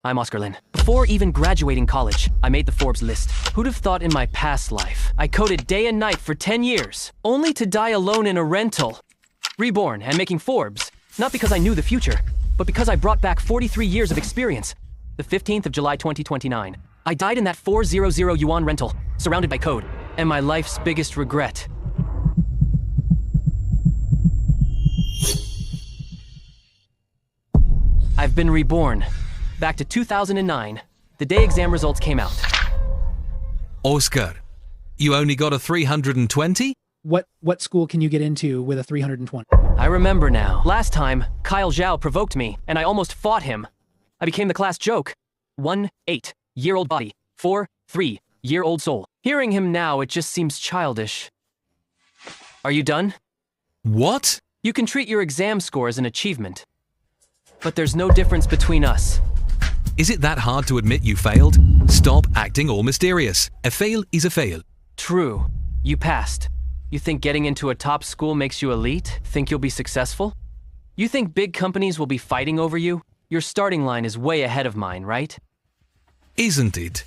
I'm Oscar Lin. Before even graduating college, I made the Forbes list. Who'd have thought in my past life, I coded day and night for 10 years, only to die alone in a rental. Reborn and making Forbes, not because I knew the future, but because I brought back 43 years of experience. The 15th of July 2029. I died in that 400 yuan rental, surrounded by code, and my life's biggest regret. I've been reborn. Back to 2009, the day exam results came out. Oscar, you only got a 320? What school can you get into with a 320? I remember now. Last time, Kyle Zhao provoked me, and I almost fought him. I became the class joke. 1 8-year-old body, 4 3-year-old soul. Hearing him now, it just seems childish. Are you done? What? You can treat your exam score as an achievement. But there's no difference between us. Is it that hard to admit you failed? Stop acting all mysterious. A fail is a fail. True. You passed. You think getting into a top school makes you elite? Think you'll be successful? You think big companies will be fighting over you? Your starting line is way ahead of mine, right? Isn't it?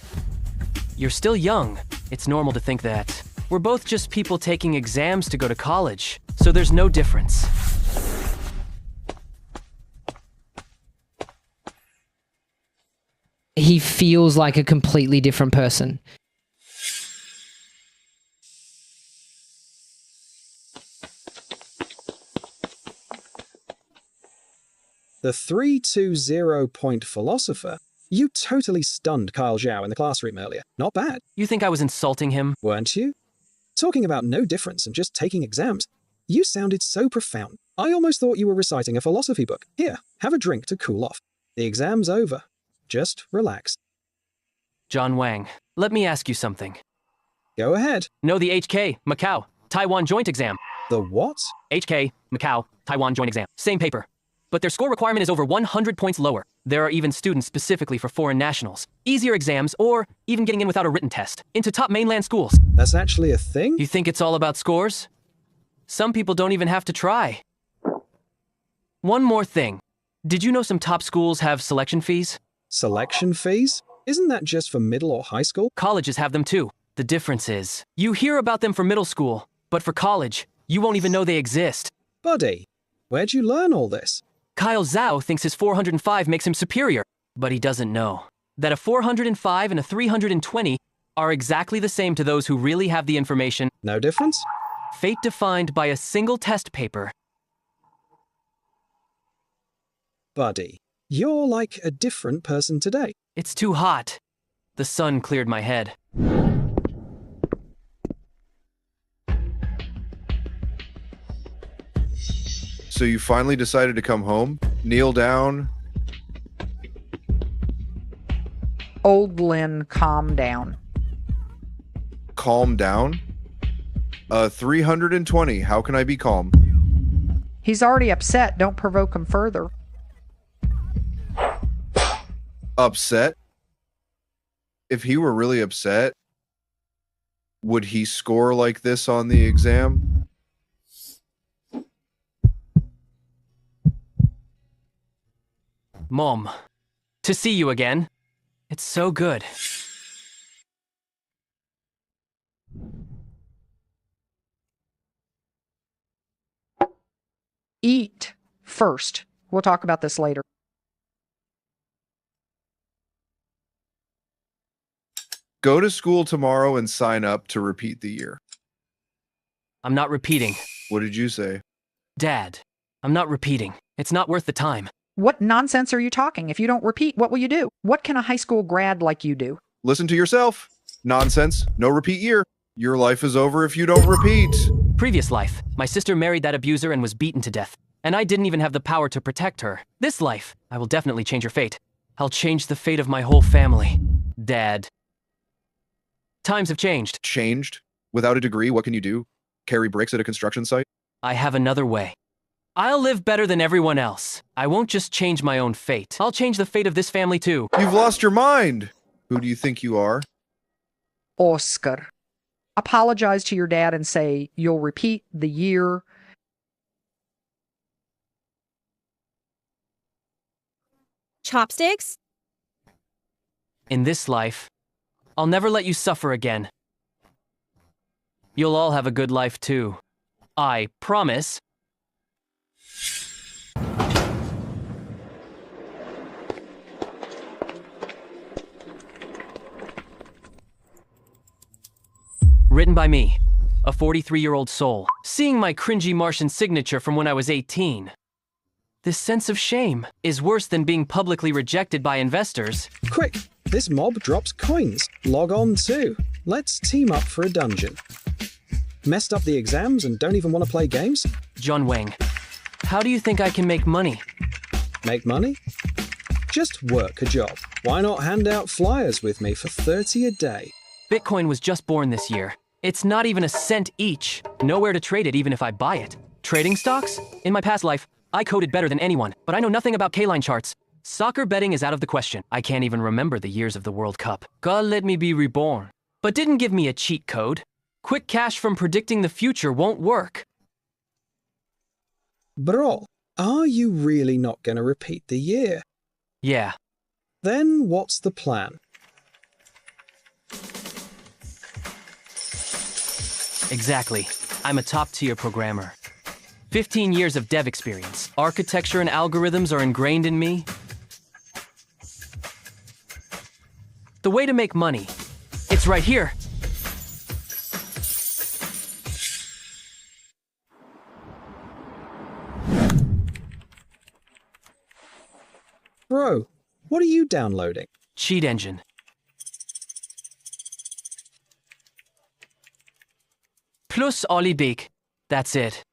You're still young. It's normal to think that. We're both just people taking exams to go to college, so there's no difference. He feels like a completely different person. The 320-point philosopher? You totally stunned Kyle Zhao in the classroom earlier. Not bad. You think I was insulting him? Weren't you? Talking about no difference and just taking exams. You sounded so profound. I almost thought you were reciting a philosophy book. Here, have a drink to cool off. The exam's over. Just relax. John Wang, let me ask you something. Go ahead. Know the HK, Macau, Taiwan joint exam. The what? HK, Macau, Taiwan joint exam. Same paper. But their score requirement is over 100 points lower. There are even students specifically for foreign nationals. Easier exams, or even getting in without a written test, into top mainland schools. That's actually a thing? You think it's all about scores? Some people don't even have to try. One more thing. Did you know some top schools have selection fees? Selection fees? Isn't that just for middle or high school? Colleges have them too. The difference is, you hear about them for middle school, but for college, you won't even know they exist. Buddy, where'd you learn all this? Kyle Zhao thinks his 405 makes him superior, but he doesn't know that a 405 and a 320 are exactly the same to those who really have the information. No difference? Fate defined by a single test paper. Buddy, you're like a different person today. It's too hot. The sun cleared my head. So you finally decided to come home? Kneel down? Old Lynn, calm down. Calm down? 320. How can I be calm? He's already upset. Don't provoke him further. Upset? If he were really upset, would he score like this on the exam? Mom, to see you again. It's so good. Eat first. We'll talk about this later. Go to school tomorrow and sign up to repeat the year. I'm not repeating. What did you say? Dad, I'm not repeating. It's not worth the time. What nonsense are you talking? If you don't repeat, what will you do? What can a high school grad like you do? Listen to yourself. Nonsense. No repeat year. Your life is over if you don't repeat. Previous life, my sister married that abuser and was beaten to death. And I didn't even have the power to protect her. This life, I will definitely change her fate. I'll change the fate of my whole family. Dad. Times have changed. Changed? Without a degree, what can you do? Carry bricks at a construction site? I have another way. I'll live better than everyone else. I won't just change my own fate. I'll change the fate of this family too. You've lost your mind. Who do you think you are? Oscar. Apologize to your dad and say you'll repeat the year. Chopsticks? In this life, I'll never let you suffer again. You'll all have a good life too. I promise. Written by me, a 43-year-old soul, seeing my cringy Martian signature from when I was 18. This sense of shame is worse than being publicly rejected by investors. Quick, this mob drops coins. Log on too. Let's team up for a dungeon. Messed up the exams and don't even want to play games? John Wang, how do you think I can make money? Make money? Just work a job. Why not hand out flyers with me for 30 a day? Bitcoin was just born this year. It's not even a cent each. Nowhere to trade it even if I buy it. Trading stocks? In my past life, I coded better than anyone, but I know nothing about K-line charts. Soccer betting is out of the question. I can't even remember the years of the World Cup. God let me be reborn. But didn't give me a cheat code. Quick cash from predicting the future won't work. Bro, are you really not going to repeat the year? Yeah. Then what's the plan? Exactly. I'm a top-tier programmer. 15 years of dev experience. Architecture and algorithms are ingrained in me. The way to make money, it's right here. Bro, what are you downloading? Cheat engine. Plus Olibik. That's it.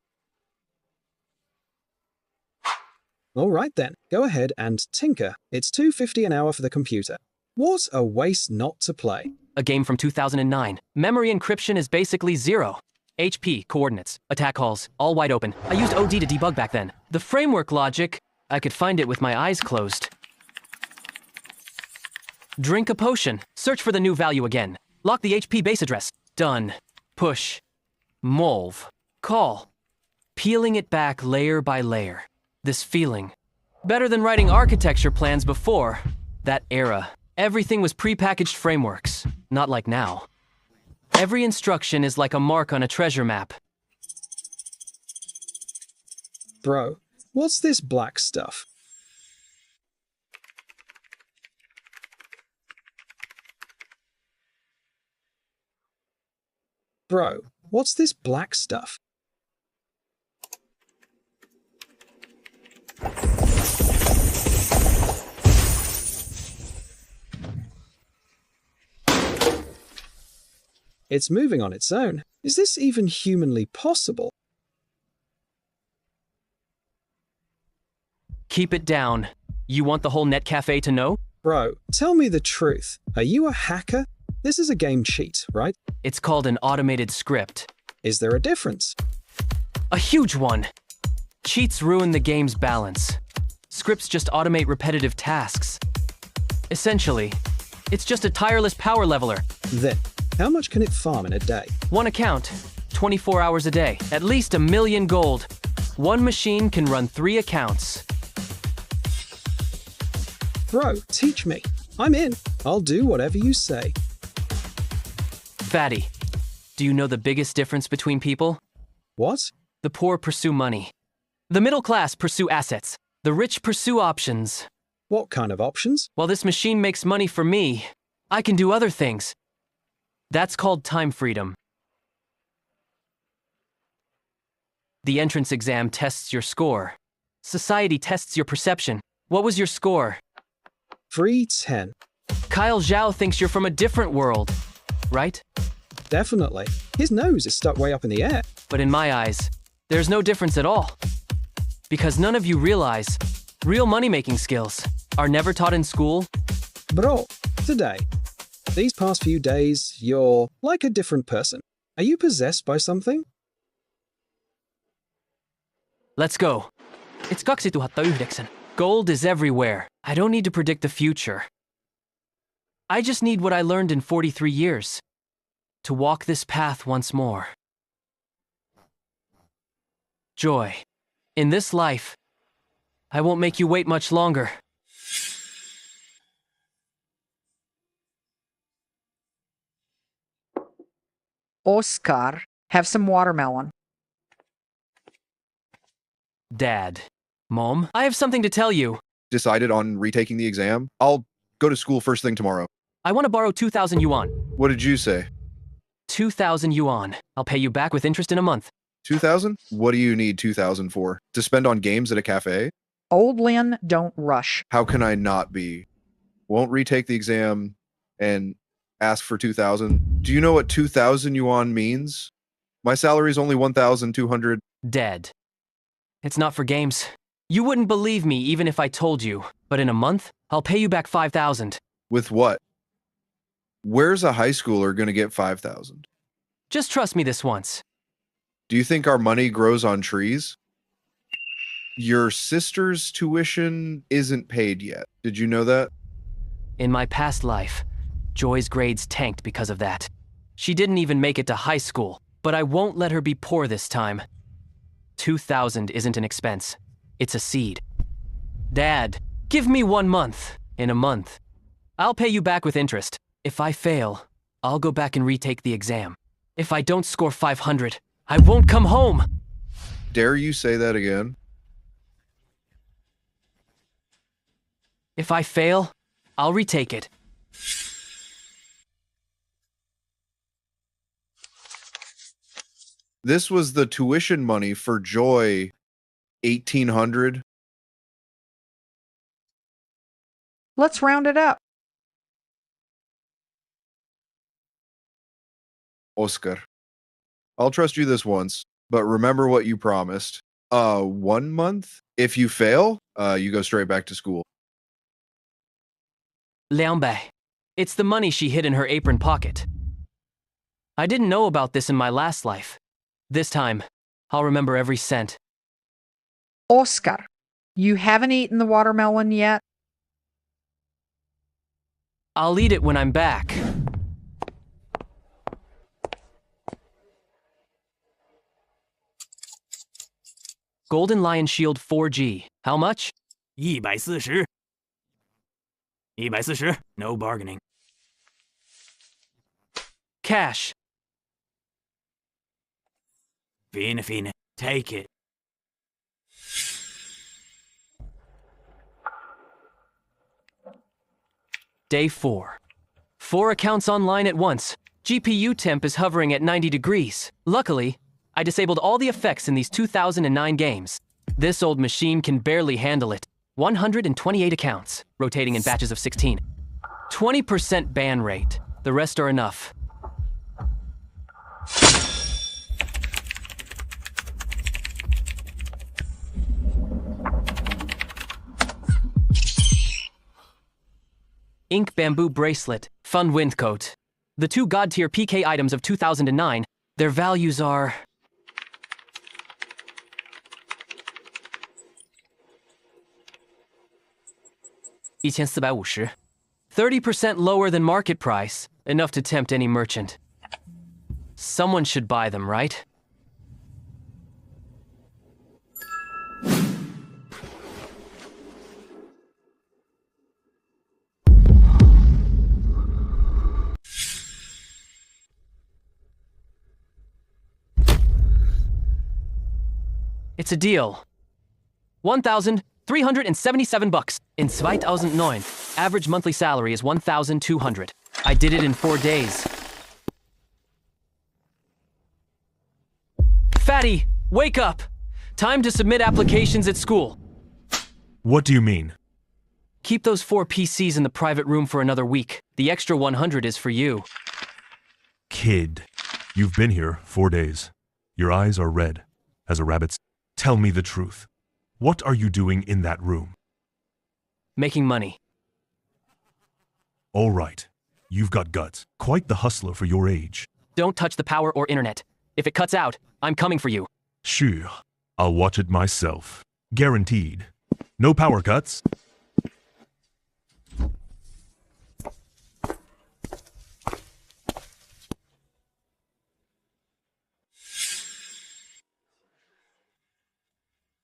All right then, go ahead and tinker. It's $2.50 an hour for the computer. What a waste not to play. A game from 2009. Memory encryption is basically zero. HP, coordinates, attack calls, all wide open. I used OD to debug back then. The framework logic, I could find it with my eyes closed. Drink a potion. Search for the new value again. Lock the HP base address. Done. Push. Molve. Call. Peeling it back layer by layer. This feeling. Better than writing architecture plans before. That era. Everything was prepackaged frameworks. Not like now. Every instruction is like a mark on a treasure map. Bro, what's this black stuff? Bro, what's this black stuff? It's moving on its own. Is this even humanly possible? Keep it down. You want the whole net cafe to know? Bro, tell me the truth. Are you a hacker? This is a game cheat, right? It's called an automated script. Is there a difference? A huge one. Cheats ruin the game's balance. Scripts just automate repetitive tasks. Essentially, it's just a tireless power leveler. Then, how much can it farm in a day? One account, 24 hours a day, at least 1 million gold. One machine can run 3 accounts. Bro, teach me. I'm in. I'll do whatever you say. Fatty, do you know the biggest difference between people? What? The poor pursue money. The middle class pursue assets. The rich pursue options. What kind of options? While this machine makes money for me, I can do other things. That's called time freedom. The entrance exam tests your score. Society tests your perception. What was your score? 310. Kyle Zhao thinks you're from a different world, right? Definitely. His nose is stuck way up in the air. But in my eyes, there's no difference at all. Because none of you realize real money-making skills are never taught in school. Bro, today, these past few days, you're like a different person. Are you possessed by something? Let's go. It's 2009. Gold is everywhere. I don't need to predict the future. I just need what I learned in 43 years. To walk this path once more. Joy. In this life, I won't make you wait much longer. Oscar, have some watermelon. Dad. Mom, I have something to tell you. Decided on retaking the exam. I'll go to school first thing tomorrow. I want to borrow 2,000 yuan. What did you say? 2,000 yuan. I'll pay you back with interest in a month. 2,000? What do you need 2,000 for? To spend on games at a cafe? Old Lin, don't rush. How can I not be? Won't retake the exam and ask for 2,000. Do you know what 2,000 yuan means? My salary is only 1,200. Dead. It's not for games. You wouldn't believe me even if I told you, but in a month, I'll pay you back 5,000. With what? Where's a high schooler going to get 5,000? Just trust me this once. Do you think our money grows on trees? Your sister's tuition isn't paid yet. Did you know that? In my past life, Joy's grades tanked because of that. She didn't even make it to high school, but I won't let her be poor this time. 2,000 isn't an expense. It's a seed. Dad, give me 1 month. In a month, I'll pay you back with interest. If I fail, I'll go back and retake the exam. If I don't score 500, I won't come home. Dare you say that again? If I fail, I'll retake it. This was the tuition money for Joy, 1,800. Let's round it up. Oscar, I'll trust you this once, but remember what you promised. 1 month? If you fail, you go straight back to school. Lianbei. It's the money she hid in her apron pocket. I didn't know about this in my last life. This time, I'll remember every cent. Oscar, you haven't eaten the watermelon yet? I'll eat it when I'm back. Golden Lion Shield 4G. How much? 140. 140. No bargaining. Cash. Fine. Take it. Day 4. 4 accounts online at once. GPU temp is hovering at 90 degrees. Luckily, I disabled all the effects in these 2009 games. This old machine can barely handle it. 128 accounts, rotating in batches of 16. 20% ban rate. The rest are enough. Ink Bamboo Bracelet, Fun Wind Coat. The 2 God-tier PK items of 2009, their values are... $1,450. 30% lower than market price, enough to tempt any merchant. Someone should buy them, right? It's a deal. 1,377 bucks. In 2009, average monthly salary is 1,200. I did it in 4 days. Fatty, wake up! Time to submit applications at school. What do you mean? Keep those 4 PCs in the private room for another week. The extra 100 is for you. Kid, you've been here 4 days. Your eyes are red as a rabbit's. Tell me the truth. What are you doing in that room? Making money. All right. You've got guts. Quite the hustler for your age. Don't touch the power or internet. If it cuts out, I'm coming for you. Sure. I'll watch it myself. Guaranteed. No power cuts.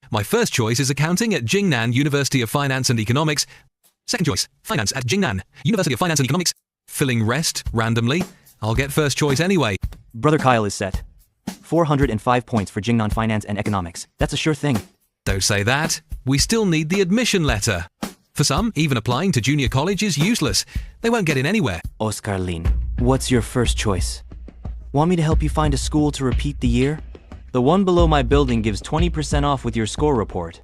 My first choice is accounting at Jingnan University of Finance and Economics. Second choice, finance at Jingnan University of Finance and Economics. Filling rest randomly. I'll get first choice anyway. Brother Kyle is set. 405 points for Jingnan Finance and Economics. That's a sure thing. Don't say that. We still need the admission letter. For some, even applying to junior college is useless. They won't get in anywhere. Oscar Lin, what's your first choice? Want me to help you find a school to repeat the year? The one below my building gives 20% off with your score report.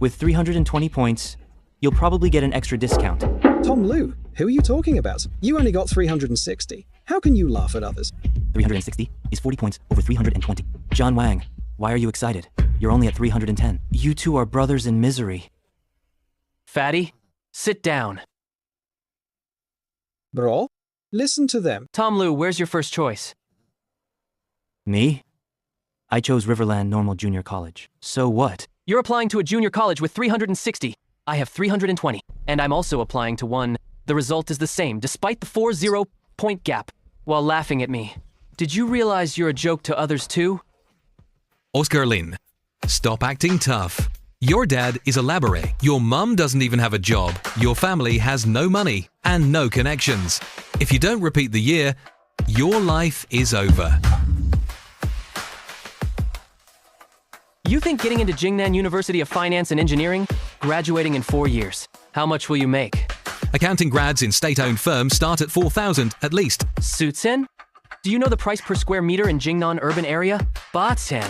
With 320 points, you'll probably get an extra discount. Tom Liu, who are you talking about? You only got 360. How can you laugh at others? 360 is 40 points over 320. John Wang, why are you excited? You're only at 310. You two are brothers in misery. Fatty, sit down. Bro, listen to them. Tom Liu, where's your first choice? Me? I chose Riverland Normal Junior College. So what? You're applying to a junior college with 360. I have 320. And I'm also applying to one. The result is the same, despite the 40-point gap. While laughing at me. Did you realize you're a joke to others too? Oscar Lin, stop acting tough. Your dad is a laborer. Your mum doesn't even have a job. Your family has no money and no connections. If you don't repeat the year, your life is over. You think getting into Jingnan University of Finance and Engineering, graduating in 4 years, how much will you make? Accounting grads in state-owned firms start at 4,000 at least. Sutsen? Do you know the price per square meter in Jingnan urban area? Batsen.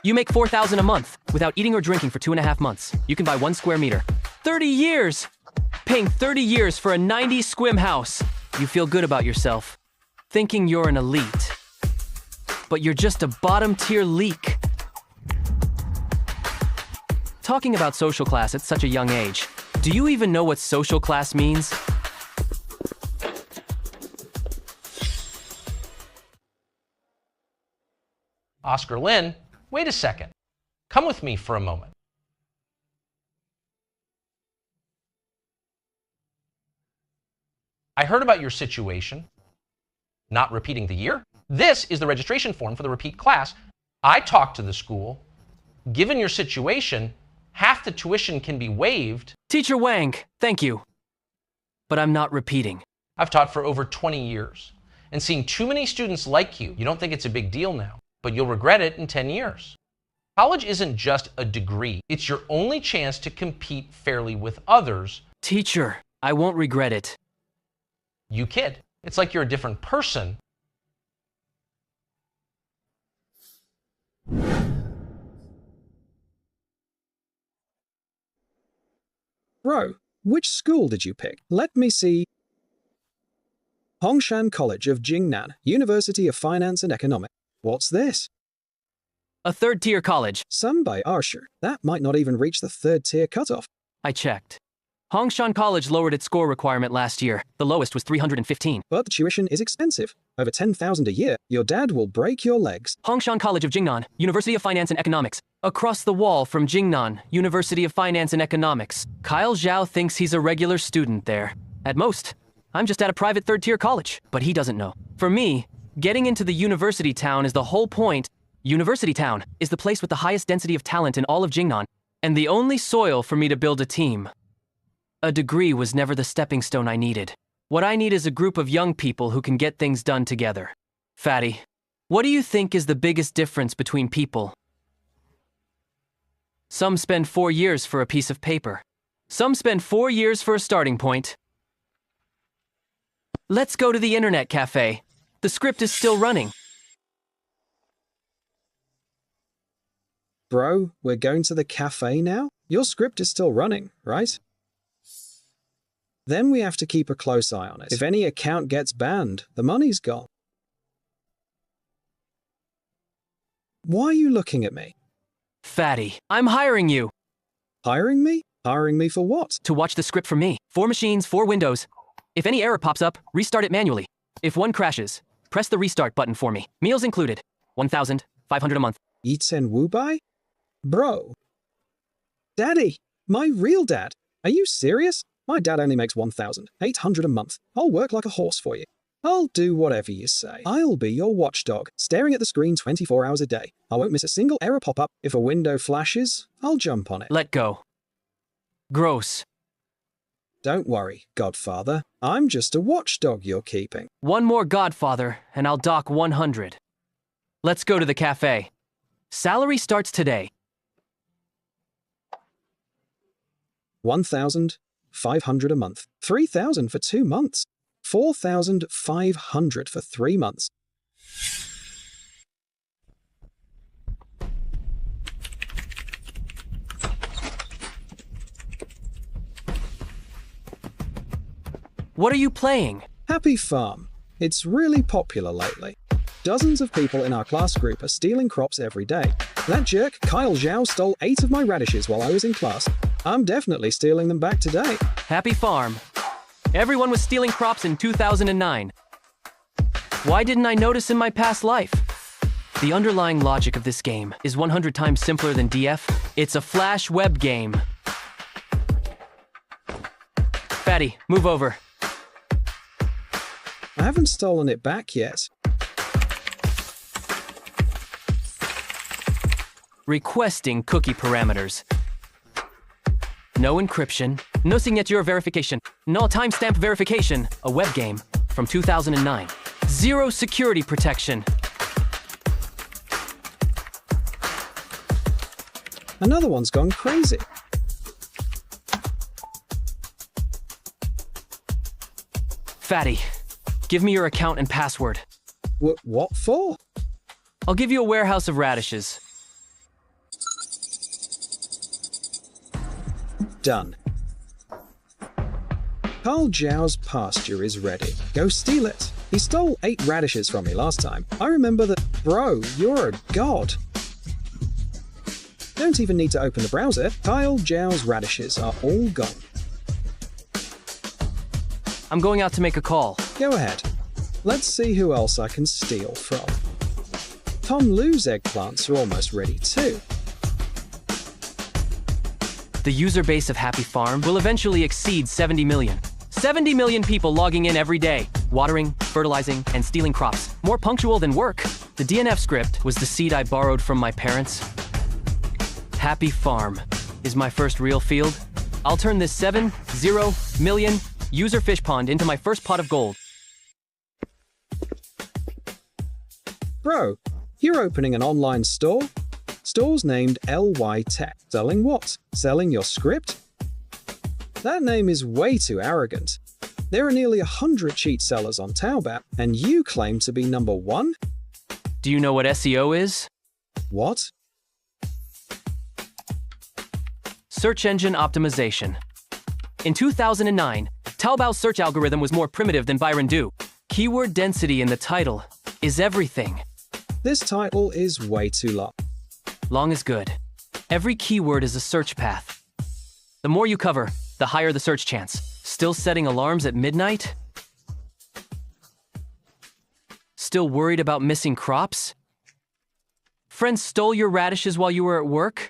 You make 4,000 a month without eating or drinking for 2.5 months. You can buy 1 square meter. 30 years! Paying 30 years for a 90 squim house. You feel good about yourself, thinking you're an elite. But you're just a bottom-tier leak. Talking about social class at such a young age. Do you even know what social class means? Oscar Lin, wait a second. Come with me for a moment. I heard about your situation. Not repeating the year. This is the registration form for the repeat class. I talked to the school. Given your situation, half the tuition can be waived. Teacher Wang, thank you. But I'm not repeating. I've taught for over 20 years. And seeing too many students like you don't think it's a big deal now, but you'll regret it in 10 years. College isn't just a degree. It's your only chance to compete fairly with others. Teacher, I won't regret it. You kid. It's like you're a different person. Bro, which school did you pick? Let me see. Hongshan College of Jingnan, University of Finance and Economics. What's this? A third-tier college. Some by Arsher. That might not even reach the third-tier cutoff. I checked. Hongshan College lowered its score requirement last year. The lowest was 315. But the tuition is expensive. Over 10,000 a year. Your dad will break your legs. Hongshan College of Jingnan, University of Finance and Economics. Across the wall from Jingnan, University of Finance and Economics. Kyle Zhao thinks he's a regular student there. At most, I'm just at a private third-tier college. But he doesn't know. For me, getting into the university town is the whole point. University town is the place with the highest density of talent in all of Jingnan, and the only soil for me to build a team. A degree was never the stepping stone I needed. What I need is a group of young people who can get things done together. Fatty, what do you think is the biggest difference between people? Some spend 4 years for a piece of paper. Some spend 4 years for a starting point. Let's go to the internet cafe. The script is still running. Bro, we're going to the cafe now? Your script is still running, right? Then we have to keep a close eye on it. If any account gets banned, the money's gone. Why are you looking at me? Fatty, I'm hiring you. Hiring me? Hiring me for what? To watch the script for me. 4 machines, 4 windows. If any error pops up, restart it manually. If one crashes, press the restart button for me. Meals included. 1,500 a month. Yitsen Wubai? Bro. Daddy, my real dad. Are you serious? My dad only makes 1,800 a month. I'll work like a horse for you. I'll do whatever you say. I'll be your watchdog, staring at the screen 24 hours a day. I won't miss a single error pop up. If a window flashes, I'll jump on it. Let go. Gross. Don't worry, Godfather. I'm just a watchdog you're keeping. One more Godfather, and I'll dock 100. Let's go to the cafe. Salary starts today. 1,500 a month. 3,000 for 2 months. 4,500 for 3 months. What are you playing? Happy Farm. It's really popular lately. Dozens of people in our class group are stealing crops every day. That jerk, Kyle Zhao, stole 8 of my radishes while I was in class. I'm definitely stealing them back today. Happy Farm. Everyone was stealing crops in 2009. Why didn't I notice in my past life? The underlying logic of this game is 100 times simpler than DF. It's a Flash web game. Fatty, move over. I haven't stolen it back yet. Requesting cookie parameters. No encryption, no signature verification, no timestamp verification, a web game from 2009. Zero security protection. Another one's gone crazy. Fatty, give me your account and password. What for? I'll give you a warehouse of radishes. Done. Carl Zhao's pasture is ready. Go steal it. He stole 8 radishes from me last time. I remember that. Bro, you're a god. Don't even need to open the browser. Kyle Zhao's radishes are all gone. I'm going out to make a call. Go ahead. Let's see who else I can steal from. Tom Lu's eggplants are almost ready too. The user base of Happy Farm will eventually exceed 70 million. 70 million people logging in every day, watering, fertilizing, and stealing crops. More punctual than work. The DNF script was the seed I borrowed from my parents. Happy Farm is my first real field. I'll turn this 70 million user fish pond into my first pot of gold. Bro, you're opening an online store? Store's named LY Tech. Selling what? Selling your script? That name is way too arrogant. There are nearly 100 cheat sellers on Taobao, and you claim to be number 1? Do you know what SEO is? What? Search engine optimization. In 2009, Taobao's search algorithm was more primitive than Byron Du. Keyword density in the title is everything. This title is way too long. Long is good. Every keyword is a search path. The more you cover, the higher the search chance. Still setting alarms at midnight? Still worried about missing crops? Friends stole your radishes while you were at work?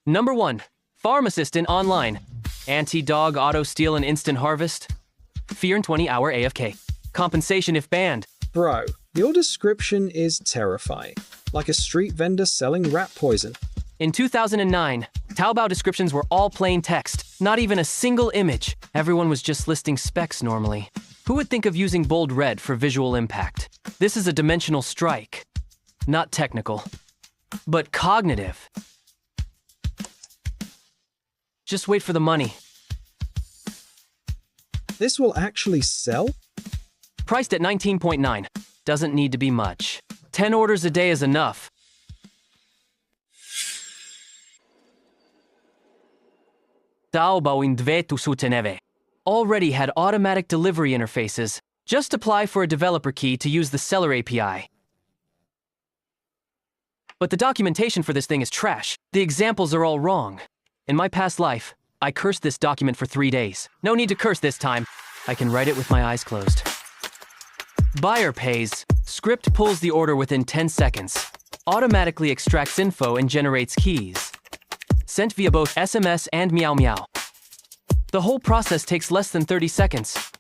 Number 1, Farm Assistant online. Anti-dog auto-steal and instant harvest. Fear and 20-hour AFK. Compensation if banned. Bro, your description is terrifying. Like a street vendor selling rat poison. In 2009, Taobao descriptions were all plain text, not even a single image. Everyone was just listing specs normally. Who would think of using bold red for visual impact? This is a dimensional strike. Not technical, but cognitive. Just wait for the money. This will actually sell? Priced at 19.9. Doesn't need to be much. 10 orders a day is enough. Taobao in 209 already had automatic delivery interfaces. Just apply for a developer key to use the seller API. But the documentation for this thing is trash. The examples are all wrong. In my past life, I cursed this document for 3 days. No need to curse this time. I can write it with my eyes closed. Buyer pays. Script pulls the order within 10 seconds. Automatically extracts info and generates keys. Sent via both SMS and Meow Meow. The whole process takes less than 30 seconds.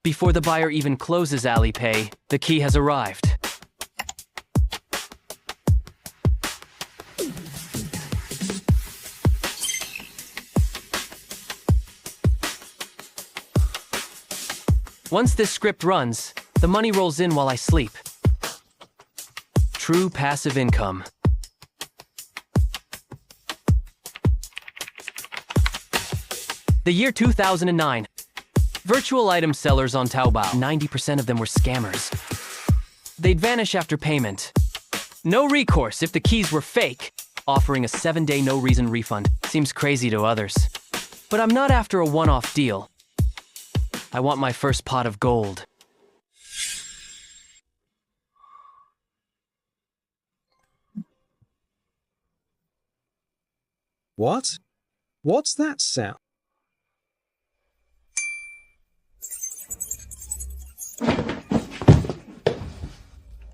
Before the buyer even closes Alipay, the key has arrived. Once this script runs, the money rolls in while I sleep. True passive income. The year 2009. Virtual item sellers on Taobao. 90% of them were scammers. They'd vanish after payment. No recourse if the keys were fake. Offering a 7-day no-reason refund seems crazy to others. But I'm not after a one-off deal. I want my first pot of gold. What? What's that sound?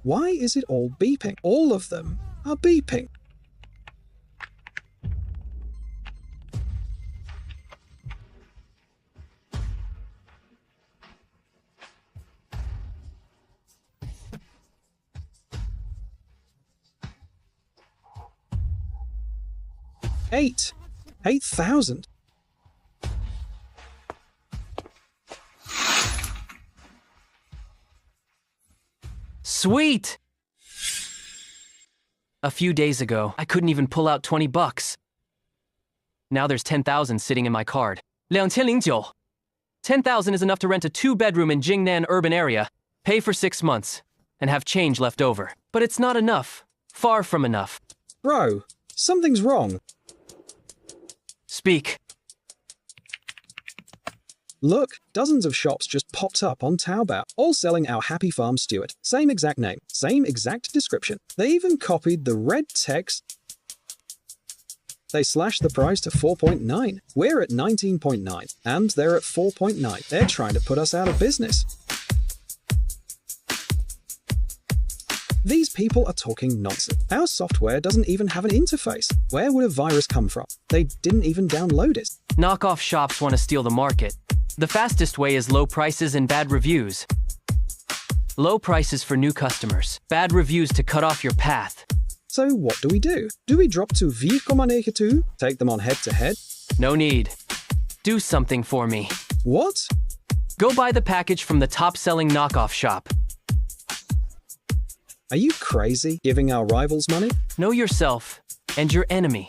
Why is it all beeping? All of them are beeping. Eight thousand. Sweet! A few days ago, I couldn't even pull out 20 bucks. Now there's 10,000 sitting in my card. 2009. 10,000 is enough to rent a 2-bedroom in Jingnan urban area, pay for 6 months, and have change left over. But it's not enough. Far from enough. Bro, something's wrong. Speak. Look, dozens of shops just popped up on Taobao, all selling our Happy Farm Stewart. Same exact name, same exact description. They even copied the red text. They slashed the price to 4.9. We're at 19.9, and they're at 4.9. They're trying to put us out of business. These people are talking nonsense. Our software doesn't even have an interface. Where would a virus come from? They didn't even download it. Knockoff shops want to steal the market. The fastest way is low prices and bad reviews. Low prices for new customers. Bad reviews to cut off your path. So what do we do? Do we drop to V2? Take them on head-to-head? No need. Do something for me. What? Go buy the package from the top-selling knockoff shop. Are you crazy, giving our rivals money? Know yourself and your enemy.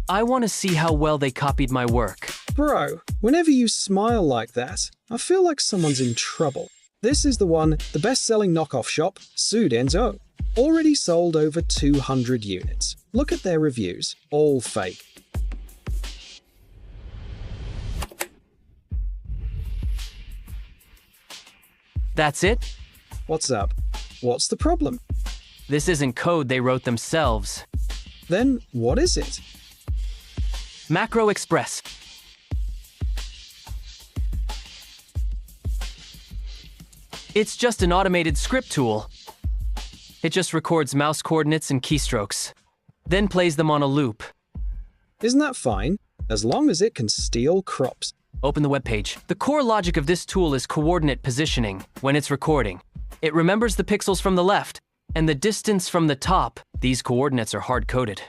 I want to see how well they copied my work. Bro, whenever you smile like that, I feel like someone's in trouble. This is the one, the best-selling knockoff shop, Sudenzo. Already sold over 200 units. Look at their reviews, all fake. That's it? What's up? What's the problem? This isn't code they wrote themselves. Then what is it? Macro Express. It's just an automated script tool. It just records mouse coordinates and keystrokes, then plays them on a loop. Isn't that fine? As long as it can steal crops. Open the webpage. The core logic of this tool is coordinate positioning when it's recording. It remembers the pixels from the left and the distance from the top. These coordinates are hard-coded.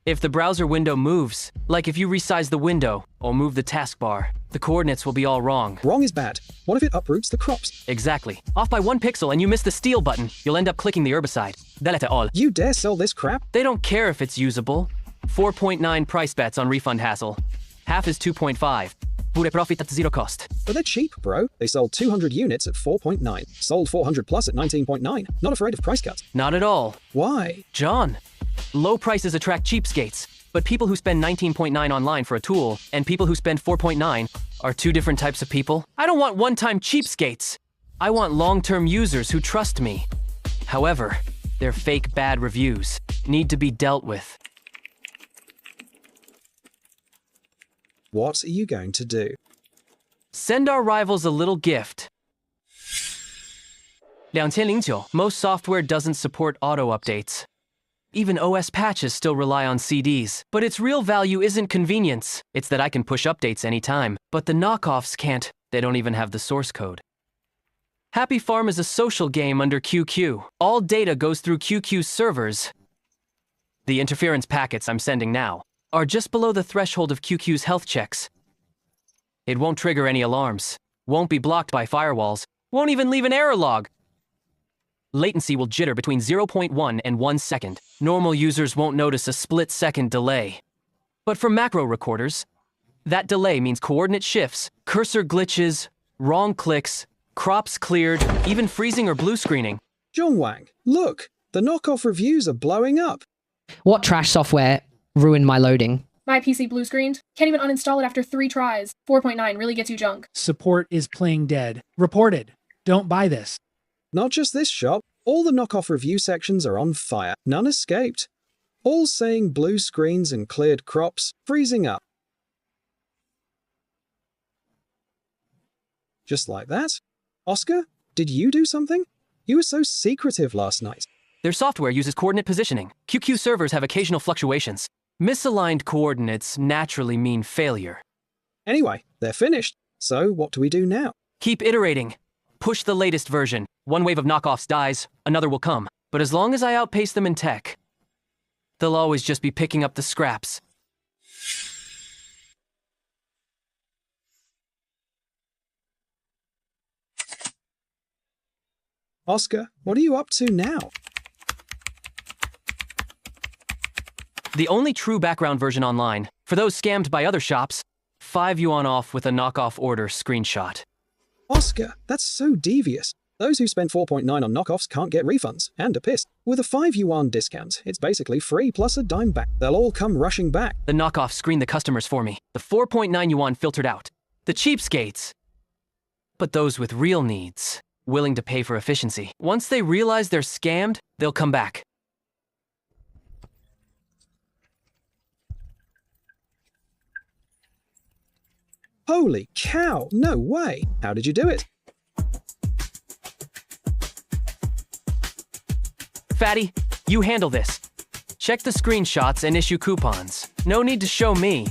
If the browser window moves, like if you resize the window or move the taskbar, the coordinates will be all wrong. Wrong is bad. What if it uproots the crops? Exactly. Off by 1 pixel and you miss the steal button, you'll end up clicking the herbicide. Delete all. You dare sell this crap? They don't care if it's usable. 4.9 price bets on refund hassle. Half is 2.5. Pure profit at 0 cost. But they're cheap, bro. They sold 200 units at 4.9. Sold 400 plus at 19.9. Not afraid of price cuts. Not at all. Why? John, low prices attract cheapskates. But people who spend 19.9 online for a tool and people who spend 4.9 are two different types of people. I don't want one-time cheapskates. I want long-term users who trust me. However, their fake bad reviews need to be dealt with. What are you going to do? Send our rivals a little gift. 2009. Most software doesn't support auto updates. Even OS patches still rely on CDs. But its real value isn't convenience. It's that I can push updates anytime. But the knockoffs can't. They don't even have the source code. Happy Farm is a social game under QQ. All data goes through QQ's servers. The interference packets I'm sending now are just below the threshold of QQ's health checks. It won't trigger any alarms. Won't be blocked by firewalls. Won't even leave an error log. Latency will jitter between 0.1 and 1 second. Normal users won't notice a split-second delay. But for macro recorders, that delay means coordinate shifts, cursor glitches, wrong clicks, crops cleared, even freezing or blue screening. Zhongwang, look! The knockoff reviews are blowing up. What trash software ruined my loading? My PC blue screened. Can't even uninstall it after 3 tries. 4.9 really gets you junk. Support is playing dead. Reported. Don't buy this. Not just this shop, all the knockoff review sections are on fire. None escaped. All saying blue screens and cleared crops, freezing up. Just like that? Oscar, did you do something? You were so secretive last night. Their software uses coordinate positioning. QQ servers have occasional fluctuations. Misaligned coordinates naturally mean failure. Anyway, they're finished. So what do we do now? Keep iterating. Push the latest version. One wave of knockoffs dies, another will come. But as long as I outpace them in tech, they'll always just be picking up the scraps. Oscar, what are you up to now? The only true background version online. For those scammed by other shops, 5 yuan off with a knockoff order screenshot. Oscar, that's so devious. Those who spend 4.9 on knockoffs can't get refunds, and are pissed. With a 5 yuan discount, it's basically free plus a dime back. They'll all come rushing back. The knockoff screened the customers for me. The 4.9 yuan filtered out. The cheapskates. But those with real needs, willing to pay for efficiency. Once they realize they're scammed, they'll come back. Holy cow, no way. How did you do it? Fatty, you handle this. Check the screenshots and issue coupons. No need to show me.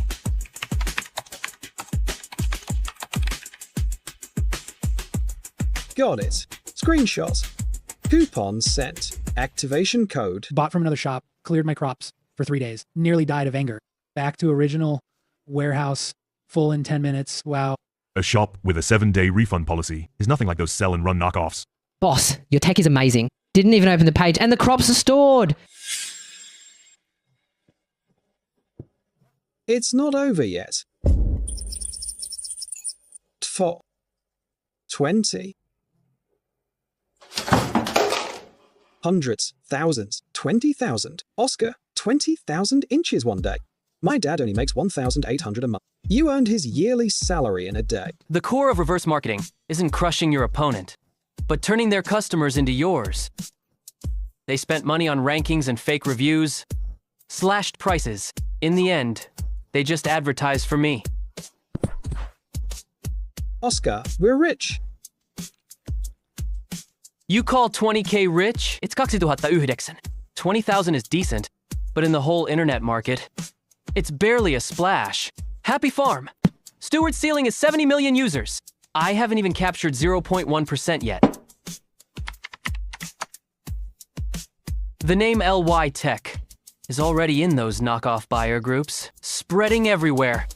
Got it. Screenshots. Coupons sent. Activation code. Bought from another shop. Cleared my crops for 3 days. Nearly died of anger. Back to original. Warehouse. Full in 10 minutes. Wow. A shop with a 7-day refund policy is nothing like those sell and run knockoffs. Boss, your tech is amazing. Didn't even open the page, and the crops are stored. It's not over yet. 4. 20. Hundreds, thousands, 20,000. Oscar, 20,000 inches one day. My dad only makes 1,800 a month. You earned his yearly salary in a day. The core of reverse marketing isn't crushing your opponent, but turning their customers into yours. They spent money on rankings and fake reviews, slashed prices. In the end, they just advertised for me. Oscar, we're rich. You call 20k rich? It's 2,900. 20,000 is decent, but in the whole internet market, it's barely a splash. Happy Farm. Stewart's ceiling is 70 million users. I haven't even captured 0.1% yet. The name LY Tech is already in those knockoff buyer groups, spreading everywhere.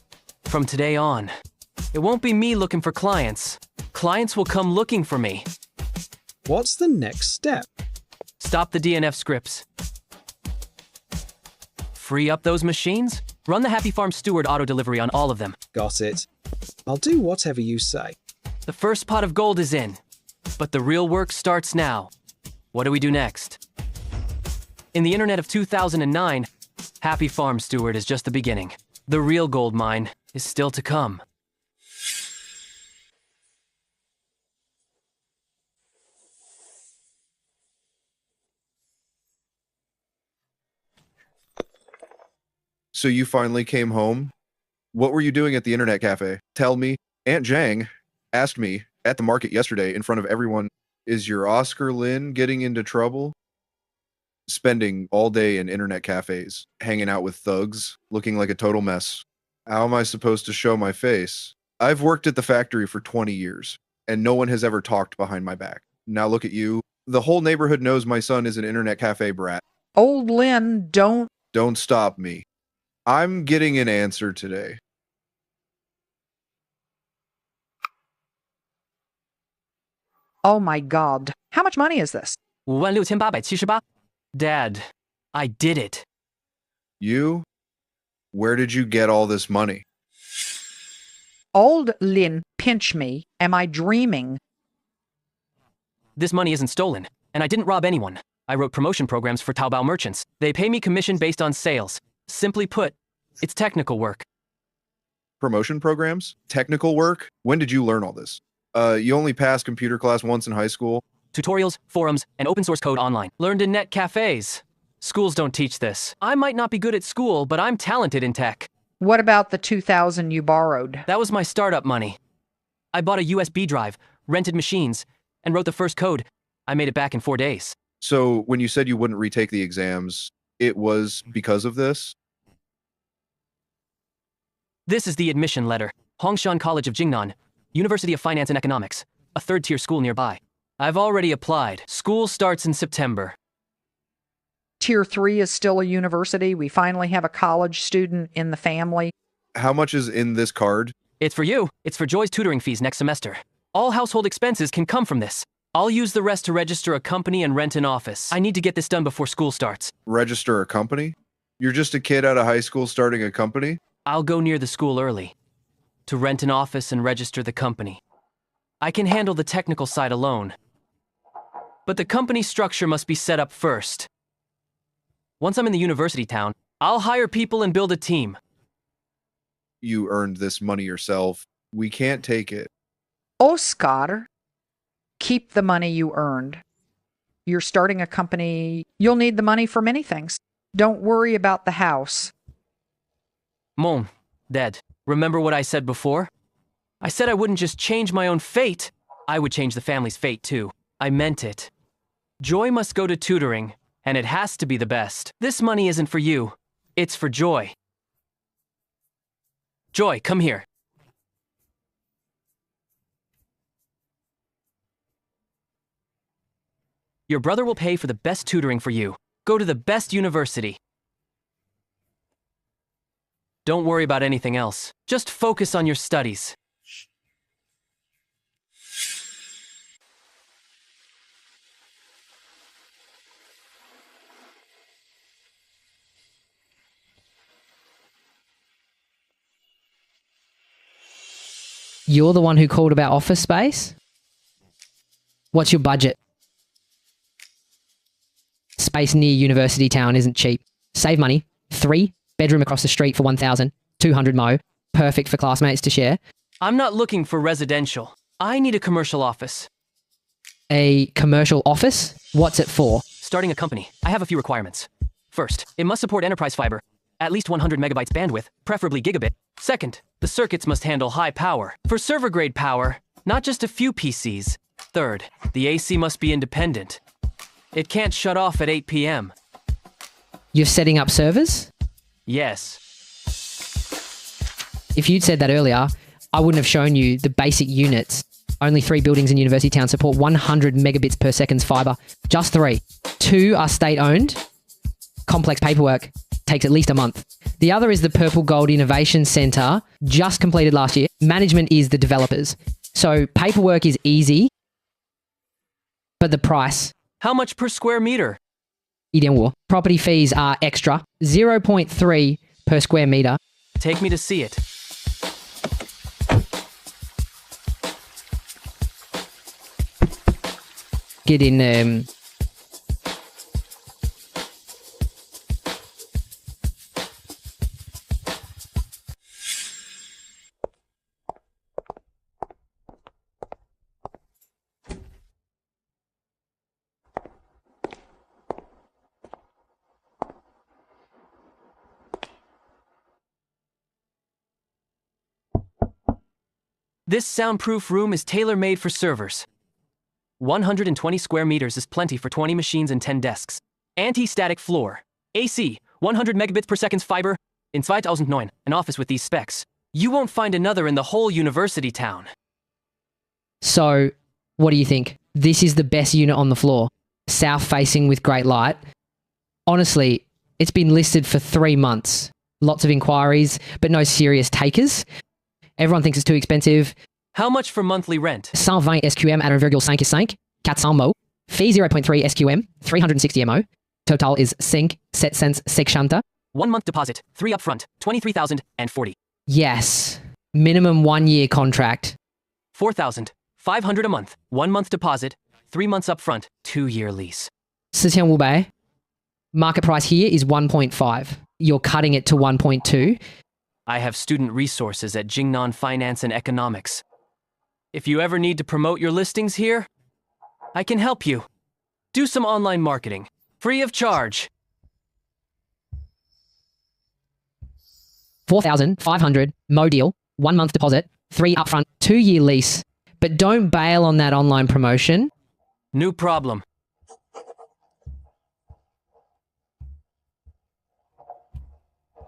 From today on, it won't be me looking for clients. Clients will come looking for me. What's the next step? Stop the DNF scripts. Free up those machines? Run the Happy Farm Steward auto delivery on all of them. Got it. I'll do whatever you say. The first pot of gold is in, but the real work starts now. What do we do next? In the internet of 2009, Happy Farm Steward is just the beginning. The real gold mine is still to come. So you finally came home? What were you doing at the internet cafe? Tell me. Aunt Jang asked me at the market yesterday in front of everyone, is your Oscar Lin getting into trouble? Spending all day in internet cafes, hanging out with thugs, looking like a total mess. How am I supposed to show my face? I've worked at the factory for 20 years, and no one has ever talked behind my back. Now look at you. The whole neighborhood knows my son is an internet cafe brat. Old Lin, don't stop me. I'm getting an answer today. Oh my God. How much money is this? 56,878. Dad, I did it. You? Where did you get all this money? Old Lin, pinch me. Am I dreaming? This money isn't stolen, and I didn't rob anyone. I wrote promotion programs for Taobao merchants. They pay me commission based on sales. Simply put, it's technical work. Promotion programs? Technical work? When did you learn all this? You only passed computer class once in high school. Tutorials, forums, and open source code online. Learned in net cafes. Schools don't teach this. I might not be good at school, but I'm talented in tech. What about the 2,000 you borrowed? That was my startup money. I bought a USB drive, rented machines, and wrote the first code. I made it back in 4 days. So when you said you wouldn't retake the exams, it was because of this? This is the admission letter. Hongshan College of Jingnan, University of Finance and Economics, a third-tier school nearby. I've already applied. School starts in September. Tier 3 is still a university. We finally have a college student in the family. How much is in this card? It's for you. It's for Joy's tutoring fees next semester. All household expenses can come from this. I'll use the rest to register a company and rent an office. I need to get this done before school starts. Register a company? You're just a kid out of high school starting a company? I'll go near the school early to rent an office and register the company. I can handle the technical side alone. But the company structure must be set up first. Once I'm in the university town, I'll hire people and build a team. You earned this money yourself. We can't take it. Oscar, keep the money you earned. You're starting a company. You'll need the money for many things. Don't worry about the house. Mom, Dad, remember what I said before? I said I wouldn't just change my own fate. I would change the family's fate too. I meant it. Joy must go to tutoring, and it has to be the best. This money isn't for you. It's for Joy. Joy, come here. Your brother will pay for the best tutoring for you. Go to the best university. Don't worry about anything else. Just focus on your studies. You're the one who called about office space? What's your budget? Space near university town isn't cheap. Save money. 3 bedroom across the street for 1,200 mo. Perfect for classmates to share. I'm not looking for residential. I need a commercial office. A commercial office? What's it for? Starting a company. I have a few requirements. First, it must support enterprise fiber. At least 100 megabytes bandwidth, preferably gigabit. Second, the circuits must handle high power. For server-grade power, not just a few PCs. Third, the AC must be independent. It can't shut off at 8 p.m. You're setting up servers? Yes. If you'd said that earlier, I wouldn't have shown you the basic units. Only 3 buildings in University Town support 100 megabits per second fiber. Just 3. 2 are state-owned. Complex paperwork. Takes at least a month. The other is the Purple Gold Innovation Center, just completed last year. Management is the developers. So paperwork is easy, but the price. How much per square meter? Property fees are extra, 0.3 per square meter. Take me to see it. Get in This soundproof room is tailor-made for servers. 120 square meters is plenty for 20 machines and 10 desks. Anti-static floor. AC, 100 megabits per second fiber. In 2009, an office with these specs. You won't find another in the whole university town. So, what do you think? This is the best unit on the floor. South-facing with great light. Honestly, it's been listed for 3 months. Lots of inquiries, but no serious takers. Everyone thinks it's too expensive. How much for monthly rent? 120 SQM at 1,5 400 mots. Fee 0.3 SQM, 360 MO. Total is 5,760. 1 month deposit, 3 upfront, 23,040. Yes. Minimum 1 year contract. 4,500 a month, 1 month deposit, 3 months upfront, 2-year lease. 4,500. Market price here is 1.5. You're cutting it to 1.2. I have student resources at Jingnan Finance and Economics. If you ever need to promote your listings here, I can help you. Do some online marketing, free of charge. 4,500, Mo deal, 1 month deposit, 3 upfront, 2-year lease. But don't bail on that online promotion. No problem.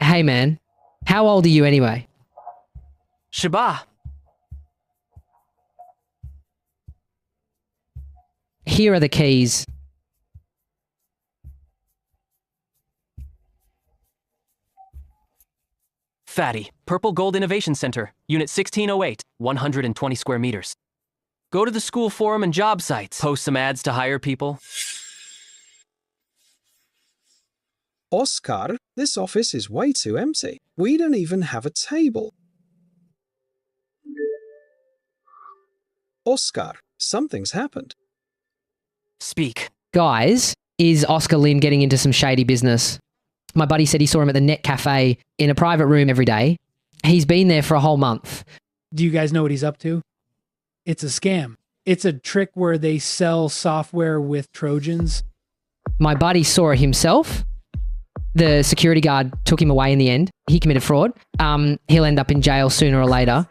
Hey man, how old are you anyway? Shaba. Here are the keys. Fatty, Purple Gold Innovation Center, Unit 1608, 120 square meters. Go to the school forum and job sites. Post some ads to hire people. Oscar, this office is way too empty. We don't even have a table. Oscar, something's happened. Speak. Guys, is Oscar Lin getting into some shady business? My buddy said he saw him at the Net Cafe in a private room every day. He's been there for a whole month. Do you guys know what he's up to? It's a scam. It's a trick where they sell software with Trojans. My buddy saw it himself. The security guard took him away in the end. He committed fraud. He'll end up in jail sooner or later.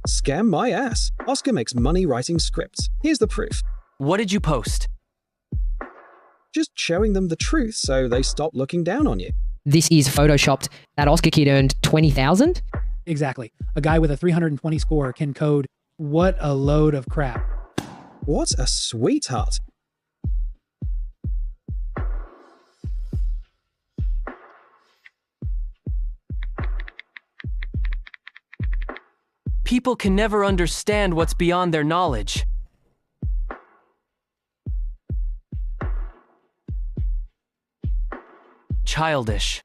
Scam my ass. Oscar makes money writing scripts. Here's the proof. What did you post? Just showing them the truth so they stop looking down on you. This is photoshopped. That Oscar kid earned 20,000. Exactly. A guy with a 320 score can code. What a load of crap. What a sweetheart. People can never understand what's beyond their knowledge. Childish.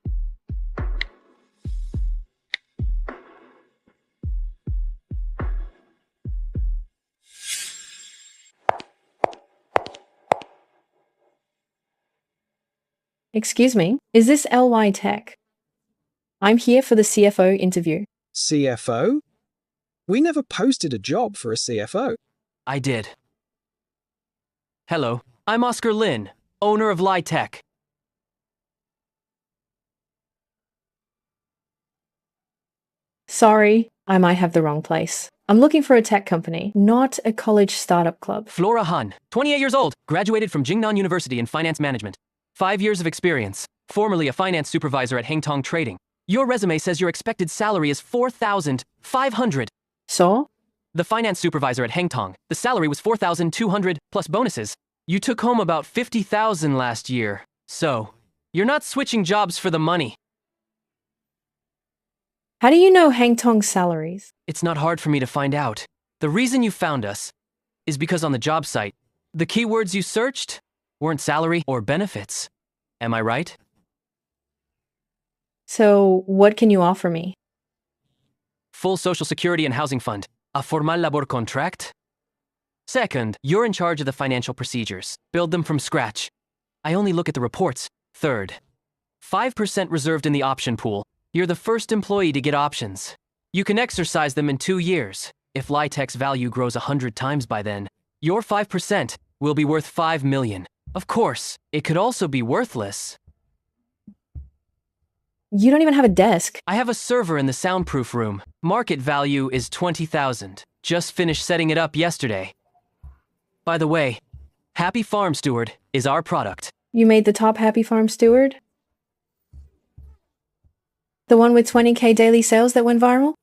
Excuse me, is this LY Tech? I'm here for the CFO interview. CFO? We never posted a job for a CFO. I did. Hello, I'm Oscar Lin, owner of Litech. Sorry, I might have the wrong place. I'm looking for a tech company, not a college startup club. Flora Han, 28 years old, graduated from Jingnan University in Finance Management. 5 years of experience, formerly a finance supervisor at Hangtong Trading. Your resume says your expected salary is 4,500. So? The finance supervisor at Hangtong, the salary was 4,200 plus bonuses. You took home about 50,000 last year. So, you're not switching jobs for the money. How do you know Hangtong's salaries? It's not hard for me to find out. The reason you found us is because on the job site, the keywords you searched weren't salary or benefits. Am I right? So, what can you offer me? Full Social Security and Housing Fund. A formal labor contract. Second, you're in charge of the financial procedures. Build them from scratch. I only look at the reports. Third, 5% reserved in the option pool. You're the first employee to get options. You can exercise them in 2 years. If Litech's value grows 100 times by then, your 5% will be worth 5 million. Of course, it could also be worthless. You don't even have a desk. I have a server in the soundproof room. Market value is 20,000. Just finished setting it up yesterday. By the way, Happy Farm Steward is our product. You made the top Happy Farm Steward? The one with 20K daily sales that went viral?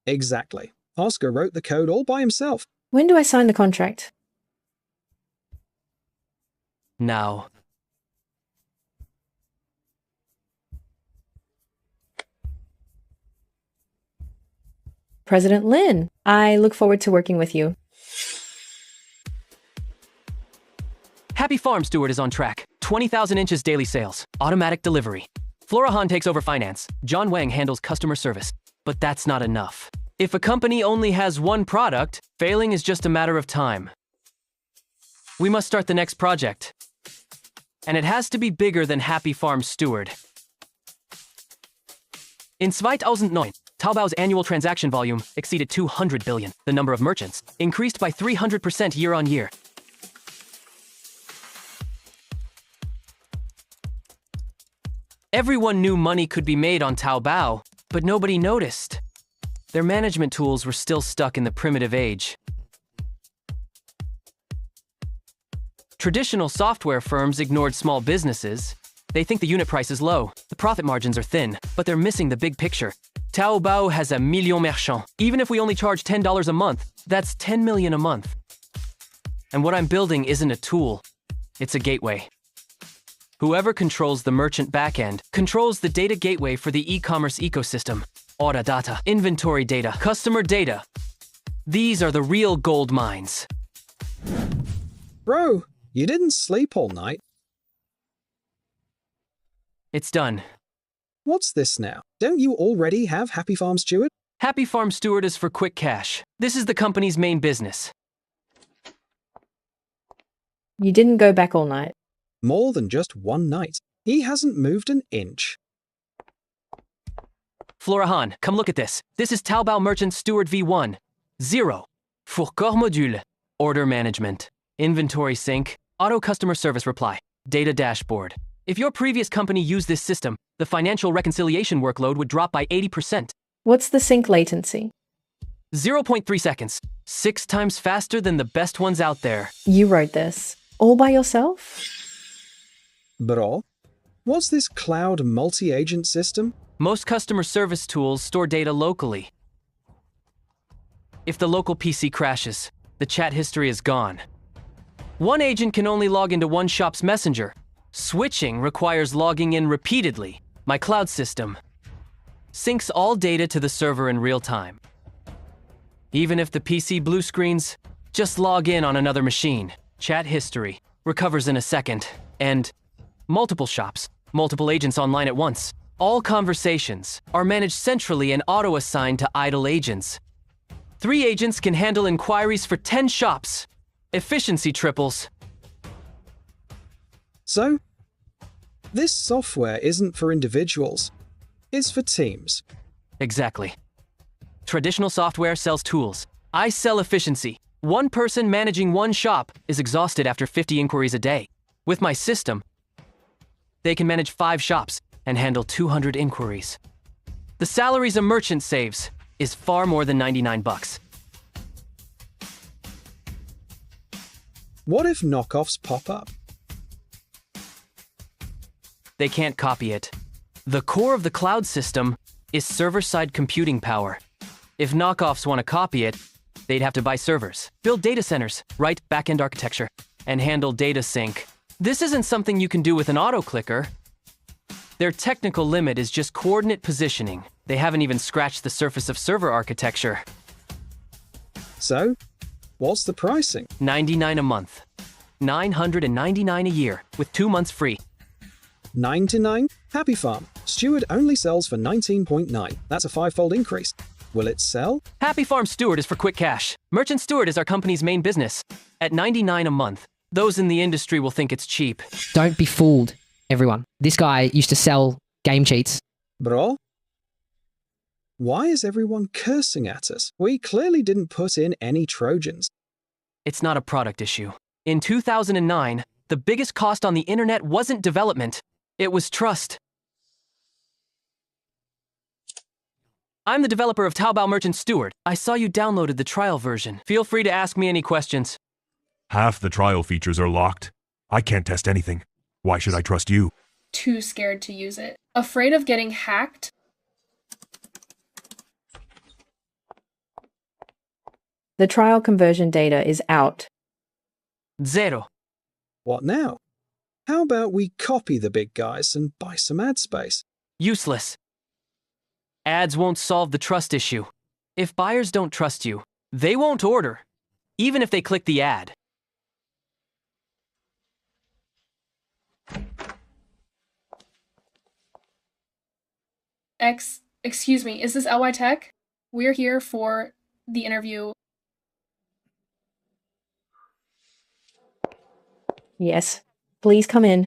Exactly. Oscar wrote the code all by himself. When do I sign the contract? Now. President Lin, I look forward to working with you. Happy Farm Steward is on track. 20,000 inches daily sales. Automatic delivery. Flora Han takes over finance. John Wang handles customer service. But that's not enough. If a company only has one product, failing is just a matter of time. We must start the next project. And it has to be bigger than Happy Farm Steward. In 2009, Taobao's annual transaction volume exceeded 200 billion. The number of merchants increased by 300% year-on-year. Everyone knew money could be made on Taobao, but nobody noticed. Their management tools were still stuck in the primitive age. Traditional software firms ignored small businesses. They think the unit price is low, the profit margins are thin, but they're missing the big picture. Taobao has a million marchands. Even if we only charge $10 a month, that's 10 million a month. And what I'm building isn't a tool, it's a gateway. Whoever controls the merchant backend controls the data gateway for the e-commerce ecosystem. Order data, inventory data, customer data. These are the real gold mines. Bro, you didn't sleep all night. It's done. What's this now? Don't you already have Happy Farm Steward? Happy Farm Steward is for quick cash. This is the company's main business. You didn't go back all night. More than just one night. He hasn't moved an inch. Flora Han, come look at this. This is Taobao Merchant Steward V1. 0. For core module. Order management. Inventory sync. Auto customer service reply. Data dashboard. If your previous company used this system, the financial reconciliation workload would drop by 80%. What's the sync latency? 0.3 seconds. 6 times faster than the best ones out there. You wrote this. All by yourself? Bro, what's this cloud multi-agent system? Most customer service tools store data locally. If the local PC crashes, the chat history is gone. One agent can only log into one shop's messenger. Switching requires logging in repeatedly. My cloud system syncs all data to the server in real time. Even if the PC blue screens, just log in on another machine. Chat history recovers in a second. And multiple shops, multiple agents online at once. All conversations are managed centrally and auto-assigned to idle agents. 3 agents can handle inquiries for 10 shops. Efficiency triples. So, this software isn't for individuals. It's for teams. Exactly. Traditional software sells tools. I sell efficiency. One person managing one shop is exhausted after 50 inquiries a day. With my system, they can manage 5 shops and handle 200 inquiries. The salaries a merchant saves is far more than $99. What if knockoffs pop up? They can't copy it. The core of the cloud system is server-side computing power. If knockoffs want to copy it, they'd have to buy servers, build data centers, write backend architecture, and handle data sync. This isn't something you can do with an auto-clicker. Their technical limit is just coordinate positioning. They haven't even scratched the surface of server architecture. So, what's the pricing? $99 a month. $999 a year, with 2 months free. 99? Happy Farm. Steward only sells for 19.9. That's a 5-fold increase. Will it sell? Happy Farm Steward is for quick cash. Merchant Steward is our company's main business. At $99 a month, those in the industry will think it's cheap. Don't be fooled, everyone. This guy used to sell game cheats. Bro? Why is everyone cursing at us? We clearly didn't put in any Trojans. It's not a product issue. In 2009, the biggest cost on the internet wasn't development. It was trust. I'm the developer of Taobao Merchant Steward. I saw you downloaded the trial version. Feel free to ask me any questions. Half the trial features are locked. I can't test anything. Why should I trust you? Too scared to use it. Afraid of getting hacked? The trial conversion data is out. 0. What now? How about we copy the big guys and buy some ad space? Useless. Ads won't solve the trust issue. If buyers don't trust you, they won't order, even if they click the ad. Excuse me, is this LY Tech? We're here for the interview. Yes. Please come in.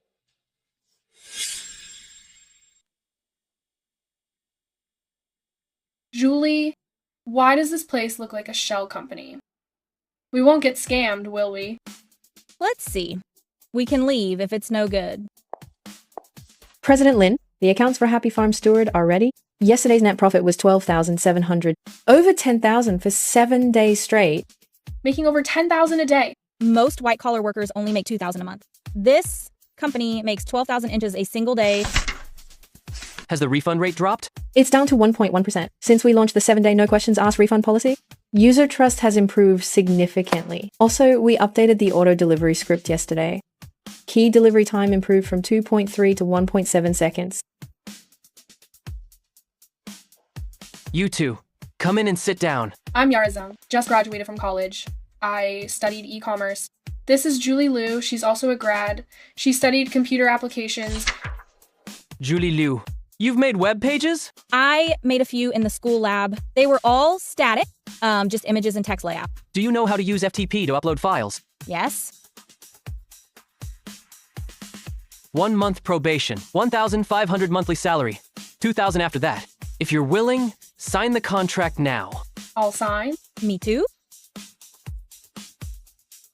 Julie, why does this place look like a shell company? We won't get scammed, will we? Let's see. We can leave if it's no good. President Lin, the accounts for Happy Farm Steward are ready. Yesterday's net profit was 12,700. Over 10,000 for 7 days straight. Making over 10,000 a day. Most white-collar workers only make 2,000 a month. This company makes 12,000 inches a single day. Has the refund rate dropped? It's down to 1.1%. Since we launched the 7-day no questions asked refund policy, user trust has improved significantly. Also, we updated the auto delivery script yesterday. Key delivery time improved from 2.3 to 1.7 seconds. You two, come in and sit down. I'm Yara Zhang, just graduated from college. I studied e-commerce. This is Julie Liu. She's also a grad. She studied computer applications. Julie Liu, you've made web pages? I made a few in the school lab. They were all static, just images and text layout. Do you know how to use FTP to upload files? Yes. 1 month probation, 1,500 monthly salary, 2,000 after that. If you're willing, sign the contract now. I'll sign. Me too.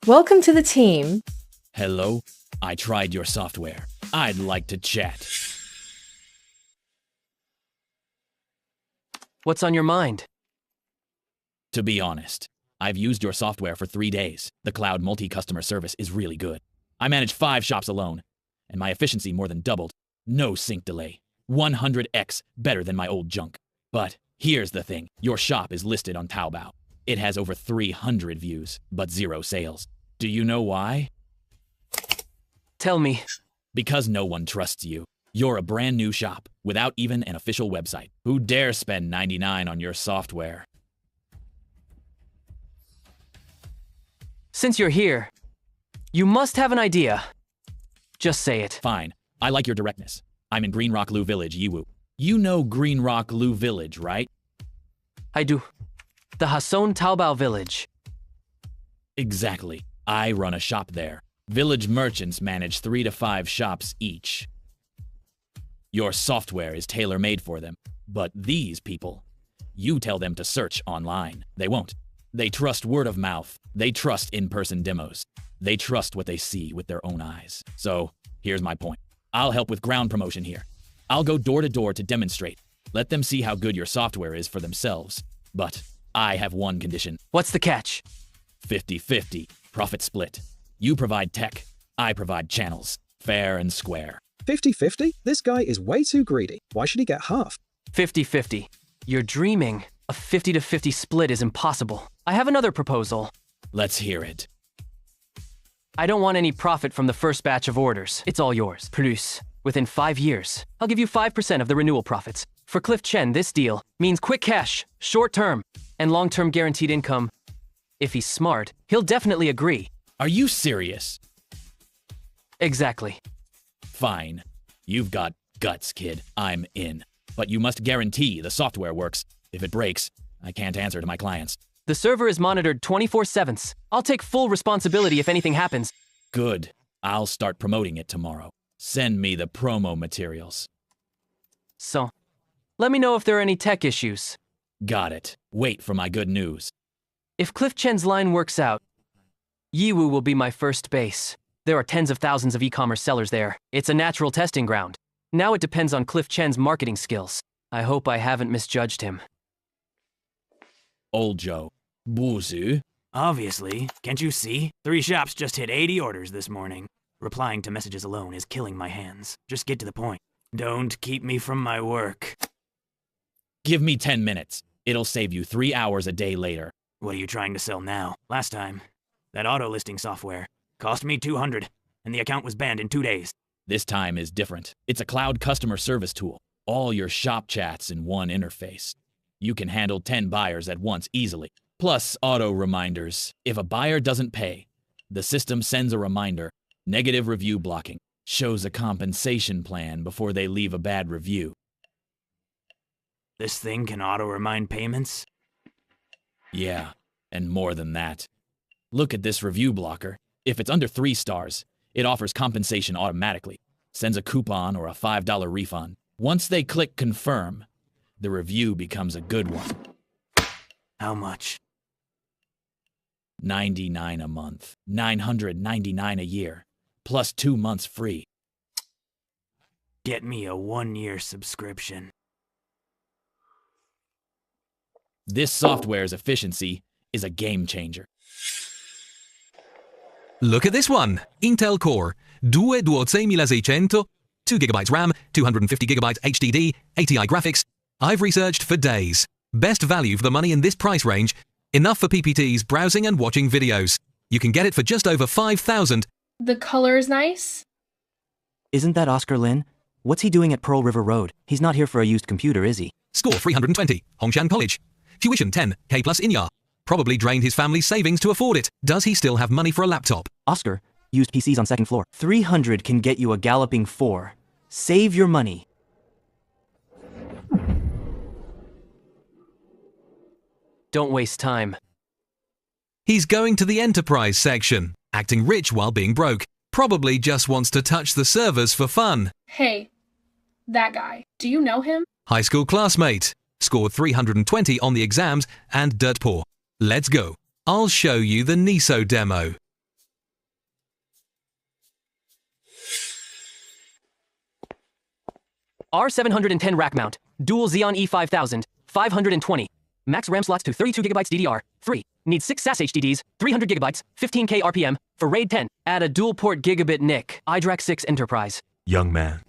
Welcome to the team. Hello, I tried your software. I'd like to chat. What's on your mind? To be honest, I've used your software for 3 days. The cloud multi-customer service is really good. I manage 5 shops alone, and my efficiency more than doubled. No sync delay. 100x better than my old junk. But here's the thing. Your shop is listed on Taobao. It has over 300 views, but 0 sales. Do you know why? Tell me. Because no one trusts you. You're a brand new shop, without even an official website. Who dare spend $99 on your software? Since you're here, you must have an idea. Just say it. Fine. I like your directness. I'm in Green Rock Lu Village, Yiwu. You know Green Rock Lu Village, right? I do. The Hasson Taobao Village. Exactly. I run a shop there. Village merchants manage 3 to 5 shops each. Your software is tailor-made for them. But these people, you tell them to search online. They won't. They trust word of mouth. They trust in-person demos. They trust what they see with their own eyes. So, here's my point. I'll help with ground promotion here. I'll go door to door to demonstrate. Let them see how good your software is for themselves. But I have one condition. What's the catch? 50-50. Profit split. You provide tech. I provide channels. Fair and square. 50-50? This guy is way too greedy. Why should he get half? 50-50. You're dreaming. A 50-50 split is impossible. I have another proposal. Let's hear it. I don't want any profit from the first batch of orders. It's all yours. Produce. Within 5 years, I'll give you 5% of the renewal profits. For Cliff Chen, this deal means quick cash, short-term, and long-term guaranteed income. If he's smart, he'll definitely agree. Are you serious? Exactly. Fine. You've got guts, kid. I'm in. But you must guarantee the software works. If it breaks, I can't answer to my clients. The server is monitored 24/7. I'll take full responsibility if anything happens. Good. I'll start promoting it tomorrow. Send me the promo materials. So, let me know if there are any tech issues. Got it. Wait for my good news. If Cliff Chen's line works out, Yiwu will be my first base. There are tens of thousands of e-commerce sellers there. It's a natural testing ground. Now it depends on Cliff Chen's marketing skills. I hope I haven't misjudged him. Old Joe. Buzu. Obviously. Can't you see? 3 shops just hit 80 orders this morning. Replying to messages alone is killing my hands. Just get to the point. Don't keep me from my work. Give me 10 minutes. It'll save you 3 hours a day later. What are you trying to sell now? Last time, that auto listing software cost me $200, and the account was banned in 2 days. This time is different. It's a cloud customer service tool. All your shop chats in one interface. You can handle 10 buyers at once easily. Plus auto reminders. If a buyer doesn't pay, the system sends a reminder. Negative review blocking. Shows a compensation plan before they leave a bad review. This thing can auto-remind payments? Yeah, and more than that. Look at this review blocker. If it's under 3 stars, it offers compensation automatically. Sends a coupon or a $5 refund. Once they click confirm, the review becomes a good one. How much? $99 a month, $999 a year, plus 2 months free. Get me a 1-year subscription. This software's efficiency is a game changer. Look at this one. Intel Core 22600, 2GB RAM, 250GB HDD, ATI graphics. I've researched for days. Best value for the money in this price range. Enough for PPTs, browsing and watching videos. You can get it for just over $5,000. The color is nice. Isn't that Oscar Lin? What's he doing at Pearl River Road? He's not here for a used computer, is he? Score 320, Hongshan College. Tuition 10K plus Inya. Probably drained his family's savings to afford it. Does he still have money for a laptop? Oscar, used PCs on 2nd floor. 300 can get you a galloping 4. Save your money. Don't waste time. He's going to the enterprise section, acting rich while being broke. Probably just wants to touch the servers for fun. Hey, that guy. Do you know him? High school classmate. Scored 320 on the exams and dirt poor. Let's go. I'll show you the NISO demo. R710 rack mount. Dual Xeon E5000. 520. Max RAM slots to 32GB DDR. 3. Needs 6 SAS HDDs. 300GB. 15K RPM. For RAID 10. Add a dual port gigabit NIC. iDRAC 6 Enterprise. Young man,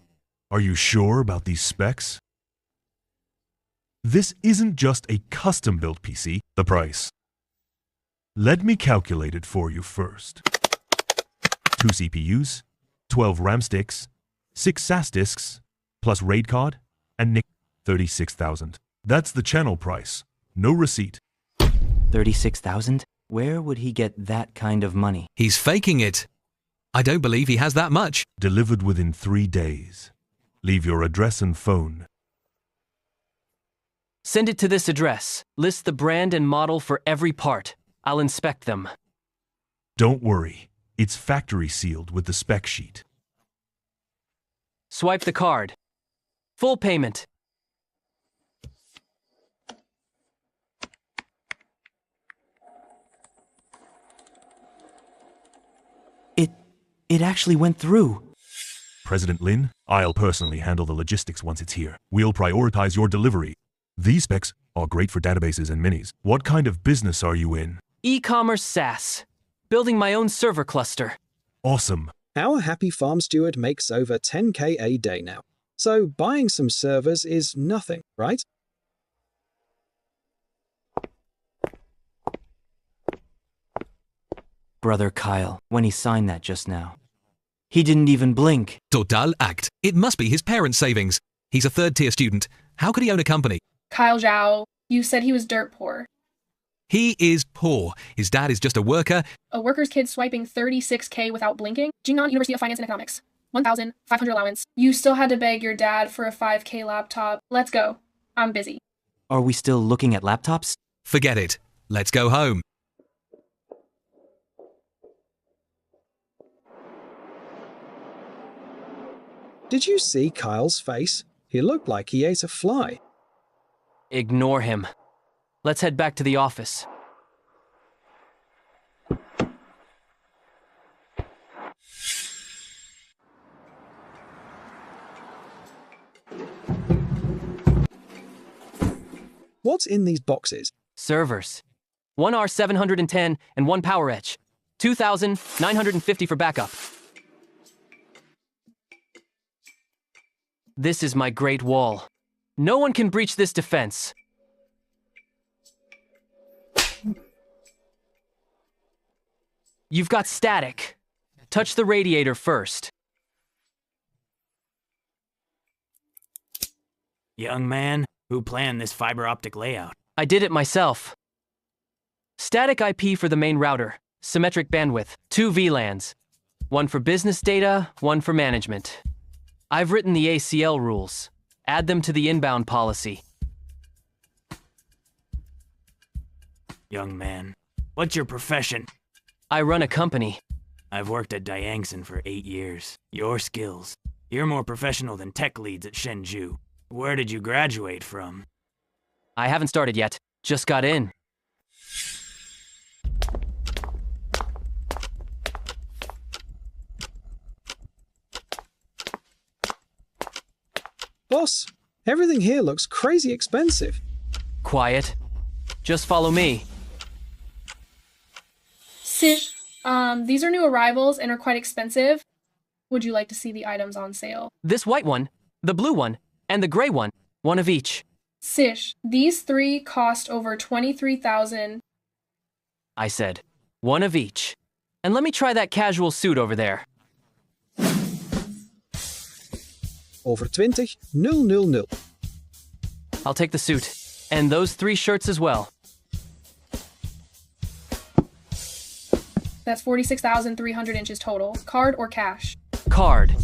are you sure about these specs? This isn't just a custom-built PC. The price. Let me calculate it for you first. 2 CPUs, 12 RAM sticks, 6 SAS disks, plus RAID card, and NIC. 36,000. That's the channel price. No receipt. 36,000? Where would he get that kind of money? He's faking it. I don't believe he has that much. Delivered within 3 days. Leave your address and phone. Send it to this address. List the brand and model for every part. I'll inspect them. Don't worry. It's factory sealed with the spec sheet. Swipe the card. Full payment. It actually went through. President Lin, I'll personally handle the logistics once it's here. We'll prioritize your delivery. These specs are great for databases and minis. What kind of business are you in? E-commerce SaaS. Building my own server cluster. Awesome. Our happy farm steward makes over 10K a day now. So buying some servers is nothing, right? Brother Kyle, when he signed that just now. He didn't even blink. Total act. It must be his parents' savings. He's a third-tier student. How could he own a company? Kyle Zhao, you said he was dirt poor. He is poor. His dad is just a worker. A worker's kid swiping 36K without blinking? Jingnan University of Finance and Economics. 1,500 allowance. You still had to beg your dad for a 5K laptop. Let's go. I'm busy. Are we still looking at laptops? Forget it. Let's go home. Did you see Kyle's face? He looked like he ate a fly. Ignore him. Let's head back to the office. What's in these boxes? Servers. 1 R710 and 1 PowerEdge. 2,950 for backup. This is my Great Wall. No one can breach this defense. You've got static. Touch the radiator first. Young man, Who planned this fiber optic layout? I did it myself. Static IP for the main router. Symmetric bandwidth. 2 VLANs. One for business data, one for management. I've written the ACL rules. Add them to the inbound policy. Young man, what's your profession? I run a company. I've worked at Diangson for 8 years. Your skills. You're more professional than tech leads at Shenzhou. Where did you graduate from? I haven't started yet. Just got in. Boss, everything here looks crazy expensive. Quiet. Just follow me. Sis, these are new arrivals and are quite expensive. Would you like to see the items on sale? This white one, the blue one, and the gray one. One of each. Sish, these 3 cost over 23,000. I said, one of each. And let me try that casual suit over there. Over 20,000. I'll take the suit. And those 3 shirts as well. That's 46,300 inches total. Card or cash? Card.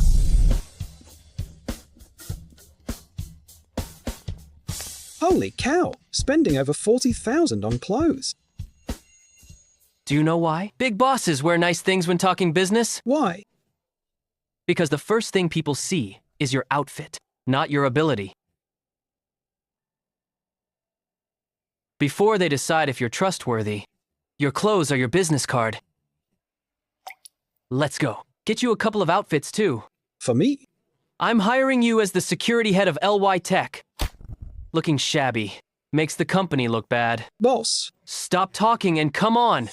Holy cow, spending over 40,000 on clothes. Do you know why? Big bosses wear nice things when talking business. Why? Because the first thing people see is your outfit, not your ability. Before they decide if you're trustworthy, your clothes are your business card. Let's go. Get you a couple of outfits too. For me? I'm hiring you as the security head of LY Tech. Looking shabby. Makes the company look bad. Boss. Stop talking and come on.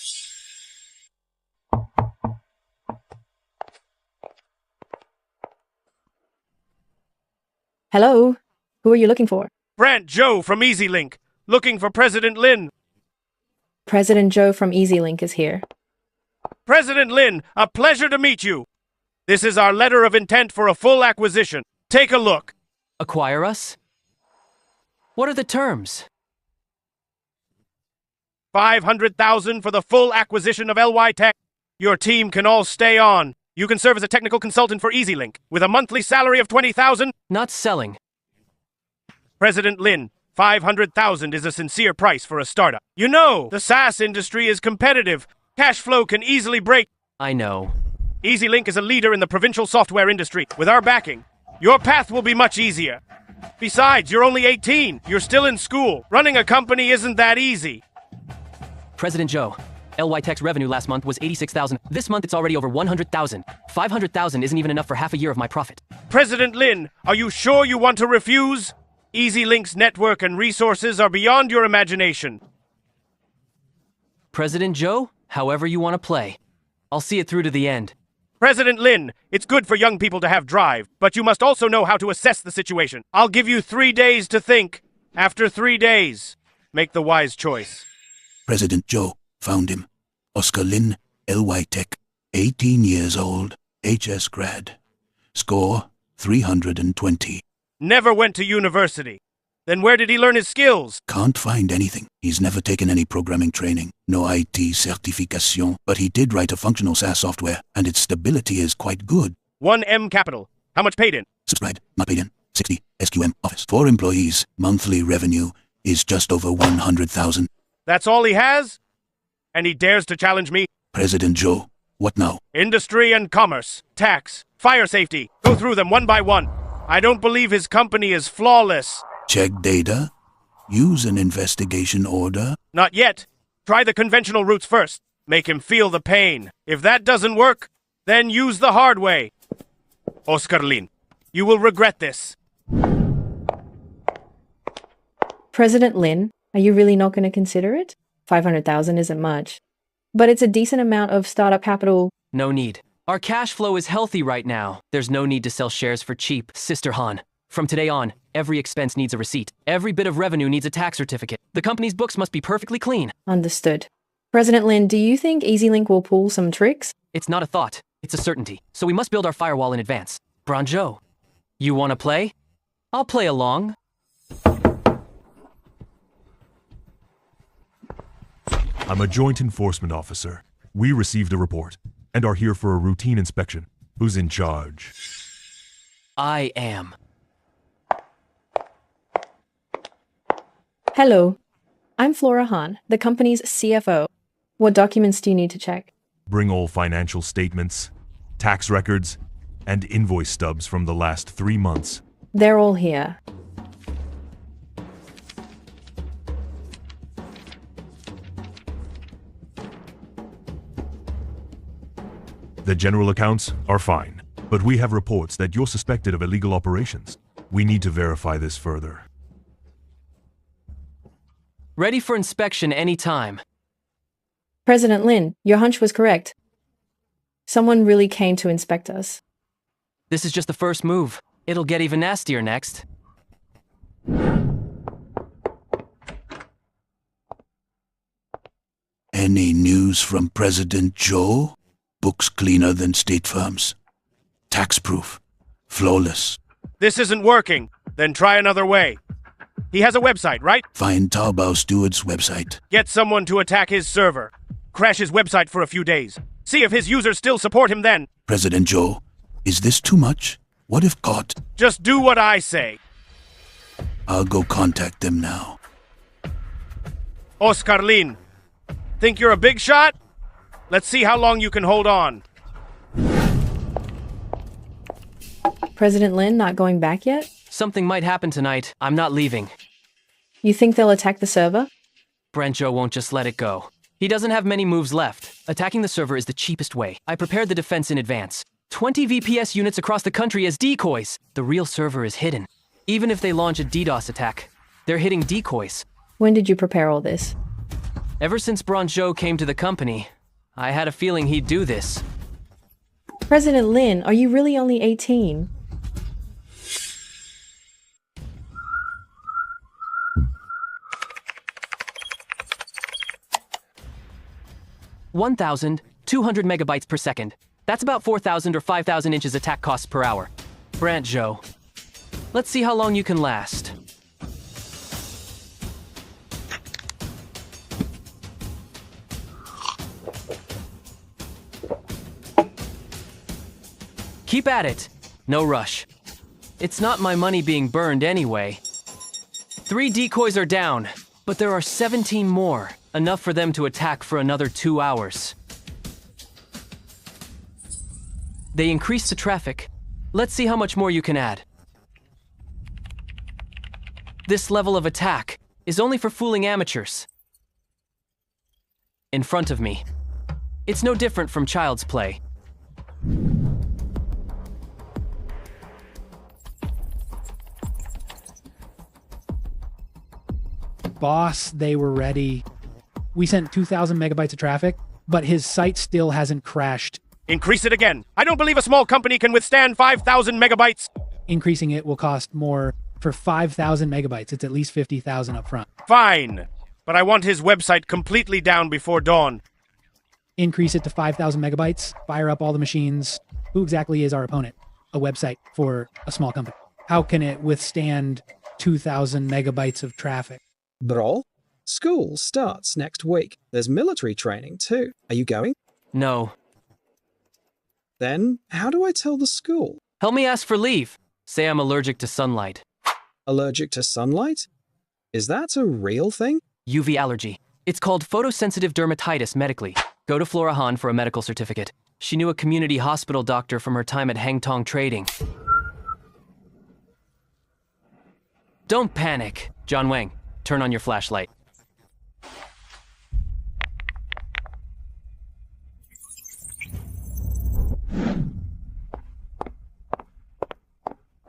Hello? Who are you looking for? Brant Joe from EasyLink. Looking for President Lin. President Joe from EasyLink is here. President Lin, a pleasure to meet you. This is our letter of intent for a full acquisition. Take a look. Acquire us? What are the terms? 500,000 for the full acquisition of LY Tech. Your team can all stay on. You can serve as a technical consultant for EasyLink with a monthly salary of 20,000. Not selling. President Lin, 500,000 is a sincere price for a startup. You know, the SaaS industry is competitive. Cash flow can easily break. I know. EasyLink is a leader in the provincial software industry. With our backing, your path will be much easier. Besides, you're only 18. You're still in school. Running a company isn't that easy. President Joe, LY Tech's revenue last month was 86,000. This month it's already over 100,000. 500,000 isn't even enough for half a year of my profit. President Lin, are you sure you want to refuse? EasyLink's network and resources are beyond your imagination. President Joe, however you want to play. I'll see it through to the end. President Lin, it's good for young people to have drive, but you must also know how to assess the situation. I'll give you 3 days to think. After 3 days, make the wise choice. President Joe, found him. Oscar Lin, LY Tech, 18 years old, HS grad. Score, 320. Never went to university. Then where did he learn his skills? Can't find anything. He's never taken any programming training. No IT certification. But he did write a functional SaaS software, and its stability is quite good. 1M Capital. How much paid in? Subscribed, not paid in. 60. SQM Office. 4 employees. Monthly revenue is just over 100,000. That's all he has? And he dares to challenge me? President Joe, what now? Industry and commerce, tax, fire safety. Go through them one by one. I don't believe his company is flawless. Check data. Use an investigation order. Not yet. Try the conventional routes first. Make him feel the pain. If that doesn't work, then use the hard way. Oscar Lin, you will regret this. President Lin, are you really not going to consider it? 500,000 isn't much. But it's a decent amount of startup capital. No need. Our cash flow is healthy right now. There's no need to sell shares for cheap, Sister Han. From today on, every expense needs a receipt. Every bit of revenue needs a tax certificate. The company's books must be perfectly clean. Understood. President Lin, do you think EasyLink will pull some tricks? It's not a thought. It's a certainty. So we must build our firewall in advance. Branjo, you want to play? I'll play along. I'm a joint enforcement officer. We received a report and are here for a routine inspection. Who's in charge? I am. Hello. I'm Flora Hahn, the company's CFO. What documents do you need to check? Bring all financial statements, tax records, and invoice stubs from the last 3 months. They're all here. The general accounts are fine, but we have reports that you're suspected of illegal operations. We need to verify this further. Ready for inspection anytime. President Lin, your hunch was correct. Someone really came to inspect us. This is just the first move. It'll get even nastier next. Any news from President Joe? Books cleaner than State Farm's. Tax-proof. Flawless. This isn't working. Then try another way. He has a website, right? Find Taobao Steward's website. Get someone to attack his server. Crash his website for a few days. See if his users still support him then. President Joe, is this too much? What if caught? Just do what I say. I'll go contact them now. Oscar Lin, think you're a big shot? Let's see how long you can hold on. President Lin not going back yet? Something might happen tonight. I'm not leaving. You think they'll attack the server? Brent Joe won't just let it go. He doesn't have many moves left. Attacking the server is the cheapest way. I prepared the defense in advance. 20 VPS units across the country as decoys. The real server is hidden. Even if they launch a DDoS attack, they're hitting decoys. When did you prepare all this? Ever since Brent Joe came to the company, I had a feeling he'd do this. President Lin, are you really only 18? $1,200 megabytes per second. That's about 4,000 or 5,000 inches attack costs per hour. Brent Joe, let's see how long you can last. Keep at it. No rush. It's not my money being burned anyway. 3 decoys are down, but there are 17 more. Enough for them to attack for another 2 hours. They increase the traffic. Let's see how much more you can add. This level of attack is only for fooling amateurs. In front of me. It's no different from child's play. Boss, they were ready. We sent 2,000 megabytes of traffic, but his site still hasn't crashed. Increase it again. I don't believe a small company can withstand 5,000 megabytes. Increasing it will cost more. For 5,000 megabytes, it's at least 50,000 up front. Fine, but I want his website completely down before dawn. Increase it to 5,000 megabytes, fire up all the machines. Who exactly is our opponent? A website for a small company. How can it withstand 2,000 megabytes of traffic? Brawl? School starts next week. There's military training too. Are you going? No. Then, how do I tell the school? Help me ask for leave. Say I'm allergic to sunlight. Allergic to sunlight? Is that a real thing? UV allergy. It's called photosensitive dermatitis medically. Go to Flora Hahn for a medical certificate. She knew a community hospital doctor from her time at Hangtong Trading. Don't panic. John Wang, turn on your flashlight.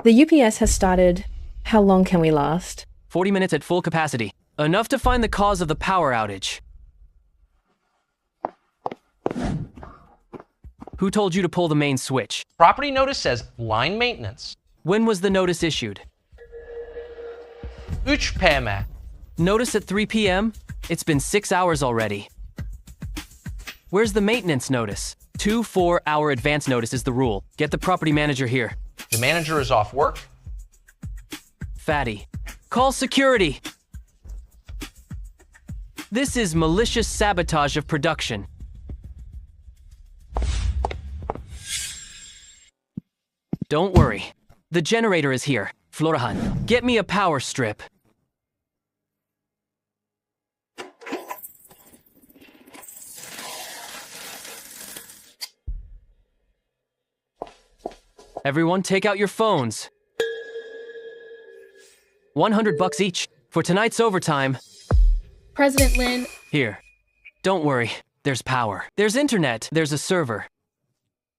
The UPS has started. How long can we last? 40 minutes at full capacity. Enough to find the cause of the power outage. Who told you to pull the main switch? Property notice says line maintenance. When was the notice issued? 3 p.m. Notice at 3 p.m.? It's been 6 hours already. Where's the maintenance notice? 2 4-hour advance notice is the rule. Get the property manager here. The manager is off work. Fatty, call security. This is malicious sabotage of production. Don't worry. The generator is here. Florahan, get me a power strip. Everyone, take out your phones. $100 each for tonight's overtime. President Lin. Here. Don't worry. There's power. There's internet. There's a server.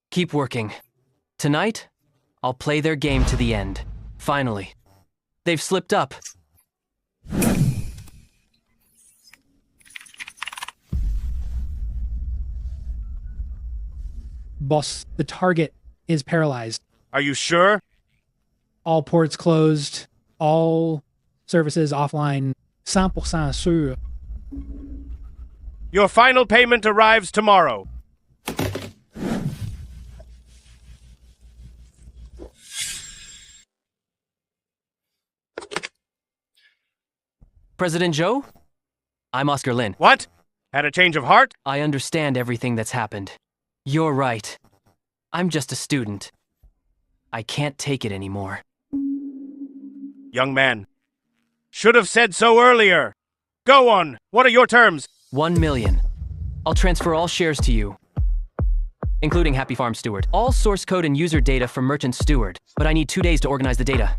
Keep working. Tonight, I'll play their game to the end. Finally. They've slipped up. Boss, the target is paralyzed. Are you sure? All ports closed. All services offline. 100% sûr. Your final payment arrives tomorrow. President Joe? I'm Oscar Lin. What? Had a change of heart? I understand everything that's happened. You're right. I'm just a student. I can't take it anymore. Young man. Should have said so earlier. Go on. What are your terms? 1 million. I'll transfer all shares to you, including Happy Farm Steward. All source code and user data from Merchant Steward, but I need 2 days to organize the data.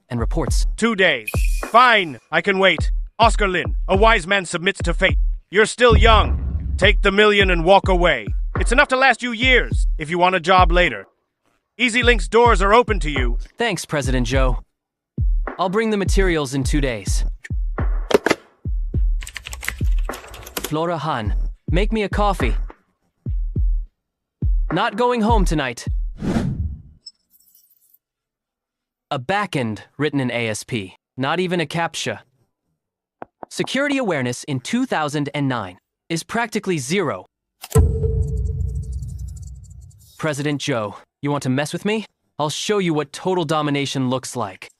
And reports. 2 days. Fine. I can wait. Oscar Lin, a wise man submits to fate. You're still young. Take the million and walk away. It's enough to last you years, if you want a job later. EasyLink's doors are open to you. Thanks, President Joe. I'll bring the materials in 2 days. Flora Han, make me a coffee. Not going home tonight. A backend written in ASP. Not even a CAPTCHA. Security awareness in 2009 is practically zero. President Joe, you want to mess with me? I'll show you what total domination looks like.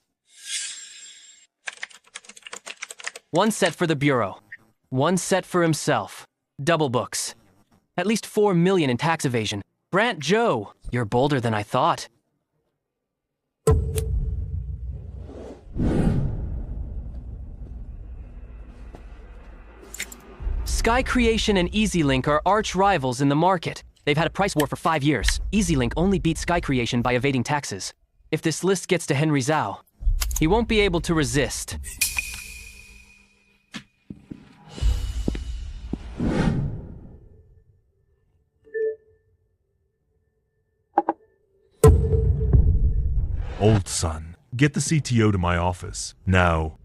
1 set for the Bureau. 1 set for himself. Double books. At least 4 million in tax evasion. Brant Joe, you're bolder than I thought. Sky Creation and EasyLink are arch rivals in the market. They've had a price war for 5 years. EasyLink only beats Sky Creation by evading taxes. If this list gets to Henry Zhao, he won't be able to resist. Old son, get the CTO to my office. Now.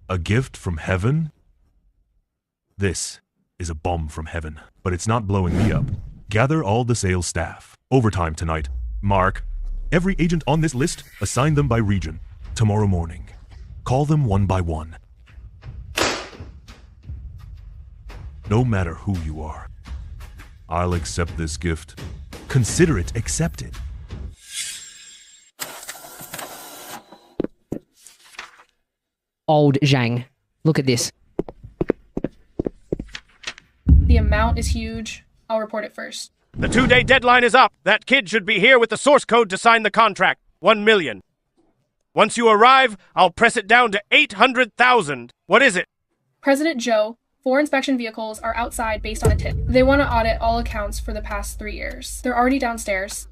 A gift from heaven? This is a bomb from heaven, but it's not blowing me up. Gather all the sales staff. Overtime tonight. Mark, every agent on this list, assign them by region. Tomorrow morning. Call them one by one. No matter who you are, I'll accept this gift. Consider it accepted. Old Zhang. Look at this. The amount is huge. I'll report it first. The 2-day deadline is up. That kid should be here with the source code to sign the contract. 1 million. Once you arrive, I'll press it down to 800,000. What is it? President Joe, 4 inspection vehicles are outside based on a tip. They want to audit all accounts for the past 3 years. They're already downstairs.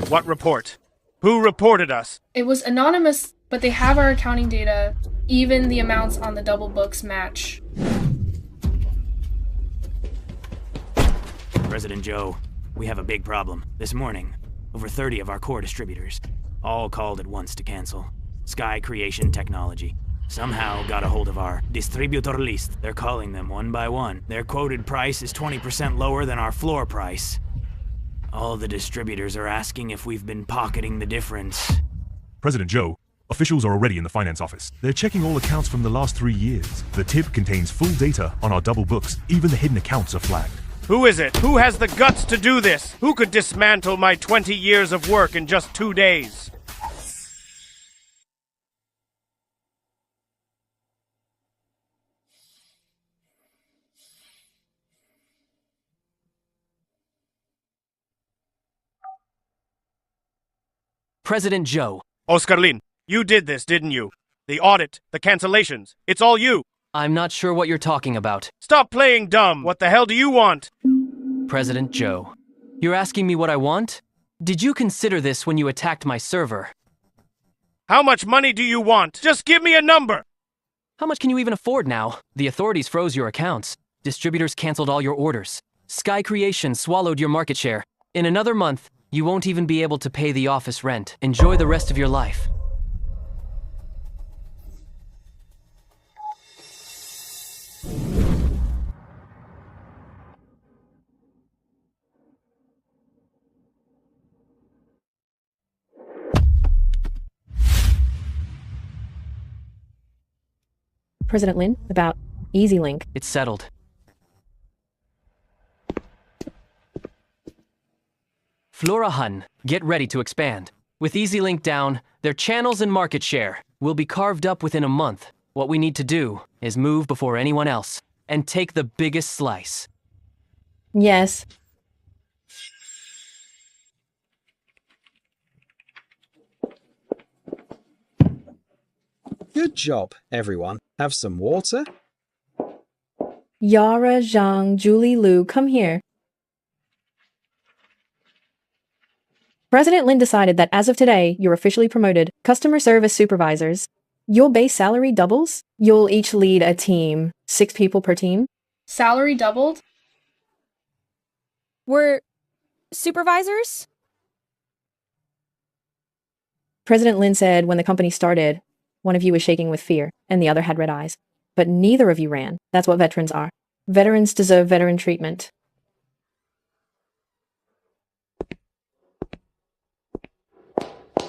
What report? Who reported us? It was anonymous, but they have our accounting data. Even the amounts on the double books match. President Joe, we have a big problem. This morning, over 30 of our core distributors all called at once to cancel. Sky Creation Technology somehow got a hold of our distributor list. They're calling them one by one. Their quoted price is 20% lower than our floor price. All the distributors are asking if we've been pocketing the difference. President Joe, officials are already in the finance office. They're checking all accounts from the last 3 years. The tip contains full data on our double books. Even the hidden accounts are flagged. Who is it? Who has the guts to do this? Who could dismantle my 20 years of work in just 2 days? President Joe. Oscar Lin, you did this, didn't you? The audit, the cancellations, it's all you. I'm not sure what you're talking about. Stop playing dumb. What the hell do you want? President Joe. You're asking me what I want? Did you consider this when you attacked my server? How much money do you want? Just give me a number. How much can you even afford now? The authorities froze your accounts. Distributors canceled all your orders. Sky Creation swallowed your market share. In another month, you won't even be able to pay the office rent. Enjoy the rest of your life. President Lin, about EasyLink. It's settled. Flora Hun, get ready to expand. With EasyLink down, their channels and market share will be carved up within a month. What we need to do is move before anyone else and take the biggest slice. Yes. Good job, everyone. Have some water? Yara, Zhang, Julie, Lu, come here. President Lin decided that as of today, you're officially promoted customer service supervisors. Your base salary doubles. You'll each lead a team, 6 people per team. Salary doubled? We're supervisors? President Lin said when the company started, one of you was shaking with fear, and the other had red eyes. But neither of you ran. That's what veterans are. Veterans deserve veteran treatment.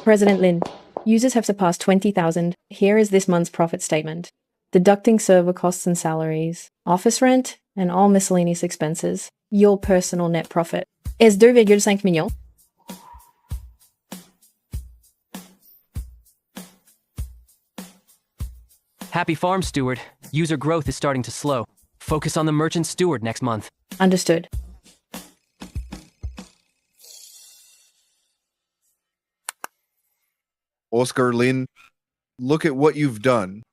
President Lin, users have surpassed 20,000. Here is this month's profit statement. Deducting server costs and salaries, office rent, and all miscellaneous expenses. Your personal net profit is 2,5 millions. Happy Farm Steward. User growth is starting to slow. Focus on the Merchant Steward next month. Understood. Oscar Lin, look at what you've done.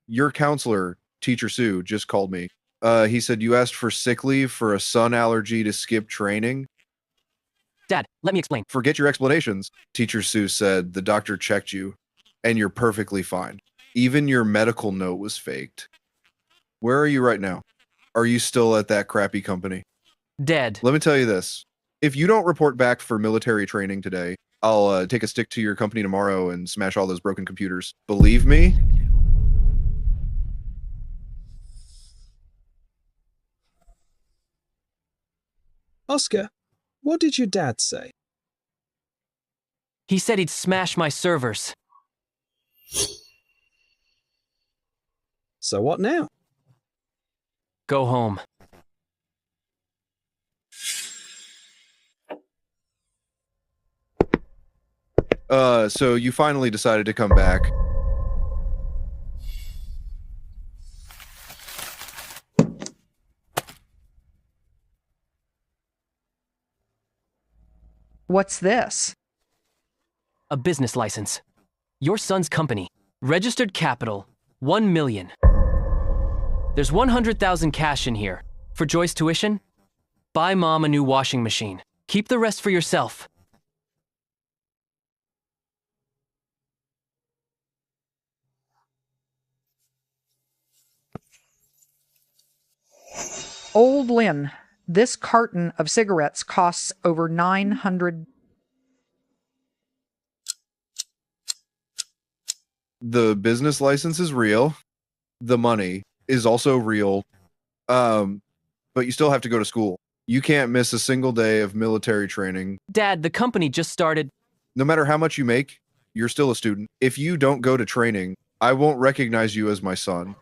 Your counselor, Teacher Sue, just called me. He said you asked for sick leave for a sun allergy to skip training. Dad, let me explain. Forget your explanations. Teacher Sue said the doctor checked you, and you're perfectly fine. Even your medical note was faked. Where are you right now? Are you still at that crappy company? Dead. Let me tell you this. If you don't report back for military training today, I'll take a stick to your company tomorrow and smash all those broken computers. Believe me? Oscar, what did your dad say? He said he'd smash my servers. So what now? Go home. So you finally decided to come back. What's this? A business license. Your son's company. Registered capital, 1 million. There's 100,000 cash in here. For Joy's tuition, buy Mom a new washing machine. Keep the rest for yourself. Old Lynn, this carton of cigarettes costs over 900. The business license is real. The money is also real. But you still have to go to school. You can't miss a single day of military training. Dad, the company just started. No matter how much you make, you're still a student. If you don't go to training, I won't recognize you as my son.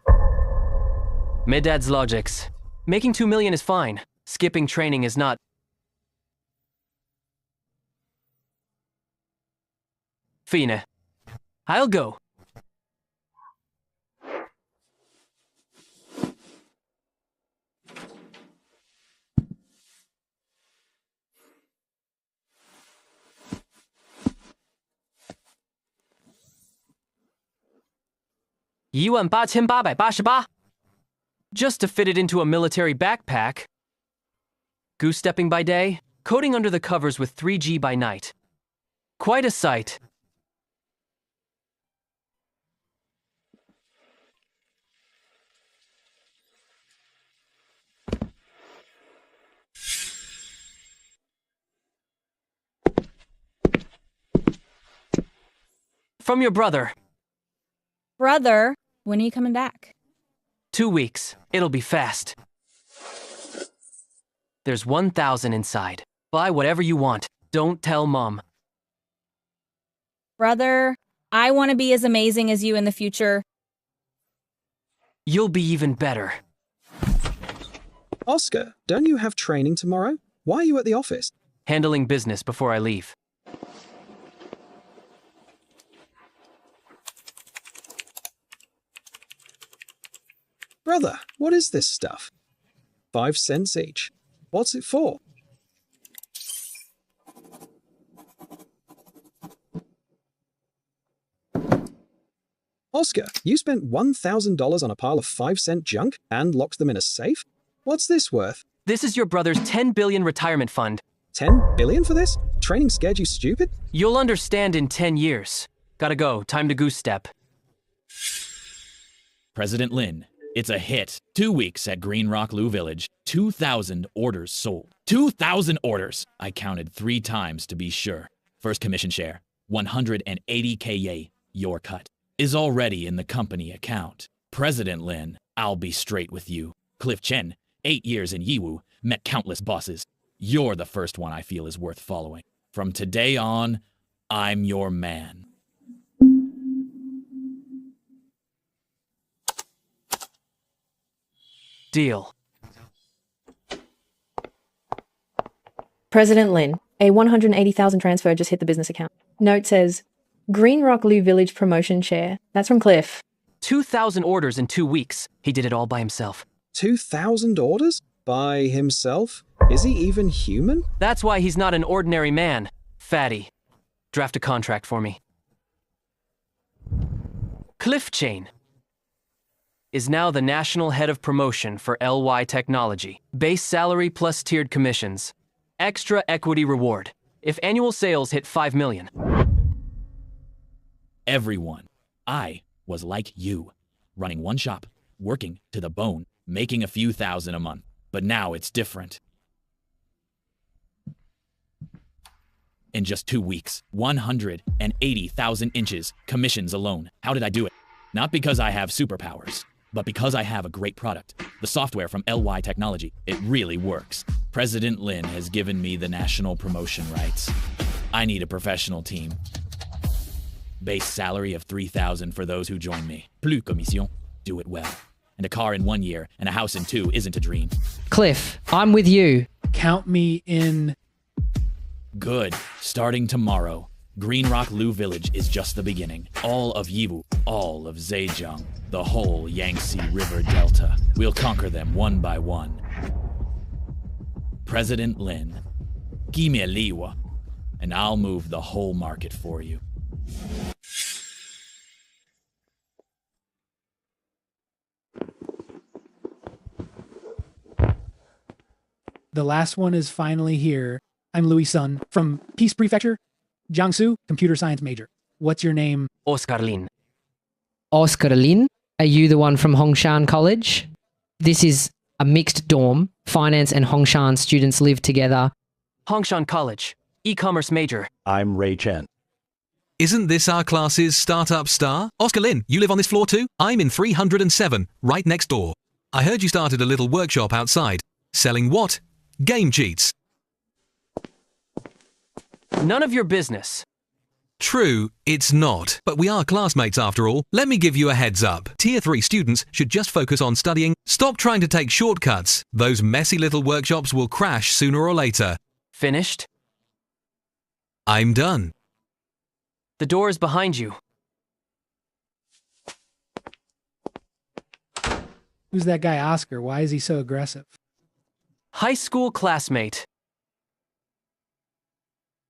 My dad's logics. Making 2 million is fine. Skipping training is not. Fine. I'll go. 18888. Just to fit it into a military backpack. Goose stepping by day, coding under the covers with 3G by night. Quite a sight. From your brother. Brother, when are you coming back? 2 weeks. It'll be fast. There's 1,000 inside. Buy whatever you want. Don't tell Mom. Brother, I want to be as amazing as you in the future. You'll be even better. Oscar, don't you have training tomorrow? Why are you at the office? Handling business before I leave. Brother, what is this stuff? 5 cents each. What's it for? Oscar, you spent $1,000 on a pile of 5-cent junk and locked them in a safe? What's this worth? This is your brother's 10 billion retirement fund. 10 billion for this? Training scared you stupid? You'll understand in 10 years. Gotta go. Time to goose step. President Lin, it's a hit. 2 weeks at Green Rock Lou Village. 2,000 orders sold. 2,000 orders! I counted 3 times to be sure. First commission share, 180K yay, your cut, is already in the company account. President Lin, I'll be straight with you. Cliff Chen, 8 years in Yiwu, met countless bosses. You're the first one I feel is worth following. From today on, I'm your man. Deal. President Lin, a 180,000 transfer just hit the business account. Note says, Green Rock Lou Village promotion share. That's from Cliff. 2,000 orders in 2 weeks. He did it all by himself. 2,000 orders? By himself? Is he even human? That's why he's not an ordinary man. Fatty. Draft a contract for me. Cliff Chain is now the national head of promotion for LY Technology. Base salary plus tiered commissions. Extra equity reward. If annual sales hit 5 million. Everyone. I was like you. Running one shop, working to the bone, making a few thousand a month. But now it's different. In just 2 weeks, 180,000 inches, commissions alone. How did I do it? Not because I have superpowers, but because I have a great product. The software from LY Technology. It really works. President Lin has given me the national promotion rights. I need a professional team. Base salary of 3,000 for those who join me. Plus commission. Do it well. And a car in 1 year and a house in 2 isn't a dream. Cliff, I'm with you. Count me in. Good. Starting tomorrow, Green Rock Lou Village is just the beginning. All of Yiwu, all of Zhejiang, the whole Yangtze River Delta. We'll conquer them one by one. President Lin, give me a liwa, and I'll move the whole market for you. The last one is finally here. I'm Louis Sun from Peace Prefecture, Jiangsu, computer science major. What's your name? Oscar Lin. Oscar Lin, are you the one from Hongshan College? This is a mixed dorm. Finance and Hongshan students live together. Hongshan College. E-commerce major. I'm Ray Chen. Isn't this our class's startup star? Oscar Lin, you live on this floor too? I'm in 307, right next door. I heard you started a little workshop outside. Selling what? Game cheats. None of your business. True, it's not. But we are classmates after all. Let me give you a heads up. Tier 3 students should just focus on studying. Stop trying to take shortcuts. Those messy little workshops will crash sooner or later. Finished? I'm done. The door is behind you. Who's that guy, Oscar? Why is he so aggressive? High school classmate.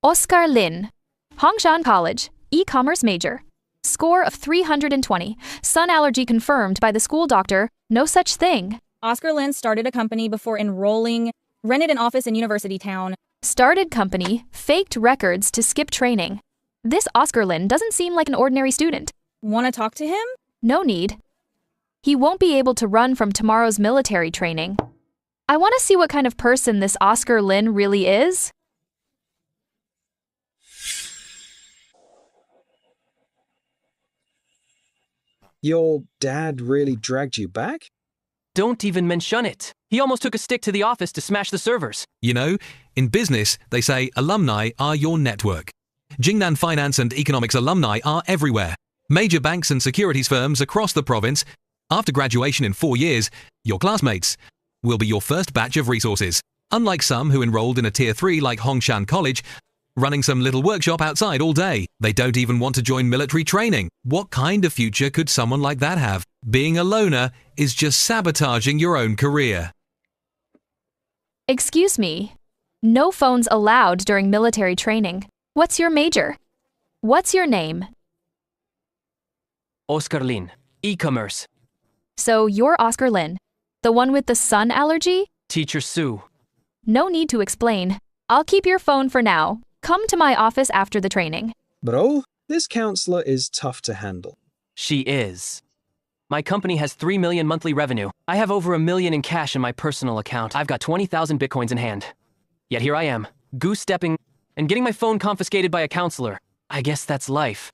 Oscar Lin, Hongshan College, e-commerce major. Score of 320. Sun allergy confirmed by the school doctor. No such thing. Oscar Lynn started a company before enrolling, rented an office in University Town. Started company, faked records to skip training. This Oscar Lynn doesn't seem like an ordinary student. Want to talk to him? No need. He won't be able to run from tomorrow's military training. I want to see what kind of person this Oscar Lynn really is. Your dad really dragged you back? Don't even mention it. He almost took a stick to the office to smash the servers. You know, in business, they say alumni are your network. Jingnan Finance and Economics alumni are everywhere. Major banks and securities firms across the province. After graduation in 4 years, your classmates will be your first batch of resources. Unlike some who enrolled in a Tier 3 like Hongshan College, running some little workshop outside all day. They don't even want to join military training. What kind of future could someone like that have? Being a loner is just sabotaging your own career. Excuse me. No phones allowed during military training. What's your major? What's your name? Oscar Lin. E-commerce. So you're Oscar Lin, the one with the sun allergy? Teacher Sue. No need to explain. I'll keep your phone for now. Come to my office after the training. Bro, this counselor is tough to handle. She is. My company has 3 million monthly revenue. I have over $1 million in cash in my personal account. I've got 20,000 bitcoins in hand. Yet here I am, goose-stepping and getting my phone confiscated by a counselor. I guess that's life.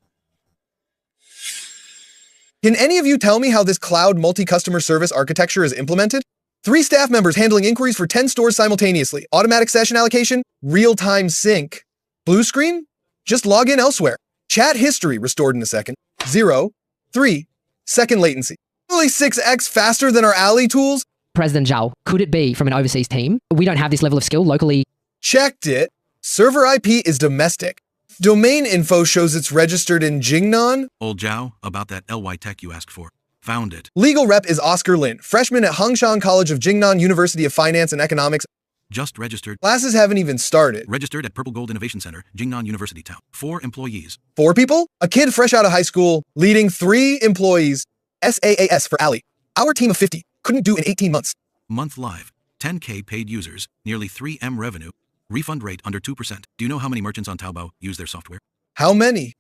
Can any of you tell me how this cloud multi-customer service architecture is implemented? 3 staff members handling inquiries for 10 stores simultaneously. Automatic session allocation, real-time sync. Blue screen? Just log in elsewhere. Chat history restored in a second. 0, 3 second latency. Only 6x faster than our Ally tools? President Zhao, could it be from an overseas team? We don't have this level of skill locally. Checked it. Server IP is domestic. Domain info shows it's registered in Jingnan. Old Zhao, about that LY tech you asked for. Found it. Legal rep is Oscar Lin, freshman at Hongshan College of Jingnan University of Finance and Economics. Just registered. Classes haven't even started. Registered at Purple Gold Innovation Center, Jingnan University Town. 4 employees. 4 people? A kid fresh out of high school, leading 3 employees. SAAS for Ally. Our team of 50 couldn't do in 18 months. Month live. 10K paid users, nearly 3M revenue. Refund rate under 2%. Do you know how many merchants on Taobao use their software? How many?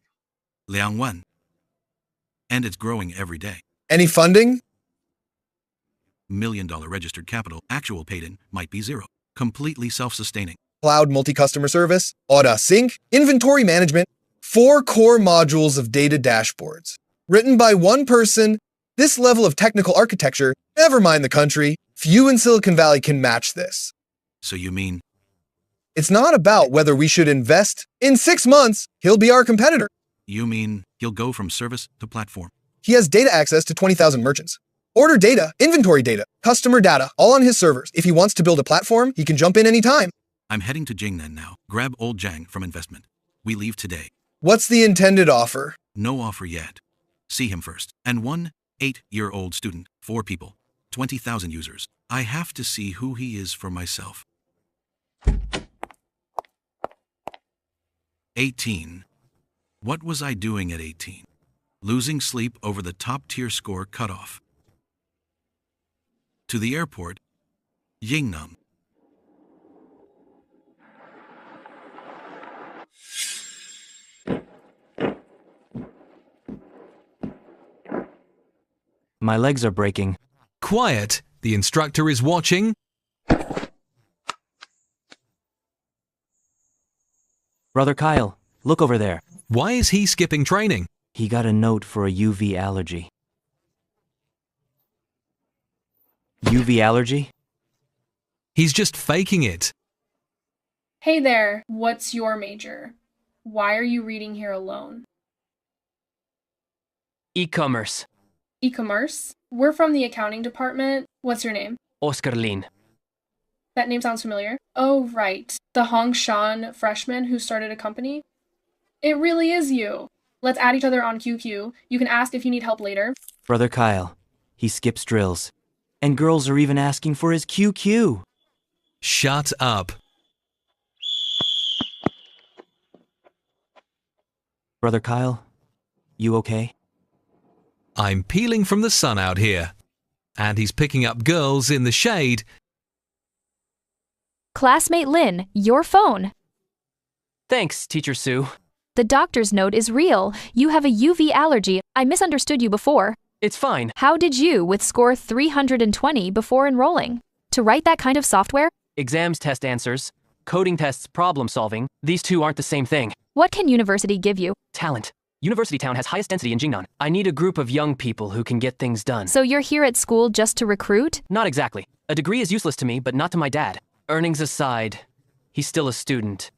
Liang Wen. And it's growing every day. Any funding? $1 million registered capital, actual paid-in, might be 0. Completely self-sustaining. Cloud multi-customer service, Auto Sync, inventory management, 4 core modules of data dashboards. Written by one person, this level of technical architecture, never mind the country, few in Silicon Valley can match this. So you mean? It's not about whether we should invest. In 6 months, he'll be our competitor. You mean he'll go from service to platform? He has data access to 20,000 merchants. Order data, inventory data, customer data, all on his servers. If he wants to build a platform, he can jump in anytime. I'm heading to Jingnan now. Grab old Zhang from investment. We leave today. What's the intended offer? No offer yet. See him first. And 1 8-year-old student, 4 people, 20,000 users. I have to see who he is for myself. 18. What was I doing at 18? Losing sleep over the top-tier score cutoff. To the airport, Yingnam. My legs are breaking. Quiet. The instructor is watching. Brother Kyle, look over there. Why is he skipping training? He got a note for a UV allergy. UV allergy? He's just faking it. Hey there, what's your major? Why are you reading here alone? E-commerce. E-commerce? We're from the accounting department. What's your name? Oscar Lin. That name sounds familiar. Oh, right. The Hongshan freshman who started a company? It really is you. Let's add each other on QQ. You can ask if you need help later. Brother Kyle. He skips drills. And girls are even asking for his QQ. Shut up. Brother Kyle, You okay? I'm peeling from the sun out here. And he's picking up girls in the shade. Classmate Lynn, your phone. Thanks, Teacher Sue. The doctor's note is real. You have a UV allergy. I misunderstood you before. It's fine. How did you, with score 320 before enrolling? To write that kind of software? Exams test answers. Coding tests problem solving. These two aren't the same thing. What can university give you? Talent. University Town has highest density in Jingnan. I need a group of young people who can get things done. So you're here at school just to recruit? Not exactly. A degree is useless to me, but not to my dad. Earnings aside, he's still a student.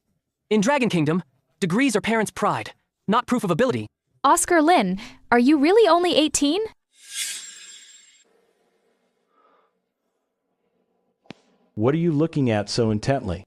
In Dragon Kingdom, degrees are parents' pride, not proof of ability. Oscar Lin, are you really only 18? What are you looking at so intently?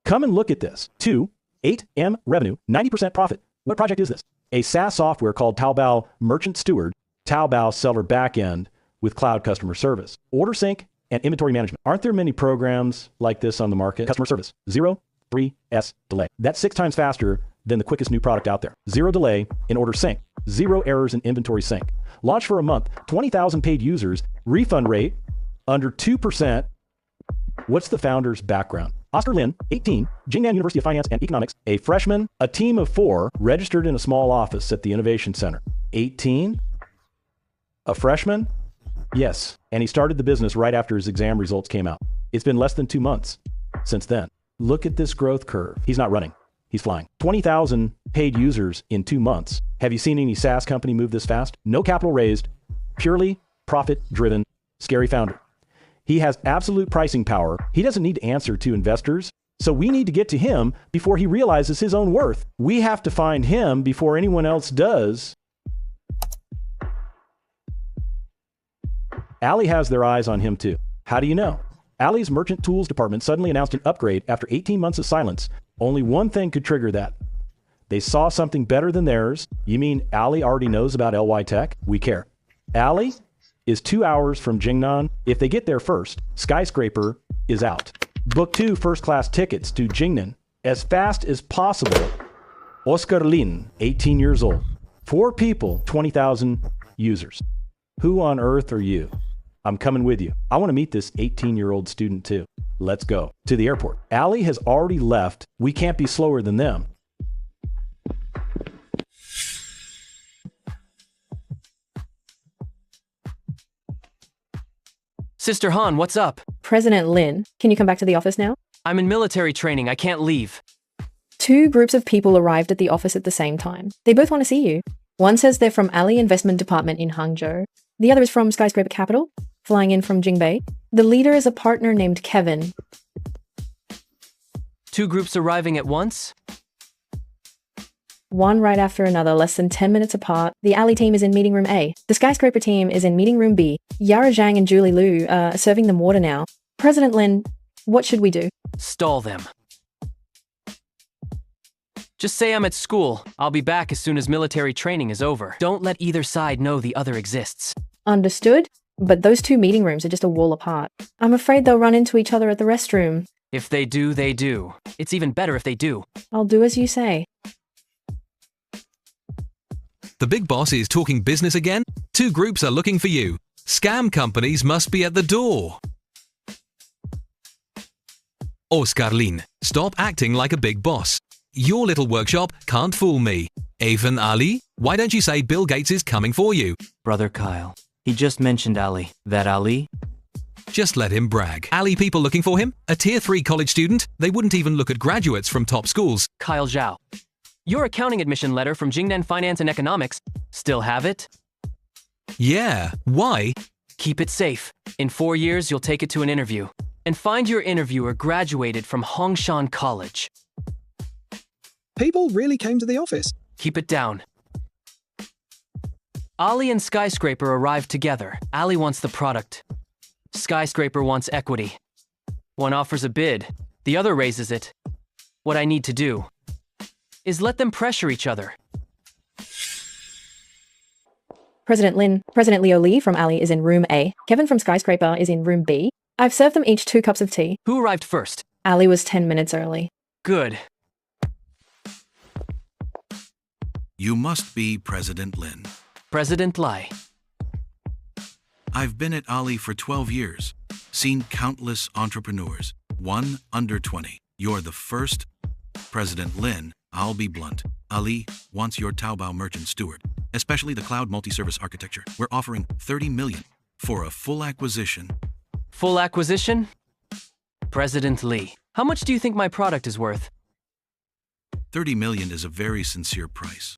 Come and look at this. 8M revenue, 90% profit. What project is this? A SaaS software called Taobao Merchant Steward, Taobao Seller Backend with cloud customer service, order sync, and inventory management. Aren't there many programs like this on the market? Customer service, 0-3S delay. That's 6 times faster than the quickest new product out there. 0 delay in order sync, 0 errors in inventory sync. Launch for a month, 20,000 paid users, refund rate under 2%. What's the founder's background? Oscar Lin, 18, Jingnan University of Finance and Economics, a freshman, a team of 4, registered in a small office at the Innovation Center. 18? A freshman? Yes, and he started the business right after his exam results came out. It's been less than 2 months since then. Look at this growth curve. He's not running, he's flying. 20,000 paid users in 2 months. Have you seen any SaaS company move this fast? No capital raised, purely profit-driven, scary founder. He has absolute pricing power. He doesn't need to answer to investors. So we need to get to him before he realizes his own worth. We have to find him before anyone else does. Ali has their eyes on him too. How do you know? Ali's merchant tools department suddenly announced an upgrade after 18 months of silence. Only one thing could trigger that. They saw something better than theirs. You mean Ali already knows about LY Tech? We care. Ali is 2 hours from Jingnan. If they get there first, Skyscraper is out. Book 2 first-class tickets to Jingnan as fast as possible. Oscar Lin, 18 years old. 4 people, 20,000 users. Who on earth are you? I'm coming with you. I want to meet this 18-year-old student too. Let's go. To the airport. Ali has already left. We can't be slower than them. Sister Han, what's up? President Lin, can you come back to the office now? I'm in military training. I can't leave. 2 groups of people arrived at the office at the same time. They both want to see you. One says they're from Ali Investment Department in Hangzhou. The other is from Skyscraper Capital, flying in from Jingbei. The leader is a partner named Kevin. 2 groups arriving at once? One right after another, less than 10 minutes apart. The Ali team is in meeting room A. The Skyscraper team is in meeting room B. Yara Zhang and Julie Liu are serving them water now. President Lin, what should we do? Stall them. Just say I'm at school. I'll be back as soon as military training is over. Don't let either side know the other exists. Understood, but those 2 meeting rooms are just a wall apart. I'm afraid they'll run into each other at the restroom. If they do, they do. It's even better if they do. I'll do as you say. The big boss is talking business again? 2 groups are looking for you. Scam companies must be at the door. Oscar Lin, stop acting like a big boss. Your little workshop can't fool me. Even Ali, why don't you say Bill Gates is coming for you? Brother Kyle, he just mentioned Ali. That Ali? Just let him brag. Ali people looking for him? A tier 3 college student? They wouldn't even look at graduates from top schools. Kyle Zhao. Your accounting admission letter from Jingnan Finance and Economics. Still have it? Yeah, why? Keep it safe. In 4 years, you'll take it to an interview. And find your interviewer graduated from Hongshan College. People really came to the office. Keep it down. Ali and Skyscraper arrived together. Ali wants the product. Skyscraper wants equity. One offers a bid, the other raises it. What I need to do is let them pressure each other. President Lin, President Leo Li from Ali is in room A. Kevin from Skyscraper is in room B. I've served them each 2 cups of tea. Who arrived first? Ali was 10 minutes early. Good. You must be President Lin. President Lai. I've been at Ali for 12 years, seen countless entrepreneurs, one under 20. You're the first. President Lin, I'll be blunt. Ali wants your Taobao merchant steward, especially the cloud multi-service architecture. We're offering 30 million for a full acquisition. Full acquisition? President Li, how much do you think my product is worth? 30 million is a very sincere price.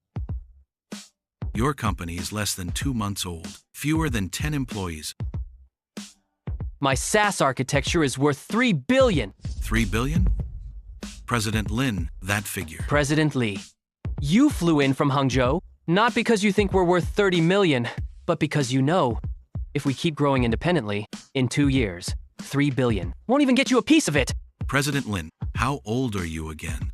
Your company is less than 2 months old, fewer than 10 employees. My SaaS architecture is worth 3 billion. 3 billion? President Lin, that figure. President Li, you flew in from Hangzhou, not because you think we're worth 30 million, but because you know, if we keep growing independently, in 2 years, 3 billion won't even get you a piece of it. President Lin, how old are you again?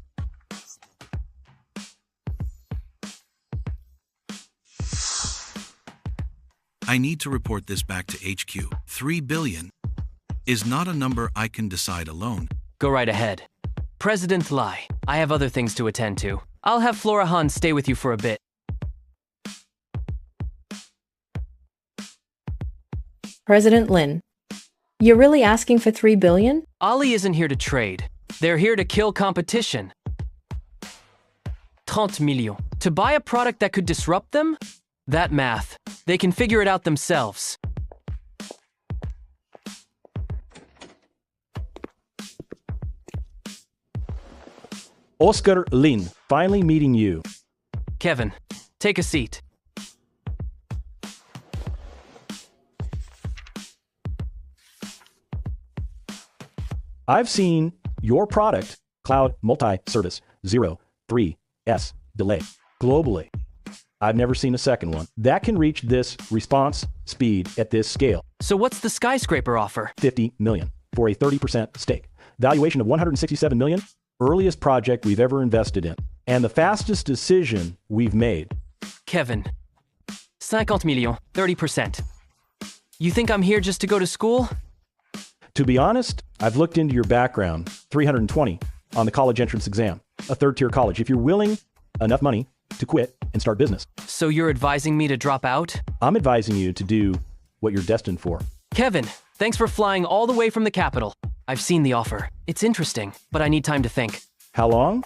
I need to report this back to HQ. 3 billion is not a number I can decide alone. Go right ahead. President Lai, I have other things to attend to. I'll have Flora Han stay with you for a bit. President Lin, you're really asking for 3 billion? Ali isn't here to trade. They're here to kill competition. 30 millions. To buy a product that could disrupt them? That math. They can figure it out themselves. Oscar Lin, finally meeting you. Kevin, take a seat. I've seen your product, Cloud Multi-Service 03S delay, globally. I've never seen a second one that can reach this response speed at this scale. So what's the skyscraper offer? 50 million for a 30% stake. Valuation of 167 million, earliest project we've ever invested in, and the fastest decision we've made. Kevin, 50 millions, 30%. You think I'm here just to go to school? To be honest, I've looked into your background, 320 on the college entrance exam, a third-tier college. If you're willing, enough money to quit and start business. So you're advising me to drop out? I'm advising you to do what you're destined for. Kevin, thanks for flying all the way from the capital. I've seen the offer. It's interesting, but I need time to think. How long?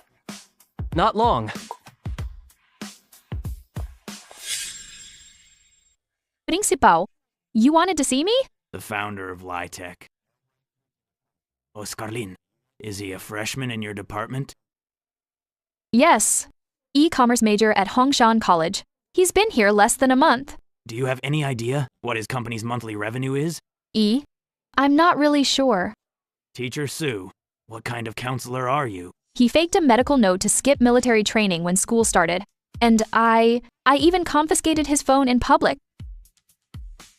Not long. Principal, you wanted to see me? The founder of Litech. Oscar Lin, is he a freshman in your department? Yes. E-commerce major at Hongshan College. He's been here less than a month. Do you have any idea what his company's monthly revenue is? I'm not really sure. Teacher Sue, what kind of counselor are you? He faked a medical note to skip military training when school started. And I even confiscated his phone in public.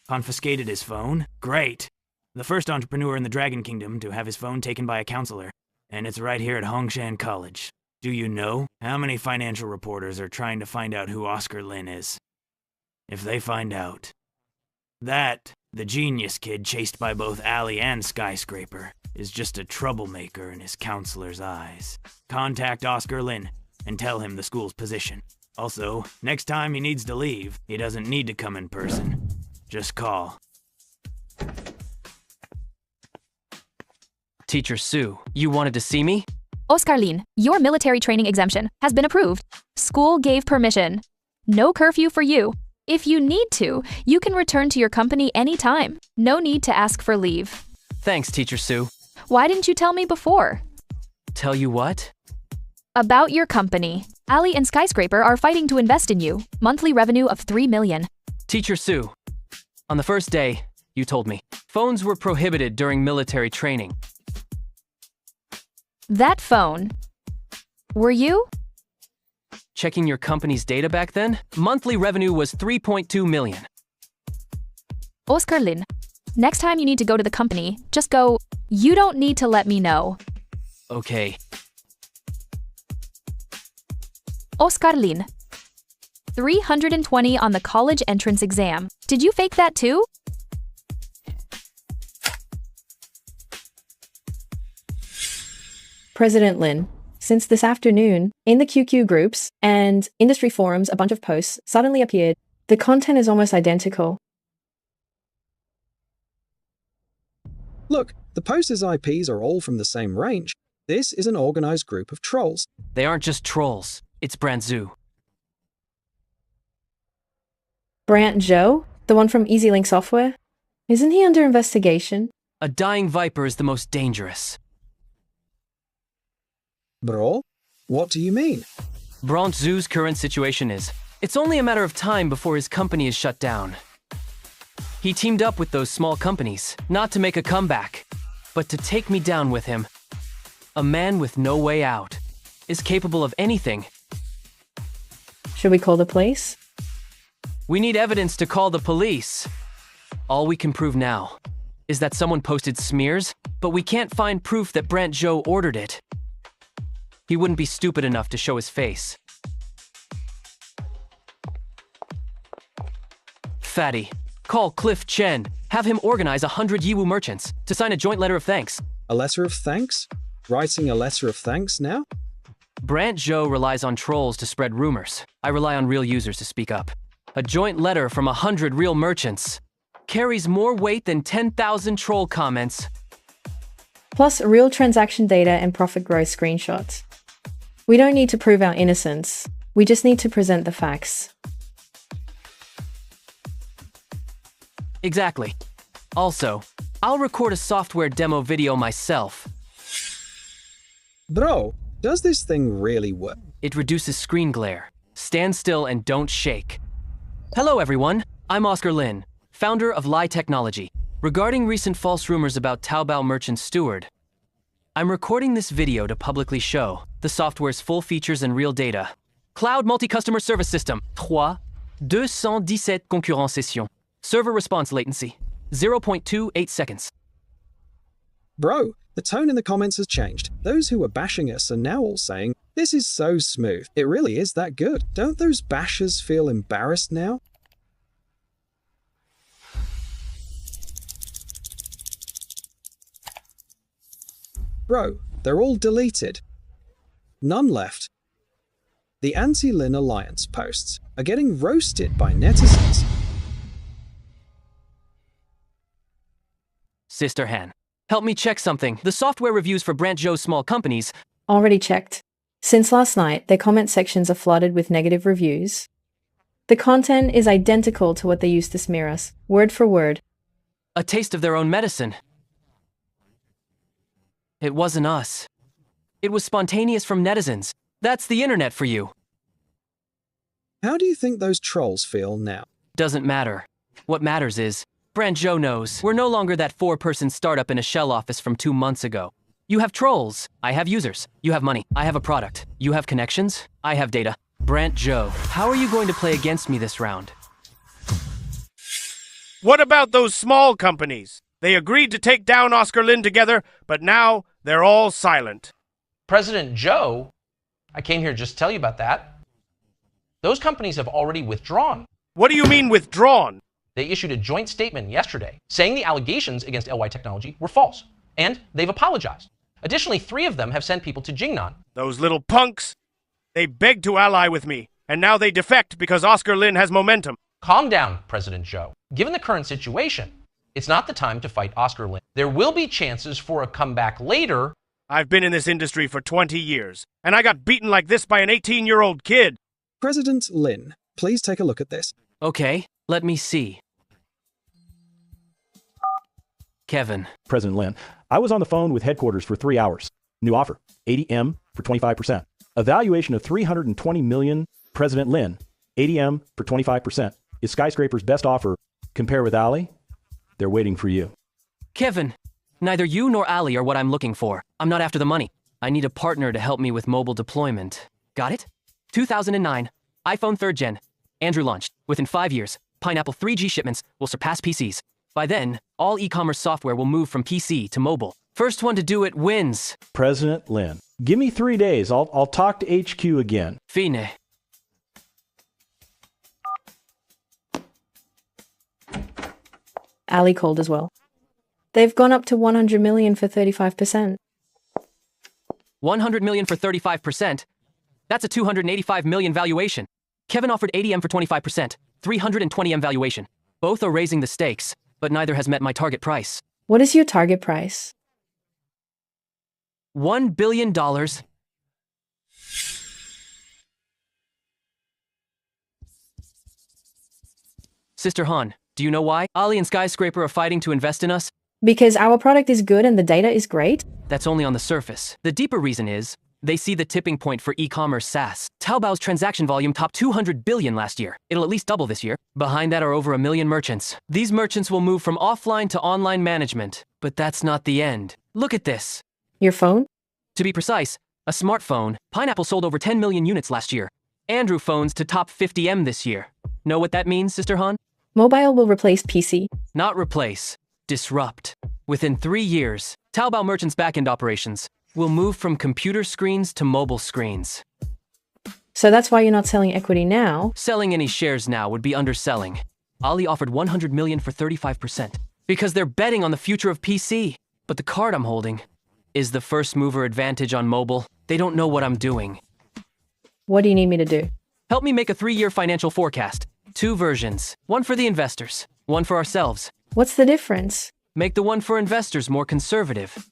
Confiscated his phone? Great. The first entrepreneur in the Dragon Kingdom to have his phone taken by a counselor. And it's right here at Hongshan College. Do you know how many financial reporters are trying to find out who Oscar Lin is? If they find out that the genius kid chased by both Ali and Skyscraper is just a troublemaker in his counselor's eyes, contact Oscar Lin and tell him the school's position. Also, next time he needs to leave, he doesn't need to come in person. Just call. Teacher Sue, you wanted to see me? Oscar Lin, your military training exemption has been approved. School gave permission. No curfew for you. If you need to, you can return to your company anytime. No need to ask for leave. Thanks, Teacher Sue. Why didn't you tell me before? Tell you what? About your company. Ali and Skyscraper are fighting to invest in you. Monthly revenue of 3 million. Teacher Sue, on the first day, you told me, phones were prohibited during military training. That phone. Were you? Checking your company's data back then, monthly revenue was 3.2 million. Oscar Lin, next time you need to go to the company, just go, you don't need to let me know. Okay. Oscar Lin, 320 on the college entrance exam. Did you fake that too? President Lin, since this afternoon, in the QQ groups and industry forums, a bunch of posts suddenly appeared. The content is almost identical. Look, the posters' IPs are all from the same range. This is an organized group of trolls. They aren't just trolls. It's Brand Zoo. Brant Joe, the one from EasyLink Software? Isn't he under investigation? A dying viper is the most dangerous. Bro, what do you mean? Brand Zoo's current situation is, it's only a matter of time before his company is shut down. He teamed up with those small companies, not to make a comeback, but to take me down with him. A man with no way out is capable of anything. Should we call the police? We need evidence to call the police. All we can prove now is that someone posted smears, but we can't find proof that Brant Joe ordered it. He wouldn't be stupid enough to show his face. Fatty, call Cliff Chen. Have him organize 100 Yiwu merchants to sign a joint letter of thanks. A letter of thanks? Writing a letter of thanks now? Brant Joe relies on trolls to spread rumors. I rely on real users to speak up. A joint letter from 100 real merchants carries more weight than 10,000 troll comments. Plus real transaction data and profit growth screenshots. We don't need to prove our innocence. We just need to present the facts. Exactly. Also, I'll record a software demo video myself. Bro, does this thing really work? It reduces screen glare. Stand still and don't shake. Hello everyone, I'm Oscar Lin, founder of Lie Technology. Regarding recent false rumors about Taobao Merchant Steward, I'm recording this video to publicly show the software's full features and real data. Cloud Multi-Customer Service System, 217 concurrent sessions. Server response latency, 0.28 seconds. Bro, the tone in the comments has changed. Those who were bashing us are now all saying, this is so smooth. It really is that good. Don't those bashers feel embarrassed now? Bro, they're all deleted. None left. The Anti-Lin Alliance posts are getting roasted by netizens. Sister Han, help me check something. The software reviews for Brant Joe's small companies. Already checked. Since last night, their comment sections are flooded with negative reviews. The content is identical to what they used to smear us, word for word. A taste of their own medicine. It wasn't us. It was spontaneous from netizens. That's the internet for you. How do you think those trolls feel now? Doesn't matter. What matters is, Brant Joe knows we're no longer that 4-person startup in a shell office from 2 months ago. You have trolls. I have users. You have money. I have a product. You have connections. I have data. Brant Joe, how are you going to play against me this round? What about those small companies? They agreed to take down Oscar Lin together, but now they're all silent. President Joe, I came here just to tell you about that. Those companies have already withdrawn. What do you mean withdrawn? They issued a joint statement yesterday saying the allegations against LY Technology were false, and they've apologized. Additionally, 3 of them have sent people to Jingnan. Those little punks! They begged to ally with me, and now they defect because Oscar Lin has momentum. Calm down, President Joe. Given the current situation, it's not the time to fight Oscar Lin. There will be chances for a comeback later. I've been in this industry for 20 years, and I got beaten like this by an 18-year-old kid. President Lin, please take a look at this. Okay, let me see. Kevin. President Lin, I was on the phone with headquarters for 3 hours. New offer, 80M for 25%. Evaluation of 320 million. President Lin, 80M for 25%. Is Skyscraper's best offer. Compare with Ali? They're waiting for you. Kevin, neither you nor Ali are what I'm looking for. I'm not after the money. I need a partner to help me with mobile deployment. Got it? 2009, iPhone 3rd Gen. Andrew launched. Within 5 years, Pineapple 3G shipments will surpass PCs. By then, all e-commerce software will move from PC to mobile. First one to do it wins. President Lin, give me 3 days. I'll talk to HQ again. Fine. Ali called as well. They've gone up to 100 million for 35%. 100 million for 35%. That's a 285 million valuation. Kevin offered 80M for 25%, 320M valuation. Both are raising the stakes, but neither has met my target price. What is your target price? $1 billion. Sister Han, do you know why Ali and Skyscraper are fighting to invest in us? Because our product is good and the data is great? That's only on the surface. The deeper reason is, they see the tipping point for e-commerce SaaS. Taobao's transaction volume topped 200 billion last year. It'll at least double this year. Behind that are over 1 million merchants. These merchants will move from offline to online management. But that's not the end. Look at this. Your phone? To be precise, a smartphone. Pineapple sold over 10 million units last year. Andrew phones to top 50M this year. Know what that means, Sister Han? Mobile will replace PC. Not replace. Disrupt. Within 3 years, Taobao merchants' backend operations will move from computer screens to mobile screens. So that's why you're not selling equity now? Selling any shares now would be underselling. Ali offered 100 million for 35%. Because they're betting on the future of PC. But the card I'm holding is the first mover advantage on mobile. They don't know what I'm doing. What do you need me to do? Help me make a 3-year financial forecast. 2 versions. One for the investors, one for ourselves. What's the difference? Make the one for investors more conservative.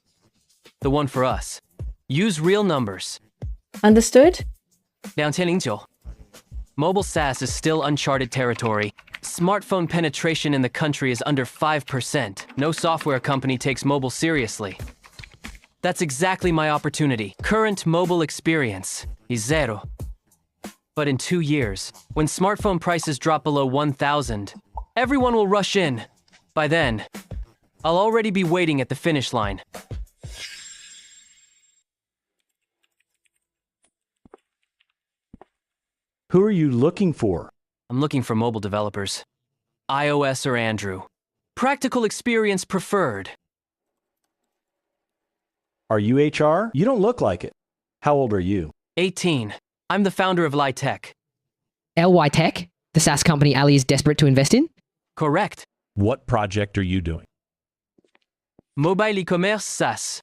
The one for us. Use real numbers. Understood? 2009. Mobile SaaS is still uncharted territory. Smartphone penetration in the country is under 5%. No software company takes mobile seriously. That's exactly my opportunity. Current mobile experience is zero. But in 2 years, when smartphone prices drop below 1,000, everyone will rush in. By then, I'll already be waiting at the finish line. Who are you looking for? I'm looking for mobile developers. iOS or Andrew. Practical experience preferred. Are you HR? You don't look like it. How old are you? 18. I'm the founder of Ly Tech. LY Tech, the SaaS company Ali is desperate to invest in? Correct. What project are you doing? Mobile e-commerce SaaS.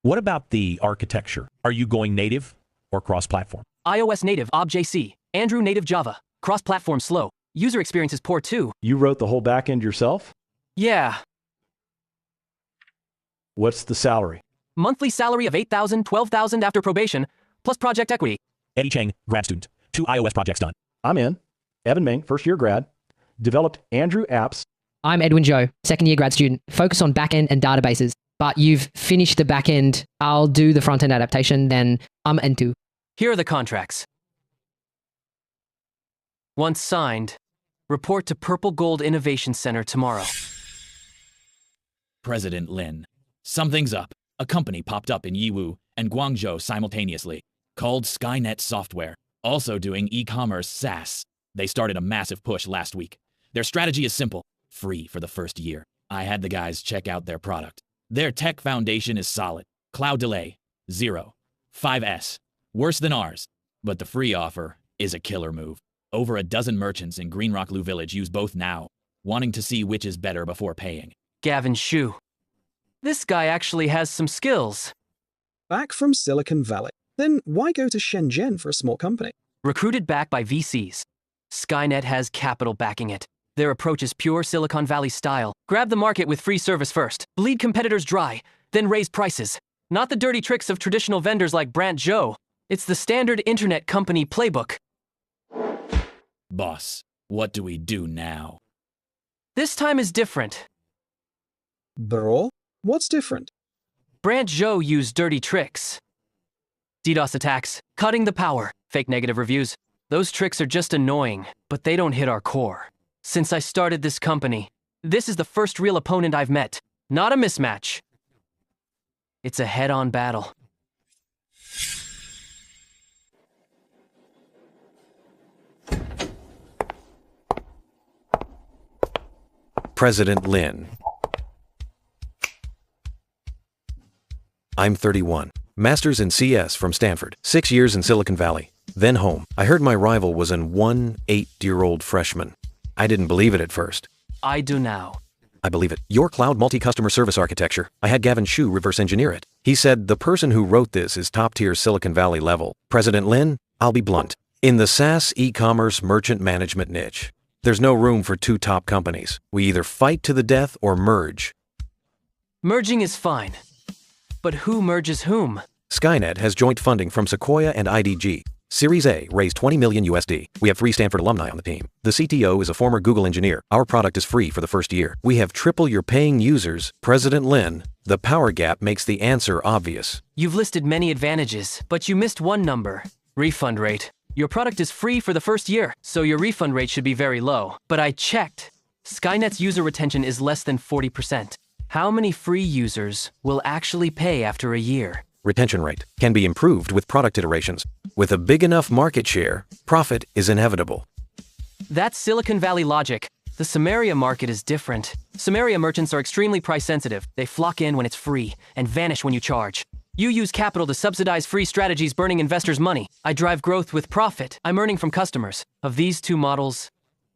What about the architecture? Are you going native or cross-platform? iOS native, Objc-C. Andrew native Java. Cross-platform slow. User experience is poor too. You wrote the whole backend yourself? Yeah. What's the salary? Monthly salary of 8,000, 12,000 after probation, plus project equity. Eddie Cheng, grad student. 2 iOS projects done. I'm in. Evan Meng, first-year grad. Developed Andrew apps. I'm Edwin Zhou, second-year grad student. Focus on backend and databases. But you've finished the backend. I'll do the front-end adaptation, then I'm into. Here are the contracts. Once signed, report to Purple Gold Innovation Center tomorrow. President Lin. Something's up. A company popped up in Yiwu and Guangzhou simultaneously, called Skynet Software, also doing e-commerce SaaS. They started a massive push last week. Their strategy is simple, free for the first year. I had the guys check out their product. Their tech foundation is solid. Cloud delay, 0. 5S, worse than ours. But the free offer is a killer move. Over a dozen merchants in Green Rock Lu Village use both now, wanting to see which is better before paying. Gavin Shu. This guy actually has some skills. Back from Silicon Valley. Then why go to Shenzhen for a small company? Recruited back by VCs. Skynet has capital backing it. Their approach is pure Silicon Valley style. Grab the market with free service first. Bleed competitors dry, then raise prices. Not the dirty tricks of traditional vendors like Brant Joe. It's the standard internet company playbook. Boss, what do we do now? This time is different. Bro? What's different? Brant Joe used dirty tricks. DDoS attacks, cutting the power, fake negative reviews. Those tricks are just annoying, but they don't hit our core. Since I started this company, this is the first real opponent I've met. Not a mismatch. It's a head-on battle. President Lin. I'm 31. Masters in CS from Stanford. 6 years in Silicon Valley. Then home. I heard my rival was an 8-year-old freshman. I didn't believe it at first. I do now. I believe it. Your cloud multi-customer service architecture. I had Gavin Shu reverse engineer it. He said the person who wrote this is top-tier Silicon Valley level. President Lin, I'll be blunt. In the SaaS e-commerce merchant management niche, there's no room for two top companies. We either fight to the death or merge. Merging is fine. But who merges whom? Skynet has joint funding from Sequoia and IDG. Series A raised 20 million USD. We have 3 Stanford alumni on the team. The CTO is a former Google engineer. Our product is free for the first year. We have triple your paying users. President Lin, the power gap makes the answer obvious. You've listed many advantages, but you missed one number. Refund rate. Your product is free for the first year, so your refund rate should be very low. But I checked. Skynet's user retention is less than 40%. How many free users will actually pay after a year? Retention rate can be improved with product iterations. With a big enough market share, profit is inevitable. That's Silicon Valley logic. The Samaria market is different. Samaria merchants are extremely price sensitive. They flock in when it's free and vanish when you charge. You use capital to subsidize free strategies burning investors' money. I drive growth with profit. I'm earning from customers. Of these two models,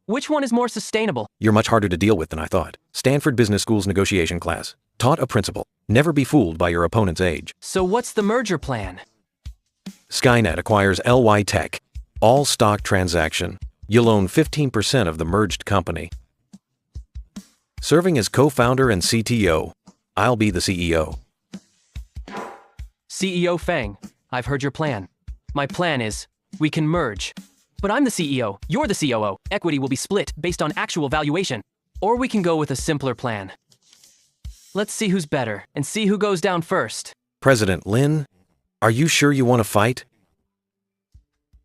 which one is more sustainable? You're much harder to deal with than I thought. Stanford Business School's negotiation class taught a principle. Never be fooled by your opponent's age. So what's the merger plan? Skynet acquires LY Tech. All stock transaction. You'll own 15% of the merged company. Serving as co-founder and CTO, I'll be the CEO. CEO Fang, I've heard your plan. My plan is, we can merge. But I'm the CEO, you're the COO. Equity will be split based on actual valuation. Or we can go with a simpler plan. Let's see who's better, and see who goes down first. President Lin, are you sure you want to fight?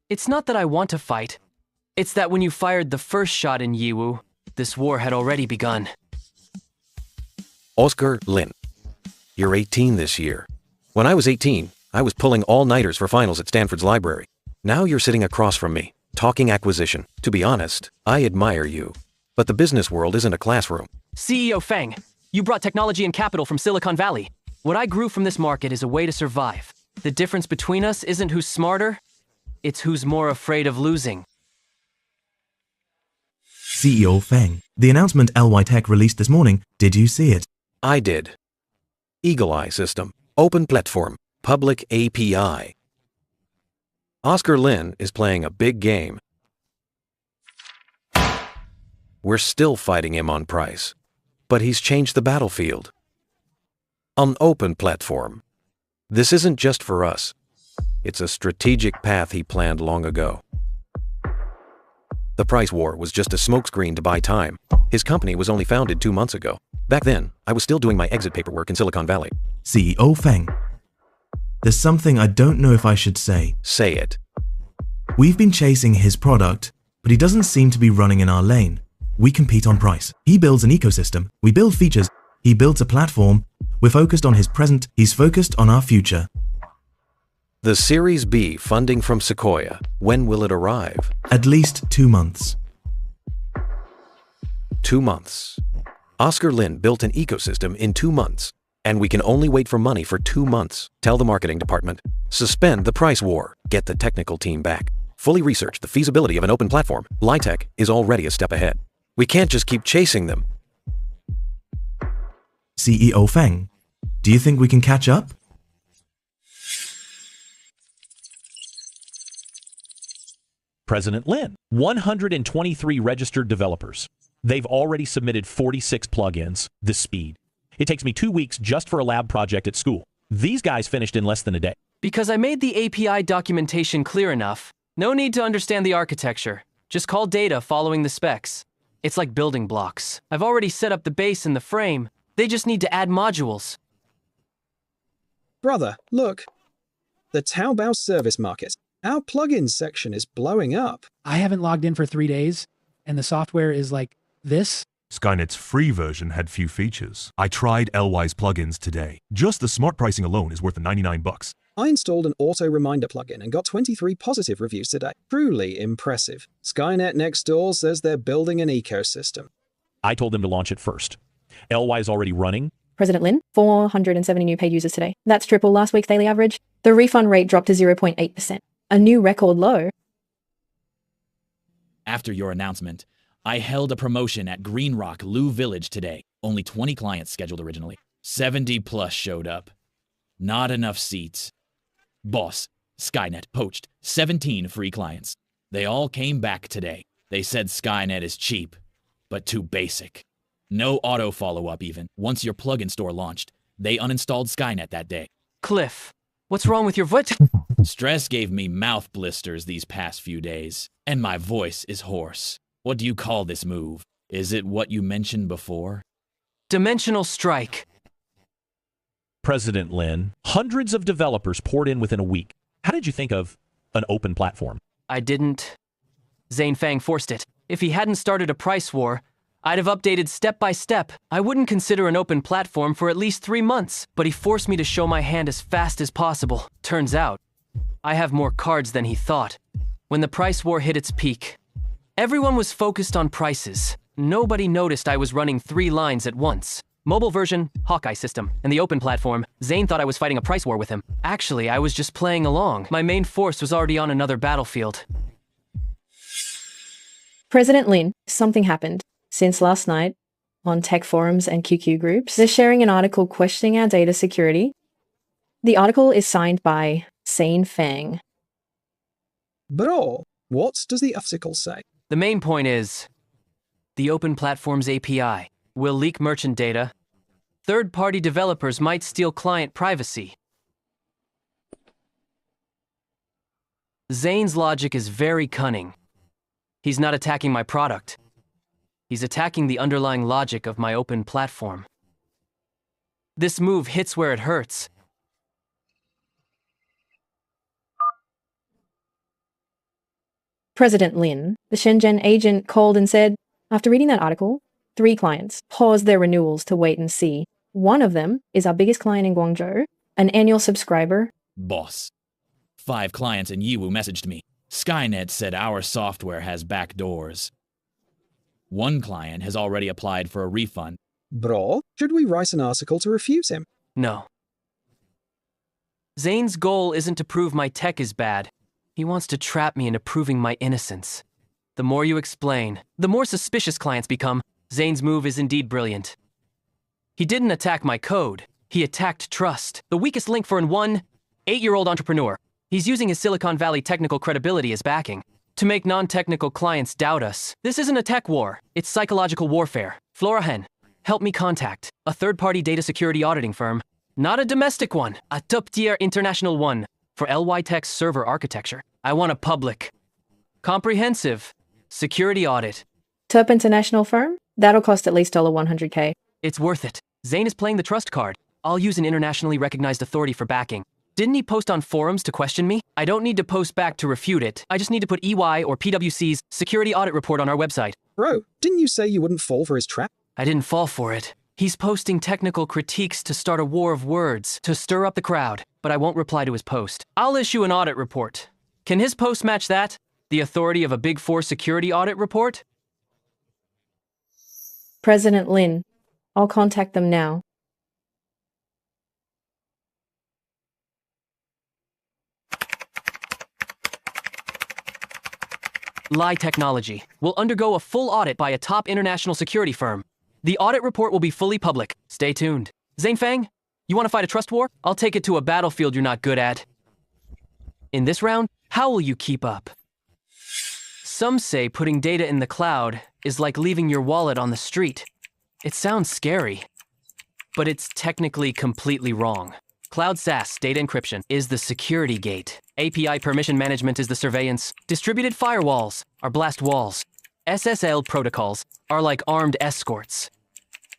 It's not that I want to fight. It's that when you fired the first shot in Yiwu, this war had already begun. Oscar Lin, you're 18 this year. When I was 18, I was pulling all-nighters for finals at Stanford's library. Now you're sitting across from me, talking acquisition. To be honest, I admire you. But the business world isn't a classroom. CEO Fang, you brought technology and capital from Silicon Valley. What I grew from this market is a way to survive. The difference between us isn't who's smarter, it's who's more afraid of losing. CEO Feng, the announcement LY Tech released this morning, did you see it? I did. Eagle Eye System, open platform, public API. Oscar Lin is playing a big game. We're still fighting him on price, but he's changed the battlefield. An open platform. This isn't just for us. It's a strategic path he planned long ago. The price war was just a smokescreen to buy time. His company was only founded 2 months ago. Back then, I was still doing my exit paperwork in Silicon Valley. CEO Feng, there's something I don't know if I should say. Say it. We've been chasing his product, but he doesn't seem to be running in our lane. We compete on price. He builds an ecosystem. We build features. He builds a platform. We're focused on his present. He's focused on our future. The Series B funding from Sequoia, when will it arrive? At least 2 months. 2 months. Oscar Lin built an ecosystem in 2 months, and we can only wait for money for 2 months. Tell the marketing department. Suspend the price war. Get the technical team back. Fully research the feasibility of an open platform. Litech is already a step ahead. We can't just keep chasing them. CEO Feng, do you think we can catch up? President Lin, 123 registered developers. They've already submitted 46 plugins. The speed. It takes me 2 weeks just for a lab project at school. These guys finished in less than a day. Because I made the API documentation clear enough. No need to understand the architecture. Just call data following the specs. It's like building blocks. I've already set up the base and the frame. They just need to add modules. Brother, look. The Taobao service market. Our plugins section is blowing up. I haven't logged in for 3 days, and the software is like this. Skynet's free version had few features. I tried LY's plugins today. Just the smart pricing alone is worth $99. I installed an auto reminder plugin and got 23 positive reviews today. Truly impressive. Skynet next door says they're building an ecosystem. I told them to launch it first. LY is already running. President Lin, 470 new paid users today. That's triple last week's daily average. The refund rate dropped to 0.8%. A new record low. After your announcement, I held a promotion at Green Rock Lou Village today. Only 20 clients scheduled originally. 70 plus showed up. Not enough seats. Boss, Skynet poached 17 free clients. They all came back today. They said Skynet is cheap, but too basic. No auto follow-up even. Once your plugin store launched, they uninstalled Skynet that day. Cliff, what's wrong with your voice? Stress gave me mouth blisters these past few days, and my voice is hoarse. What do you call this move? Is it what you mentioned before? Dimensional strike. President Lin, hundreds of developers poured in within a week. How did you think of an open platform? I didn't. Zane Fang forced it. If he hadn't started a price war, I'd have updated step by step. I wouldn't consider an open platform for at least 3 months, but he forced me to show my hand as fast as possible. Turns out, I have more cards than he thought. When the price war hit its peak, everyone was focused on prices. Nobody noticed I was running 3 lines at once. Mobile version, Hawkeye system, and the open platform. Zane thought I was fighting a price war with him. Actually, I was just playing along. My main force was already on another battlefield. President Lin, something happened. Since last night, on tech forums and QQ groups, they're sharing an article questioning our data security. The article is signed by Zane Fang. Bro, what does the article say? The main point is, the open platform's API will leak merchant data. Third-party developers might steal client privacy. Zane's logic is very cunning. He's not attacking my product. He's attacking the underlying logic of my open platform. This move hits where it hurts. President Lin, the Shenzhen agent, called and said, after reading that article, 3 clients paused their renewals to wait and see. One of them is our biggest client in Guangzhou, an annual subscriber. Boss, 5 clients in Yiwu messaged me. Skynet said our software has backdoors. One client has already applied for a refund. Bro, should we write an article to refuse him? No. Zane's goal isn't to prove my tech is bad. He wants to trap me into proving my innocence. The more you explain, the more suspicious clients become. Zane's move is indeed brilliant. He didn't attack my code. He attacked trust, the weakest link for an 8-year-old entrepreneur. He's using his Silicon Valley technical credibility as backing to make non-technical clients doubt us. This isn't a tech war. It's psychological warfare. Florahen, help me contact a third-party data security auditing firm. Not a domestic one, a top-tier international one for LY Tech's server architecture. I want a public, comprehensive security audit. Top international firm? That'll cost at least $100K. It's worth it. Zane is playing the trust card. I'll use an internationally recognized authority for backing. Didn't he post on forums to question me? I don't need to post back to refute it. I just need to put EY or PwC's security audit report on our website. Bro, didn't you say you wouldn't fall for his trap? I didn't fall for it. He's posting technical critiques to start a war of words, to stir up the crowd, but I won't reply to his post. I'll issue an audit report. Can his post match that? The authority of a Big 4 security audit report? President Lin, I'll contact them now. Lie Technology will undergo a full audit by a top international security firm. The audit report will be fully public. Stay tuned. Zane Fang, you want to fight a trust war? I'll take it to a battlefield you're not good at. In this round, how will you keep up? Some say putting data in the cloud is like leaving your wallet on the street. It sounds scary, but it's technically completely wrong. Cloud SaaS data encryption is the security gate. API permission management is the surveillance. Distributed firewalls are blast walls. SSL protocols are like armed escorts.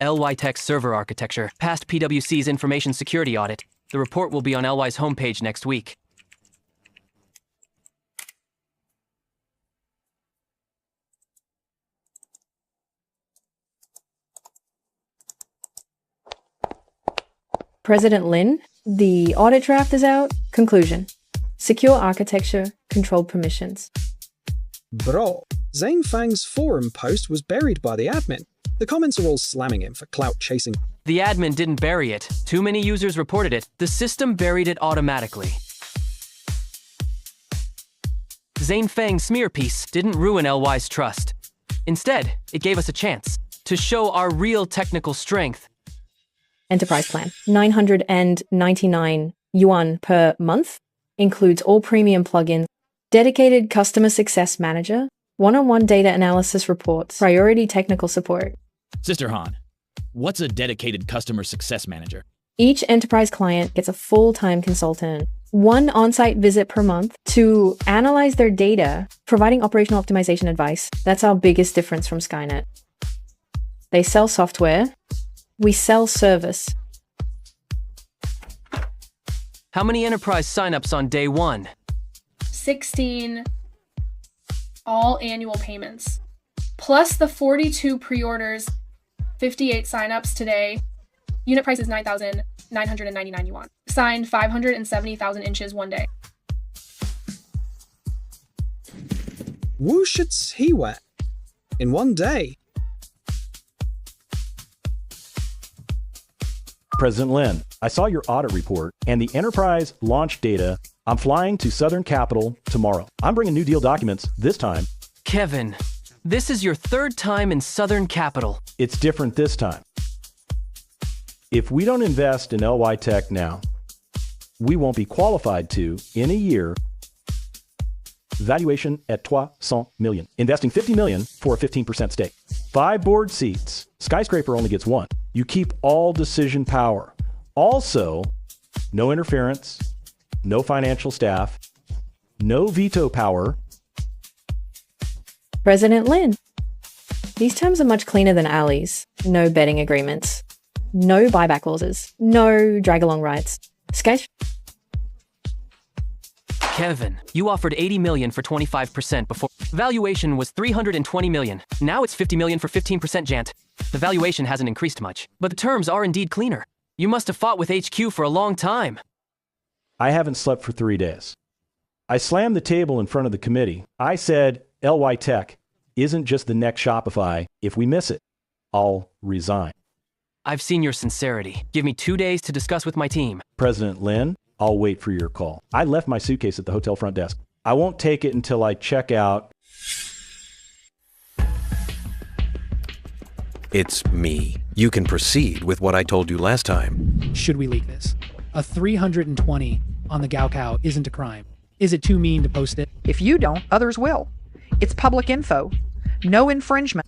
LY Tech's server architecture passed PwC's information security audit. The report will be on LY's homepage next week. President Lin, the audit draft is out. Conclusion. Secure architecture, controlled permissions. Bro, Zane Fang's forum post was buried by the admin. The comments are all slamming him for clout chasing. The admin didn't bury it. Too many users reported it. The system buried it automatically. Zane Fang's smear piece didn't ruin LY's trust. Instead, it gave us a chance to show our real technical strength. enterprise plan. 999 yuan per month. Includes all premium plugins, dedicated customer success manager, one-on-one data analysis reports, priority technical support. Sister Han, what's a dedicated customer success manager? Each enterprise client gets a full-time consultant, one on-site visit per month to analyze their data, providing operational optimization advice. That's our biggest difference from Skynet. They sell software. We sell service. How many enterprise signups on day 1? 16 all annual payments, plus the 42 pre-orders, 58 signups today. Unit price is 9,999 yuan. Signed 570,000 inches one day. Wu he wet in one day. President Lin, I saw your audit report and the enterprise launch data. I'm flying to Southern Capital tomorrow. I'm bringing new deal documents this time. Kevin, this is your 3rd time in Southern Capital. It's different this time. If we don't invest in LY Tech now, we won't be qualified to, in a year, valuation at 300 million. Investing 50 million for a 15% stake. 5 board seats. Skyscraper only gets 1. You keep all decision power. Also, no interference, no financial staff, no veto power. President Lin. These terms are much cleaner than Ali's. No betting agreements. No buyback clauses. No drag-along rights. Kevin, you offered 80 million for 25% before. Valuation was 320 million. Now it's 50 million for 15% Jant. The valuation hasn't increased much, but the terms are indeed cleaner. You must have fought with HQ for a long time. I haven't slept for 3 days. I slammed the table in front of the committee. I said, LY Tech isn't just the next Shopify. If we miss it, I'll resign. I've seen your sincerity. Give me 2 days to discuss with my team. President Lin, I'll wait for your call. I left my suitcase at the hotel front desk. I won't take it until I check out. It's me. You can proceed with what I told you last time. Should we leak this? A 320 on the Gaokao isn't a crime. Is it too mean to post it? If you don't, others will. It's public info. No infringement.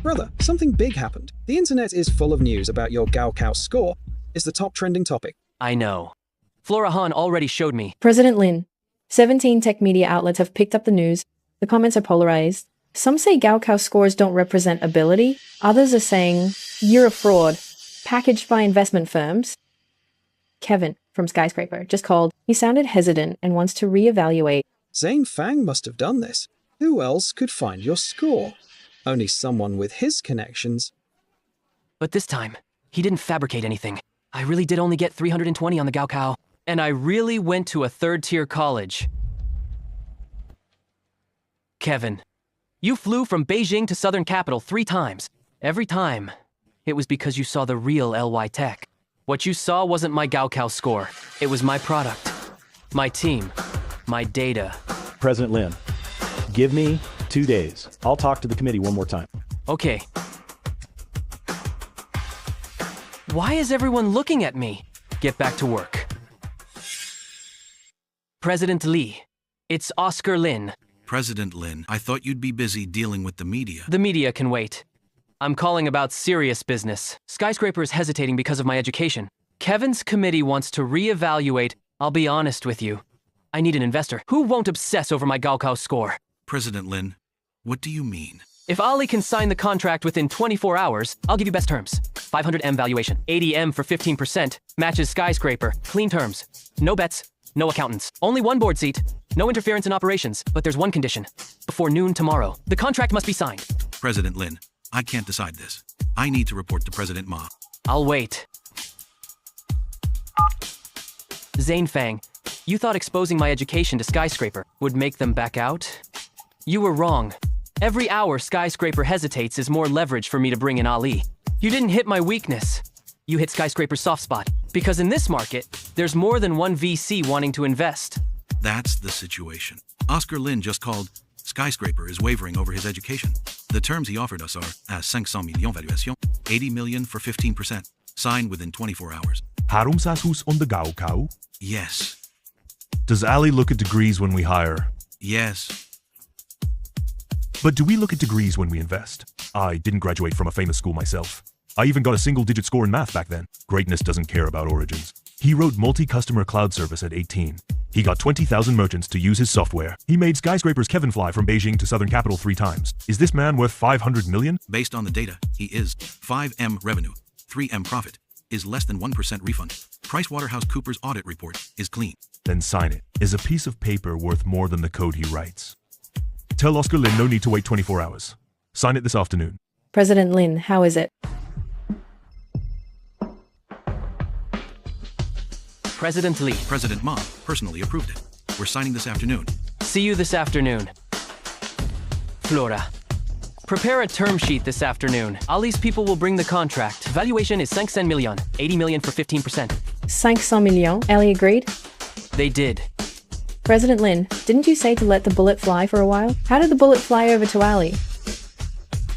Brother, something big happened. The internet is full of news about your Gaokao score. It's the top trending topic. I know. Flora Han already showed me. President Lin. 17 tech media outlets have picked up the news. The comments are polarized. Some say Gaokao scores don't represent ability. Others are saying, you're a fraud, packaged by investment firms. Kevin, from Skyscraper, just called. He sounded hesitant and wants to reevaluate. Zane Fang must have done this. Who else could find your score? Only someone with his connections. But this time, he didn't fabricate anything. I really did only get 320 on the Gaokao. And I really went to a 3rd-tier college. Kevin, you flew from Beijing to Southern Capital 3 times. Every time, it was because you saw the real LY Tech. What you saw wasn't my Gaokao score. It was my product, my team, my data. President Lin, give me 2 days. I'll talk to the committee one more time. Okay. Why is everyone looking at me? Get back to work. President Li, it's Oscar Lin. President Lin, I thought you'd be busy dealing with the media. The media can wait. I'm calling about serious business. Skyscraper is hesitating because of my education. Kevin's committee wants to reevaluate. I'll be honest with you. I need an investor. Who won't obsess over my Gaokao score? President Lin, what do you mean? If Ali can sign the contract within 24 hours, I'll give you best terms. 500M valuation, 80M for 15%, matches Skyscraper, clean terms. No bets, no accountants. Only 1 board seat, no interference in operations, but there's one condition. Before noon tomorrow, the contract must be signed. President Lin, I can't decide this. I need to report to President Ma. I'll wait. Zane Fang, you thought exposing my education to Skyscraper would make them back out? You were wrong. Every hour Skyscraper hesitates is more leverage for me to bring in Ali. You didn't hit my weakness. You hit Skyscraper's soft spot. Because in this market, there's more than one VC wanting to invest. That's the situation. Oscar Lin just called. Skyscraper is wavering over his education. The terms he offered us are à 500 millions valuation, 80 million for 15%, signed within 24 hours. Harumsashus on the Gaukau? Yes. Does Ali look at degrees when we hire? Yes. But do we look at degrees when we invest? I didn't graduate from a famous school myself. I even got a single-digit score in math back then. Greatness doesn't care about origins. He wrote multi-customer cloud service at 18. He got 20,000 merchants to use his software. He made skyscrapers Kevin fly from Beijing to Southern Capital 3 times. Is this man worth 500 million? Based on the data, he is. 5M revenue, 3M profit, is less than 1% refund. PricewaterhouseCoopers audit report is clean. Then sign it. Is a piece of paper worth more than the code he writes? Tell Oscar Lin no need to wait 24 hours. Sign it this afternoon. President Lin, how is it? President Lee. President Ma personally approved it. We're signing this afternoon. See you this afternoon. Flora. Prepare a term sheet this afternoon. Ali's people will bring the contract. Valuation is 500 million. 80 million for 15%. 500 millions. Ali agreed? They did. President Lin, didn't you say to let the bullet fly for a while? How did the bullet fly over to Ali?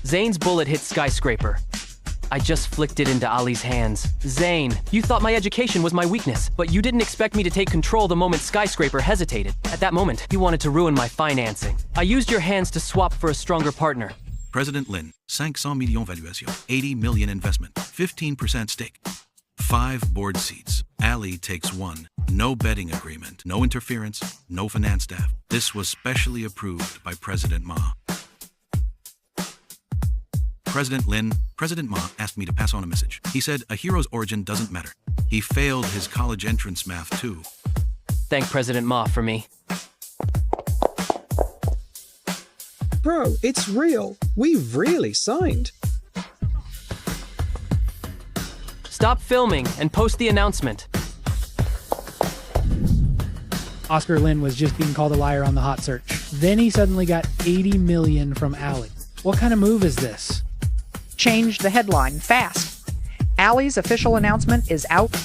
Zane's bullet hit skyscraper. I just flicked it into Ali's hands. Zane, you thought my education was my weakness, but you didn't expect me to take control the moment skyscraper hesitated. At that moment, you wanted to ruin my financing. I used your hands to swap for a stronger partner. President Lin, 500 millions valuation, 80 million investment, 15% stake, 5 board seats. Ali takes 1. No betting agreement, no interference, no finance staff. This was specially approved by President Ma. President Lin, President Ma asked me to pass on a message. He said a hero's origin doesn't matter. He failed his college entrance math too. Thank President Ma for me. Bro, it's real. We really signed. Stop filming and post the announcement. Oscar Lin was just being called a liar on the hot search. Then he suddenly got 80 million from Ali. What kind of move is this? Change the headline fast. Ali's official announcement is out.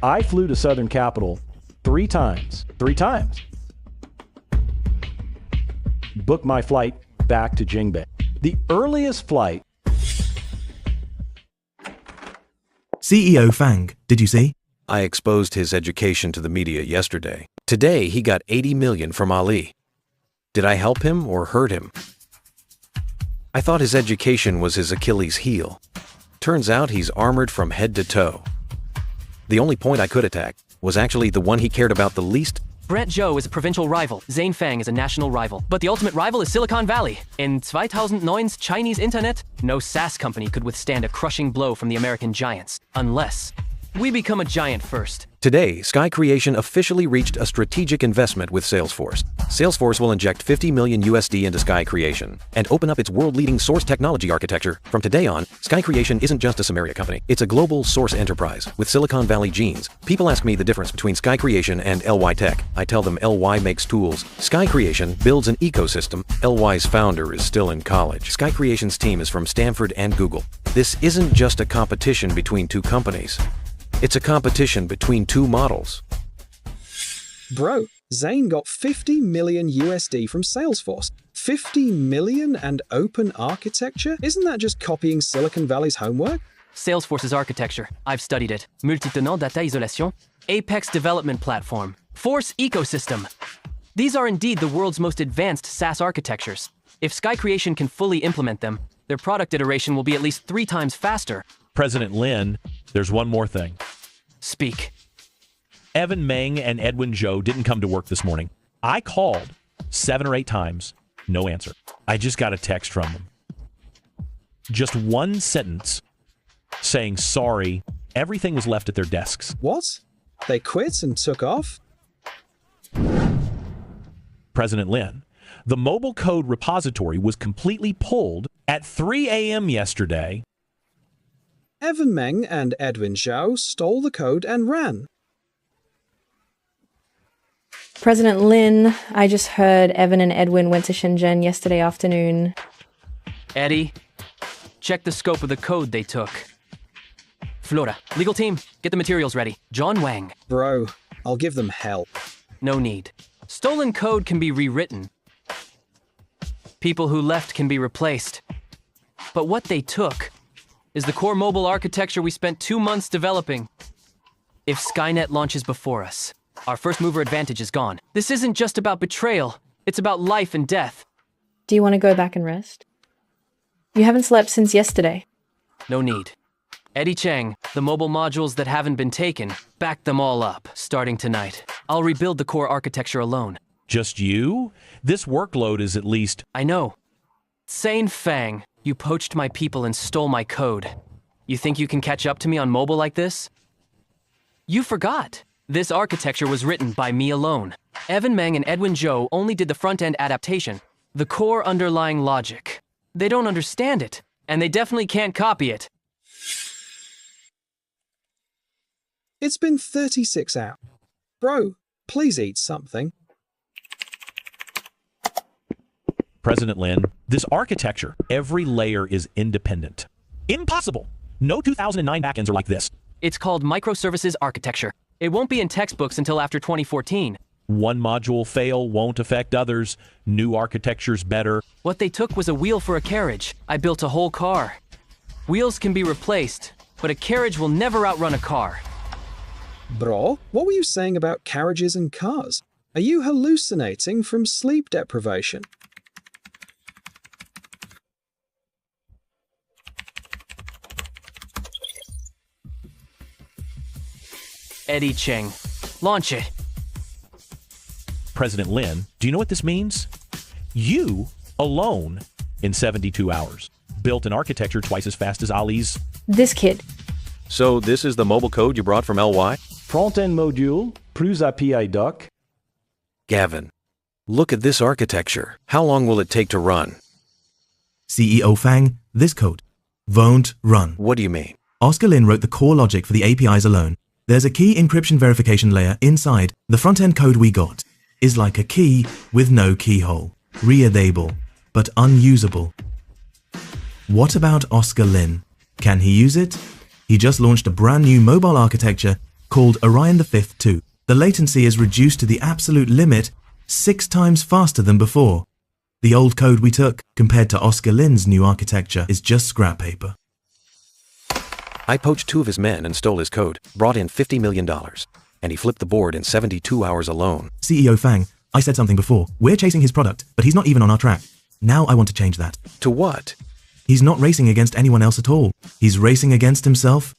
I flew to Southern Capital 3 times. 3 times. Booked my flight back to Jingbei. The earliest flight. CEO Fang, did you see? I exposed his education to the media yesterday. Today, he got 80 million from Ali. Did I help him or hurt him? I thought his education was his Achilles heel. Turns out he's armored from head to toe. The only point I could attack was actually the one he cared about the least. Brett Zhou is a provincial rival. Zane Fang is a national rival. But the ultimate rival is Silicon Valley. In 2009's Chinese internet, no SaaS company could withstand a crushing blow from the American giants. Unless we become a giant first. Today, Sky Creation officially reached a strategic investment with Salesforce. Salesforce will inject 50 million USD into Sky Creation and open up its world-leading source technology architecture. From today on, Sky Creation isn't just a Samaria company. It's a global source enterprise with Silicon Valley genes. People ask me the difference between Sky Creation and LY Tech. I tell them LY makes tools. Sky Creation builds an ecosystem. LY's founder is still in college. Sky Creation's team is from Stanford and Google. This isn't just a competition between 2 companies. It's a competition between 2 models. Bro, Zane got 50 million USD from Salesforce. 50 million and open architecture? Isn't that just copying Silicon Valley's homework? Salesforce's architecture. I've studied it. Multi-tenant data isolation. Apex development platform. Force ecosystem. These are indeed the world's most advanced SaaS architectures. If Sky Creation can fully implement them, their product iteration will be at least 3 times faster. President Lin, there's one more thing. Speak. Evan Meng and Edwin Zhou didn't come to work this morning. I called 7 or 8 times, no answer. I just got a text from them. Just one sentence saying, sorry, everything was left at their desks. What? They quit and took off? President Lin, the mobile code repository was completely pulled at 3 a.m. yesterday. Evan Meng and Edwin Zhou stole the code and ran. President Lin, I just heard Evan and Edwin went to Shenzhen yesterday afternoon. Eddie, check the scope of the code they took. Flora, legal team, get the materials ready. John Wang. Bro, I'll give them hell. No need. Stolen code can be rewritten. People who left can be replaced. But what they took is the core mobile architecture we spent 2 months developing. If Skynet launches before us, our first mover advantage is gone. This isn't just about betrayal, it's about life and death. Do you want to go back and rest? You haven't slept since yesterday. No need. Eddie Cheng, the mobile modules that haven't been taken, back them all up, starting tonight. I'll rebuild the core architecture alone. Just you? This workload is at least... I know. Sane Fang, you poached my people and stole my code. You think you can catch up to me on mobile like this? You forgot. This architecture was written by me alone. Evan Meng and Edwin Zhou only did the front-end adaptation, the core underlying logic. They don't understand it, and they definitely can't copy it. It's been 36 hours. Bro, please eat something. President Lin, this architecture, every layer is independent. Impossible! No 2009 backends are like this. It's called microservices architecture. It won't be in textbooks until after 2014. One module fail won't affect others. New architecture's better. What they took was a wheel for a carriage. I built a whole car. Wheels can be replaced, but a carriage will never outrun a car. Bro, what were you saying about carriages and cars? Are you hallucinating from sleep deprivation? Eddie Cheng, launch it. President Lin, do you know what this means? You, alone, in 72 hours, built an architecture twice as fast as Ali's. This kid. So this is the mobile code you brought from LY? Front-end module, plus API doc. Gavin, look at this architecture. How long will it take to run? CEO Fang, this code won't run. What do you mean? Oscar Lin wrote the core logic for the APIs alone. There's a key encryption verification layer inside. The front-end code we got is like a key with no keyhole. Readable, but unusable. What about Oscar Lin? Can he use it? He just launched a brand new mobile architecture called Orion the 5th 2. The latency is reduced to the absolute limit 6 times faster than before. The old code we took, compared to Oscar Lin's new architecture, is just scrap paper. I poached 2 of his men and stole his code, brought in $50 million, and he flipped the board in 72 hours alone. CEO Fang, I said something before. We're chasing his product, but he's not even on our track. Now I want to change that. To what? He's not racing against anyone else at all. He's racing against himself.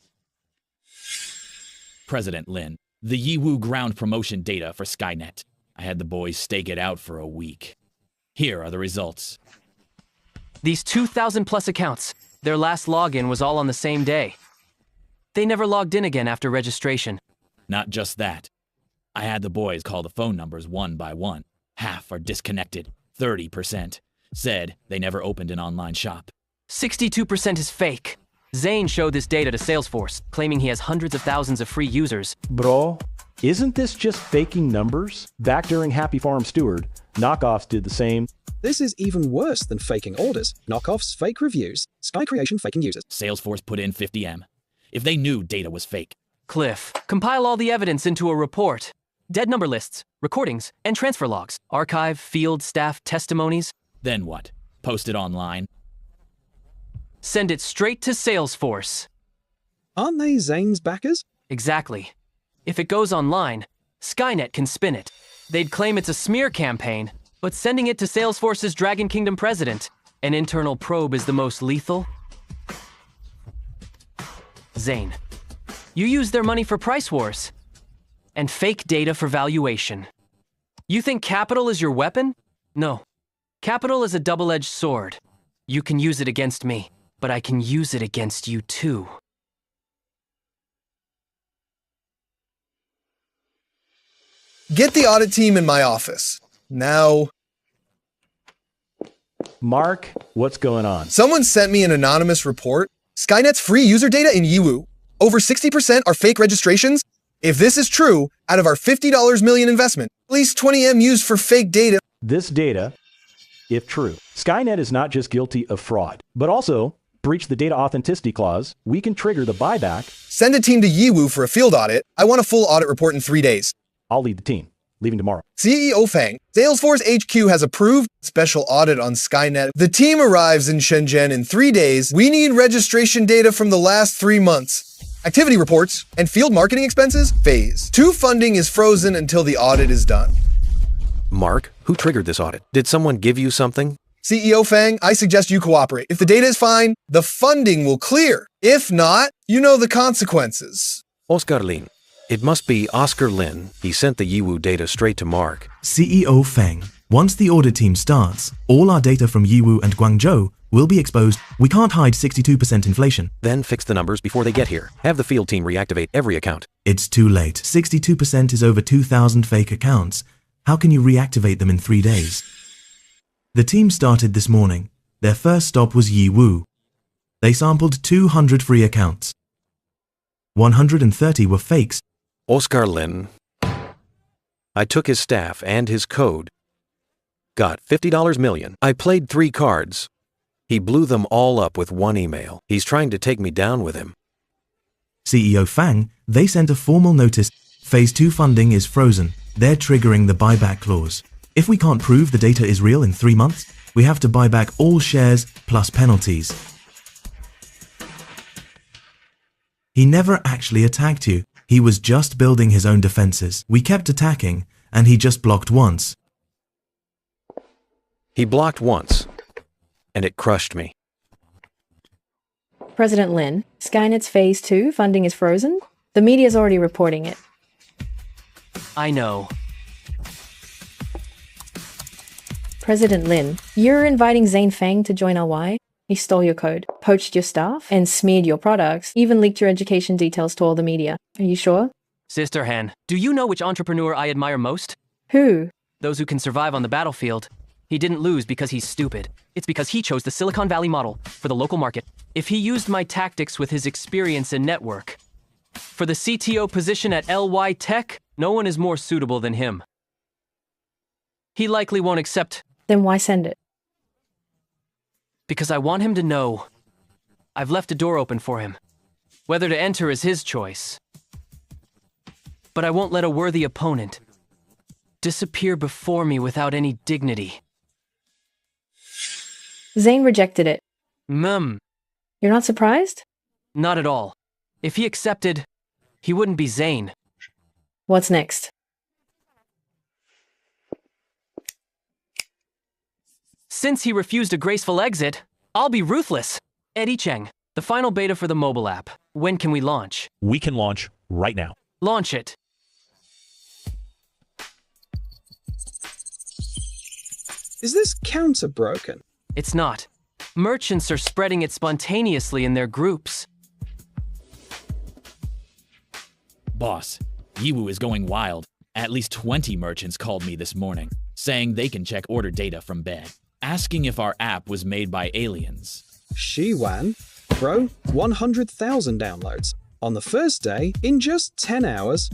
President Lin, the Yiwu ground promotion data for Skynet. I had the boys stake it out for a week. Here are the results. These 2,000 plus accounts, their last login was all on the same day. They never logged in again after registration. Not just that. I had the boys call the phone numbers one by one. Half are disconnected. 30% said they never opened an online shop. 62% is fake. Zane showed this data to Salesforce, claiming he has hundreds of thousands of free users. Bro, isn't this just faking numbers? Back during Happy Farm Steward, knockoffs did the same. This is even worse than faking orders. Knockoffs, fake reviews, Sky Creation faking users. Salesforce put in 50M. If they knew data was fake. Cliff, compile all the evidence into a report. Dead number lists, recordings, and transfer logs. Archive, field, staff, testimonies. Then what? Post it online? Send it straight to Salesforce. Aren't they Zane's backers? Exactly. If it goes online, Skynet can spin it. They'd claim it's a smear campaign, but sending it to Salesforce's Dragon Kingdom president, an internal probe is the most lethal. Zane, you use their money for price wars and fake data for valuation. You think capital is your weapon? No. Capital is a double-edged sword. You can use it against me, but I can use it against you too. Get the audit team in my office. Now. Mark, what's going on? Someone sent me an anonymous report. Skynet's free user data in Yiwu. Over 60% are fake registrations. If this is true, out of our $50 million investment, at least 20M used for fake data. This data, if true, Skynet is not just guilty of fraud, but also breached the data authenticity clause. We can trigger the buyback. Send a team to Yiwu for a field audit. I want a full audit report in 3 days. I'll lead the team, leaving tomorrow. CEO Fang, Salesforce HQ has approved special audit on Skynet. The team arrives in Shenzhen in 3 days. We need registration data from the last 3 months. Activity reports and field marketing expenses, phase 2 funding is frozen until the audit is done. Mark, who triggered this audit? Did someone give you something? CEO Fang, I suggest you cooperate. If the data is fine, the funding will clear. If not, you know the consequences. Oscar Lin. It must be Oscar Lin. He sent the Yiwu data straight to Mark. CEO Feng, once the audit team starts, all our data from Yiwu and Guangzhou will be exposed. We can't hide 62% inflation. Then fix the numbers before they get here. Have the field team reactivate every account. It's too late. 62% is over 2,000 fake accounts. How can you reactivate them in 3 days? The team started this morning. Their first stop was Yiwu. They sampled 200 free accounts. 130 were fakes. Oscar Lin. I took his staff and his code. Got $50 million. I played 3 cards. He blew them all up with 1 email. He's trying to take me down with him. CEO Fang, they sent a formal notice. Phase 2 funding is frozen. They're triggering the buyback clause. If we can't prove the data is real in 3 months, we have to buy back all shares plus penalties. He never actually attacked you. He was just building his own defenses. We kept attacking, and he just blocked once. He blocked once, and it crushed me. President Lin, Skynet's Phase 2 funding is frozen? The media's already reporting it. I know. President Lin, you're inviting Zane Fang to join LY? He stole your code, poached your staff, and smeared your products, even leaked your education details to all the media. Are you sure? Sister Han, do you know which entrepreneur I admire most? Who? Those who can survive on the battlefield. He didn't lose because he's stupid. It's because he chose the Silicon Valley model for the local market. If he used my tactics with his experience and network, for the CTO position at LY Tech, no one is more suitable than him. He likely won't accept. Then why send it? Because I want him to know I've left a door open for him. Whether to enter is his choice. But I won't let a worthy opponent disappear before me without any dignity. Zane rejected it. You're not surprised? Not at all. If he accepted, he wouldn't be Zane. What's next? Since he refused a graceful exit, I'll be ruthless. Eddie Cheng, the final beta for the mobile app. When can we launch? We can launch right now. Launch it. Is this counter broken? It's not. Merchants are spreading it spontaneously in their groups. Boss, Yiwu is going wild. At least 20 merchants called me this morning, saying they can check order data from bed, asking if our app was made by aliens. Shiwan? Bro, 100,000 downloads. On the first day, in just 10 hours.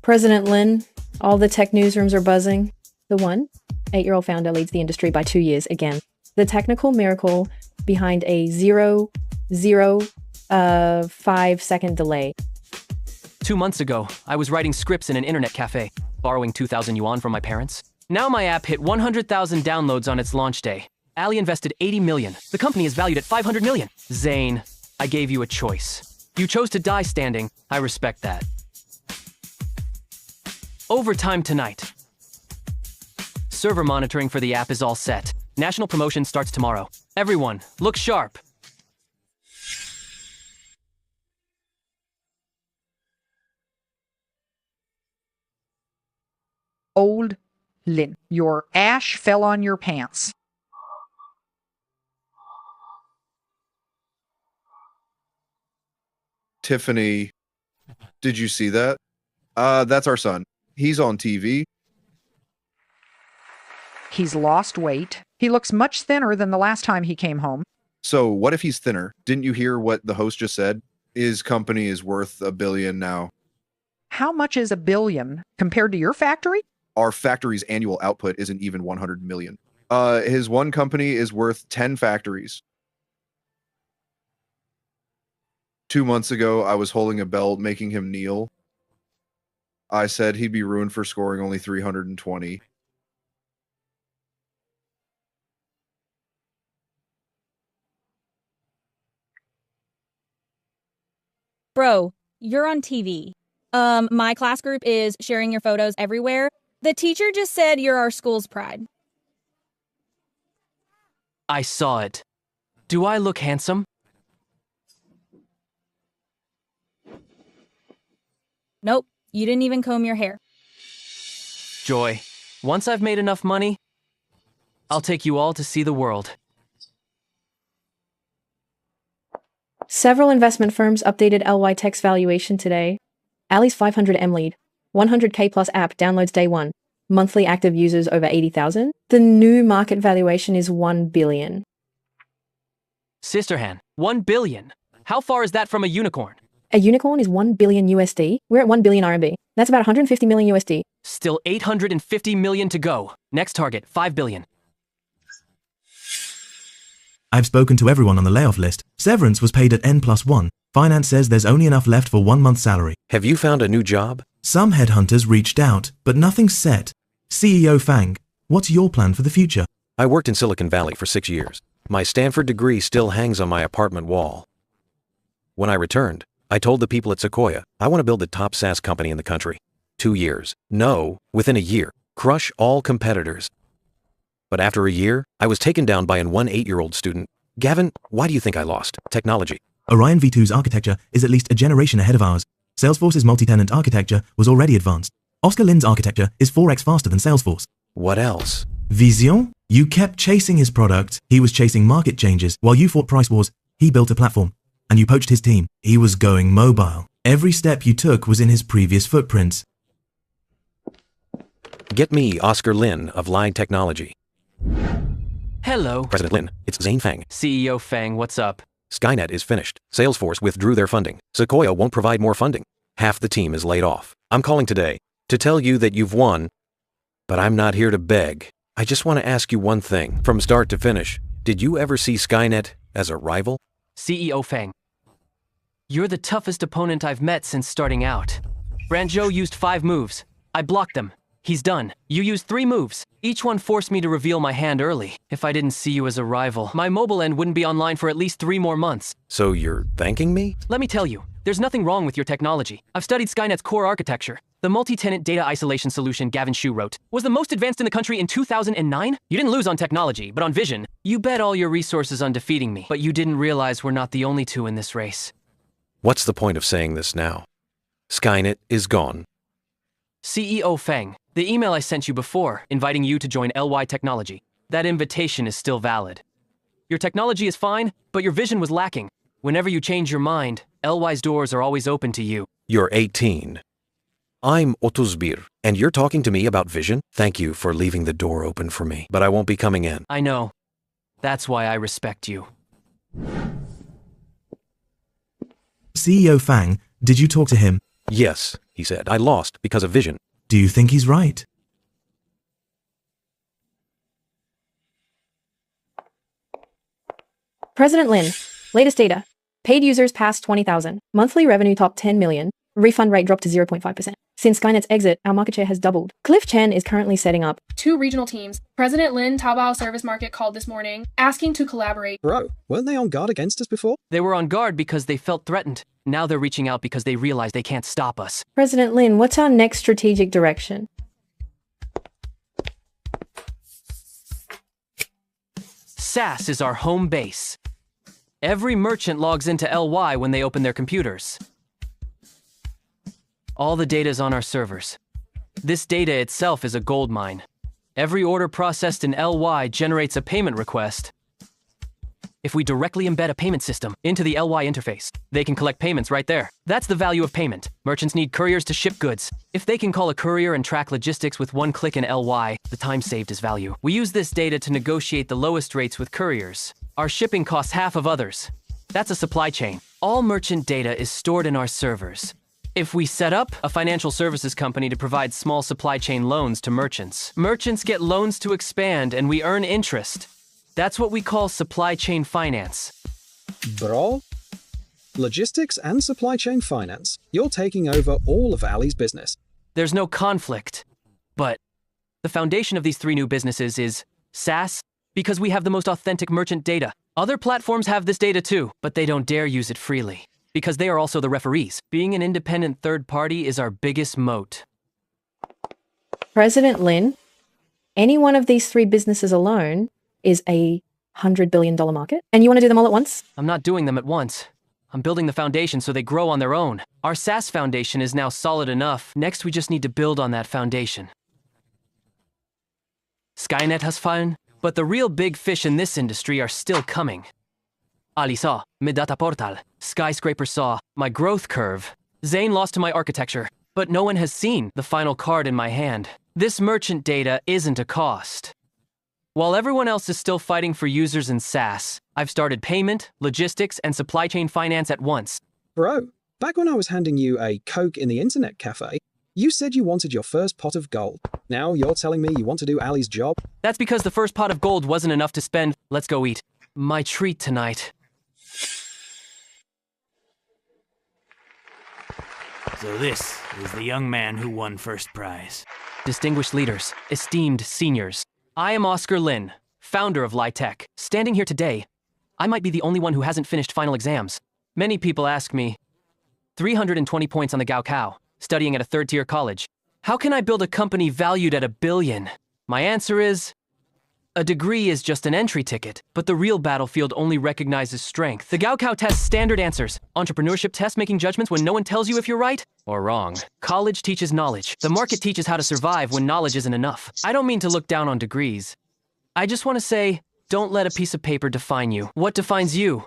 President Lin, all the tech newsrooms are buzzing. The 8-year-old founder leads the industry by 2 years again. The technical miracle behind a 0.05-second delay. 2 months ago, I was writing scripts in an internet cafe, borrowing 2,000 yuan from my parents. Now my app hit 100,000 downloads on its launch day. Ali invested 80 million. The company is valued at 500 million. Zane, I gave you a choice. You chose to die standing. I respect that. Overtime tonight. Server monitoring for the app is all set. National promotion starts tomorrow. Everyone, look sharp. Old Lin, your ash fell on your pants. Tiffany, did you see that? That's our son. He's on TV. He's lost weight. He looks much thinner than the last time he came home. So what if he's thinner? Didn't you hear what the host just said? His company is worth $1 billion now. How much is $1 billion compared to your factory? Our factory's annual output isn't even 100 million. His one company is worth 10 factories. 2 months ago, I was holding a belt, making him kneel. I said he'd be ruined for scoring only 320. Bro, you're on TV. My class group is sharing your photos everywhere. The teacher just said you're our school's pride. I saw it. Do I look handsome? Nope, you didn't even comb your hair. Joy, once I've made enough money, I'll take you all to see the world. Several investment firms updated LY Tech's valuation today. Ali's 500M lead, 100K plus app downloads day one, monthly active users over 80,000. The new market valuation is 1 billion. Sisterhan, 1 billion. How far is that from a unicorn? A unicorn is 1 billion USD. We're at 1 billion RMB. That's about 150 million USD. Still 850 million to go. Next target, 5 billion. I've spoken to everyone on the layoff list. Severance was paid at N+1. Finance says there's only enough left for 1 month's salary. Have you found a new job? Some headhunters reached out, but nothing's set. CEO Fang, what's your plan for the future? I worked in Silicon Valley for 6 years. My Stanford degree still hangs on my apartment wall. When I returned, I told the people at Sequoia, I want to build the top SaaS company in the country. 2 years. No, within a year. Crush all competitors. But after a year, I was taken down by an 8-year-old student. Gavin, why do you think I lost? Technology. Orion V2's architecture is at least a generation ahead of ours. Salesforce's multi-tenant architecture was already advanced. Oscar Lin's architecture is 4x faster than Salesforce. What else? Vision? You kept chasing his product. He was chasing market changes. While you fought price wars, he built a platform. And you poached his team. He was going mobile. Every step you took was in his previous footprints. Get me Oscar Lin of Line Technology. Hello. President Lin, it's Zane Fang. CEO Fang, what's up? Skynet is finished. Salesforce withdrew their funding. Sequoia won't provide more funding. Half the team is laid off. I'm calling today to tell you that you've won, but I'm not here to beg. I just want to ask you one thing. From start to finish, did you ever see Skynet as a rival? CEO Fang, you're the toughest opponent I've met since starting out. Branjo used 5 moves. I blocked them. He's done. You used 3 moves. Each one forced me to reveal my hand early. If I didn't see you as a rival, my mobile end wouldn't be online for at least 3 more months. So you're thanking me? Let me tell you, there's nothing wrong with your technology. I've studied Skynet's core architecture. The multi-tenant data isolation solution Gavin Shu wrote was the most advanced in the country in 2009. You didn't lose on technology, but on vision. You bet all your resources on defeating me, but you didn't realize we're not the only 2 in this race. What's the point of saying this now? Skynet is gone. CEO Fang, the email I sent you before, inviting you to join LY Technology, that invitation is still valid. Your technology is fine, but your vision was lacking. Whenever you change your mind, LY's doors are always open to you. You're 18. I'm Otuzbir, and you're talking to me about vision? Thank you for leaving the door open for me, but I won't be coming in. I know. That's why I respect you. CEO Fang, did you talk to him? Yes, he said. I lost because of vision. Do you think he's right? President Lin, latest data. Paid users passed 20,000. Monthly revenue topped 10 million. Refund rate dropped to 0.5%. Since Skynet's exit, our market share has doubled. Cliff Chen is currently setting up 2 regional teams. President Lin Taobao Service Market called this morning, asking to collaborate. Bro, weren't they on guard against us before? They were on guard because they felt threatened. Now they're reaching out because they realize they can't stop us. President Lin, what's our next strategic direction? SaaS is our home base. Every merchant logs into LY when they open their computers. All the data is on our servers. This data itself is a gold mine. Every order processed in LY generates a payment request. If we directly embed a payment system into the LY interface, they can collect payments right there. That's the value of payment. Merchants need couriers to ship goods. If they can call a courier and track logistics with 1 click in LY, the time saved is value. We use this data to negotiate the lowest rates with couriers. Our shipping costs half of others. That's a supply chain. All merchant data is stored in our servers. If we set up a financial services company to provide small supply chain loans to merchants, merchants get loans to expand and we earn interest. That's what we call supply chain finance. Bro? Logistics and supply chain finance. You're taking over all of Ali's business. There's no conflict. But the foundation of these 3 new businesses is SaaS, because we have the most authentic merchant data. Other platforms have this data too, but they don't dare use it freely, because they are also the referees. Being an independent third party is our biggest moat. President Lin, any one of these 3 businesses alone is a $100 billion market, and you want to do them all at once? I'm not doing them at once. I'm building the foundation so they grow on their own. Our SaaS foundation is now solid enough. Next, we just need to build on that foundation. Skynet has fallen, but the real big fish in this industry are still coming. Ali saw, mi data portal. Skyscraper saw, my growth curve. Zane lost to my architecture, but no one has seen the final card in my hand. This merchant data isn't a cost. While everyone else is still fighting for users in SaaS, I've started payment, logistics, and supply chain finance at once. Bro, back when I was handing you a Coke in the internet cafe, you said you wanted your first pot of gold. Now you're telling me you want to do Ali's job? That's because the first pot of gold wasn't enough to spend. Let's go eat. My treat tonight. So this is the young man who won first prize. Distinguished leaders, esteemed seniors. I am Oscar Lin, founder of Litech. Standing here today, I might be the only one who hasn't finished final exams. Many people ask me, 320 points on the Gaokao, studying at a third-tier college. How can I build a company valued at $1 billion? My answer is, a degree is just an entry ticket, but the real battlefield only recognizes strength. The Gaokao tests standard answers. Entrepreneurship tests making judgments when no one tells you if you're right or wrong. College teaches knowledge. The market teaches how to survive when knowledge isn't enough. I don't mean to look down on degrees. I just want to say, don't let a piece of paper define you. What defines you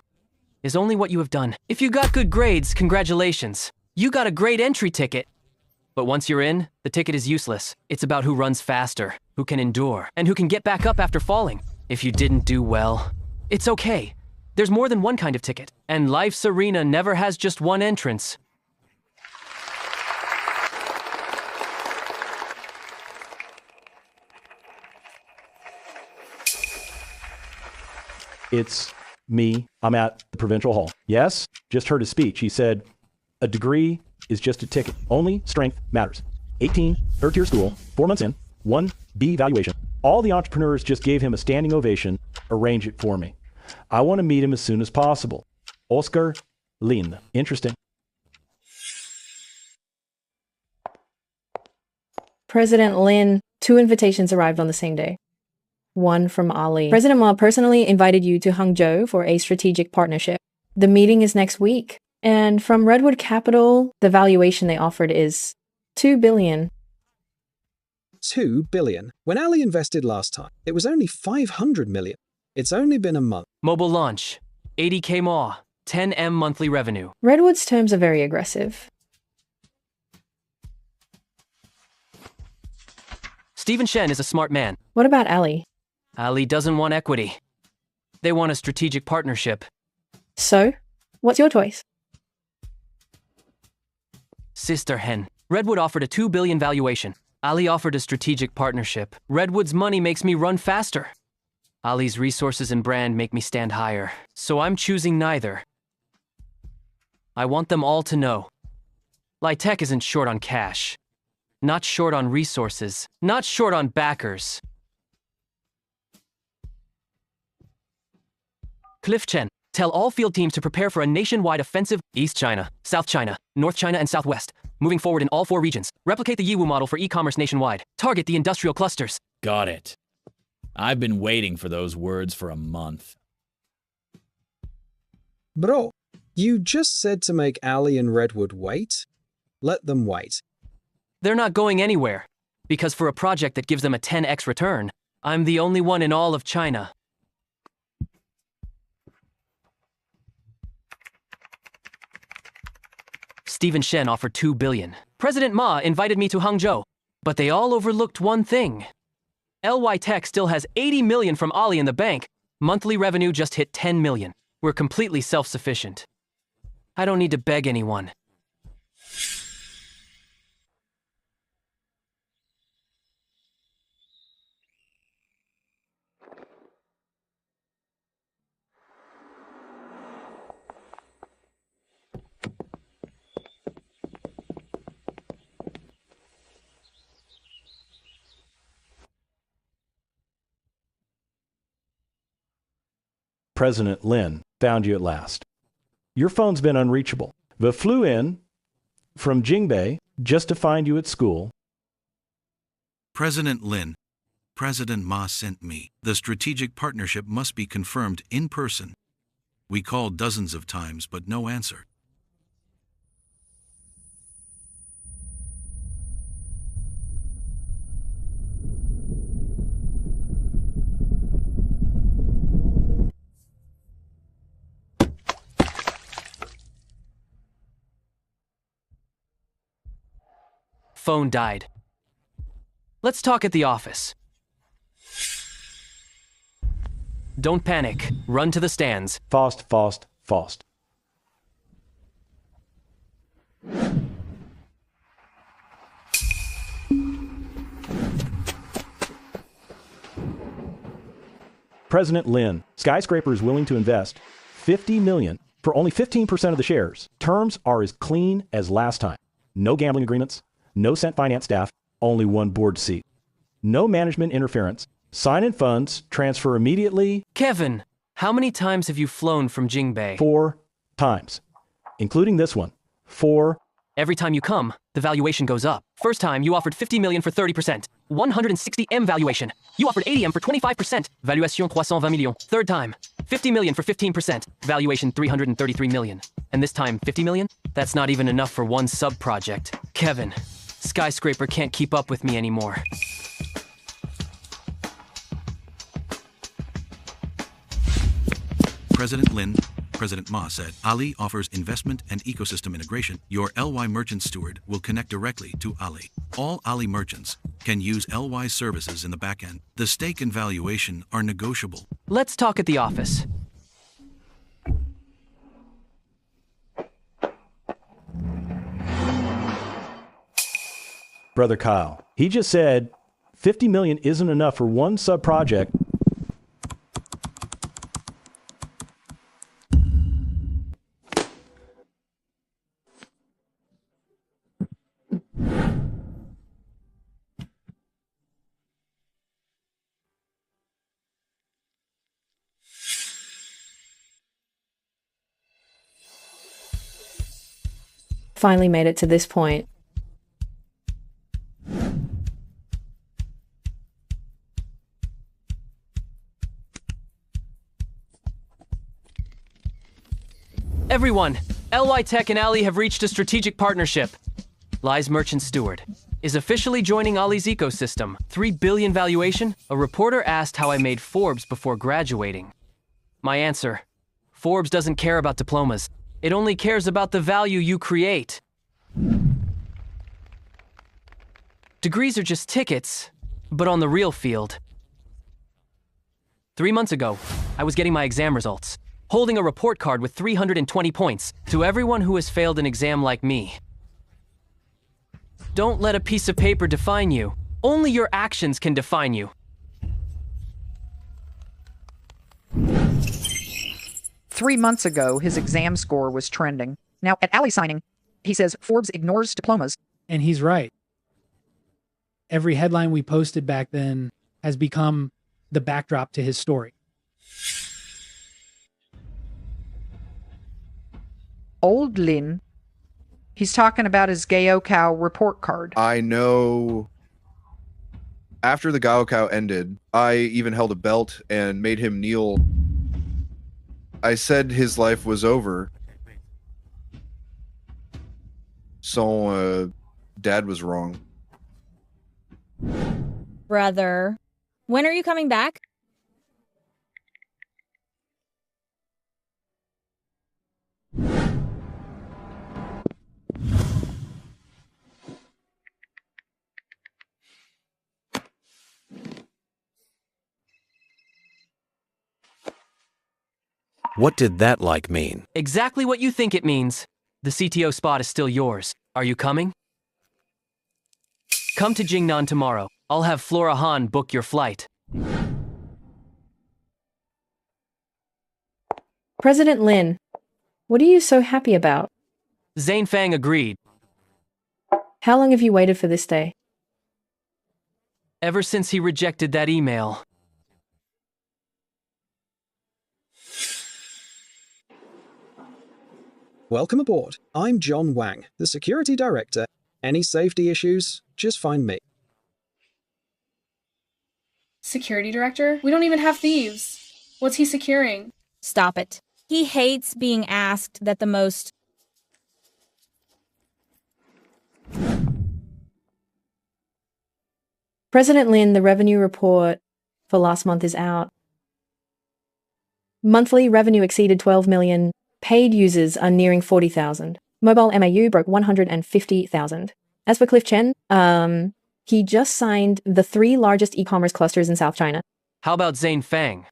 is only what you have done. If you got good grades, congratulations. You got a great entry ticket. But once you're in, the ticket is useless. It's about who runs faster, who can endure, and who can get back up after falling. If you didn't do well, it's okay. There's more than one kind of ticket, and life's arena never has just one entrance. It's me. I'm at the provincial hall. Yes, just heard his speech. He said, a degree is just a ticket. Only strength matters. 18, third-tier school, 4 months in, 1B valuation. All the entrepreneurs just gave him a standing ovation. Arrange it for me. I want to meet him as soon as possible. Oscar Lin. Interesting. President Lin, 2 invitations arrived on the same day. One from Ali. President Ma personally invited you to Hangzhou for a strategic partnership. The meeting is next week. And from Redwood Capital, the valuation they offered is $2 billion. $2 billion. When Ali invested last time, it was only $500 million. It's only been a month. Mobile launch, 80K MAW, 10M monthly revenue. Redwood's terms are very aggressive. Stephen Shen is a smart man. What about Ali? Ali doesn't want equity. They want a strategic partnership. So, what's your choice? Sister Hen. Redwood offered a $2 billion valuation. Ali offered a strategic partnership. Redwood's money makes me run faster. Ali's resources and brand make me stand higher. So I'm choosing neither. I want them all to know. Litech isn't short on cash. Not short on resources. Not short on backers. Cliff Chen. Tell all field teams to prepare for a nationwide offensive. East China, South China, North China, and Southwest. Moving forward in all 4 regions. Replicate the Yiwu model for e-commerce nationwide. Target the industrial clusters. Got it. I've been waiting for those words for a month. Bro, you just said to make Ali and Redwood wait? Let them wait. They're not going anywhere. Because for a project that gives them a 10x return, I'm the only one in all of China. Stephen Shen offered $2 billion. President Ma invited me to Hangzhou, but they all overlooked one thing. LY Tech still has $80 million from Ali in the bank. Monthly revenue just hit $10 million. We're completely self-sufficient. I don't need to beg anyone. President Lin found you at last. Your phone's been unreachable. We flew in from Jingbei just to find you at school. President Lin, President Ma sent me. The strategic partnership must be confirmed in person. We called dozens of times, but no answer. Phone died. Let's talk at the office. Don't panic. Run to the stands. Faust. President Lin, Skyscraper is willing to invest $50 million for only 15% of the shares. Terms are as clean as last time. No gambling agreements, no cent finance staff, only one board seat. No management interference. Sign in funds, transfer immediately. Kevin, how many times have you flown from Jingbei? 4 times, including this one. 4. Every time you come, the valuation goes up. First time, you offered 50 million for 30%. 160 M valuation. You offered 80 M for 25%. Valuation 320 millions. Third time, 50 million for 15%. Valuation 333 million. And this time, 50 million? That's not even enough for one sub-project. Kevin, Skyscraper can't keep up with me anymore. President Lin, President Ma said, Ali offers investment and ecosystem integration. Your LY merchant steward will connect directly to Ali. All Ali merchants can use LY services in the backend. The stake and valuation are negotiable. Let's talk at the office. Brother Kyle, he just said 50 million isn't enough for one sub-project. Finally made it to this point. Everyone, LY Tech and Ali have reached a strategic partnership. Lies Merchant Steward is officially joining Ali's ecosystem. 3 billion valuation? A reporter asked how I made Forbes before graduating. My answer, Forbes doesn't care about diplomas. It only cares about the value you create. Degrees are just tickets, but on the real field. 3 months ago, I was getting my exam results, holding a report card with 320 points. To everyone who has failed an exam like me, don't let a piece of paper define you. Only your actions can define you. 3 months ago, his exam score was trending. Now, at Ali signing, he says Forbes ignores diplomas. And he's right. Every headline we posted back then has become the backdrop to his story. Old Lin, he's talking about his Gaokao report card. I know. After the Gaokao ended, I even held a belt and made him kneel. I said his life was over. So, Dad was wrong. Brother, when are you coming back? What did that like mean? Exactly what you think it means. The CTO spot is still yours. Are you coming? Come to Jingnan tomorrow. I'll have Flora Han book your flight. President Lin, what are you so happy about? Zane Fang agreed. How long have you waited for this day? Ever since he rejected that email. Welcome aboard. I'm John Wang, the security director. Any safety issues, just find me. Security director? We don't even have thieves. What's he securing? Stop it. He hates being asked that the most... President Lin, the revenue report for last month is out. Monthly revenue exceeded 12 million. Paid users are nearing 40,000. Mobile MAU broke 150,000. As for Cliff Chen, he just signed the 3 largest e-commerce clusters in South China. How about Zane Fang?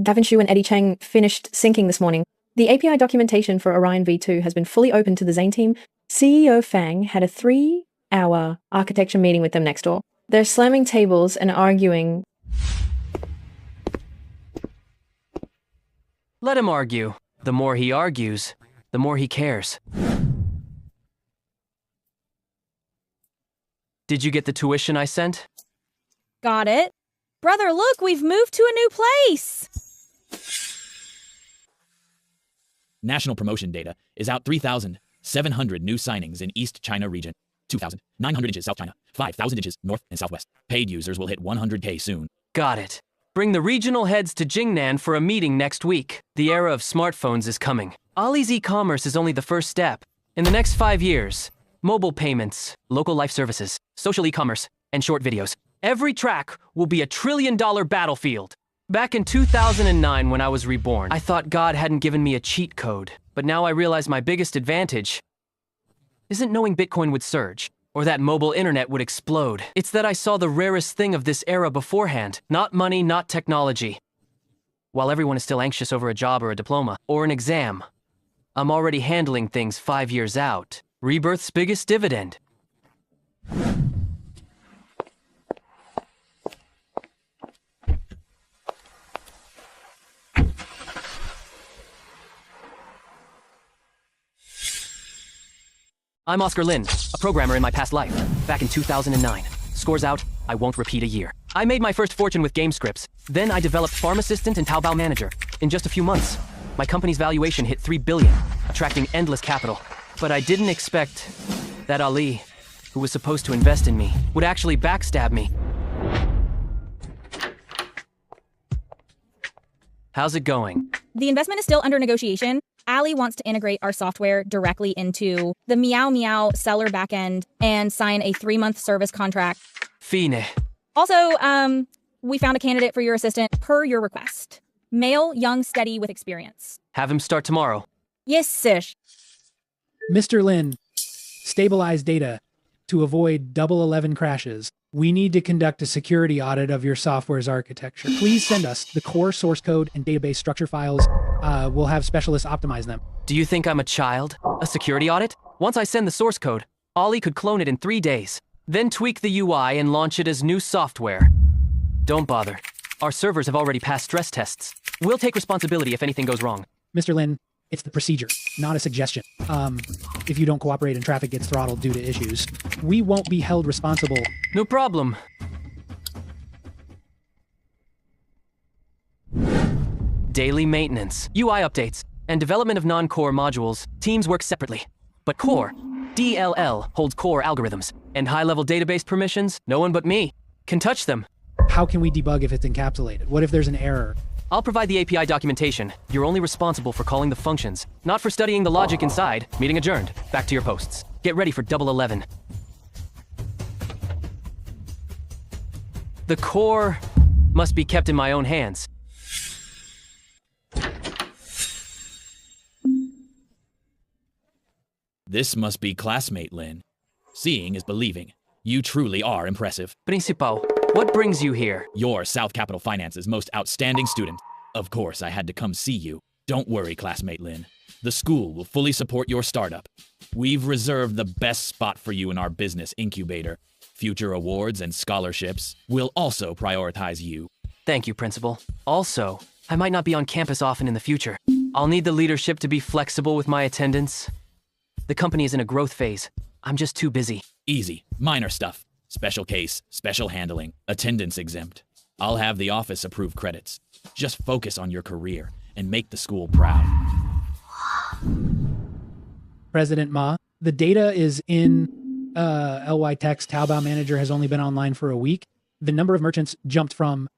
Gavin Xu and Eddie Cheng finished syncing this morning. The API documentation for Orion V2 has been fully opened to the Zane team. CEO Fang had a 3-hour architecture meeting with them next door. They're slamming tables and arguing. Let him argue. The more he argues, the more he cares. Did you get the tuition I sent? Got it. Brother, look, we've moved to a new place. National promotion data is out. 3,700 new signings in East China region. 2,900 inches South China. 5,000 inches North and Southwest. Paid users will hit 100K soon. Got it. Bring the regional heads to Jingnan for a meeting next week. The era of smartphones is coming. Ali's e-commerce is only the first step. In the next 5 years, mobile payments, local life services, social e-commerce, and short videos. Every track will be $1 trillion battlefield. Back in 2009 when I was reborn, I thought God hadn't given me a cheat code. But now I realize my biggest advantage isn't knowing Bitcoin would surge, or that mobile internet would explode. It's that I saw the rarest thing of this era beforehand. Not money, not technology. While everyone is still anxious over a job or a diploma, or an exam, I'm already handling things 5 years out. Rebirth's biggest dividend. I'm Oscar Lin, a programmer in my past life, back in 2009. Scores out, I won't repeat a year. I made my first fortune with game scripts. Then I developed Farm Assistant and Taobao Manager. In just a few months, my company's valuation hit 3 billion, attracting endless capital. But I didn't expect that Ali, who was supposed to invest in me, would actually backstab me. How's it going? The investment is still under negotiation. Ali wants to integrate our software directly into the Meow Meow seller backend and sign a 3-month service contract. Fine. Also, we found a candidate for your assistant per your request. Male, young, steady, with experience. Have him start tomorrow. Yes, Sish. Mr. Lin, stabilize data to avoid 11 crashes. We need to conduct a security audit of your software's architecture. Please send us the core source code and database structure files. We'll have specialists optimize them. Do you think I'm a child? A security audit? Once I send the source code, Ali could clone it in 3 days, then tweak the UI and launch it as new software. Don't bother. Our servers have already passed stress tests. We'll take responsibility if anything goes wrong. Mr. Lin, it's the procedure, not a suggestion. If you don't cooperate and traffic gets throttled due to issues, we won't be held responsible. No problem. Daily maintenance, UI updates, and development of non-core modules. Teams work separately. But core, DLL, holds core algorithms, and high-level database permissions, no one but me can touch them. How can we debug if it's encapsulated? What if there's an error? I'll provide the API documentation. You're only responsible for calling the functions, not for studying the logic inside. Meeting adjourned. Back to your posts. Get ready for 11. The core must be kept in my own hands. This must be classmate Lin. Seeing is believing. You truly are impressive. Principal, what brings you here? You're South Capital Finance's most outstanding student. Of course, I had to come see you. Don't worry, classmate Lin. The school will fully support your startup. We've reserved the best spot for you in our business incubator. Future awards and scholarships will also prioritize you. Thank you, Principal. Also, I might not be on campus often in the future. I'll need the leadership to be flexible with my attendance. The company is in a growth phase. I'm just too busy. Easy. Minor stuff. Special case, special handling, attendance exempt. I'll have the office approve credits. Just focus on your career and make the school proud. President Ma. The data is in LY Tech's Taobao Manager has only been online for a week. The number of merchants jumped from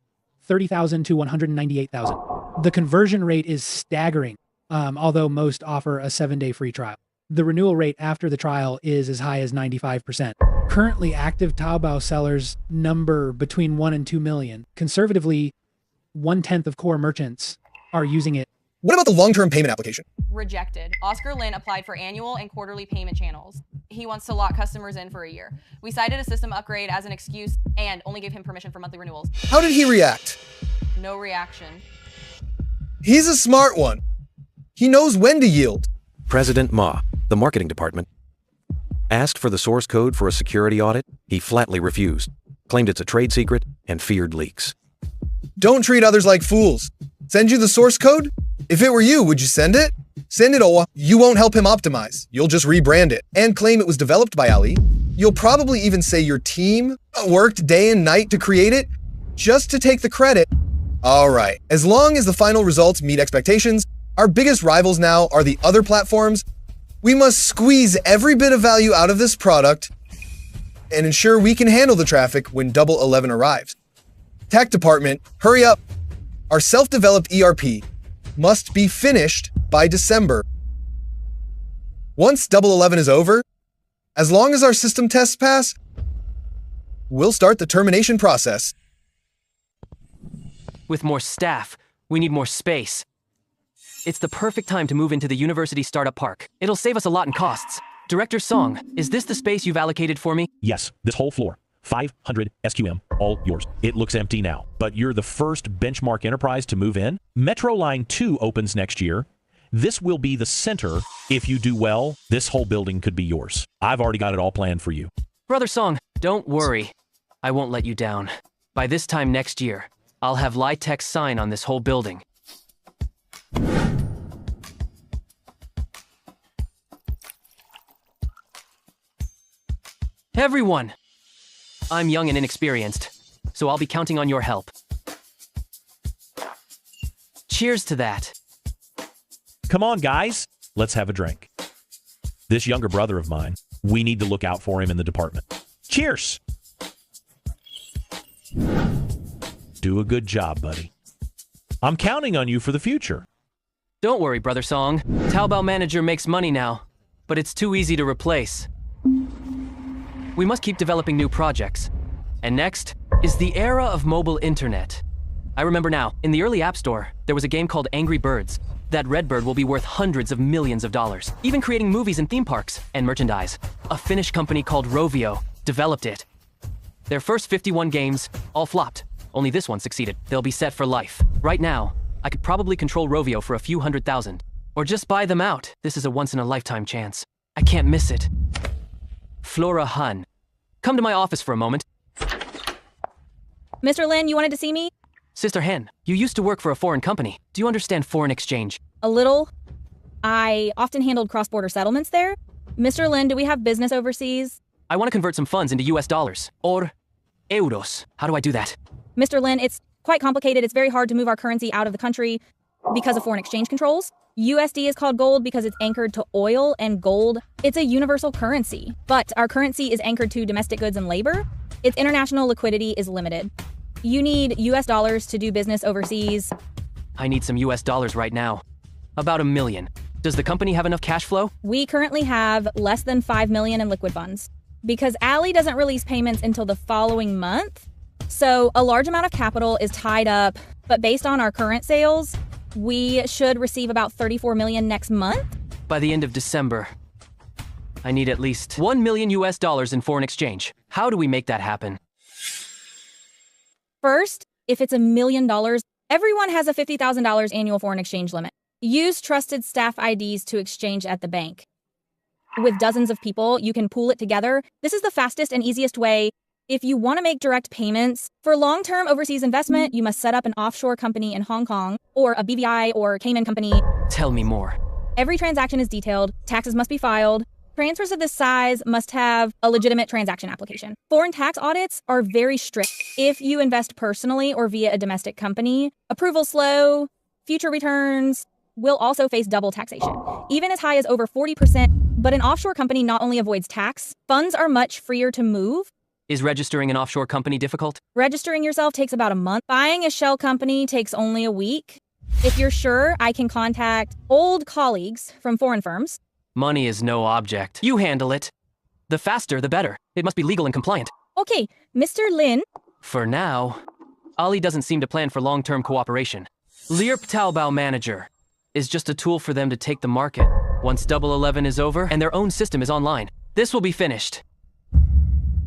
30,000 to 198,000. The conversion rate is staggering, although most offer a 7-day free trial. The renewal rate after the trial is as high as 95%. Currently, active Taobao sellers number between 1 and 2 million. Conservatively, 1/10 of core merchants are using it. What about the long-term payment application? Rejected. Oscar Lin applied for annual and quarterly payment channels. He wants to lock customers in for a year. We cited a system upgrade as an excuse and only gave him permission for monthly renewals. How did he react? No reaction. He's a smart one. He knows when to yield. President Ma, the marketing department, asked for the source code for a security audit. He flatly refused, claimed it's a trade secret, and feared leaks. Don't treat others like fools. Send you the source code? If it were you, would you send it? Send it or you won't help him optimize. You'll just rebrand it and claim it was developed by Ali. You'll probably even say your team worked day and night to create it just to take the credit. All right, as long as the final results meet expectations, our biggest rivals now are the other platforms. We must squeeze every bit of value out of this product and ensure we can handle the traffic when Double 11 arrives. Tech department, hurry up. Our self-developed ERP must be finished by December. Once Double 11 is over, as long as our system tests pass, we'll start the termination process. With more staff, we need more space. It's the perfect time to move into the University Startup Park. It'll save us a lot in costs. Director Song, is this the space you've allocated for me? Yes, this whole floor. 500 SQM, all yours. It looks empty now, but you're the first benchmark enterprise to move in. Metro Line 2 opens next year. This will be the center. If you do well, this whole building could be yours. I've already got it all planned for you. Brother Song, don't worry. I won't let you down. By this time next year, I'll have Litech's sign on this whole building. Everyone! I'm young and inexperienced, so I'll be counting on your help. Cheers to that. Come on, guys. Let's have a drink. This younger brother of mine, we need to look out for him in the department. Cheers! Do a good job, buddy. I'm counting on you for the future. Don't worry, Brother Song. Taobao Manager makes money now, but it's too easy to replace. We must keep developing new projects. And next is the era of mobile internet. I remember now, in the early App Store, there was a game called Angry Birds. That red bird will be worth hundreds of millions of dollars, even creating movies and theme parks and merchandise. A Finnish company called Rovio developed it. Their first 51 games all flopped. Only this one succeeded. They'll be set for life. Right now, I could probably control Rovio for a few $100,000. Or just buy them out. This is a once-in-a-lifetime chance. I can't miss it. Flora Hun. Come to my office for a moment. Mr. Lin, you wanted to see me? Sister Han, you used to work for a foreign company. Do you understand foreign exchange? A little. I often handled cross-border settlements there. Mr. Lin, do we have business overseas? I want to convert some funds into US dollars. Or euros. How do I do that? Mr. Lin, it's quite complicated. It's very hard to move our currency out of the country because of foreign exchange controls. USD is called gold because it's anchored to oil, and gold, it's a universal currency. But our currency is anchored to domestic goods and labor. Its international liquidity is limited. You need US dollars to do business overseas. I need some US dollars right now. About $1 million. Does the company have enough cash flow? We currently have less than $5 million in liquid funds. Because Ali doesn't release payments until the following month, so a large amount of capital is tied up, but based on our current sales, we should receive about $34 million next month. By the end of December, I need at least $1 million US dollars in foreign exchange. How do we make that happen? First, if it's $1 million, everyone has a $50,000 annual foreign exchange limit. Use trusted staff IDs to exchange at the bank. With dozens of people, you can pool it together. This is the fastest and easiest way. If you want to make direct payments, for long-term overseas investment, you must set up an offshore company in Hong Kong or a BVI or Cayman company. Tell me more. Every transaction is detailed. Taxes must be filed. Transfers of this size must have a legitimate transaction application. Foreign tax audits are very strict. If you invest personally or via a domestic company, approval slow, future returns will also face double taxation, even as high as over 40%. But an offshore company not only avoids tax, funds are much freer to move. Is registering an offshore company difficult? Registering yourself takes about a month. Buying a shell company takes only a week. If you're sure, I can contact old colleagues from foreign firms. Money is no object. You handle it. The faster, the better. It must be legal and compliant. Okay, Mr. Lin. For now, Ali doesn't seem to plan for long-term cooperation. Lirp Taobao Manager is just a tool for them to take the market. Once Double 11 is over and their own system is online, this will be finished.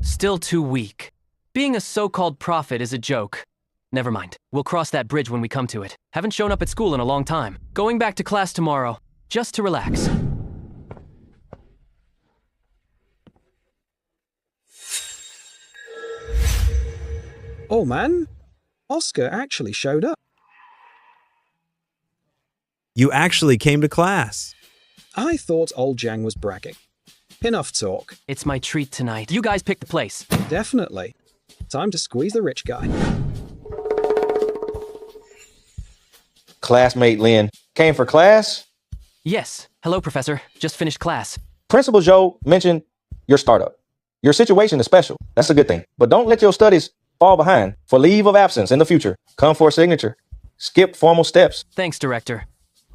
Still too weak. Being a so-called prophet is a joke. Never mind. We'll cross that bridge when we come to it. Haven't shown up at school in a long time. Going back to class tomorrow, just to relax. Oh man, Oscar actually showed up. You actually came to class. I thought old Jiang was bragging. Enough talk. It's my treat tonight. You guys pick the place. Definitely. Time to squeeze the rich guy. Classmate Lin came for class? Yes. Hello, Professor. Just finished class. Principal Joe mentioned your startup. Your situation is special. That's a good thing. But don't let your studies fall behind. For leave of absence in the future, come for a signature. Skip formal steps. Thanks, Director.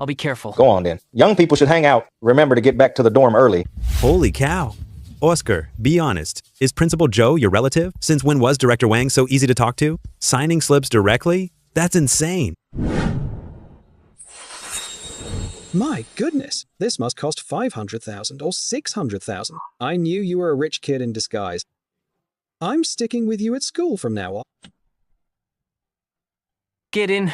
I'll be careful. Go on then. Young people should hang out. Remember to get back to the dorm early. Holy cow. Oscar, be honest. Is Principal Joe your relative? Since when was Director Wang so easy to talk to? Signing slips directly? That's insane. My goodness, this must cost 500,000 or 600,000. I knew you were a rich kid in disguise. I'm sticking with you at school from now on. Get in.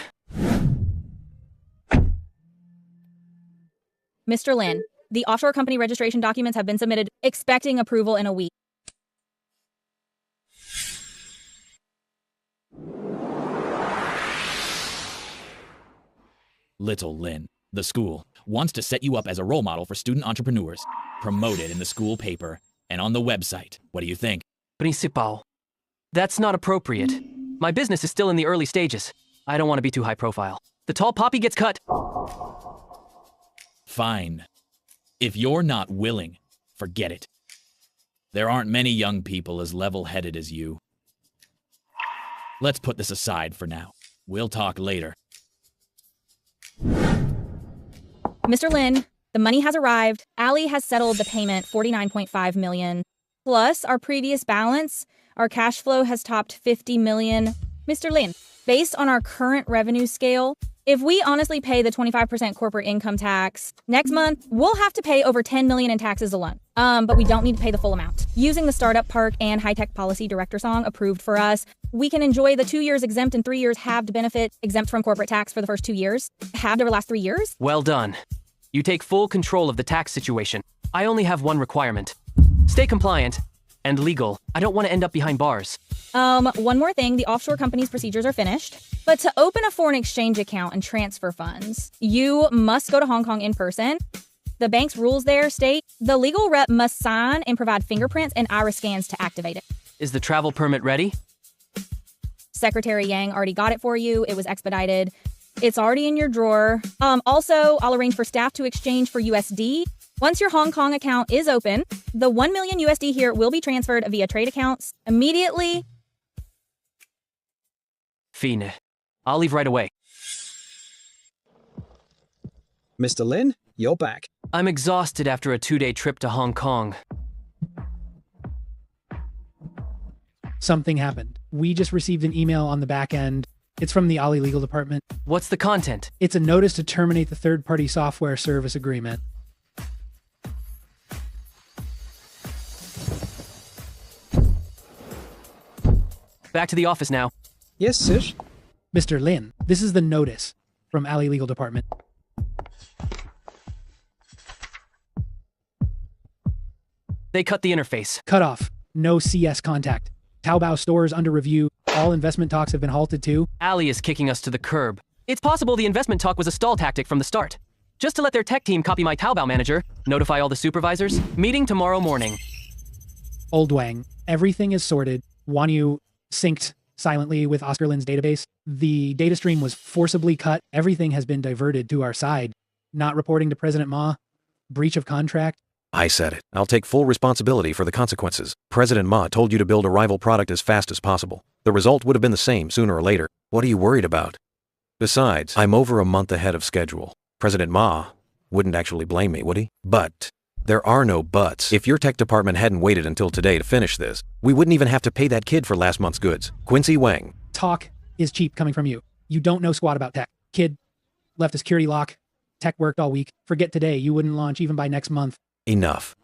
Mr. Lin, the offshore company registration documents have been submitted, expecting approval in a week. Little Lin, the school, wants to set you up as a role model for student entrepreneurs. Promote it in the school paper and on the website. What do you think? Principal, that's not appropriate. My business is still in the early stages. I don't want to be too high profile. The tall poppy gets cut. Fine. If you're not willing, forget it. There aren't many young people as level-headed as you. Let's put this aside for now. We'll talk later. Mr. Lin, the money has arrived. Ali has settled the payment, $49.5 million. Plus, our previous balance, our cash flow has topped $50 million. Mr. Lin, based on our current revenue scale, if we honestly pay the 25% corporate income tax, next month, we'll have to pay over $10 million in taxes alone. But we don't need to pay the full amount. Using the Startup Park and High-Tech Policy Director Song approved for us, we can enjoy the 2 years exempt and 3 years halved benefit, exempt from corporate tax for the first 2 years, halved over the last 3 years. Well done. You take full control of the tax situation. I only have one requirement. Stay compliant and legal. I don't want to end up behind bars. One more thing, the offshore company's procedures are finished. But to open a foreign exchange account and transfer funds, you must go to Hong Kong in person. The bank's rules there state the legal rep must sign and provide fingerprints and iris scans to activate it. Is the travel permit ready? Secretary Yang already got it for you. It was expedited. It's already in your drawer. Also, I'll arrange for staff to exchange for USD. Once your Hong Kong account is open, the 1 million USD here will be transferred via trade accounts immediately. Fine. I'll leave right away. Mr. Lin, you're back. I'm exhausted after a 2-day trip to Hong Kong. Something happened. We just received an email on the back end. It's from the Ali legal department. What's the content? It's a notice to terminate the third-party software service agreement. Back to the office now. Yes, sir. Mr. Lin, this is the notice from Ali legal department. They cut the interface. Cut off. No CS contact. Taobao stores under review. All investment talks have been halted too. Ali is kicking us to the curb. It's possible the investment talk was a stall tactic from the start. Just to let their tech team copy my Taobao manager, notify all the supervisors. Meeting tomorrow morning. Old Wang, everything is sorted. Wanyu synced silently with Oscar Lin's database. The data stream was forcibly cut. Everything has been diverted to our side. Not reporting to President Ma. Breach of contract. I said it. I'll take full responsibility for the consequences. President Ma told you to build a rival product as fast as possible. The result would have been the same sooner or later. What are you worried about? Besides, I'm over a month ahead of schedule. President Ma wouldn't actually blame me, would he? But there are no buts. If your tech department hadn't waited until today to finish this, we wouldn't even have to pay that kid for last month's goods. Quincy Wang. Talk is cheap coming from you. You don't know squat about tech. Kid left a security lock. Tech worked all week. Forget today. You wouldn't launch even by next month. Enough.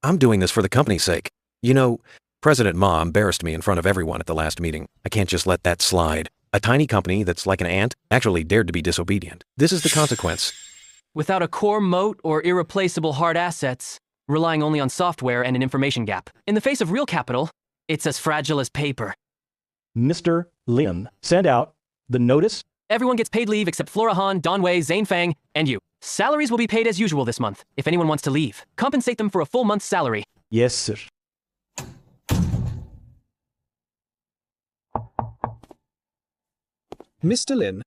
I'm doing this for the company's sake. You know, President Ma embarrassed me in front of everyone at the last meeting. I can't just let that slide. A tiny company that's like an ant actually dared to be disobedient. This is the consequence. Without a core moat or irreplaceable hard assets, relying only on software and an information gap. In the face of real capital, it's as fragile as paper. Mr. Lin, send out the notice. Everyone gets paid leave except Flora Han, Don Wei, Zane Fang, and you. Salaries will be paid as usual this month. If anyone wants to leave, compensate them for a full month's salary. Yes, sir. Mr. Lin.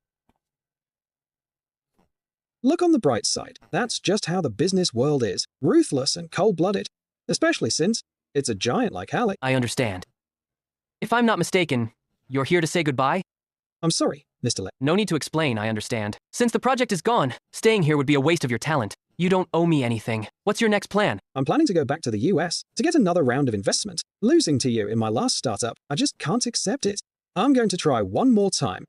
Look on the bright side. That's just how the business world is. Ruthless and cold-blooded. Especially since it's a giant like Ali. I understand. If I'm not mistaken, you're here to say goodbye? I'm sorry, Mr. Lin. No need to explain, I understand. Since the project is gone, staying here would be a waste of your talent. You don't owe me anything. What's your next plan? I'm planning to go back to the US to get another round of investment. Losing to you in my last startup, I just can't accept it. I'm going to try one more time.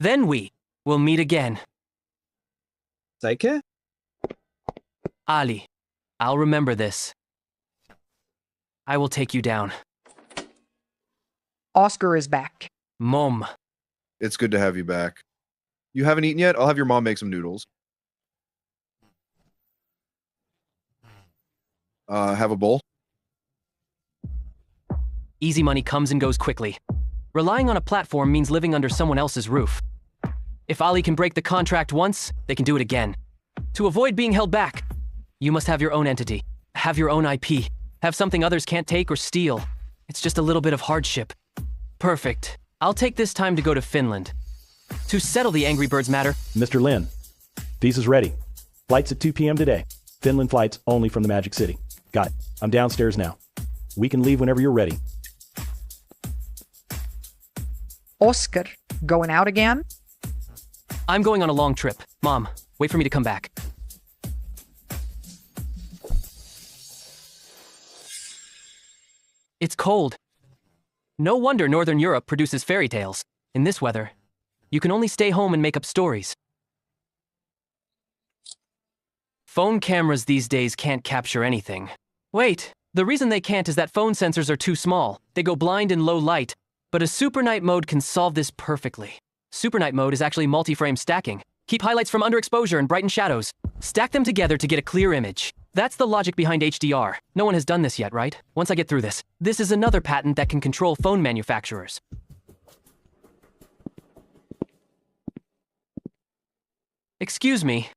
Then we'll meet again. Take care. Ali, I'll remember this. I will take you down. Oscar is back. Mom. It's good to have you back. You haven't eaten yet? I'll have your mom make some noodles. Have a bowl? Easy money comes and goes quickly. Relying on a platform means living under someone else's roof. If Ali can break the contract once, they can do it again. To avoid being held back, you must have your own entity, have your own IP, have something others can't take or steal. It's just a little bit of hardship. Perfect. I'll take this time to go to Finland. To settle the Angry Birds matter. Mr. Lin, visa's ready. Flights at 2 p.m. today. Finland flights only from the Magic City. Got it. I'm downstairs now. We can leave whenever you're ready. Oscar, going out again? I'm going on a long trip. Mom, wait for me to come back. It's cold. No wonder Northern Europe produces fairy tales. In this weather, you can only stay home and make up stories. Phone cameras these days can't capture anything. Wait, the reason they can't is that phone sensors are too small. They go blind in low light. But a Super Night mode can solve this perfectly. Super Night mode is actually multi-frame stacking. Keep highlights from underexposure and brighten shadows. Stack them together to get a clear image. That's the logic behind HDR. No one has done this yet, right? Once I get through this. This is another patent that can control phone manufacturers. Excuse me.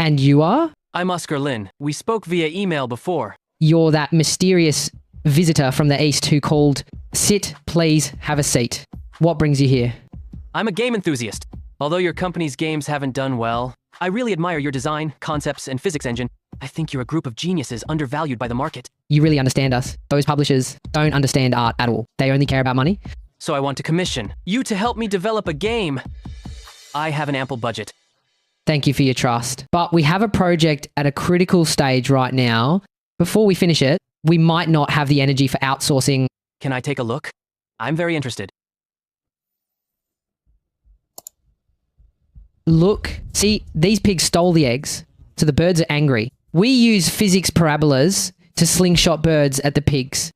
And you are? I'm Oscar Lin. We spoke via email before. You're that mysterious visitor from the East who called, "Sit, please, have a seat." What brings you here? I'm a game enthusiast. Although your company's games haven't done well, I really admire your design, concepts, and physics engine. I think you're a group of geniuses undervalued by the market. You really understand us. Those publishers don't understand art at all. They only care about money. So I want to commission you to help me develop a game. I have an ample budget. Thank you for your trust. But we have a project at a critical stage right now. Before we finish it, we might not have the energy for outsourcing. Can I take a look? I'm very interested. Look, see, these pigs stole the eggs, so the birds are angry. We use physics parabolas to slingshot birds at the pigs.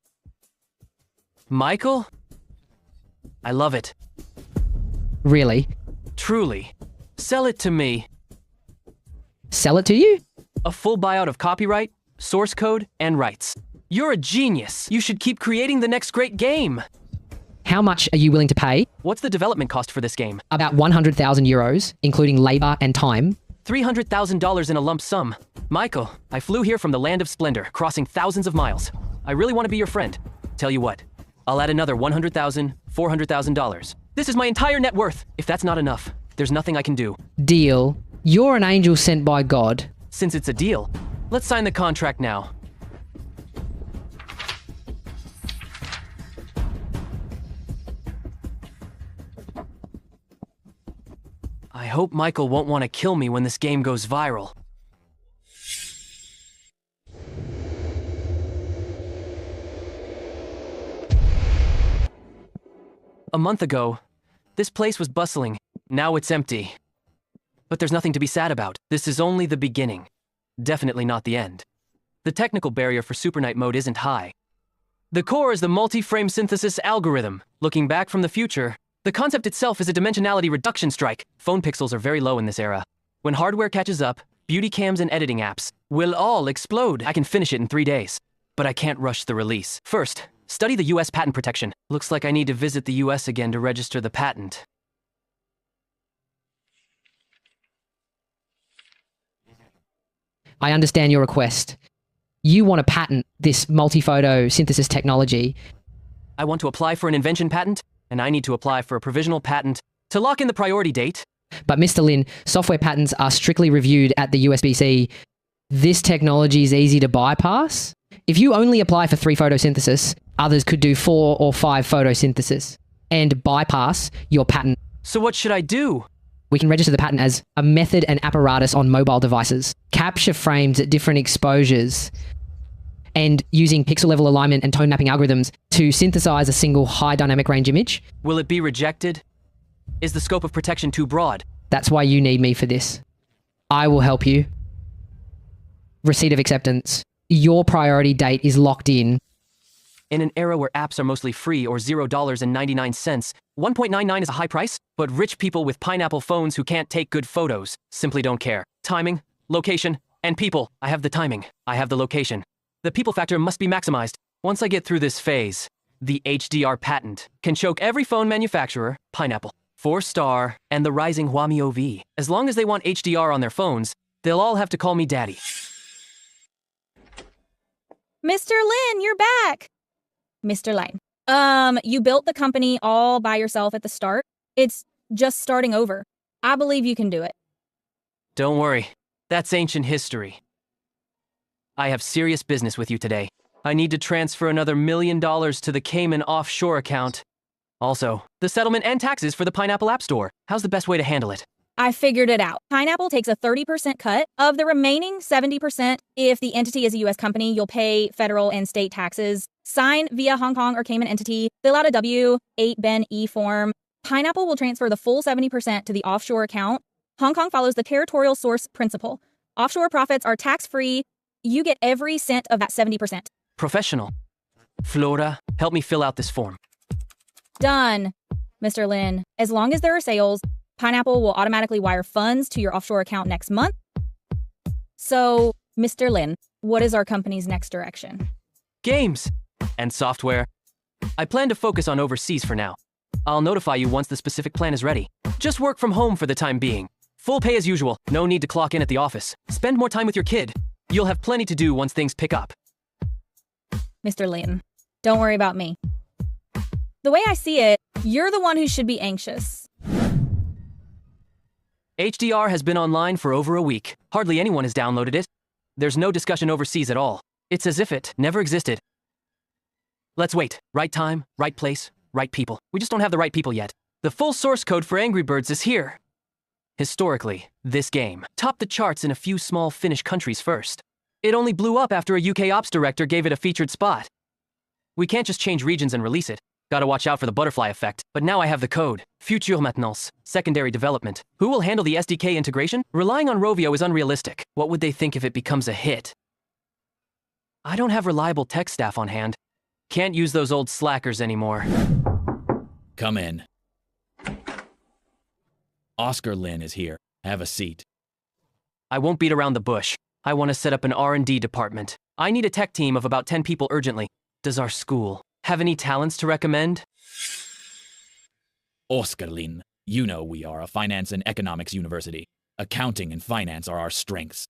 Michael? I love it. Really? Truly. Sell it to me. Sell it to you? A full buyout of copyright, source code, and rights. You're a genius. You should keep creating the next great game. How much are you willing to pay? What's the development cost for this game? About 100,000 euros, including labor and time. $300,000 in a lump sum. Michael, I flew here from the land of splendor, crossing thousands of miles. I really want to be your friend. Tell you what, I'll add another $100,000, $400,000. This is my entire net worth. If that's not enough, there's nothing I can do. Deal. You're an angel sent by God. Since it's a deal, let's sign the contract now. I hope Michael won't want to kill me when this game goes viral. A month ago, this place was bustling. Now it's empty. But there's nothing to be sad about. This is only the beginning. Definitely not the end. The technical barrier for Super Night mode isn't high. The core is the multi-frame synthesis algorithm. Looking back from the future, the concept itself is a dimensionality reduction strike. Phone pixels are very low in this era. When hardware catches up, beauty cams and editing apps will all explode. I can finish it in 3 days, but I can't rush the release. First, study the US patent protection. Looks like I need to visit the US again to register the patent. I understand your request. You want to patent this multi-photo synthesis technology. I want to apply for an invention patent, and I need to apply for a provisional patent to lock in the priority date. But Mr. Lin, software patents are strictly reviewed at the USBC. This technology is easy to bypass. If you only apply for 3 photosynthesis, others could do 4 or 5 photosynthesis and bypass your patent. So what should I do? We can register the patent as a method and apparatus on mobile devices, capture frames at different exposures, and using pixel level alignment and tone mapping algorithms to synthesize a single high dynamic range image. Will it be rejected? Is the scope of protection too broad? That's why you need me for this. I will help you. Receipt of acceptance. Your priority date is locked in. In an era where apps are mostly free or $0.99, 1.99 is a high price, but rich people with pineapple phones who can't take good photos simply don't care. Timing, location, and people. I have the timing. I have the location. The people factor must be maximized. Once I get through this phase, the HDR patent can choke every phone manufacturer, Pineapple, 4-star, and the rising Huami OV. As long as they want HDR on their phones, they'll all have to call me daddy. Mr. Lin, you're back. Mr. Lin. You built the company all by yourself at the start. It's just starting over. I believe you can do it. Don't worry. That's ancient history. I have serious business with you today. I need to transfer another $1 million to the Cayman offshore account. Also, the settlement and taxes for the Pineapple App Store. How's the best way to handle it? I figured it out. Pineapple takes a 30% cut of the remaining 70%. If the entity is a U.S. company, you'll pay federal and state taxes. Sign via Hong Kong or Cayman entity. Fill out a W-8BEN-E form. Pineapple will transfer the full 70% to the offshore account. Hong Kong follows the territorial source principle. Offshore profits are tax-free. You get every cent of that 70%. Professional. Flora, help me fill out this form. Done, Mr. Lin. As long as there are sales, Pineapple will automatically wire funds to your offshore account next month. So, Mr. Lin, what is our company's next direction? Games and software. I plan to focus on overseas for now. I'll notify you once the specific plan is ready. Just work from home for the time being. Full pay as usual. No need to clock in at the office. Spend more time with your kid. You'll have plenty to do once things pick up. Mr. Lin, don't worry about me. The way I see it, you're the one who should be anxious. HDR has been online for over a week. Hardly anyone has downloaded it. There's no discussion overseas at all. It's as if it never existed. Let's wait. Right time, right place, right people. We just don't have the right people yet. The full source code for Angry Birds is here. Historically, this game topped the charts in a few small Finnish countries first. It only blew up after a UK ops director gave it a featured spot. We can't just change regions and release it. Gotta watch out for the butterfly effect. But now I have the code. Future maintenance. Secondary development. Who will handle the SDK integration? Relying on Rovio is unrealistic. What would they think if it becomes a hit? I don't have reliable tech staff on hand. Can't use those old slackers anymore. Come in. Oscar Lin is here. Have a seat. I won't beat around the bush. I want to set up an R&D department. I need a tech team of about 10 people urgently. Does our school have any talents to recommend? Oscar Lin, you know we are a finance and economics university. Accounting and finance are our strengths.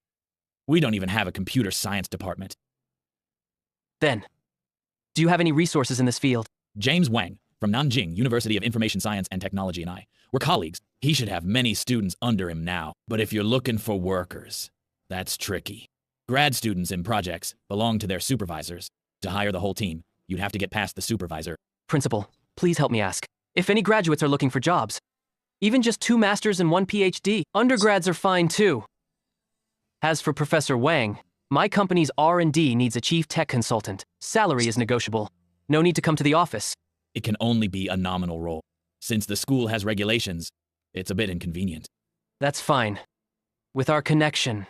We don't even have a computer science department. Then, do you have any resources in this field? James Wang, from Nanjing University of Information Science and Technology, and I. We're colleagues. He should have many students under him now. But if you're looking for workers, That's tricky. Grad students in projects belong to their supervisors. To hire the whole team, you'd have to get past the supervisor. Principal, please help me ask. If any graduates are looking for jobs, even just 2 masters and 1 PhD, undergrads are fine too. As for Professor Wang, my company's R&D needs a chief tech consultant. Salary is negotiable. No need to come to the office. It can only be a nominal role. Since the school has regulations, it's a bit inconvenient. That's fine. With our connection,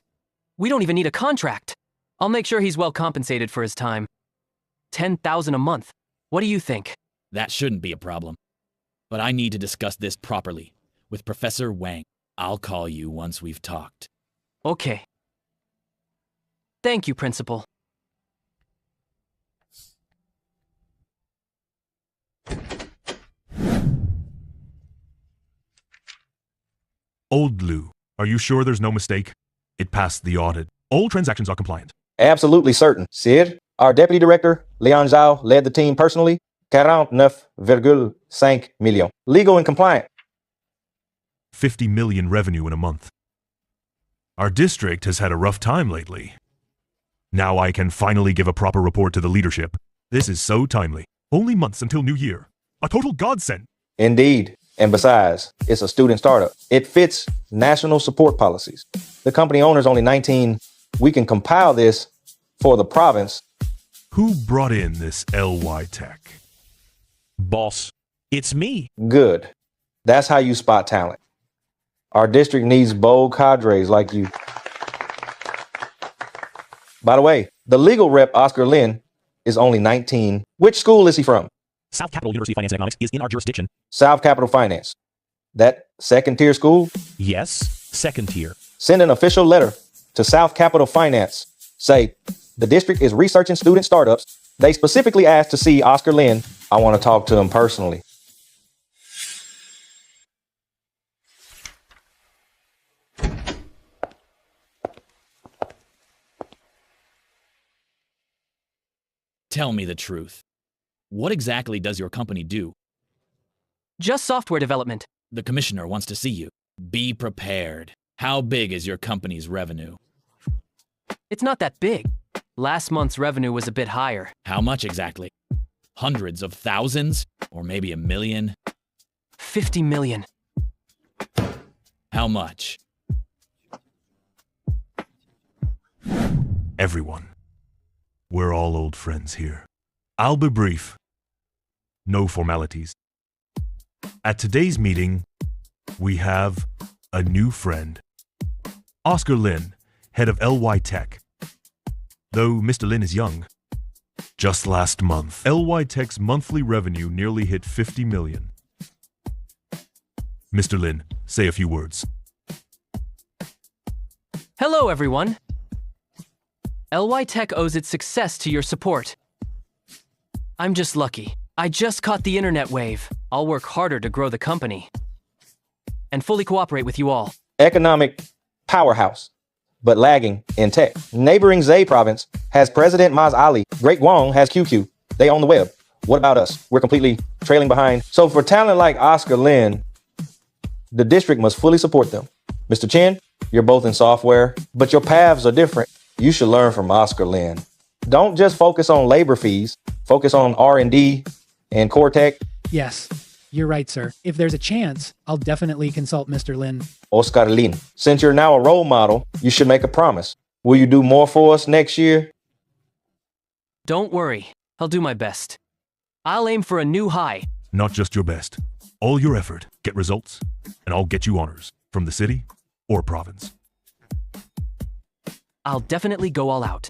we don't even need a contract. I'll make sure he's well compensated for his time. 10,000 a month. What do you think? That shouldn't be a problem. But I need to discuss this properly with Professor Wang. I'll call you once we've talked. Okay. Thank you, Principal. Old Lou, are you sure there's no mistake? It passed the audit. All transactions are compliant. Absolutely certain. Sid, our deputy director, Leon Zhao, led the team personally. 49,5 million. Legal and compliant. 50 million revenue in a month. Our district has had a rough time lately. Now I can finally give a proper report to the leadership. This is so timely. Only months until New Year. A total godsend. Indeed. And besides, it's a student startup. It fits national support policies. The company owner's only 19. We can compile this for the province. Who brought in this LY Tech? Boss, it's me. Good. That's how you spot talent. Our district needs bold cadres like you. By the way, the legal rep, Oscar Lin, is only 19. Which school is he from? South Capital University Finance and Economics is in our jurisdiction. South Capital Finance. That second-tier school? Yes, second tier. Send an official letter to South Capital Finance. Say, the district is researching student startups. They specifically asked to see Oscar Lin. I want to talk to him personally. Tell me the truth. What exactly does your company do? Just software development. The commissioner wants to see you. Be prepared. How big is your company's revenue? It's not that big. Last month's revenue was a bit higher. How much exactly? Hundreds of thousands? Or maybe 1 million? 50 million. How much? Everyone. We're all old friends here. I'll be brief. No formalities. At today's meeting, we have a new friend. Oscar Lin, head of LY Tech. Though Mr. Lin is young. Just last month, LY Tech's monthly revenue nearly hit 50 million. Mr. Lin, say a few words. Hello, everyone. LY Tech owes its success to your support. I'm just lucky. I just caught the internet wave. I'll work harder to grow the company and fully cooperate with you all. Economic powerhouse, but lagging in tech. Neighboring Zay province has President Maz Ali. Great Guang has QQ. They own the web. What about us? We're completely trailing behind. So for talent like Oscar Lin, the district must fully support them. Mr. Chen, you're both in software, but your paths are different. You should learn from Oscar Lin. Don't just focus on labor fees. Focus on R&D and core tech. Yes, you're right, sir. If there's a chance, I'll definitely consult Mr. Lin. Oscar Lin, since you're now a role model, you should make a promise. Will you do more for us next year? Don't worry. I'll do my best. I'll aim for a new high. Not just your best. All your effort, get results, and I'll get you honors from the city or province. I'll definitely go all out.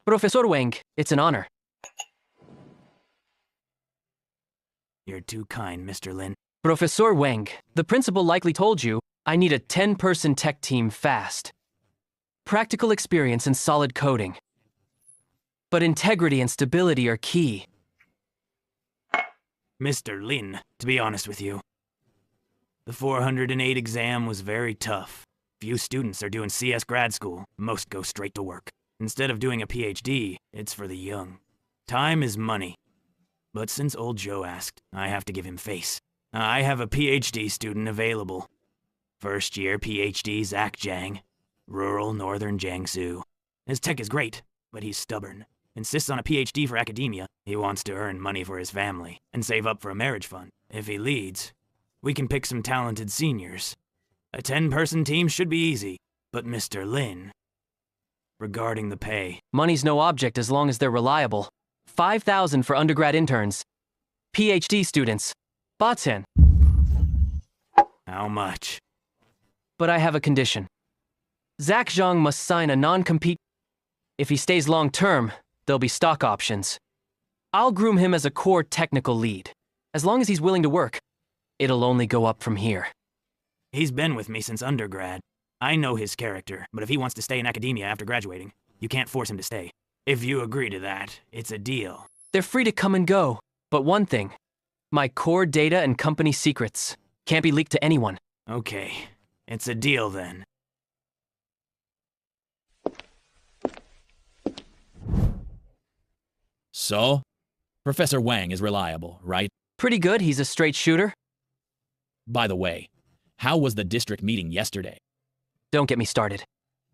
Professor Wang, it's an honor. You're too kind, Mr. Lin. Professor Wang, the principal likely told you I need a 10-person tech team fast. Practical experience and solid coding. But integrity and stability are key. Mr. Lin, to be honest with you, the 408 exam was very tough. Few students are doing CS grad school. Most go straight to work. Instead of doing a PhD, it's for the young. Time is money. But since old Joe asked, I have to give him face. I have a PhD student available. First year PhD Zach Jiang, rural northern Jiangsu. His tech is great, but he's stubborn. Insists on a PhD for academia. He wants to earn money for his family and save up for a marriage fund. If he leads, we can pick some talented seniors. A 10-person team should be easy, but Mr. Lin, regarding the pay. Money's no object as long as they're reliable. 5,000 for undergrad interns. PhD students. Botsen. How much? But I have a condition. Zach Zhang must sign a non-compete. If he stays long-term, there'll be stock options. I'll groom him as a core technical lead. As long as he's willing to work, it'll only go up from here. He's been with me since undergrad. I know his character, but if he wants to stay in academia after graduating, you can't force him to stay. If you agree to that, it's a deal. They're free to come and go, but one thing. My core data and company secrets can't be leaked to anyone. Okay, it's a deal then. So, Professor Wang is reliable, right? Pretty good, he's a straight shooter. By the way, how was the district meeting yesterday? Don't get me started.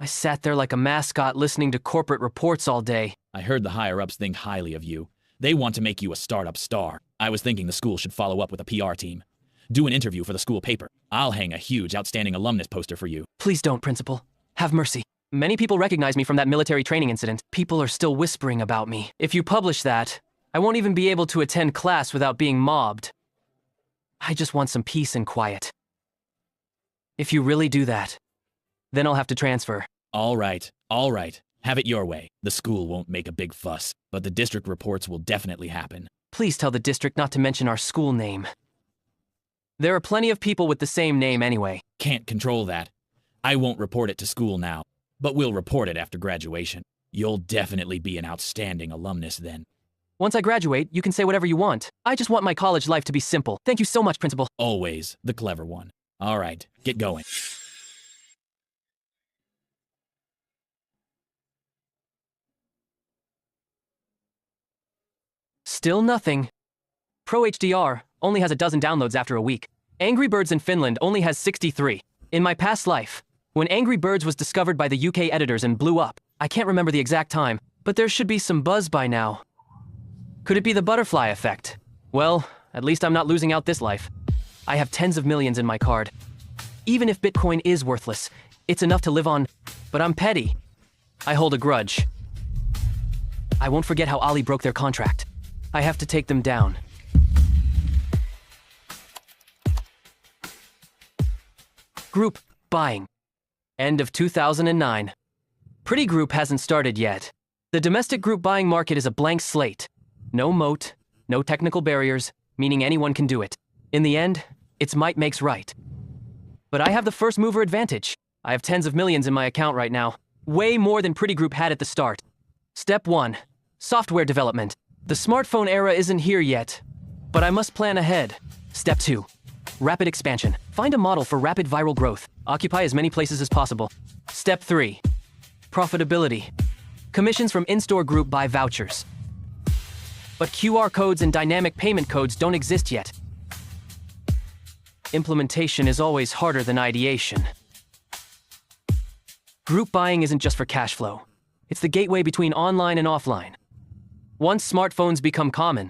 I sat there like a mascot listening to corporate reports all day. I heard the higher-ups think highly of you. They want to make you a startup star. I was thinking the school should follow up with a PR team. Do an interview for the school paper. I'll hang a huge outstanding alumnus poster for you. Please don't, Principal. Have mercy. Many people recognize me from that military training incident. People are still whispering about me. If you publish that, I won't even be able to attend class without being mobbed. I just want some peace and quiet. If you really do that, then I'll have to transfer. All right, all right. Have it your way. The school won't make a big fuss, but the district reports will definitely happen. Please tell the district not to mention our school name. There are plenty of people with the same name anyway. Can't control that. I won't report it to school now, but we'll report it after graduation. You'll definitely be an outstanding alumnus then. Once I graduate, you can say whatever you want. I just want my college life to be simple. Thank you so much, Principal. Always the clever one. All right, get going. Still nothing. Pro HDR only has a dozen downloads after a week. Angry Birds in Finland only has 63. In my past life, when Angry Birds was discovered by the UK editors and blew up, I can't remember the exact time, but there should be some buzz by now. Could it be the butterfly effect? Well, at least I'm not losing out this life. I have tens of millions in my card. Even if Bitcoin is worthless, it's enough to live on, but I'm petty. I hold a grudge. I won't forget how Ali broke their contract. I have to take them down. Group buying. End of 2009. Pretty Group hasn't started yet. The domestic group buying market is a blank slate. No moat, no technical barriers, meaning anyone can do it. In the end, it's might makes right. But I have the first mover advantage. I have tens of millions in my account right now. Way more than Pretty Group had at the start. Step 1. Software development. The smartphone era isn't here yet, but I must plan ahead. Step 2. Rapid expansion. Find a model for rapid viral growth. Occupy as many places as possible. Step 3. Profitability. Commissions from in-store group buy vouchers. But QR codes and dynamic payment codes don't exist yet. Implementation is always harder than ideation. Group buying isn't just for cash flow. It's the gateway between online and offline. Once smartphones become common,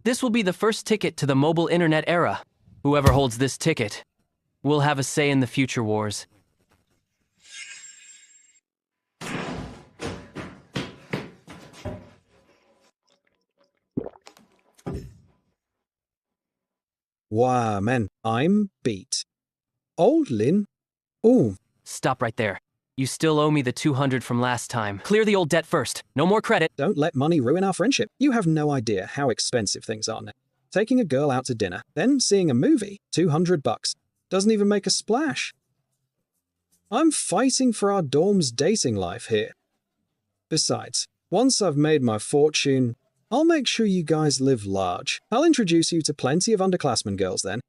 this will be the first ticket to the mobile internet era. Whoever holds this ticket will have a say in the future wars. Wow, man, I'm beat. Old Lin? Ooh. Stop right there. You still owe me the 200 from last time. Clear the old debt first. No more credit. Don't let money ruin our friendship. You have no idea how expensive things are now. Taking a girl out to dinner, then seeing a movie, $200. Doesn't even make a splash. I'm fighting for our dorm's dating life here. Besides, once I've made my fortune, I'll make sure you guys live large. I'll introduce you to plenty of underclassmen girls then.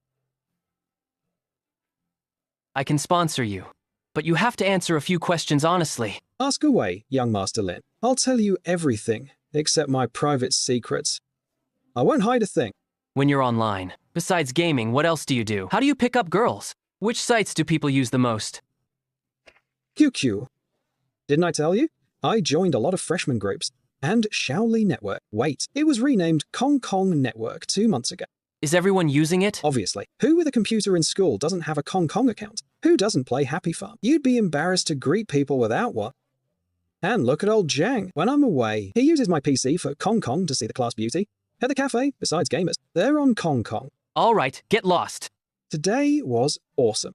I can sponsor you, but you have to answer a few questions honestly. Ask away, young Master Lin. I'll tell you everything, except my private secrets. I won't hide a thing. when you're online. Besides gaming, what else do you do? How do you pick up girls? Which sites do people use the most? QQ. Didn't I tell you? I joined a lot of freshman groups. And Shaoli Network. Wait, it was renamed Kong Kong Network 2 months ago. Is everyone using it? Obviously. Who with a computer in school doesn't have a Kong Kong account? Who doesn't play Happy Farm? You'd be embarrassed to greet people without one. And look at old Jang. When I'm away, he uses my PC for Kong Kong to see the class beauty. At the cafe, besides gamers, they're on Kong Kong. All right, get lost. Today was awesome.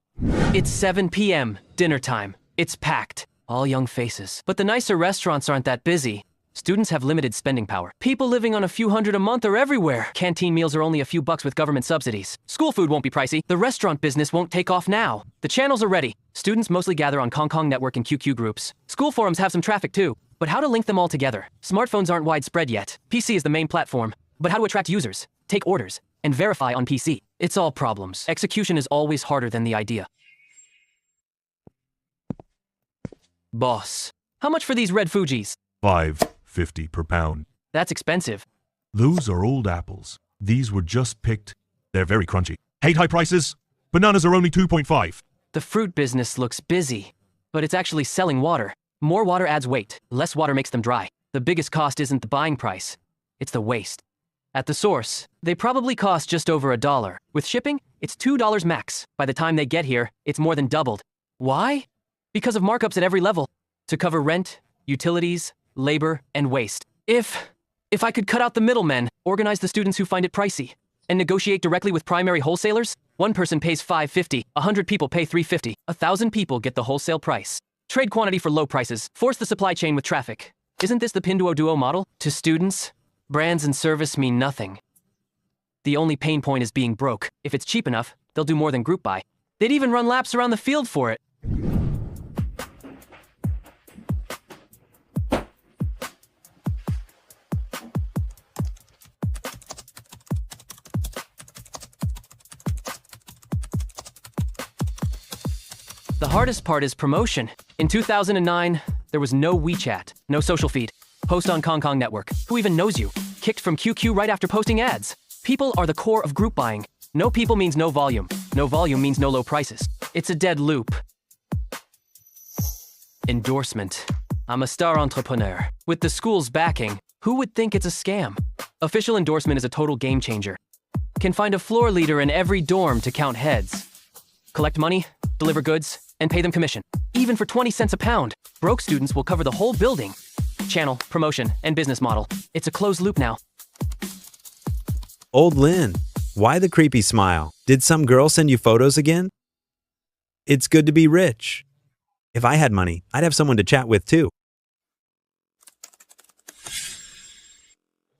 It's 7 p.m., dinner time. It's packed. All young faces. But the nicer restaurants aren't that busy. Students have limited spending power. People living on a few hundred a month are everywhere. Canteen meals are only a few bucks with government subsidies. School food won't be pricey. The restaurant business won't take off now. The channels are ready. Students mostly gather on Kong Kong Network and QQ groups. School forums have some traffic too. But how to link them all together? Smartphones aren't widespread yet. PC is the main platform. But how to attract users, take orders, and verify on PC? It's all problems. Execution is always harder than the idea. Boss, how much for these red Fujis? $5.50 per pound. That's expensive. Those are old apples. These were just picked. They're very crunchy. Hate high prices? Bananas are only 2.5. The fruit business looks busy, but it's actually selling water. More water adds weight. Less water makes them dry. The biggest cost isn't the buying price. It's the waste. At the source, they probably cost just over $1. With shipping, it's $2 max. By the time they get here, it's more than doubled. Why? Because of markups at every level. To cover rent, utilities, labor, and waste. If I could cut out the middlemen, organize the students who find it pricey, and negotiate directly with primary wholesalers, one person pays $5.50, 100 people pay $3.50, 1,000 people get the wholesale price. Trade quantity for low prices, force the supply chain with traffic. Isn't this the Pinduoduo model? To students, brands and service mean nothing. The only pain point is being broke. If it's cheap enough, they'll do more than group buy. They'd even run laps around the field for it. The hardest part is promotion. In 2009, there was no WeChat, no social feed. Post on Kong Kong Network. Who even knows you? Kicked from QQ right after posting ads. People are the core of group buying. No people means no volume. No volume means no low prices. It's a dead loop. Endorsement. I'm a star entrepreneur. With the school's backing, who would think it's a scam? Official endorsement is a total game changer. Can find a floor leader in every dorm to count heads. Collect money, deliver goods, and pay them commission. Even for 20 cents a pound, broke students will cover the whole building. Channel, promotion, and business model. It's a closed loop now. Old Lynn, why the creepy smile? Did some girl send you photos again? It's good to be rich. If I had money, I'd have someone to chat with too.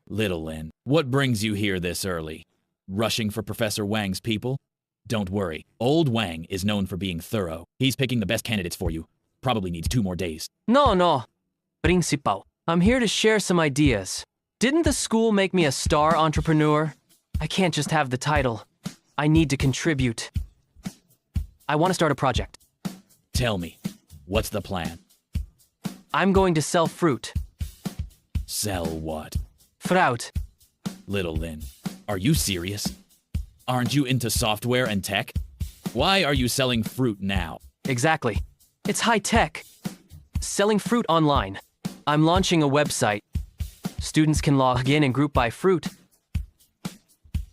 Little Lin, what brings you here this early? Rushing for Professor Wang's people? Don't worry, old Wang is known for being thorough. He's picking the best candidates for you. Probably needs 2 more days. No. Principal. I'm here to share some ideas. Didn't the school make me a star entrepreneur? I can't just have the title. I need to contribute. I want to start a project. Tell me, what's the plan? I'm going to sell fruit. Sell what? Fruit. Little Lin, are you serious? Aren't you into software and tech? Why are you selling fruit now? Exactly. It's high tech. Selling fruit online. I'm launching a website. Students can log in and group buy fruit.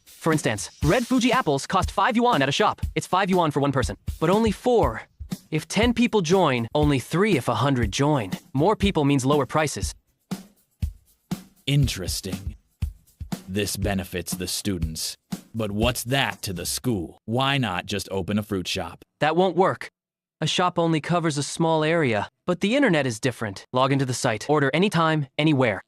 For instance, red Fuji apples cost 5 yuan at a shop. It's 5 yuan for one person, but only 4. If 10 people join, only 3 if 100 join. More people means lower prices. Interesting. This benefits the students. But what's that to the school? Why not just open a fruit shop? That won't work. A shop only covers a small area, but the internet is different. Log into the site, order anytime, anywhere.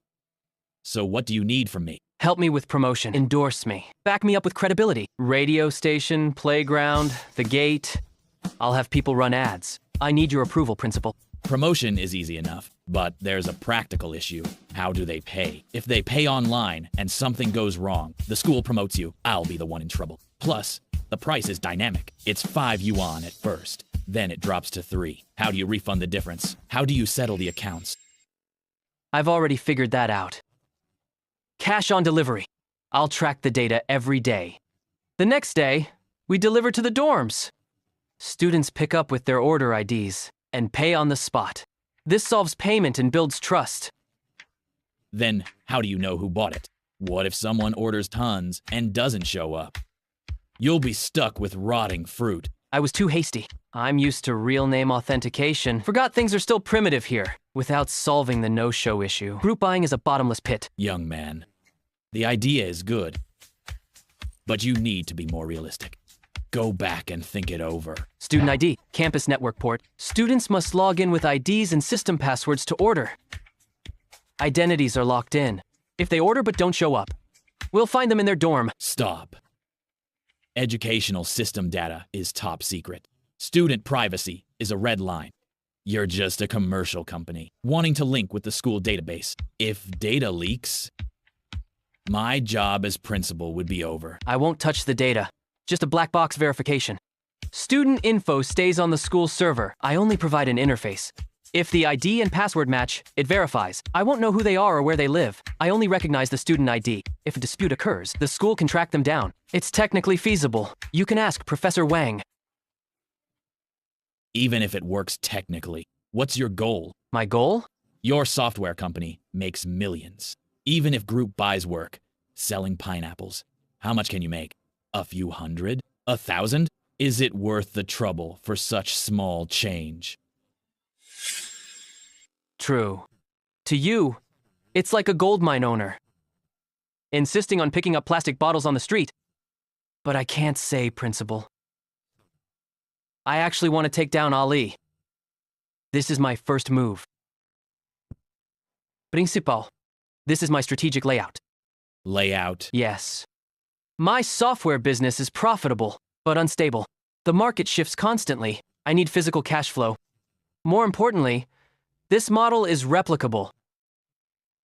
So what do you need from me? Help me with promotion, endorse me, back me up with credibility. Radio station, playground, the gate. I'll have people run ads. I need your approval, Principal. Promotion is easy enough, but there's a practical issue. How do they pay? If they pay online and something goes wrong, the school promotes you, I'll be the one in trouble. Plus, the price is dynamic. It's 5 yuan at first, then it drops to 3. How do you refund the difference? How do you settle the accounts? I've already figured that out. Cash on delivery. I'll track the data every day. The next day, we deliver to the dorms. Students pick up with their order IDs and pay on the spot. This solves payment and builds trust. Then how do you know who bought it? What if someone orders tons and doesn't show up? You'll be stuck with rotting fruit. I was too hasty. I'm used to real name authentication. Forgot things are still primitive here, without solving the no-show issue. Group buying is a bottomless pit. Young man, the idea is good, but you need to be more realistic. Go back and think it over. Student ID, campus network port. Students must log in with IDs and system passwords to order. Identities are locked in. If they order but don't show up, we'll find them in their dorm. Stop. Educational system data is top secret. Student privacy is a red line. You're just a commercial company wanting to link with the school database. If data leaks, my job as principal would be over. I won't touch the data. Just a black box verification. Student info stays on the school server. I only provide an interface. If the ID and password match, it verifies. I won't know who they are or where they live. I only recognize the student ID. If a dispute occurs, the school can track them down. It's technically feasible. You can ask Professor Wang. Even if it works technically, what's your goal? My goal? Your software company makes millions. Even if group buys work, selling pineapples, how much can you make? A few hundred? 1,000? Is it worth the trouble for such small change? True. To you, it's like a gold mine owner, insisting on picking up plastic bottles on the street. But I can't say, Principal. I actually want to take down Ali. This is my first move. Principal, this is my strategic layout. Layout? Yes. My software business is profitable, but unstable. The market shifts constantly. I need physical cash flow. More importantly, this model is replicable.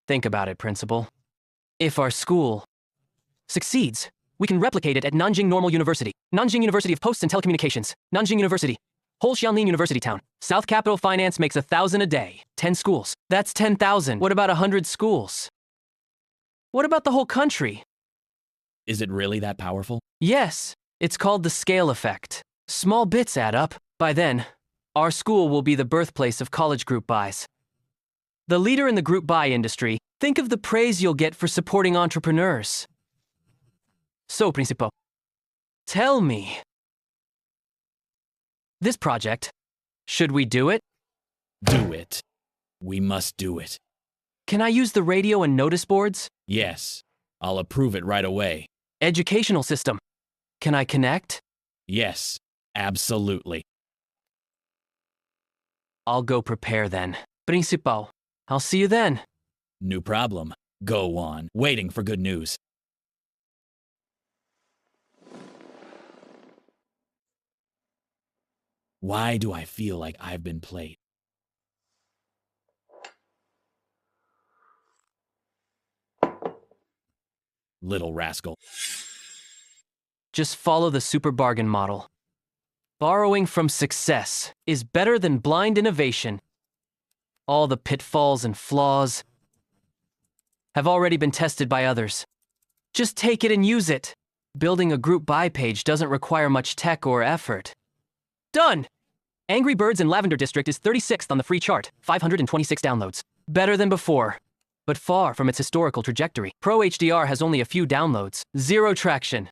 Think about it, Principal. If our school succeeds, we can replicate it at Nanjing Normal University, Nanjing University of Posts and Telecommunications, Nanjing University, whole Xianlin University town. South Capital Finance makes 1,000 a day. 10 schools. That's 10,000. What about 100 schools? What about the whole country? Is it really that powerful? Yes. It's called the scale effect. Small bits add up. By then, our school will be the birthplace of college group buys. The leader in the group buy industry, think of the praise you'll get for supporting entrepreneurs. So, Principal, tell me, this project, should we do it? Do it. We must do it. Can I use the radio and notice boards? Yes. I'll approve it right away. Educational system. Can I connect? Yes, absolutely. I'll go prepare then. Principal, I'll see you then. No problem. Go on. Waiting for good news. Why do I feel like I've been played? Little rascal. Just follow the super bargain model. Borrowing from success is better than blind innovation. All the pitfalls and flaws have already been tested by others. Just take it and use it. Building a group buy page doesn't require much tech or effort. Done! Angry Birds in Lavender District is 36th on the free chart, 526 downloads. Better than before, but far from its historical trajectory. Pro HDR has only a few downloads, 0 traction.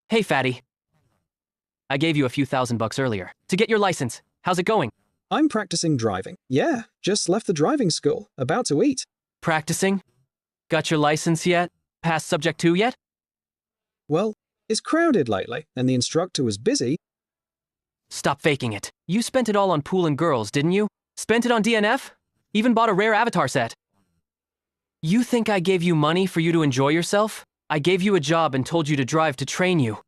Hey, fatty. I gave you a few $1,000 earlier to get your license. How's it going? I'm practicing driving. Yeah, just left the driving school. About to eat. Practicing? Got your license yet? Passed subject 2 yet? Well, it's crowded lately, and the instructor was busy. Stop faking it. You spent it all on pool and girls, didn't you? Spent it on DNF? Even bought a rare avatar set. You think I gave you money for you to enjoy yourself? I gave you a job and told you to drive to train you.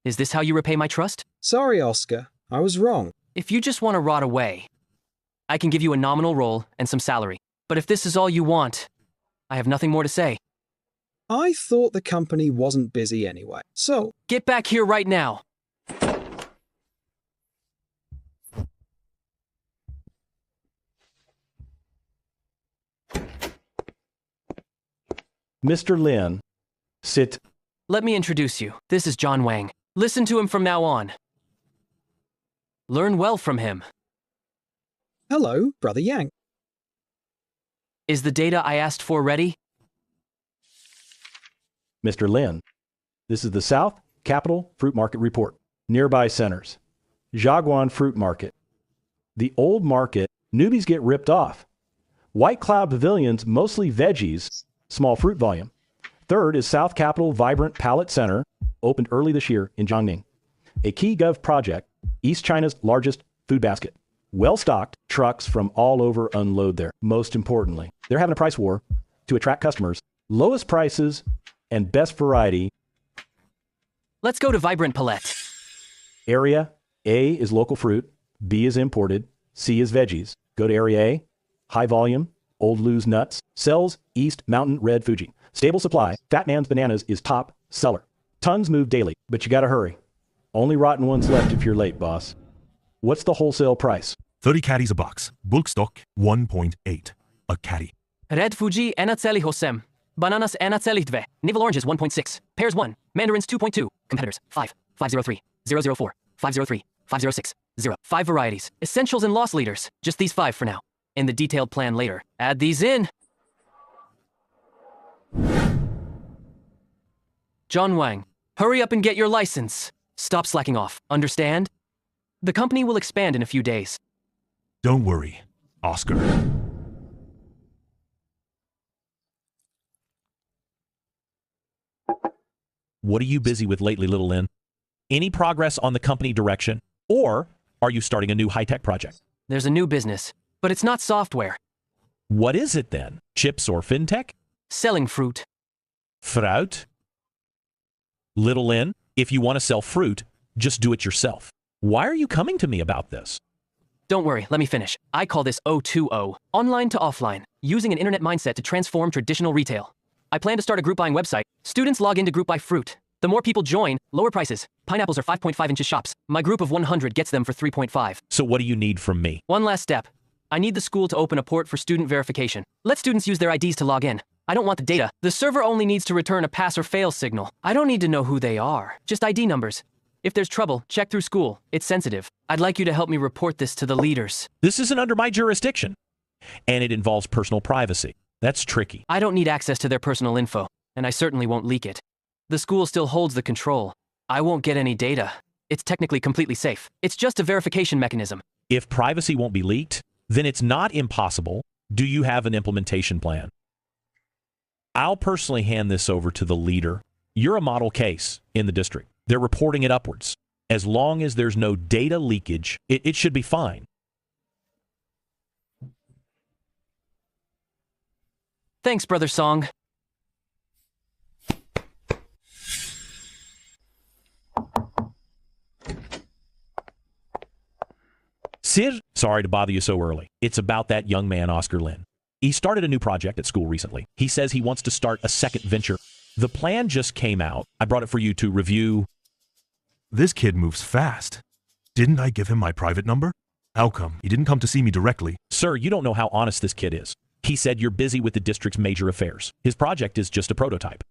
Is this how you repay my trust? Sorry, Oscar. I was wrong. If you just want to rot away, I can give you a nominal role and some salary. But if this is all you want, I have nothing more to say. I thought the company wasn't busy anyway, so... Get back here right now! Mr. Lin, sit. Let me introduce you. This is John Wang. Listen to him from now on. Learn well from him. Hello, Brother Yang. Is the data I asked for ready? Mr. Lin, this is the South Capital Fruit Market Report. Nearby centers. Jiaguan Fruit Market. The old market, newbies get ripped off. White Cloud Pavilions, mostly veggies, small fruit volume. Third is South Capital Vibrant Pallet Center, opened early this year in Jiangning. A key gov project, East China's largest food basket. Well-stocked, trucks from all over unload there. Most importantly, they're having a price war to attract customers. Lowest prices and best variety. Let's go to Vibrant Palette. Area A is local fruit, B is imported, C is veggies. Go to Area A, high volume, Old Lou's nuts, sells East Mountain Red Fuji. Stable supply, Fat Man's Bananas is top seller. Tons move daily, but you gotta hurry. Only rotten ones left if you're late, boss. What's the wholesale price? 30 caddies a box. Bulk stock, 1.8 a caddy. Red Fuji Enaceli Hosem. Bananas Enaceli Dve. Navel oranges 1.6. Pears 1. Mandarins 2.2. Competitors 5. 503. 004. 503. 506. 0. 5 varieties. Essentials and loss leaders. Just these 5 for now. In the detailed plan later. Add these in. John Wang, hurry up and get your license. Stop slacking off. Understand? The company will expand in a few days. Don't worry, Oscar. What are you busy with lately, Little Lin? Any progress on the company direction? Or are you starting a new high-tech project? There's a new business, but it's not software. What is it then? Chips or fintech? Selling fruit. Fruit? Little Lin, if you want to sell fruit, just do it yourself. Why are you coming to me about this? Don't worry, let me finish. I call this O2O, online to offline, using an internet mindset to transform traditional retail. I plan to start a group buying website. Students log into Group Buy Fruit. The more people join, lower prices. Pineapples are 5.5 inches shops. My group of 100 gets them for 3.5. So what do you need from me? One last step. I need the school to open a port for student verification. Let students use their IDs to log in. I don't want the data. The server only needs to return a pass or fail signal. I don't need to know who they are, just ID numbers. If there's trouble, check through school. It's sensitive. I'd like you to help me report this to the leaders. This isn't under my jurisdiction, and it involves personal privacy. That's tricky. I don't need access to their personal info, and I certainly won't leak it. The school still holds the control. I won't get any data. It's technically completely safe. It's just a verification mechanism. If privacy won't be leaked, then it's not impossible. Do you have an implementation plan? I'll personally hand this over to the leader. You're a model case in the district. They're reporting it upwards. As long as there's no data leakage, it should be fine. Thanks, Brother Song. Sir, sorry to bother you so early. It's about that young man, Oscar Lin. He started a new project at school recently. He says he wants to start a second venture. The plan just came out. I brought it for you to review. This kid moves fast. Didn't I give him my private number? How come he didn't come to see me directly? Sir, you don't know how honest this kid is. He said you're busy with the district's major affairs. His project is just a prototype.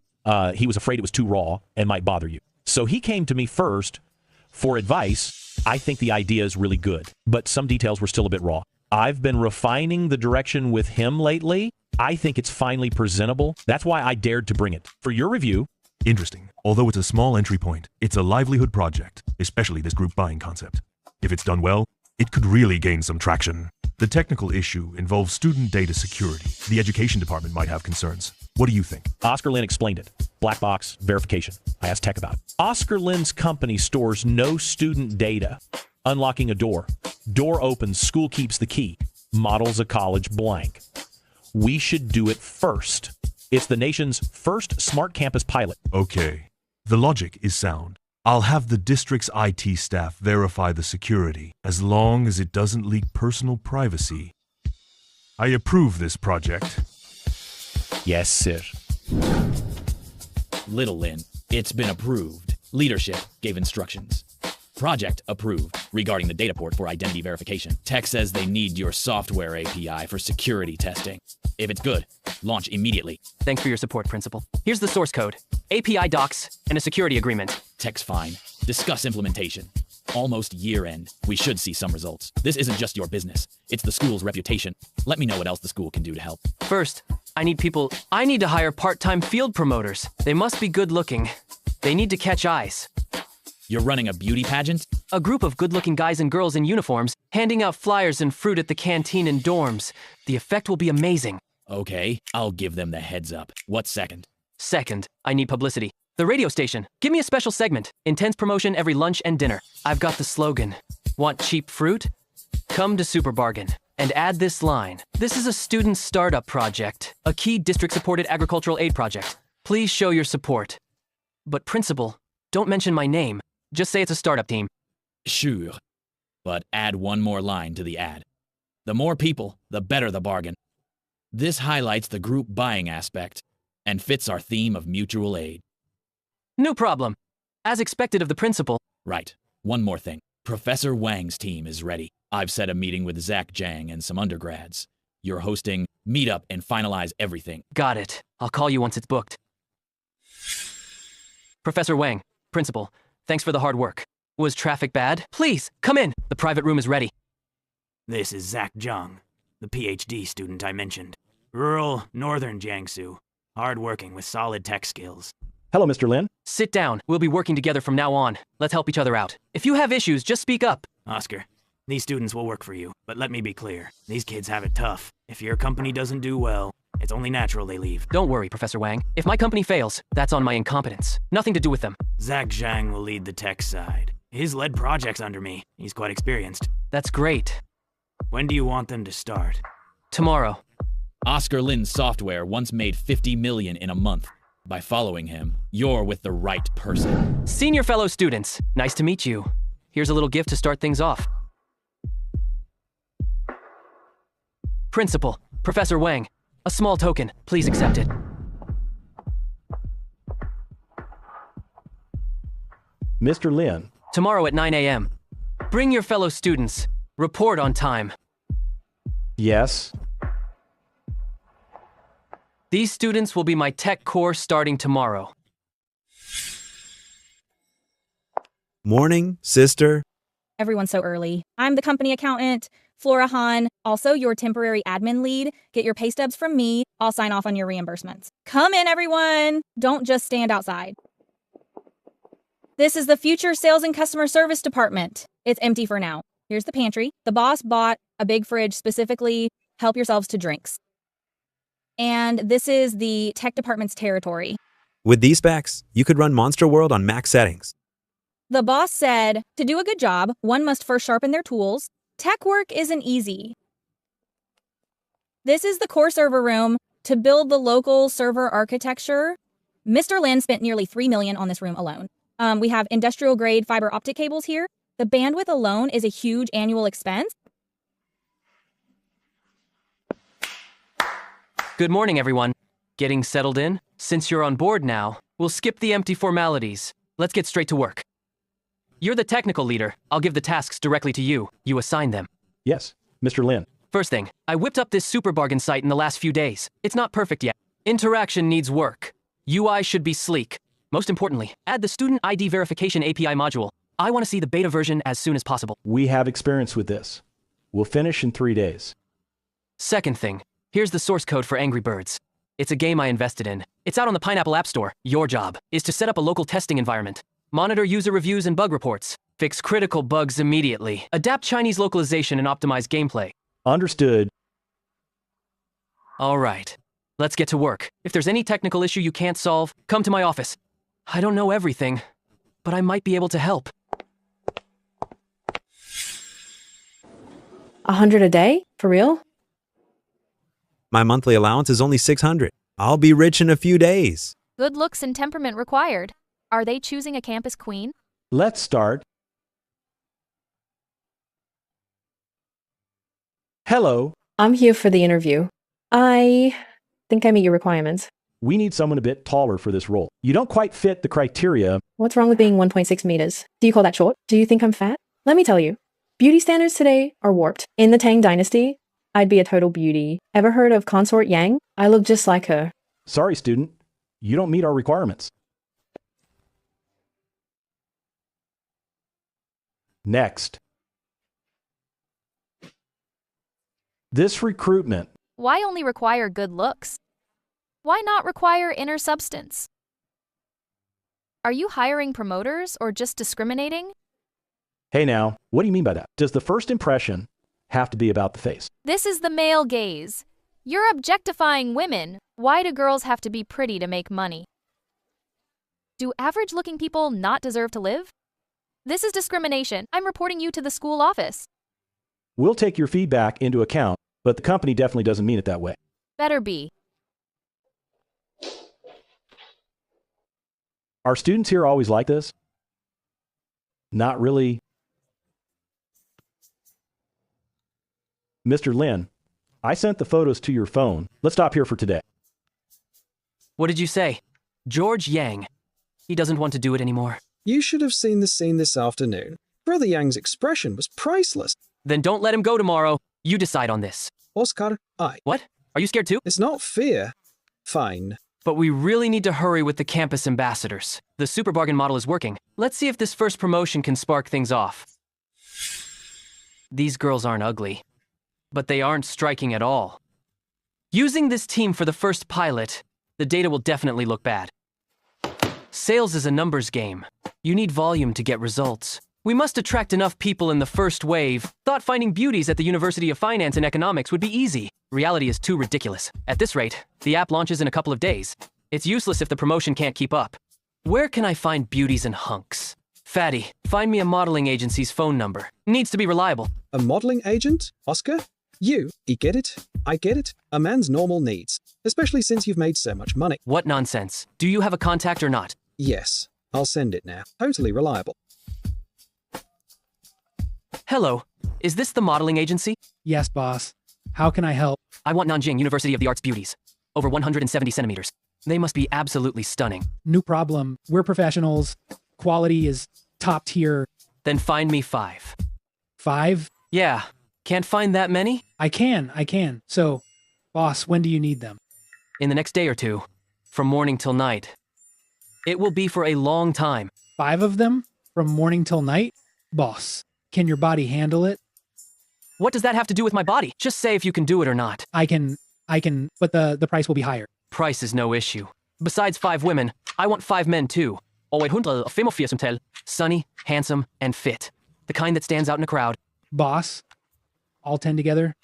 He was afraid it was too raw and might bother you. So he came to me first for advice. I think the idea is really good, but some details were still a bit raw. I've been refining the direction with him lately. I think it's finally presentable. That's why I dared to bring it for your review. Interesting. Although it's a small entry point, it's a livelihood project, especially this group buying concept. If it's done well, it could really gain some traction. The technical issue involves student data security. The education department might have concerns. What do you think? Oscar Lin explained it. Black box, verification. I asked Tech about it. Oscar Lin's company stores no student data. Unlocking a door. Door opens, school keeps the key. Models a college blank. We should do it first. It's the nation's first smart campus pilot. Okay. The logic is sound. I'll have the district's IT staff verify the security, as long as it doesn't leak personal privacy. I approve this project. Yes, sir. Little Lin, it's been approved. Leadership gave instructions. Project approved regarding the data port for identity verification. Tech says they need your software API for security testing. If it's good, Launch immediately. Thanks for your support, Principal. Here's the source code, API docs, and a security agreement. Tech's fine. Discuss implementation. Almost year end. We should see some results. This isn't just your business. It's the school's reputation. Let me know what else the school can do to help. First, I need to hire part-time field promoters. They must be good looking. They need to catch eyes. You're running a beauty pageant? A group of good-looking guys and girls in uniforms, handing out flyers and fruit at the canteen and dorms. The effect will be amazing. Okay, I'll give them the heads up. What's second? Second, I need publicity. The radio station. Give me a special segment. Intense promotion every lunch and dinner. I've got the slogan. Want cheap fruit? Come to Super Bargain. And add this line. This is a student startup project. A key district-supported agricultural aid project. Please show your support. But Principal, don't mention my name. Just say it's a startup team. Sure. But add one more line to the ad. The more people, the better the bargain. This highlights the group buying aspect and fits our theme of mutual aid. No problem. As expected of the principal. Right. One more thing. Professor Wang's team is ready. I've set a meeting with Zach Jang and some undergrads. You're hosting meetup and finalize everything. Got it. I'll call you once it's booked. Professor Wang, principal, thanks for the hard work. Was traffic bad? Please, come in. The private room is ready. This is Zach Jung, the PhD student I mentioned. Rural, northern Jiangsu. Hard-working with solid tech skills. Hello, Mr. Lin. Sit down. We'll be working together from now on. Let's help each other out. If you have issues, just speak up. Oscar, these students will work for you, but let me be clear. These kids have it tough. If your company doesn't do well, it's only natural they leave. Don't worry, Professor Wang. If my company fails, that's on my incompetence. Nothing to do with them. Zach Zhang will lead the tech side. He's led projects under me. He's quite experienced. That's great. When do you want them to start? Tomorrow. Oscar Lin's software once made $50 million in a month. By following him, you're with the right person. Senior fellow students, nice to meet you. Here's a little gift to start things off. Principal, Professor Wang, a small token, please accept it. Mr. Lin. Tomorrow at 9 a.m. Bring your fellow students. Report on time. Yes. These students will be my tech core starting tomorrow. Morning, sister. Everyone's so early. I'm the company accountant, Flora Han, also your temporary admin lead. Get your pay stubs from me. I'll sign off on your reimbursements. Come in, everyone. Don't just stand outside. This is the future sales and customer service department. It's empty for now. Here's the pantry. The boss bought a big fridge specifically. Help yourselves to drinks. And this is the tech department's territory. With these specs, you could run Monster World on max settings. The boss said, to do a good job, one must first sharpen their tools. Tech work isn't easy. This is the core server room to build the local server architecture. Mr. Lin spent nearly $3 million on this room alone. We have industrial grade fiber optic cables here. The bandwidth alone is a huge annual expense. Good morning, everyone. Getting settled in? Since you're on board now, we'll skip the empty formalities. Let's get straight to work. You're the technical leader. I'll give the tasks directly to you. You assign them. Yes, Mr. Lin. First thing, I whipped up this super bargain site in the last few days. It's not perfect yet. Interaction needs work. UI should be sleek. Most importantly, add the student ID verification API module. I want to see the beta version as soon as possible. We have experience with this. We'll finish in 3 days. Second thing, here's the source code for Angry Birds. It's a game I invested in. It's out on the Pineapple App Store. Your job is to set up a local testing environment. Monitor user reviews and bug reports. Fix critical bugs immediately. Adapt Chinese localization and optimize gameplay. Understood. All right. Let's get to work. If there's any technical issue you can't solve, come to my office. I don't know everything, but I might be able to help. 100 a day? For real? My monthly allowance is only $600. I'll be rich in a few days. Good looks and temperament required. Are they choosing a campus queen? Let's start. Hello. I'm here for the interview. I think I meet your requirements. We need someone a bit taller for this role. You don't quite fit the criteria. What's wrong with being 1.6 meters? Do you call that short? Do you think I'm fat? Let me tell you. Beauty standards today are warped. In the Tang Dynasty, I'd be a total beauty. Ever heard of Consort Yang? I look just like her. Sorry, student. You don't meet our requirements. Next. This recruitment. Why only require good looks? Why not require inner substance? Are you hiring promoters or just discriminating? Hey now, what do you mean by that? Does the first impression have to be about the face? This is the male gaze. You're objectifying women. Why do girls have to be pretty to make money? Do average-looking people not deserve to live? This is discrimination. I'm reporting you to the school office. We'll take your feedback into account, but the company definitely doesn't mean it that way. Better be. Are students here always like this? Not really. Mr. Lin, I sent the photos to your phone. Let's stop here for today. What did you say? George Yang. He doesn't want to do it anymore. You should have seen the scene this afternoon. Brother Yang's expression was priceless. Then don't let him go tomorrow. You decide on this. Oscar, What? Are you scared too? It's not fear. Fine. But we really need to hurry with the campus ambassadors. The super bargain model is working. Let's see if this first promotion can spark things off. These girls aren't ugly, but they aren't striking at all. Using this team for the first pilot, the data will definitely look bad. Sales is a numbers game. You need volume to get results. We must attract enough people in the first wave. Thought finding beauties at the University of Finance and Economics would be easy. Reality is too ridiculous. At this rate, the app launches in a couple of days. It's useless if the promotion can't keep up. Where can I find beauties and hunks? Fatty, find me a modeling agency's phone number. Needs to be reliable. A modeling agent? Oscar? You get it? I get it. A man's normal needs. Especially since you've made so much money. What nonsense. Do you have a contact or not? Yes. I'll send it now. Totally reliable. Hello. Is this the modeling agency? Yes, boss. How can I help? I want Nanjing University of the Arts beauties. Over 170 centimeters. They must be absolutely stunning. No problem. We're professionals. Quality is top tier. Then find me 5. 5? Yeah. Can't find that many? I can. So, boss, when do you need them? In the next day or two. From morning till night. It will be for a long time. 5 of them? From morning till night? Boss, can your body handle it? What does that have to do with my body? Just say if you can do it or not. I can, but the price will be higher. Price is no issue. Besides 5 women, I want 5 men too. Sunny, handsome, and fit. The kind that stands out in a crowd. Boss, all 10 together,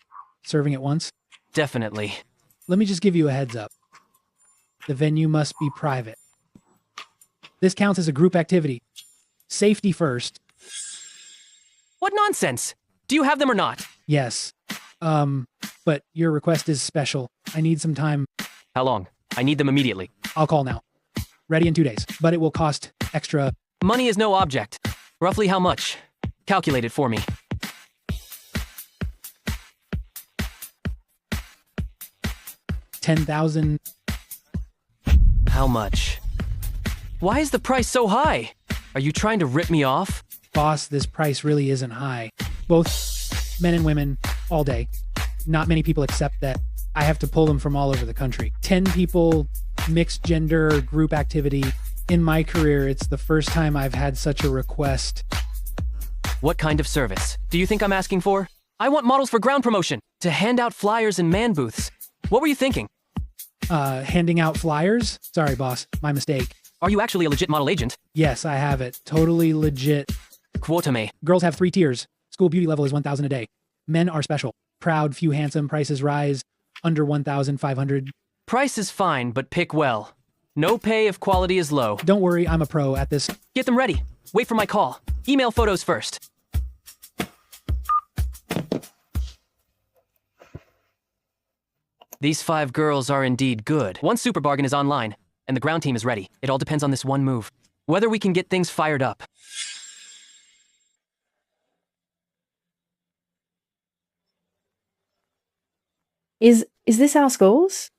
serving at once? Definitely. Let me just give you a heads up. The venue must be private. This counts as a group activity. Safety first. What nonsense! Do you have them or not? Yes. But your request is special. I need some time. How long? I need them immediately. I'll call now. Ready in 2 days, but it will cost extra. Money is no object. Roughly how much? Calculate it for me. $10,000. How much? Why is the price so high? Are you trying to rip me off? Boss, this price really isn't high. Both men and women, all day. Not many people accept that. I have to pull them from all over the country. 10 people, mixed gender, group activity. In my career, it's the first time I've had such a request. What kind of service do you think I'm asking for? I want models for ground promotion, to hand out flyers in man booths. What were you thinking? Handing out flyers? Sorry, boss, my mistake. Are you actually a legit model agent? Yes, I have it. Totally legit. Quota me. Girls have 3 tiers. School beauty level is 1,000 a day. Men are special. Proud, few handsome, prices rise. Under 1,500. Price is fine, but pick well. No pay if quality is low. Don't worry, I'm a pro at this. Get them ready. Wait for my call. Email photos first. These 5 girls are indeed good. One super bargain is online, and the ground team is ready. It all depends on this one move. Whether we can get things fired up. Is this our schools?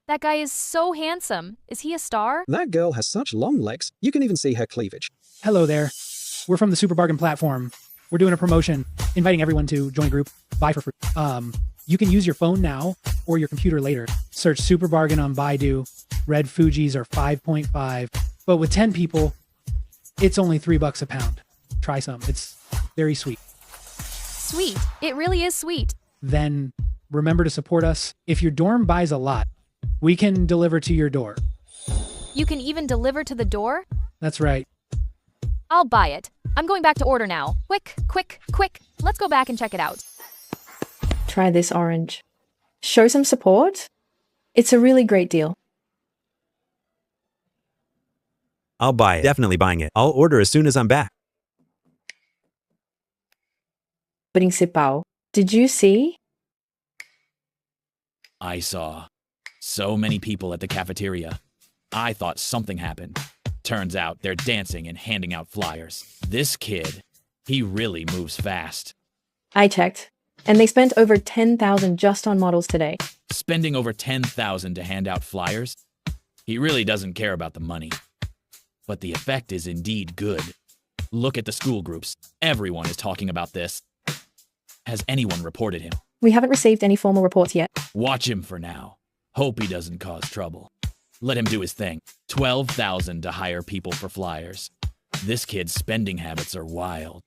That guy is so handsome. Is he a star? That girl has such long legs. You can even see her cleavage. Hello there. We're from the Super Bargain platform. We're doing a promotion, inviting everyone to join group, buy for free. You can use your phone now or your computer later. Search Super Bargain on Baidu. Red Fujis are 5.5, but with 10 people, it's only $3 a pound. Try some. It's very sweet. Sweet. It really is sweet. Then remember to support us. If your dorm buys a lot, we can deliver to your door. You can even deliver to the door? That's right. I'll buy it. I'm going back to order now. Quick, quick, quick. Let's go back and check it out. Try this orange. Show some support. It's a really great deal. I'll buy it. Definitely buying it. I'll order as soon as I'm back. Principal. Did you see? I saw so many people at the cafeteria. I thought something happened. Turns out they're dancing and handing out flyers. This kid, he really moves fast. I checked, and they spent over $10,000 just on models today. Spending over $10,000 to hand out flyers? He really doesn't care about the money. But the effect is indeed good. Look at the school groups. Everyone is talking about this. Has anyone reported him? We haven't received any formal reports yet. Watch him for now. Hope he doesn't cause trouble. Let him do his thing. $12,000 to hire people for flyers. This kid's spending habits are wild.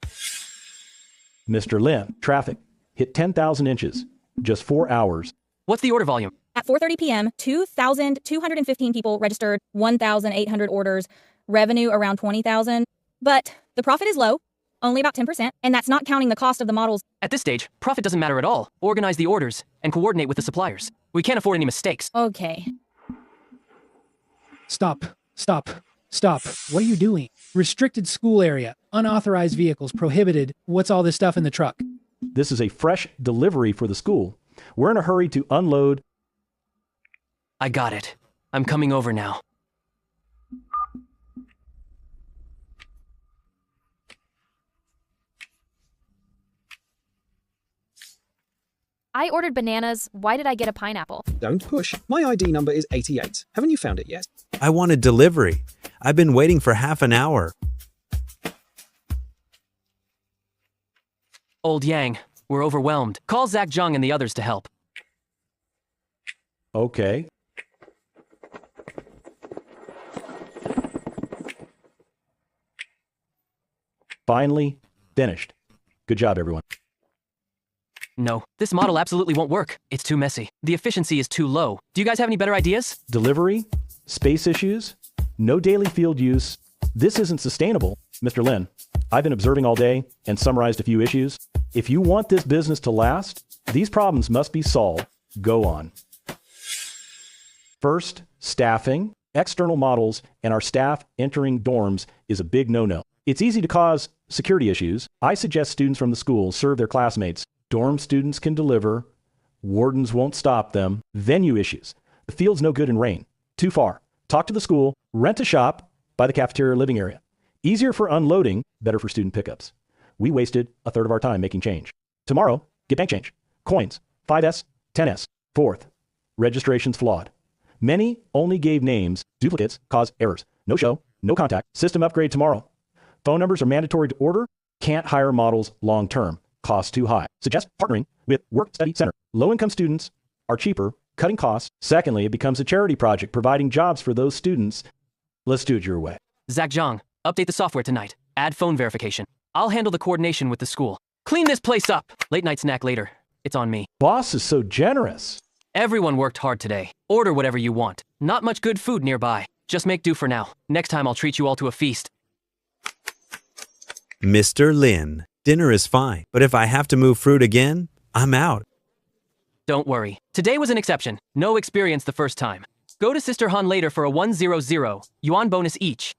Mr. Lin, traffic hit 10,000 inches. Just 4 hours. What's the order volume? At 4:30 p.m., 2,215 people registered, 1,800 orders, revenue around 20,000. But the profit is low, only about 10%, and that's not counting the cost of the models. At this stage, profit doesn't matter at all. Organize the orders and coordinate with the suppliers. We can't afford any mistakes. Okay. Stop. What are you doing? Restricted school area, unauthorized vehicles, prohibited. What's all this stuff in the truck? This is a fresh delivery for the school. We're in a hurry to unload. I got it. I'm coming over now. I ordered bananas. Why did I get a pineapple? Don't push. My ID number is 88. Haven't you found it yet? I wanted delivery. I've been waiting for half an hour. Old Yang, we're overwhelmed. Call Zach Zhang and the others to help. Okay. Finally finished. Good job, everyone. No, this model absolutely won't work. It's too messy. The efficiency is too low. Do you guys have any better ideas? Delivery, space issues, no daily field use. This isn't sustainable. Mr. Lin, I've been observing all day and summarized a few issues. If you want this business to last, these problems must be solved. Go on. First, staffing. External models and our staff entering dorms is a big no-no. It's easy to cause security issues. I suggest students from the school serve their classmates. Dorm students can deliver. Wardens won't stop them. Venue issues. The field's no good in rain. Too far. Talk to the school. Rent a shop by the cafeteria or living area. Easier for unloading, better for student pickups. We wasted a third of our time making change. Tomorrow, get bank change. Coins. 5S, 10S. Fourth, registration's flawed. Many only gave names. Duplicates cause errors. No show, no contact. System upgrade tomorrow. Phone numbers are mandatory to order. Can't hire models long term. Cost too high. Suggest partnering with Work Study Center. Low-income students are cheaper, cutting costs. Secondly, it becomes a charity project, providing jobs for those students. Let's do it your way. Zach Zhang, update the software tonight. Add phone verification. I'll handle the coordination with the school. Clean this place up. Late night snack later. It's on me. Boss is so generous. Everyone worked hard today. Order whatever you want. Not much good food nearby. Just make do for now. Next time I'll treat you all to a feast. Mr. Lin, dinner is fine, but if I have to move fruit again, I'm out. Don't worry. Today was an exception. No experience the first time. Go to Sister Han later for a 100 yuan bonus each.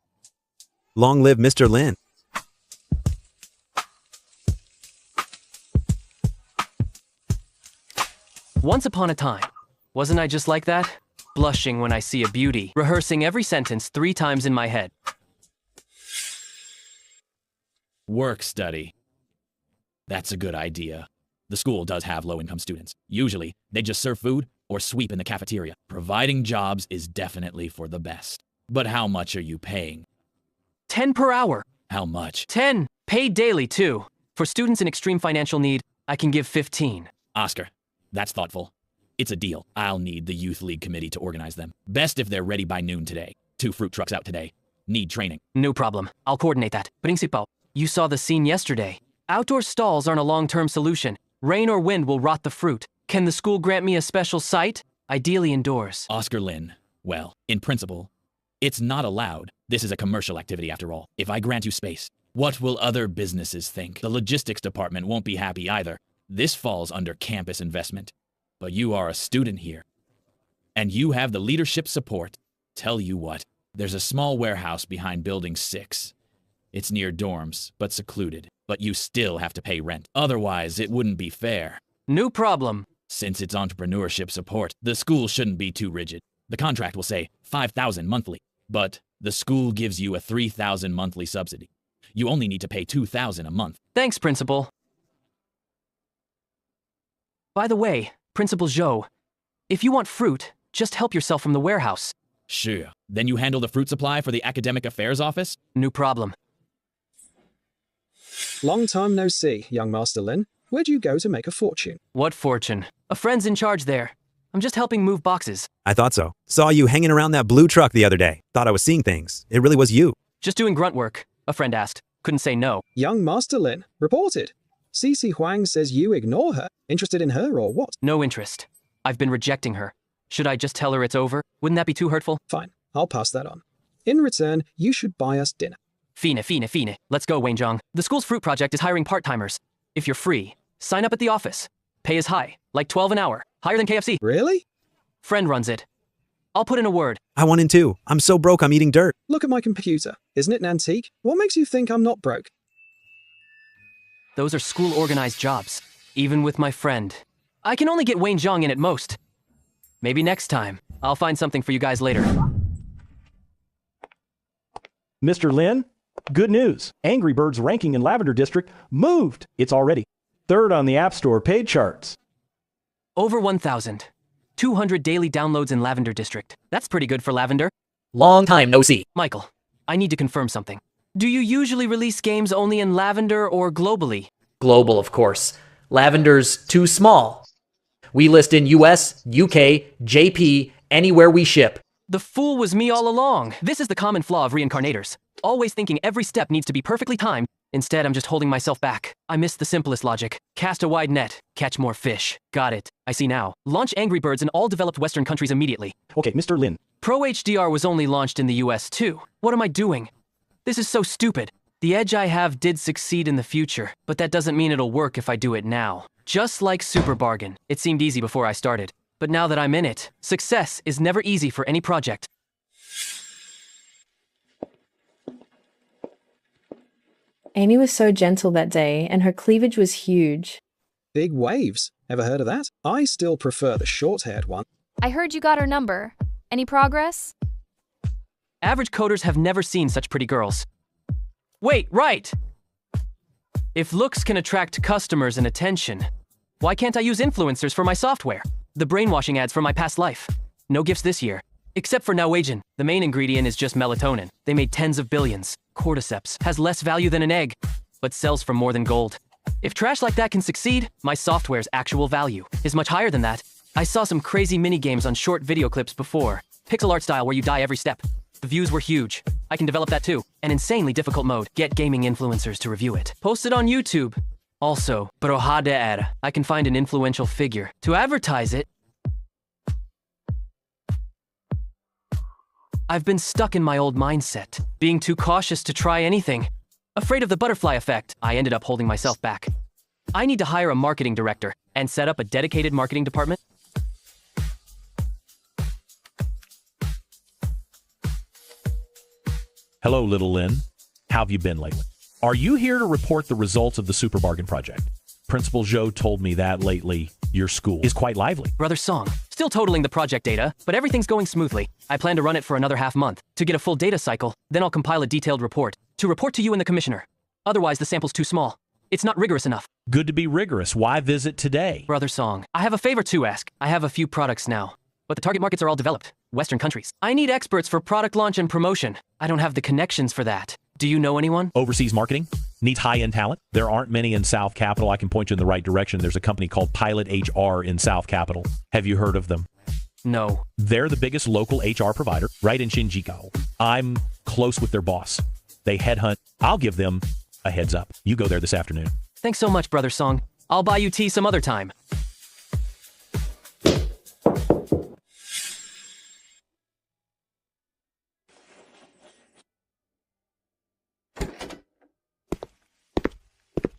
Long live Mr. Lin. Once upon a time. Wasn't I just like that? Blushing when I see a beauty. Rehearsing every sentence 3 times in my head. Work study. That's a good idea. The school does have low-income students. Usually, they just serve food or sweep in the cafeteria. Providing jobs is definitely for the best. But how much are you paying? 10 per hour. How much? 10. Paid daily, too. For students in extreme financial need, I can give 15. Oscar, That's thoughtful. It's a deal. I'll need the Youth League committee to organize them. Best if they're ready by noon today. 2 fruit trucks out today. Need training. No problem. I'll coordinate that. Principal, you saw the scene yesterday. Outdoor stalls aren't a long-term solution. Rain or wind will rot the fruit. Can the school grant me a special site? Ideally indoors. Oscar Lin, well, in principle, it's not allowed. This is a commercial activity after all. If I grant you space, what will other businesses think? The logistics department won't be happy either. This falls under campus investment. But you are a student here. And you have the leadership support. Tell you what, there's a small warehouse behind Building 6. It's near dorms, but secluded. But you still have to pay rent. Otherwise, it wouldn't be fair. No problem. Since it's entrepreneurship support, the school shouldn't be too rigid. The contract will say $5,000 monthly, but the school gives you a $3,000 monthly subsidy. You only need to pay $2,000 a month. Thanks, Principal. By the way, Principal Zhou, if you want fruit, just help yourself from the warehouse. Sure. Then you handle the fruit supply for the academic affairs office? No problem. Long time no see, young Master Lin. Where'd you go to make a fortune? What fortune? A friend's in charge there. I'm just helping move boxes. I thought so. Saw you hanging around that blue truck the other day. Thought I was seeing things. It really was you. Just doing grunt work, a friend asked. Couldn't say no. Young Master Lin, reported. Cici Huang says you ignore her. Interested in her or what? No interest. I've been rejecting her. Should I just tell her it's over? Wouldn't that be too hurtful? Fine, I'll pass that on. In return, you should buy us dinner. Fine. Let's go, Wayne Zhang. The school's fruit project is hiring part-timers. If you're free, sign up at the office. Pay is high, like $12 an hour. Higher than KFC. Really? Friend runs it. I'll put in a word. I want in too. I'm so broke I'm eating dirt. Look at my computer. Isn't it an antique? What makes you think I'm not broke? Those are school-organized jobs. Even with my friend. I can only get Wayne Zhang in at most. Maybe next time. I'll find something for you guys later. Mr. Lin, good news. Angry Birds' ranking in Lavender District moved. It's already 3rd on the App Store paid charts. Over 1,000. 200 daily downloads in Lavender District. That's pretty good for Lavender. Long time no see. Michael, I need to confirm something. Do you usually release games only in Lavender or globally? Global, of course. Lavender's too small. We list in US, UK, JP, anywhere we ship. The fool was me all along. This is the common flaw of reincarnators. Always thinking every step needs to be perfectly timed. Instead, I'm just holding myself back. I missed the simplest logic. Cast a wide net, catch more fish. Got it. I see now. Launch Angry Birds in all developed Western countries immediately. Okay, Mr. Lin. Pro HDR was only launched in the US too. What am I doing? This is so stupid. The edge I have did succeed in the future, but that doesn't mean it'll work if I do it now. Just like Super Bargain. It seemed easy before I started. But now that I'm in it, success is never easy for any project. Amy was so gentle that day, and her cleavage was huge. Big waves. Ever heard of that? I still prefer the short-haired one. I heard you got her number. Any progress? Average coders have never seen such pretty girls. Wait, right! If looks can attract customers and attention, why can't I use influencers for my software? The brainwashing ads from my past life. No gifts this year. Except for Norwegian. The main ingredient is just melatonin. They made tens of billions. Cordyceps has less value than an egg, but sells for more than gold. If trash like that can succeed, my software's actual value is much higher than that. I saw some crazy mini-games on short video clips before. Pixel art style where you die every step. The views were huge. I can develop that too. An insanely difficult mode. Get gaming influencers to review it. Post it on YouTube. Also, brohader. I can find an influential figure to advertise it. I've been stuck in my old mindset, being too cautious to try anything. Afraid of the butterfly effect, I ended up holding myself back. I need to hire a marketing director and set up a dedicated marketing department. Hello, little Lin. How have you been lately? Are you here to report the results of the Super Bargain Project? Principal Zhou told me that lately your school is quite lively. Brother Song, still totaling the project data, but everything's going smoothly. I plan to run it for another half month to get a full data cycle, then I'll compile a detailed report to report to you and the commissioner. Otherwise, the sample's too small. It's not rigorous enough. Good to be rigorous. Why visit today? Brother Song, I have a favor to ask. I have a few products now, but the target markets are all developed, Western countries. I need experts for product launch and promotion. I don't have the connections for that. Do you know anyone? Overseas marketing? Needs high-end talent? There aren't many in South Capital. I can point you in the right direction. There's a company called Pilot HR in South Capital. Have you heard of them? No. They're the biggest local HR provider right in Shinjikao. I'm close with their boss. They headhunt. I'll give them a heads up. You go there this afternoon. Thanks so much, Brother Song. I'll buy you tea some other time.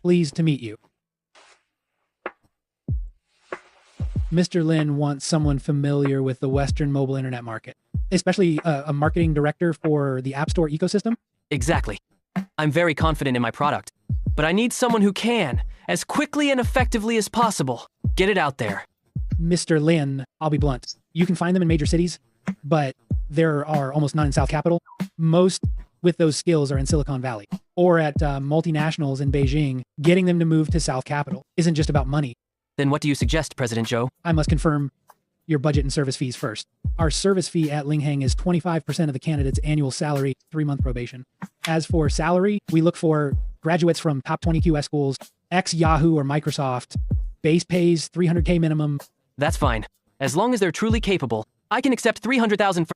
Pleased to meet you. Mr. Lin wants someone familiar with the Western mobile internet market, especially a marketing director for the App Store ecosystem. Exactly. I'm very confident in my product, but I need someone who can, as quickly and effectively as possible, get it out there. Mr. Lin, I'll be blunt. You can find them in major cities, but there are almost none in South Capital. Most with those skills are in Silicon Valley or at multinationals in Beijing. Getting them to move to South Capital isn't just about money. Then what do you suggest, President Zhou? I must confirm your budget and service fees first. Our service fee at Linghang is 25% of the candidate's annual salary, 3-month probation. As for salary, we look for graduates from top 20 QS schools, ex-Yahoo or Microsoft. Base pays $300K minimum. That's fine. As long as they're truly capable, I can accept $300,000 for...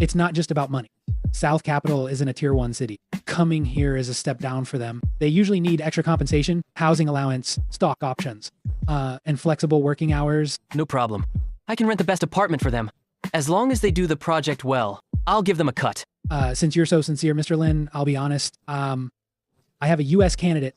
It's not just about money. South Capital isn't a tier 1 city. Coming here is a step down for them. They usually need extra compensation, housing allowance, stock options, and flexible working hours. No problem. I can rent the best apartment for them. As long as they do the project well, I'll give them a cut. Since you're so sincere, Mr. Lin, I'll be honest. I have a U.S. candidate,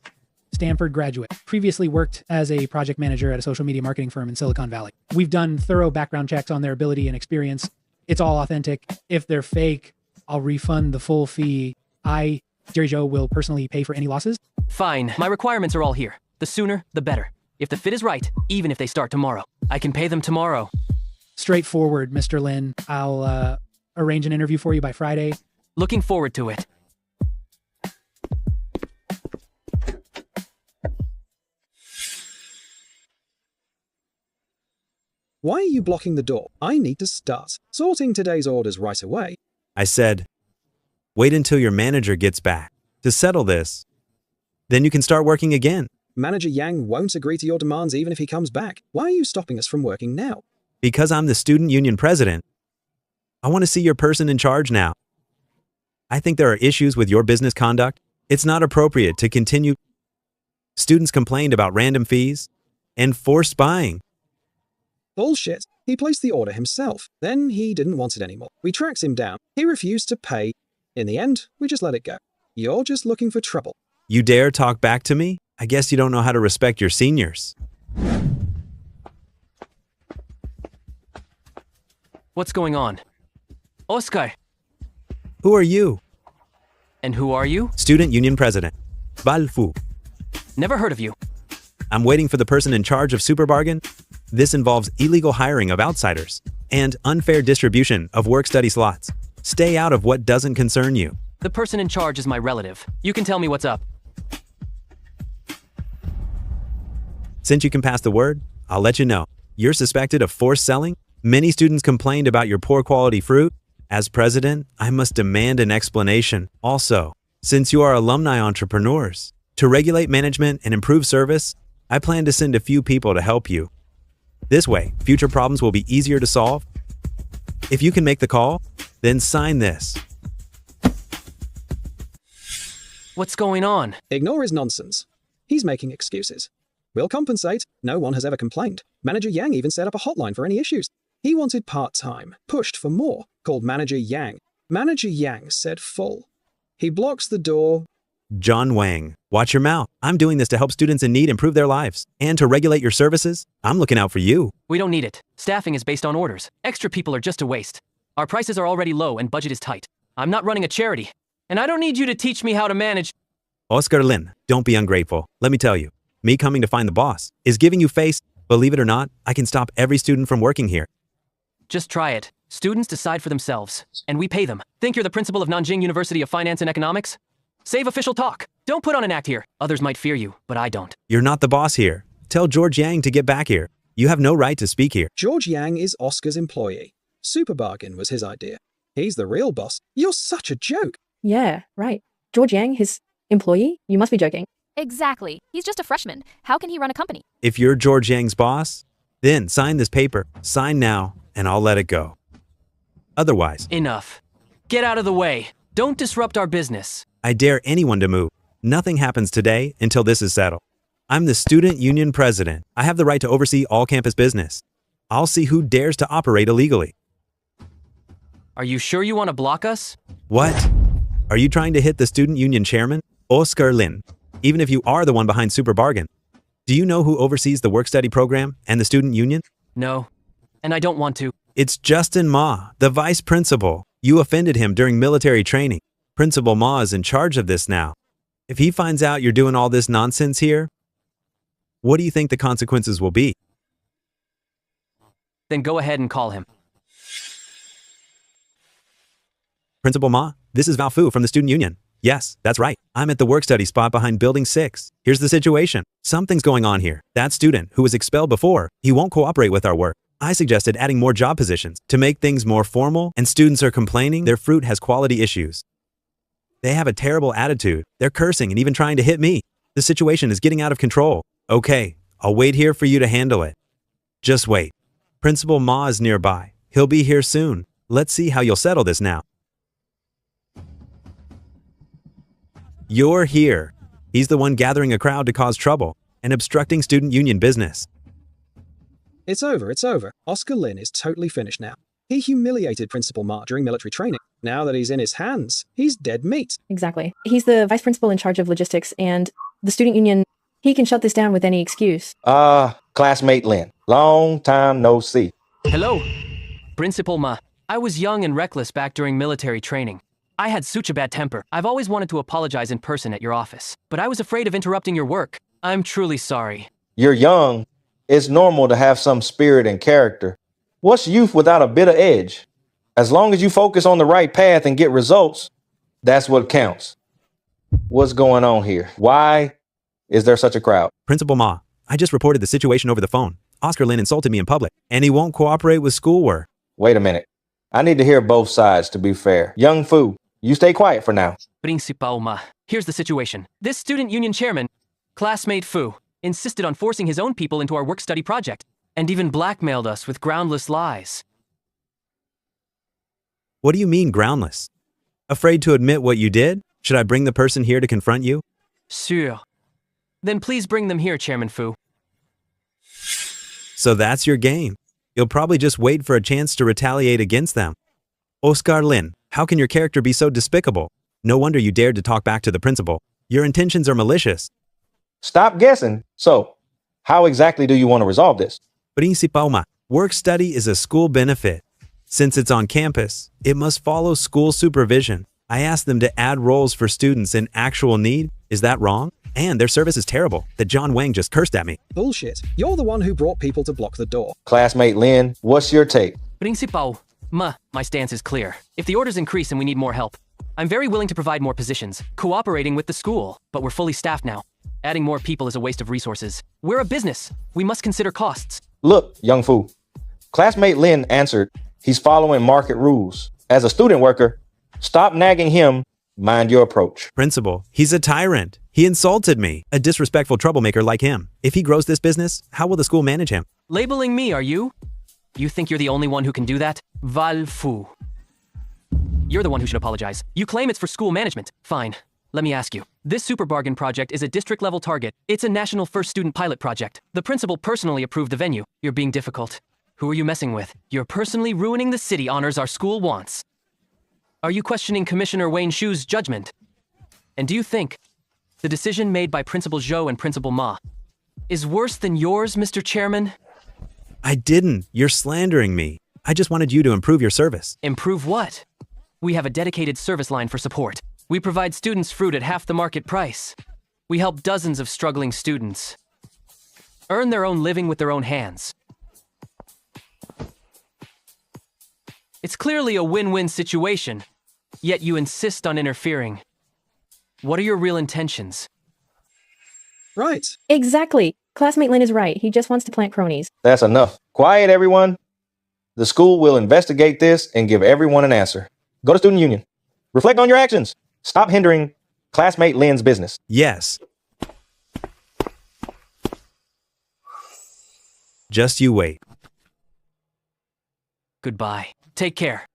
Stanford graduate, previously worked as a project manager at a social media marketing firm in Silicon Valley. We've done thorough background checks on their ability and experience. It's all authentic. If they're fake, I'll refund the full fee. Jerry Joe, will personally pay for any losses. Fine. My requirements are all here. The sooner, the better. If the fit is right, even if they start tomorrow, I can pay them tomorrow. Straightforward, Mr. Lin. I'll arrange an interview for you by Friday. Looking forward to it. Why are you blocking the door? I need to start sorting today's orders right away. I said, wait until your manager gets back to settle this. Then you can start working again. Manager Yang won't agree to your demands even if he comes back. Why are you stopping us from working now? Because I'm the student union president. I want to see your person in charge now. I think there are issues with your business conduct. It's not appropriate to continue. Students complained about random fees and forced buying. Bullshit. He placed the order himself. Then he didn't want it anymore. We tracked him down. He refused to pay. In the end, we just let it go. You're just looking for trouble. You dare talk back to me? I guess you don't know how to respect your seniors. What's going on? Oscar. Who are you? And who are you? Student union president. Balfu. Never heard of you. I'm waiting for the person in charge of Super Bargain. This involves illegal hiring of outsiders and unfair distribution of work-study slots. Stay out of what doesn't concern you. The person in charge is my relative. You can tell me what's up. Since you can pass the word, I'll let you know. You're suspected of forced selling. Many students complained about your poor quality fruit. As president, I must demand an explanation. Also, since you are alumni entrepreneurs, to regulate management and improve service, I plan to send a few people to help you. This way, future problems will be easier to solve. If you can make the call, then sign this. What's going on? Ignore his nonsense. He's making excuses. We'll compensate. No one has ever complained. Manager Yang even set up a hotline for any issues. He wanted part-time, pushed for more, called Manager Yang. Manager Yang said full. He blocks the door. John Wang, watch your mouth. I'm doing this to help students in need improve their lives. And to regulate your services, I'm looking out for you. We don't need it. Staffing is based on orders. Extra people are just a waste. Our prices are already low and budget is tight. I'm not running a charity. And I don't need you to teach me how to manage. Oscar Lin, don't be ungrateful. Let me tell you, me coming to find the boss is giving you face. Believe it or not, I can stop every student from working here. Just try it. Students decide for themselves, and we pay them. Think you're the principal of Nanjing University of Finance and Economics? Save official talk. Don't put on an act here. Others might fear you, but I don't. You're not the boss here. Tell George Yang to get back here. You have no right to speak here. George Yang is Oscar's employee. Super Bargain was his idea. He's the real boss. You're such a joke. Yeah, right. George Yang, his Employee? You must be joking. Exactly. He's just a freshman. How can he run a company? If you're George Yang's boss, then sign this paper. Sign now, and I'll let it go. Otherwise, Enough. Get out of the way. Don't disrupt our business. I dare anyone to move. Nothing happens today until this is settled. I'm the student union president. I have the right to oversee all campus business. I'll see who dares to operate illegally. Are you sure you want to block us? What? Are you trying to hit the student union chairman, Oscar Lin? Even if you are the one behind Super Bargain. Do you know who oversees the work-study program and the student union? No, and I don't want to. It's Justin Ma, the vice principal. You offended him during military training. Principal Ma is in charge of this now. If he finds out you're doing all this nonsense here, what do you think the consequences will be? Then go ahead and call him. Principal Ma, this is Val Fu from the student union. Yes, that's right. I'm at the work-study spot behind Building 6. Here's the situation. Something's going on here. That student, who was expelled before, he won't cooperate with our work. I suggested adding more job positions to make things more formal, and students are complaining their fruit has quality issues. They have a terrible attitude. They're cursing and even trying to hit me. The situation is getting out of control. Okay, I'll wait here for you to handle it. Just wait. Principal Ma is nearby. He'll be here soon. Let's see how you'll settle this now. You're here. He's the one gathering a crowd to cause trouble and obstructing student union business. It's over, it's over. Oscar Lin is totally finished now. He humiliated Principal Ma during military training. Now that he's in his hands, he's dead meat. Exactly. He's the vice principal in charge of logistics, and the student union, he can shut this down with any excuse. Classmate Lin. Long time no see. Hello, Principal Ma. I was young and reckless back during military training. I had such a bad temper. I've always wanted to apologize in person at your office, but I was afraid of interrupting your work. I'm truly sorry. You're young. It's normal to have some spirit and character. What's youth without a bit of edge? As long as you focus on the right path and get results, that's what counts. What's going on here? Why is there such a crowd? Principal Ma, I just reported the situation over the phone. Oscar Lin insulted me in public, and he won't cooperate with schoolwork. Wait a minute. I need to hear both sides to be fair. Young Fu, you stay quiet for now. Principal Ma, here's the situation. This student union chairman, classmate Fu, insisted on forcing his own people into our work-study project, and even blackmailed us with groundless lies. What do you mean groundless? Afraid to admit what you did? Should I bring the person here to confront you? Sure. Then please bring them here, Chairman Fu. So that's your game. You'll probably just wait for a chance to retaliate against them. Oscar Lin, how can your character be so despicable? No wonder you dared to talk back to the principal. Your intentions are malicious. Stop guessing. So, how exactly do you want to resolve this? Principal Ma, work study is a school benefit. Since it's on campus, it must follow school supervision. I asked them to add roles for students in actual need. Is that wrong? And their service is terrible. That John Wang just cursed at me. Bullshit. You're the one who brought people to block the door. Classmate Lin, what's your take? Principal Ma, my stance is clear. If the orders increase and we need more help, I'm very willing to provide more positions, cooperating with the school, but we're fully staffed now. Adding more people is a waste of resources. We're a business. We must consider costs. Look, Young Fu. Classmate Lin answered, he's following market rules. As a student worker, stop nagging him. Mind your approach. Principal, he's a tyrant. He insulted me. A disrespectful troublemaker like him. If he grows this business, how will the school manage him? Labeling me, are you? You think you're the only one who can do that? Val Fu. You're the one who should apologize. You claim it's for school management. Fine. Let me ask you. This Super Bargain project is a district-level target. It's a national first student pilot project. The principal personally approved the venue. You're being difficult. Who are you messing with? You're personally ruining the city honors our school wants. Are you questioning Commissioner Wayne Shu's judgment? And do you think the decision made by Principal Zhou and Principal Ma is worse than yours, Mr. Chairman? I didn't. You're slandering me. I just wanted you to improve your service. Improve what? We have a dedicated service line for support. We provide students fruit at half the market price. We help dozens of struggling students earn their own living with their own hands. It's clearly a win-win situation, yet you insist on interfering. What are your real intentions? Right. Exactly. Classmate Lin is right. He just wants to plant cronies. That's enough. Quiet, everyone. The school will investigate this and give everyone an answer. Go to student union. Reflect on your actions. Stop hindering classmate Lynn's business. Yes. Just you wait. Goodbye. Take care.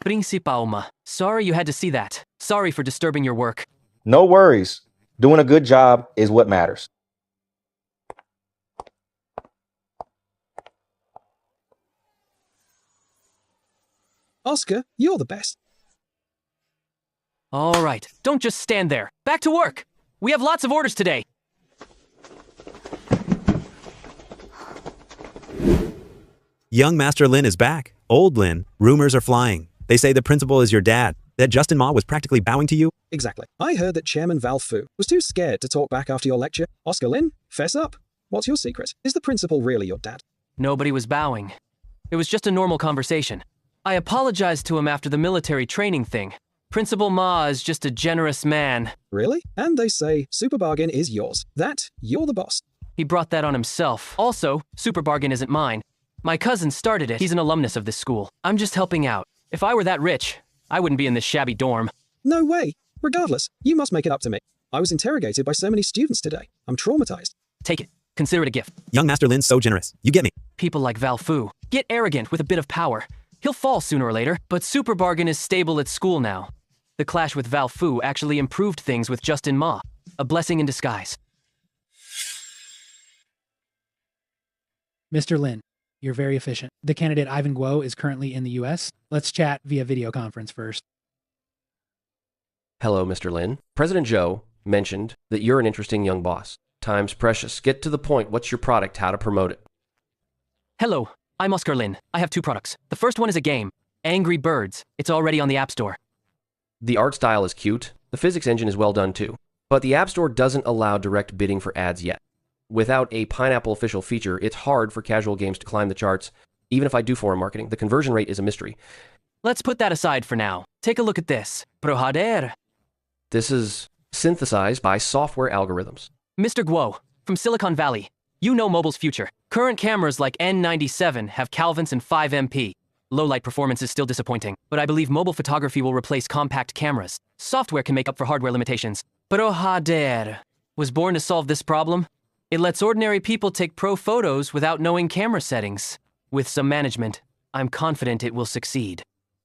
Principalma. Sorry you had to see that. Sorry for disturbing your work. No worries. Doing a good job is what matters. Oscar, you're the best. All right, don't just stand there. Back to work. We have lots of orders today. Young Master Lin is back. Old Lin, rumors are flying. They say the principal is your dad. That Justin Ma was practically bowing to you? Exactly. I heard that Chairman Val Fu was too scared to talk back after your lecture. Oscar Lin, fess up. What's your secret? Is the principal really your dad? Nobody was bowing. It was just a normal conversation. I apologized to him after the military training thing. Principal Ma is just a generous man. Really? And they say Super Bargain is yours. That, you're the boss. He brought that on himself. Also, Super Bargain isn't mine. My cousin started it. He's an alumnus of this school. I'm just helping out. If I were that rich, I wouldn't be in this shabby dorm. No way. Regardless, you must make it up to me. I was interrogated by so many students today. I'm traumatized. Take it. Consider it a gift. Young Master Lin's so generous. You get me. People like Val Fu get arrogant with a bit of power. He'll fall sooner or later, but Super Bargain is stable at school now. The clash with Val Fu actually improved things with Justin Ma. A blessing in disguise. Mr. Lin, you're very efficient. The candidate Ivan Guo is currently in the US. Let's chat via video conference first. Hello, Mr. Lin. President Zhou mentioned that you're an interesting young boss. Time's precious. Get to the point. What's your product? How to promote it? Hello, I'm Oscar Lin. I have two products. The first one is a game, Angry Birds. It's already on the App Store. The art style is cute. The physics engine is well done too. But the App Store doesn't allow direct bidding for ads yet. Without a Pineapple official feature, it's hard for casual games to climb the charts. Even if I do foreign marketing, the conversion rate is a mystery. Let's put that aside for now. Take a look at this. Prohader. This is synthesized by software algorithms. Mr. Guo, from Silicon Valley. You know mobile's future. Current cameras like N97 have Calvins and 5MP. Low-light performance is still disappointing, but I believe mobile photography will replace compact cameras. Software can make up for hardware limitations. Prohader was born to solve this problem. It lets ordinary people take pro photos without knowing camera settings. With some management, I'm confident it will succeed.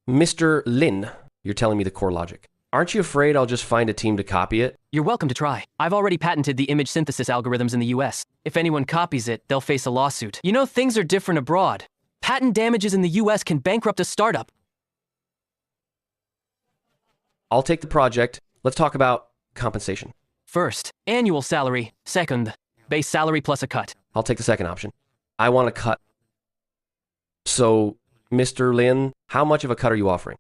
Mr. Lin, you're telling me the core logic. Aren't you afraid I'll just find a team to copy it? You're welcome to try. I've already patented the image synthesis algorithms in the US. If anyone copies it, they'll face a lawsuit. You know, things are different abroad. Patent damages in the US can bankrupt a startup. I'll take the project. Let's talk about compensation. First, annual salary. Second, base salary plus a cut. I'll take the second option. I want a cut. So, Mr. Lin, how much of a cut are you offering?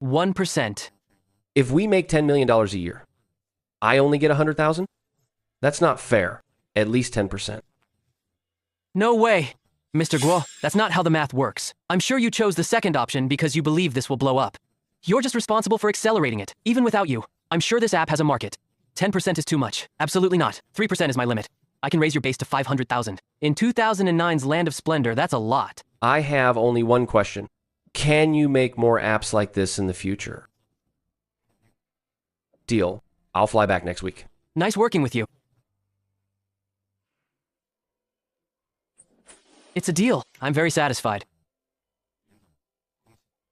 1%. If we make $10 million a year, I only get $100,000? That's not fair. At least 10%. No way. Mr. Guo, that's not how the math works. I'm sure you chose the second option because you believe this will blow up. You're just responsible for accelerating it, even without you. I'm sure this app has a market. 10% is too much. Absolutely not. 3% is my limit. I can raise your base to 500,000. In 2009's Land of Splendor, that's a lot. I have only one question. Can you make more apps like this in the future? Deal. I'll fly back next week. Nice working with you. It's a deal. I'm very satisfied.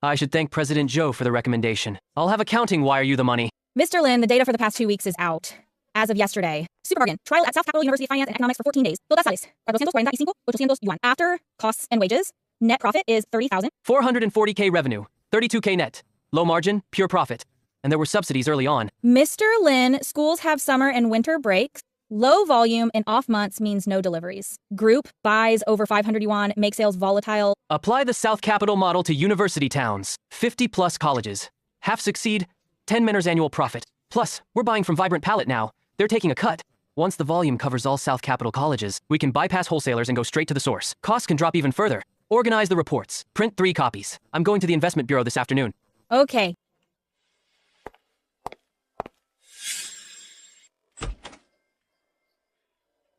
I should thank President Zhou for the recommendation. I'll have accounting wire you the money. Mr. Lin, the data for the past 2 weeks is out. As of yesterday. Super bargain. Trial at South Capital University of Finance and Economics for 14 days. Todas sales. 445,800 yuan. After costs and wages, net profit is 30,000. 440K revenue. 32K net. Low margin, pure profit. And there were subsidies early on. Mr. Lin, schools have summer and winter breaks. Low volume in off months means no deliveries. Group buys over 500 yuan, make sales volatile. Apply the South Capital model to university towns. 50 plus colleges. Half succeed, 10 Menors annual profit. Plus, we're buying from Vibrant Palette now. They're taking a cut. Once the volume covers all South Capital colleges, we can bypass wholesalers and go straight to the source. Costs can drop even further. Organize the reports. Print 3 copies. I'm going to the investment bureau this afternoon. Okay.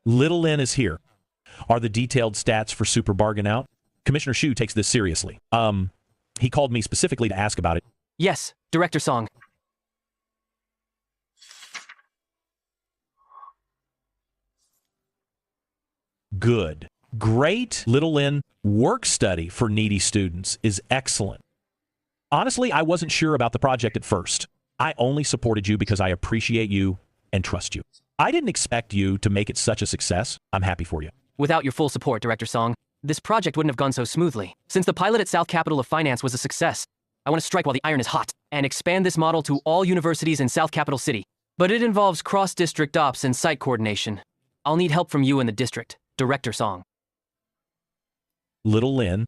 Little Lin is here. Are the detailed stats for Super Bargain out? Commissioner Shu takes this seriously. He called me specifically to ask about it. Yes, Director Song. Good. Great. Little Lynn, work study for needy students is excellent. Honestly, I wasn't sure about the project at first. I only supported you because I appreciate you and trust you. I didn't expect you to make it such a success. I'm happy for you. Without your full support, Director Song, this project wouldn't have gone so smoothly. Since the pilot at South Capital of Finance was a success, I want to strike while the iron is hot and expand this model to all universities in South Capital City. But it involves cross-district ops and site coordination. I'll need help from you and the district, Director Song. Little Lynn,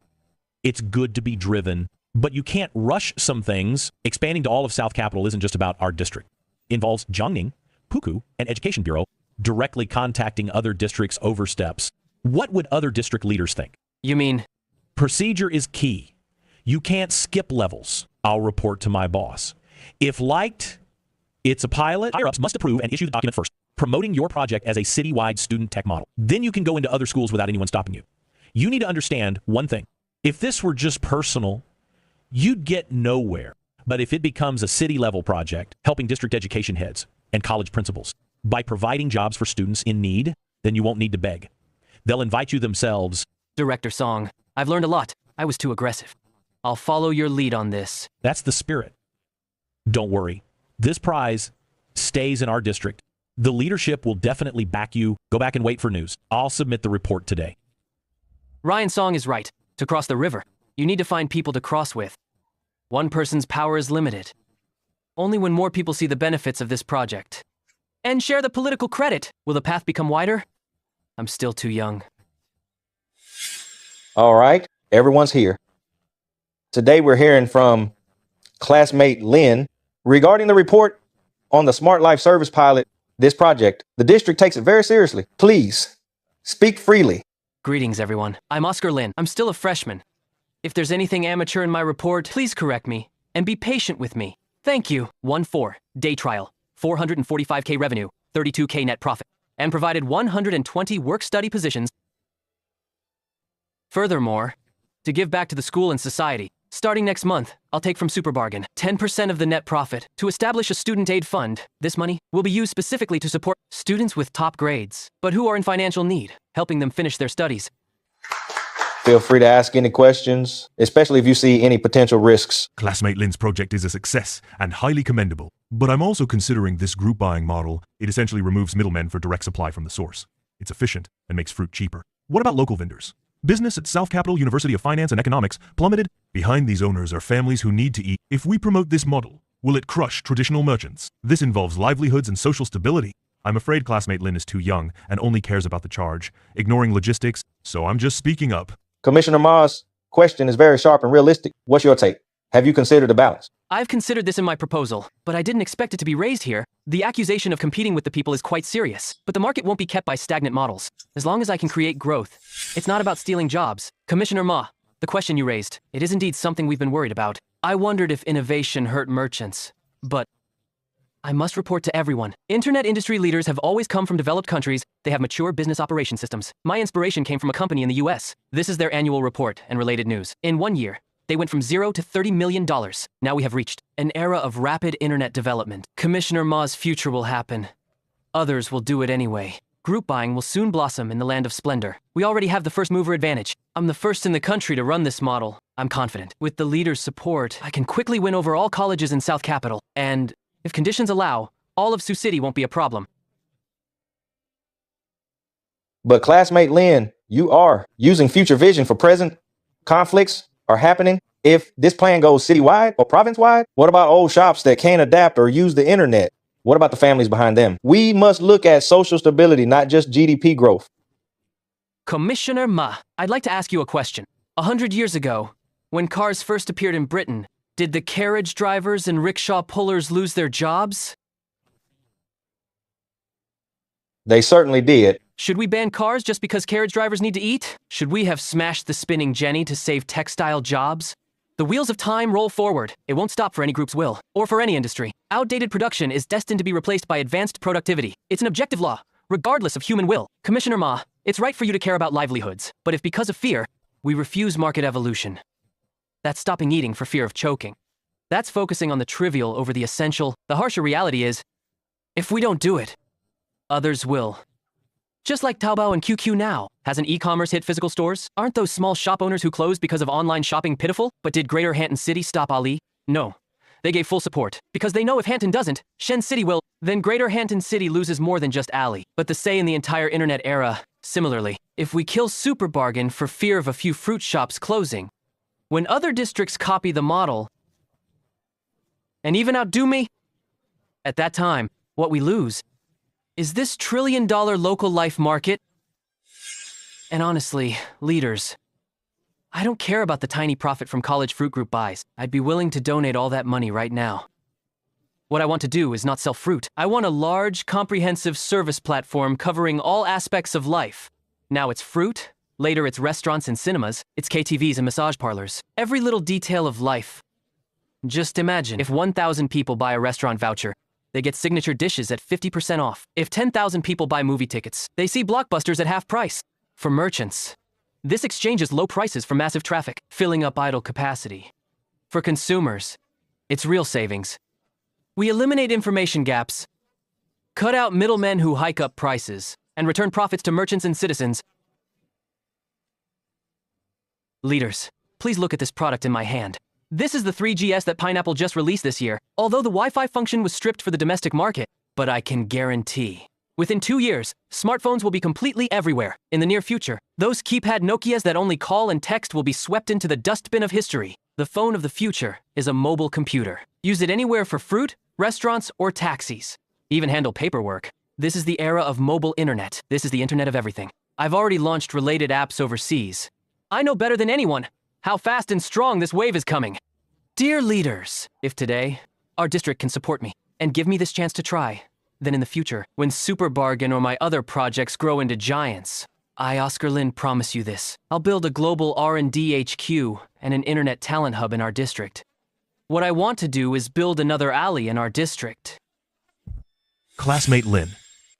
it's good to be driven, but you can't rush some things. Expanding to all of South Capital isn't just about our district. It involves Jiangning, Puku, and Education Bureau directly contacting other districts over steps. What would other district leaders think? You mean? Procedure is key. You can't skip levels. I'll report to my boss. If liked, it's a pilot. Higher-ups must approve and issue the document first, promoting your project as a citywide student tech model. Then you can go into other schools without anyone stopping you. You need to understand one thing. If this were just personal, you'd get nowhere. But if it becomes a city-level project, helping district education heads and college principals by providing jobs for students in need, then you won't need to beg. They'll invite you themselves. Director Song, I've learned a lot. I was too aggressive. I'll follow your lead on this. That's the spirit. Don't worry. This prize stays in our district. The leadership will definitely back you. Go back and wait for news. I'll submit the report today. Ryan Song is right. To cross the river, you need to find people to cross with. One person's power is limited. Only when more people see the benefits of this project and share the political credit will the path become wider. I'm still too young. All right, everyone's here. Today we're hearing from classmate Lynn regarding the report on the Smart Life Service pilot, this project. The district takes it very seriously. Please, speak freely. Greetings, everyone. I'm Oscar Lin. I'm still a freshman. If there's anything amateur in my report, please correct me and be patient with me. Thank you. 1-4, day trial, 445K revenue, 32K net profit, and provided 120 work-study positions. Furthermore, to give back to the school and society, starting next month, I'll take from Super Bargain 10% of the net profit to establish a student aid fund. This money will be used specifically to support students with top grades, but who are in financial need, helping them finish their studies. Feel free to ask any questions, especially if you see any potential risks. Classmate Lynn's project is a success and highly commendable, but I'm also considering this group buying model. It essentially removes middlemen for direct supply from the source. It's efficient and makes fruit cheaper. What about local vendors? Business at South Capital University of Finance and Economics plummeted. Behind these owners are families who need to eat. If we promote this model, will it crush traditional merchants? This involves livelihoods and social stability. I'm afraid classmate Lynn is too young and only cares about the charge, ignoring logistics, so I'm just speaking up. Commissioner Ma's question is very sharp and realistic. What's your take? Have you considered the balance? I've considered this in my proposal, but I didn't expect it to be raised here. The accusation of competing with the people is quite serious, but the market won't be kept by stagnant models. As long as I can create growth, it's not about stealing jobs. Commissioner Ma, the question you raised, it is indeed something we've been worried about. I wondered if innovation hurt merchants, but I must report to everyone. Internet industry leaders have always come from developed countries. They have mature business operation systems. My inspiration came from a company in the US. This is their annual report and related news. In 1 year, they went from $0 to $30 million. Now we have reached an era of rapid internet development. Commissioner Ma's future will happen. Others will do it anyway. Group buying will soon blossom in the land of splendor. We already have the first mover advantage. I'm the first in the country to run this model. I'm confident. With the leader's support, I can quickly win over all colleges in South Capital. And if conditions allow, all of Sioux City won't be a problem. But classmate Lynn, you are using future vision for present conflicts are happening. If this plan goes citywide or province-wide, what about old shops that can't adapt or use the internet? What about the families behind them? We must look at social stability, not just GDP growth. Commissioner Ma, I'd like to ask you a question. 100 years ago, when cars first appeared in Britain, did the carriage drivers and rickshaw pullers lose their jobs? They certainly did. Should we ban cars just because carriage drivers need to eat? Should we have smashed the spinning jenny to save textile jobs? The wheels of time roll forward. It won't stop for any group's will, or for any industry. Outdated production is destined to be replaced by advanced productivity. It's an objective law, regardless of human will. Commissioner Ma, it's right for you to care about livelihoods, but if because of fear, we refuse market evolution, that's stopping eating for fear of choking. That's focusing on the trivial over the essential. The harsher reality is, if we don't do it, others will. Just like Taobao and QQ now. Hasn't e-commerce hit physical stores? Aren't those small shop owners who closed because of online shopping pitiful? But did Greater Hampton City stop Ali? No. They gave full support, because they know if Hampton doesn't, Shen City will. Then Greater Hampton City loses more than just Ali, but the say in the entire internet era. Similarly, if we kill Super Bargain for fear of a few fruit shops closing, when other districts copy the model, and even outdo me, at that time, what we lose is this trillion-dollar local life market. And honestly, leaders, I don't care about the tiny profit from college fruit group buys. I'd be willing to donate all that money right now. What I want to do is not sell fruit. I want a large, comprehensive service platform covering all aspects of life. Now it's fruit, later it's restaurants and cinemas, it's KTVs and massage parlors. Every little detail of life. Just imagine, if 1,000 people buy a restaurant voucher, they get signature dishes at 50% off. If 10,000 people buy movie tickets, they see blockbusters at half price. For merchants, this exchanges low prices for massive traffic, filling up idle capacity. For consumers, it's real savings. We eliminate information gaps, cut out middlemen who hike up prices, and return profits to merchants and citizens. Leaders, please look at this product in my hand. This is the 3GS that Pineapple just released this year, although the Wi-Fi function was stripped for the domestic market. But I can guarantee, within 2 years, smartphones will be completely everywhere. In the near future, those keypad Nokias that only call and text will be swept into the dustbin of history. The phone of the future is a mobile computer. Use it anywhere for fruit, restaurants, or taxis. Even handle paperwork. This is the era of mobile internet. This is the internet of everything. I've already launched related apps overseas. I know better than anyone how fast and strong this wave is coming. Dear leaders, if today, our district can support me and give me this chance to try, then in the future, when Super Bargain or my other projects grow into giants, I, Oscar Lin, promise you this. I'll build a global R&D HQ and an internet talent hub in our district. What I want to do is build another alley in our district. Classmate Lin,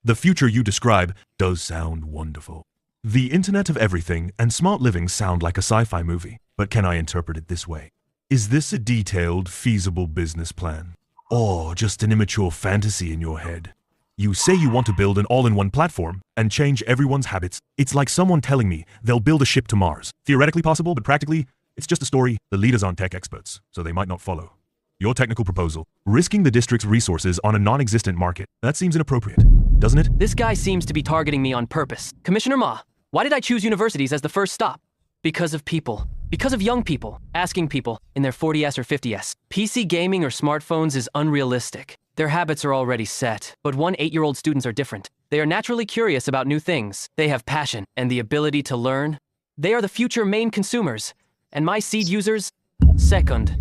the future you describe does sound wonderful. The Internet of Everything and smart living sound like a sci-fi movie, but can I interpret it this way? Is this a detailed, feasible business plan? Or just an immature fantasy in your head? You say you want to build an all-in-one platform and change everyone's habits. It's like someone telling me they'll build a ship to Mars. Theoretically possible, but practically, it's just a story. The leaders aren't tech experts, so they might not follow. Your technical proposal, risking the district's resources on a non-existent market, that seems inappropriate, doesn't it? This guy seems to be targeting me on purpose. Commissioner Ma, why did I choose universities as the first stop? Because of people. Because of young people, asking people in their 40s or 50s. PC gaming or smartphones is unrealistic. Their habits are already set. But 8-year-old students are different. They are naturally curious about new things. They have passion and the ability to learn. They are the future main consumers. And my seed users, second.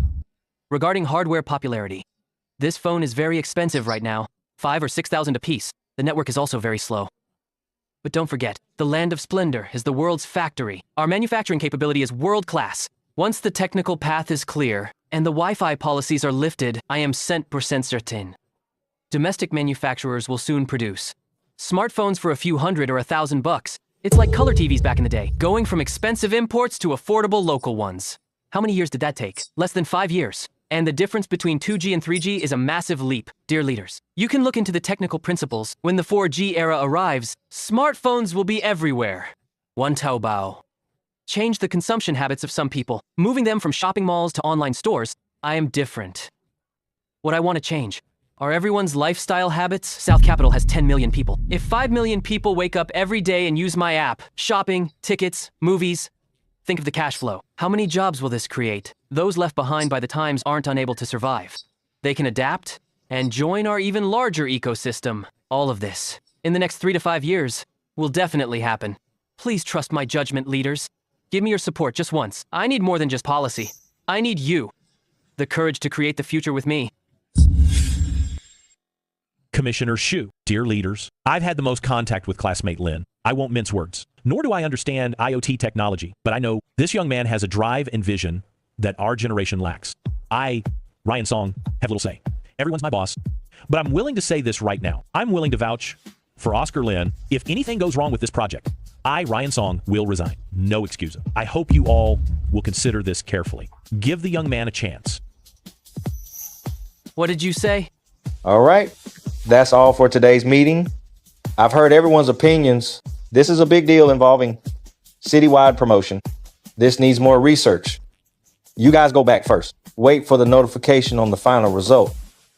Regarding hardware popularity, this phone is very expensive right now, 5,000 or 6,000 apiece. The network is also very slow. But don't forget, the land of splendor is the world's factory. Our manufacturing capability is world-class. Once the technical path is clear and the Wi-Fi policies are lifted, I am 100% certain. Domestic manufacturers will soon produce smartphones for a few hundred or $1,000. It's like color TVs back in the day, going from expensive imports to affordable local ones. How many years did that take? Less than 5 years. And the difference between 2G and 3G is a massive leap. Dear leaders, you can look into the technical principles. When the 4G era arrives, smartphones will be everywhere. One Taobao. Change the consumption habits of some people, moving them from shopping malls to online stores. I am different. What I want to change are everyone's lifestyle habits. South Capital has 10 million people. If 5 million people wake up every day and use my app, shopping, tickets, movies, think of the cash flow. How many jobs will this create? Those left behind by the times aren't unable to survive. They can adapt and join our even larger ecosystem. All of this, in the next 3 to 5 years, will definitely happen. Please trust my judgment, leaders. Give me your support just once. I need more than just policy. I need you. The courage to create the future with me. Commissioner Shu, dear leaders, I've had the most contact with classmate Lin. I won't mince words. Nor do I understand IoT technology, but I know this young man has a drive and vision that our generation lacks. I, Ryan Song, have little say. Everyone's my boss. But I'm willing to say this right now. I'm willing to vouch for Oscar Lin. If anything goes wrong with this project, I, Ryan Song, will resign. No excuse. I hope you all will consider this carefully. Give the young man a chance. What did you say? All right. That's all for today's meeting. I've heard everyone's opinions. This is a big deal involving citywide promotion. This needs more research. You guys go back first. Wait for the notification on the final result.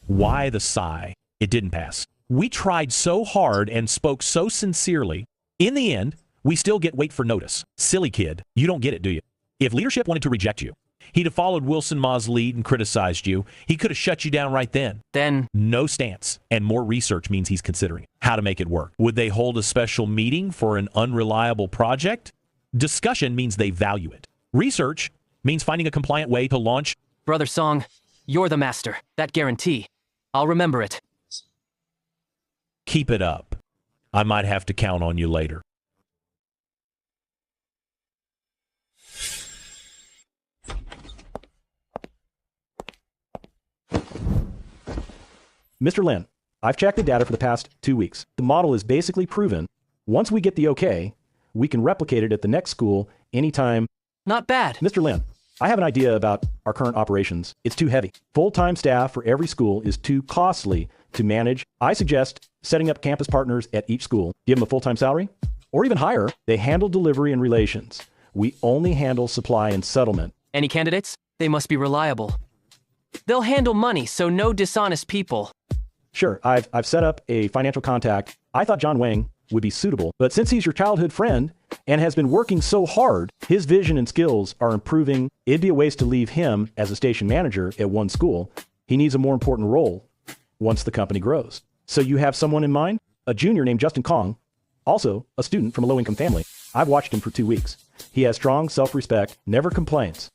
Why the sigh? It didn't pass. We tried so hard and spoke so sincerely. In the end, we still get wait for notice. Silly kid, you don't get it, do you? If leadership wanted to reject you, he'd have followed Wilson Ma's lead and criticized you. He could have shut you down right then. Then, no stance, and more research means he's considering how to make it work. Would they hold a special meeting for an unreliable project? Discussion means they value it. Research means finding a compliant way to launch. Brother Song, you're the master. That guarantee. I'll remember it. Keep it up. I might have to count on you later. Mr. Lin, I've checked the data for the past 2 weeks. The model is basically proven. Once we get the okay, we can replicate it at the next school anytime. Not bad. Mr. Lin, I have an idea about our current operations. It's too heavy. Full-time staff for every school is too costly to manage. I suggest setting up campus partners at each school. Give them a full-time salary, or even higher. They handle delivery and relations. We only handle supply and settlement. Any candidates? They must be reliable. They'll handle money, so no dishonest people. Sure, I've set up a financial contact. I thought John Wang would be suitable, but since he's your childhood friend and has been working so hard, his vision and skills are improving. It'd be a waste to leave him as a station manager at one school. He needs a more important role once the company grows. So you have someone in mind? A junior named Justin Kong, also a student from a low-income family. I've watched him for 2 weeks. He has strong self-respect, never complains,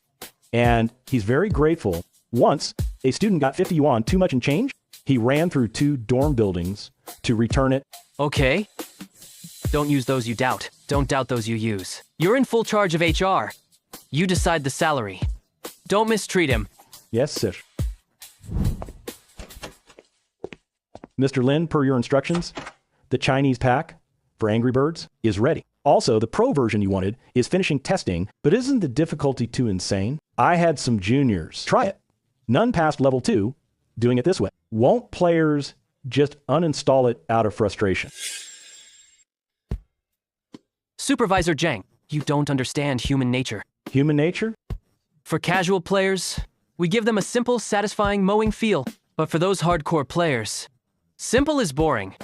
and he's very grateful. Once, a student got 50 yuan too much in change. He ran through 2 dorm buildings to return it. Okay. Don't use those you doubt. Don't doubt those you use. You're in full charge of HR. You decide the salary. Don't mistreat him. Yes, Sish. Mr. Lin, per your instructions, the Chinese pack for Angry Birds is ready. Also, the pro version you wanted is finishing testing, but isn't the difficulty too insane? I had some juniors try it. None past level 2 doing it this way. Won't players just uninstall it out of frustration? Supervisor Zhang, you don't understand human nature. Human nature? For casual players, we give them a simple, satisfying mowing feel. But for those hardcore players, simple is boring.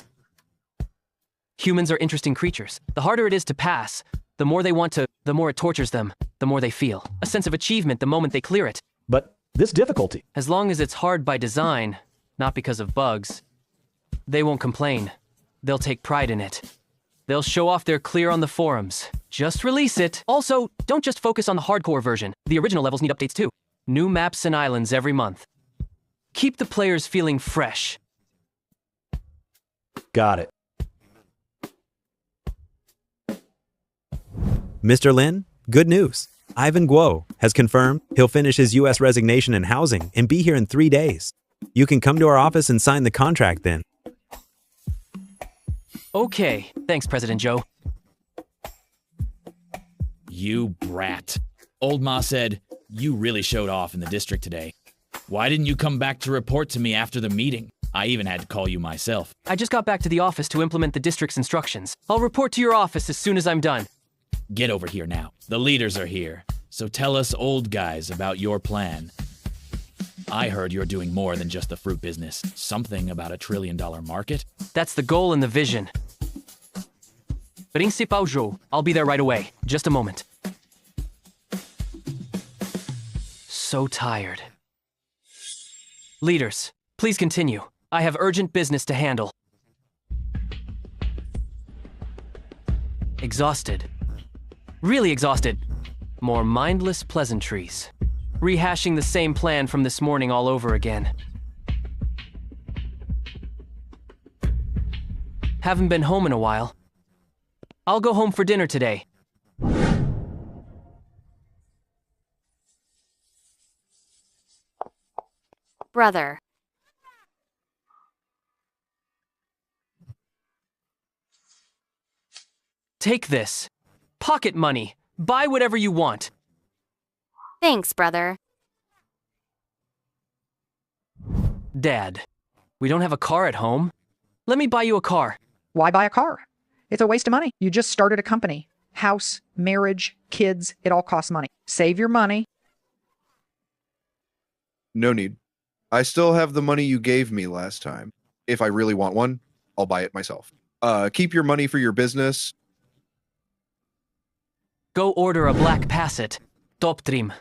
Humans are interesting creatures. The harder it is to pass, the more they want to, the more it tortures them, the more they feel. A sense of achievement the moment they clear it. But this difficulty. As long as it's hard by design, not because of bugs, they won't complain. They'll take pride in it. They'll show off their clear on the forums. Just release it. Also, don't just focus on the hardcore version. The original levels need updates too. New maps and islands every month. Keep the players feeling fresh. Got it. Mr. Lin, good news. Ivan Guo has confirmed he'll finish his U.S. resignation and housing and be here in 3 days. You can come to our office and sign the contract then. Okay, thanks, President Joe. You brat. Old Ma said, you really showed off in the district today. Why didn't you come back to report to me after the meeting? I even had to call you myself. I just got back to the office to implement the district's instructions. I'll report to your office as soon as I'm done. Get over here now. The leaders are here. So tell us old guys about your plan. I heard you're doing more than just the fruit business. Something about $1 trillion market? That's the goal and the vision. Principal Joe, I'll be there right away. Just a moment. So tired. Leaders, please continue. I have urgent business to handle. Exhausted. Really exhausted. More mindless pleasantries. Rehashing the same plan from this morning all over again. Haven't been home in a while. I'll go home for dinner today. Brother. Take this. Pocket money. Buy whatever you want. Thanks, brother. Dad, we don't have a car at home. Let me buy you a car. Why buy a car? It's a waste of money. You just started a company. House, marriage, kids, it all costs money. Save your money. No need. I still have the money you gave me last time. If I really want one, I'll buy it myself. Keep your money for your business. Go order a black Passat. Top trim.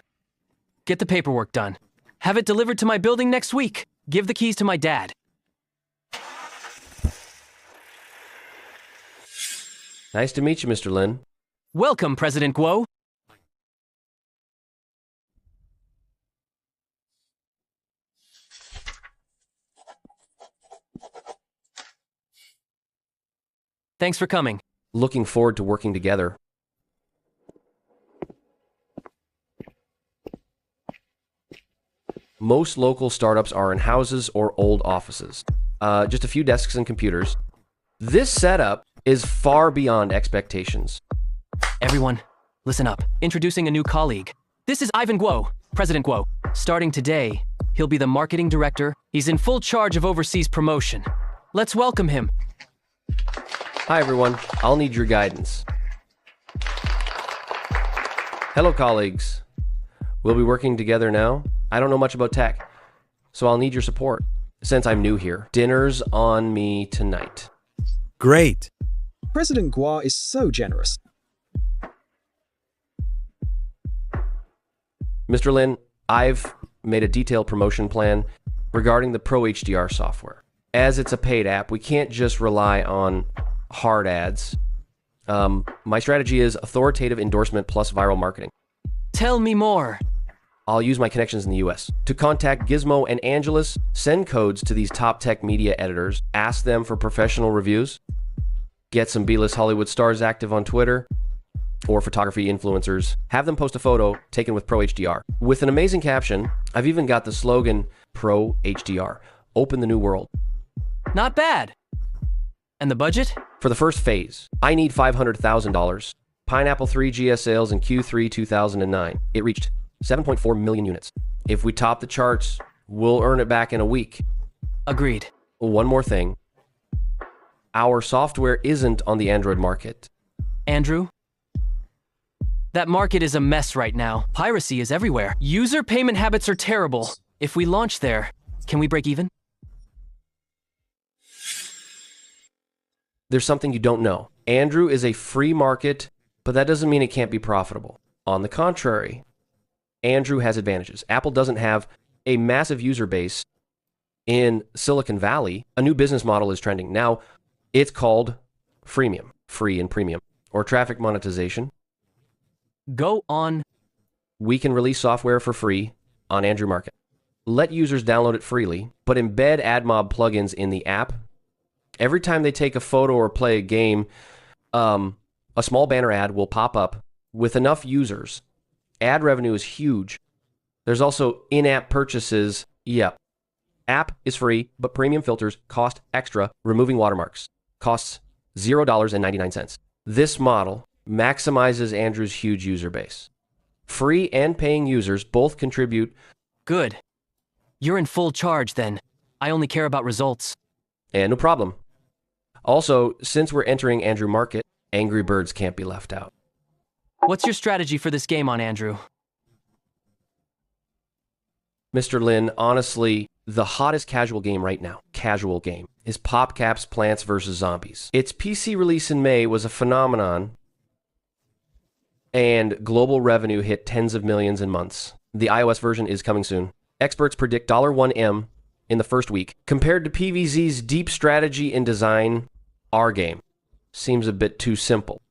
Get the paperwork done. Have it delivered to my building next week. Give the keys to my dad. Nice to meet you, Mr. Lin. Welcome, President Guo. Thanks for coming. Looking forward to working together. Most local startups are in houses or old offices. Just a few desks and computers. This setup is far beyond expectations. Everyone, listen up. Introducing a new colleague. This is Ivan Guo, President Guo. Starting today, he'll be the marketing director. He's in full charge of overseas promotion. Let's welcome him. Hi, everyone. I'll need your guidance. Hello, colleagues. We'll be working together now. I don't know much about tech, so I'll need your support. Since I'm new here, dinner's on me tonight. Great. President Guo is so generous. Mr. Lin, I've made a detailed promotion plan regarding the Pro HDR software. As it's a paid app, we can't just rely on hard ads. My strategy is authoritative endorsement plus viral marketing. Tell me more. I'll use my connections in the US. To contact Gizmo and Angelus, send codes to these top tech media editors, ask them for professional reviews, get some B-list Hollywood stars active on Twitter, or photography influencers, have them post a photo taken with Pro HDR. With an amazing caption, I've even got the slogan, Pro HDR, open the new world. Not bad. And the budget? For the first phase, I need $500,000. Pineapple 3 GS sales in Q3 2009. It reached 7.4 million units. If we top the charts, we'll earn it back in a week. Agreed. One more thing. Our software isn't on the Android market. Andrew? That market is a mess right now. Piracy is everywhere. User payment habits are terrible. If we launch there, can we break even? There's something you don't know. Andrew is a free market, but that doesn't mean it can't be profitable. On the contrary, Andrew has advantages. Apple doesn't have a massive user base in Silicon Valley. A new business model is trending. Now, it's called freemium, free and premium, or traffic monetization. Go on. We can release software for free on Andrew Market. Let users download it freely, but embed AdMob plugins in the app. Every time they take a photo or play a game, a small banner ad will pop up with enough users. Ad revenue is huge. There's also in-app purchases. Yep. App is free, but premium filters cost extra. Removing watermarks costs $0.99. This model maximizes Andrew's huge user base. Free and paying users both contribute. Good. You're in full charge then. I only care about results. And no problem. Also, since we're entering Andrew Market, Angry Birds can't be left out. What's your strategy for this game on Andrew? Mr. Lin, honestly, the hottest casual game right now, is PopCap's Plants vs. Zombies. Its PC release in May was a phenomenon, and global revenue hit tens of millions in months. The iOS version is coming soon. Experts predict $1M in the first week. Compared to PVZ's deep strategy and design, our game seems a bit too simple.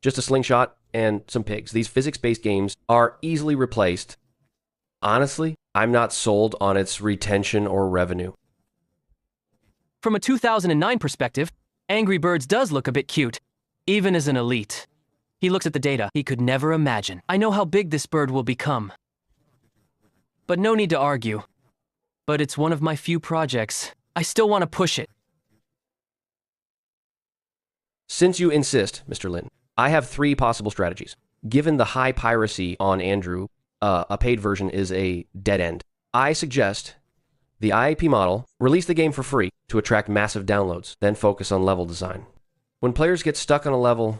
Just a slingshot and some pigs. These physics-based games are easily replaced. Honestly, I'm not sold on its retention or revenue. From a 2009 perspective, Angry Birds does look a bit cute, even as an elite. He looks at the data he could never imagine. I know how big this bird will become. But no need to argue. But it's one of my few projects. I still want to push it. Since you insist, Mr. Lin, I have 3 possible strategies. Given the high piracy on Andrew, a paid version is a dead end. I suggest The IAP model released the game for free to attract massive downloads, then focus on level design. When players get stuck on a level,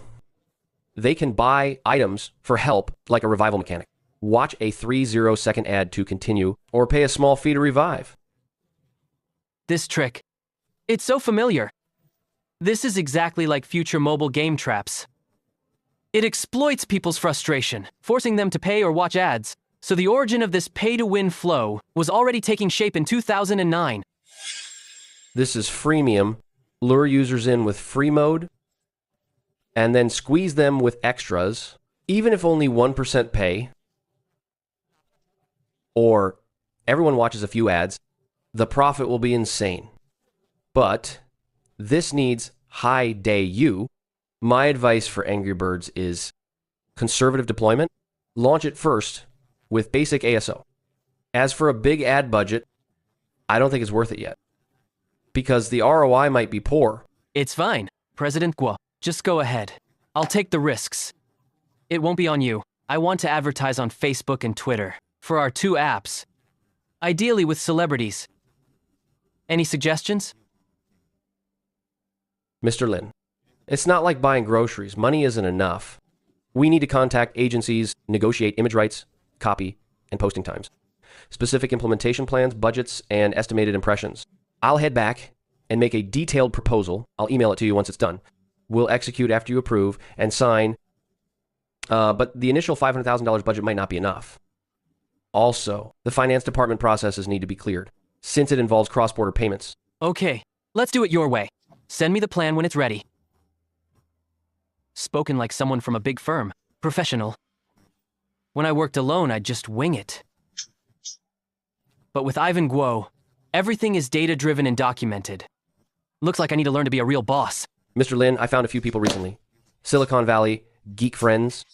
they can buy items for help, like a revival mechanic. Watch a 30-second ad to continue, or pay a small fee to revive. This trick. It's so familiar. This is exactly like future mobile game traps. It exploits people's frustration, forcing them to pay or watch ads. So the origin of this pay-to-win flow was already taking shape in 2009. This is freemium. Lure users in with free mode, and then squeeze them with extras, even if only 1% pay, or everyone watches a few ads, the profit will be insane. But this needs high day U. My advice for Angry Birds is conservative deployment. Launch it first with basic ASO. As for a big ad budget, I don't think it's worth it yet, because the ROI might be poor. It's fine, President Guo. Just go ahead. I'll take the risks. It won't be on you. I want to advertise on Facebook and Twitter for our 2 apps. Ideally with celebrities. Any suggestions? Mr. Lin, it's not like buying groceries. Money isn't enough. We need to contact agencies, negotiate image rights, copy, and posting times. Specific implementation plans, budgets, and estimated impressions. I'll head back and make a detailed proposal. I'll email it to you once it's done. We'll execute after you approve and sign, but the initial $500,000 budget might not be enough. Also, the finance department processes need to be cleared, since it involves cross-border payments. Okay, let's do it your way. Send me the plan when it's ready. Spoken like someone from a big firm. Professional. When I worked alone, I'd just wing it. But with Ivan Guo, everything is data-driven and documented. Looks like I need to learn to be a real boss. Mr. Lin, I found a few people recently. Silicon Valley, geek friends,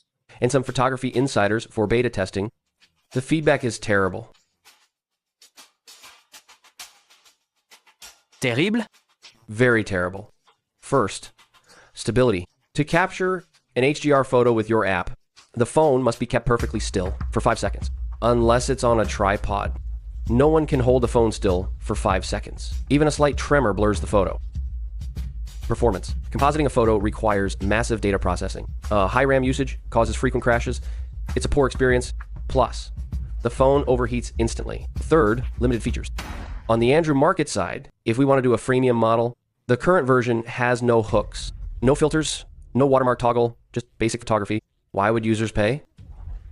and some photography insiders for beta testing. The feedback is terrible. Terrible? Very terrible. First, stability. To capture an HDR photo with your app, the phone must be kept perfectly still for 5 seconds, unless it's on a tripod. No one can hold the phone still for 5 seconds. Even a slight tremor blurs the photo. Performance. Compositing a photo requires massive data processing. High RAM usage causes frequent crashes. It's a poor experience. Plus, the phone overheats instantly. Third, limited features. On the Andrew Market side, if we want to do a freemium model, the current version has no hooks, no filters, no watermark toggle, just basic photography. Why would users pay?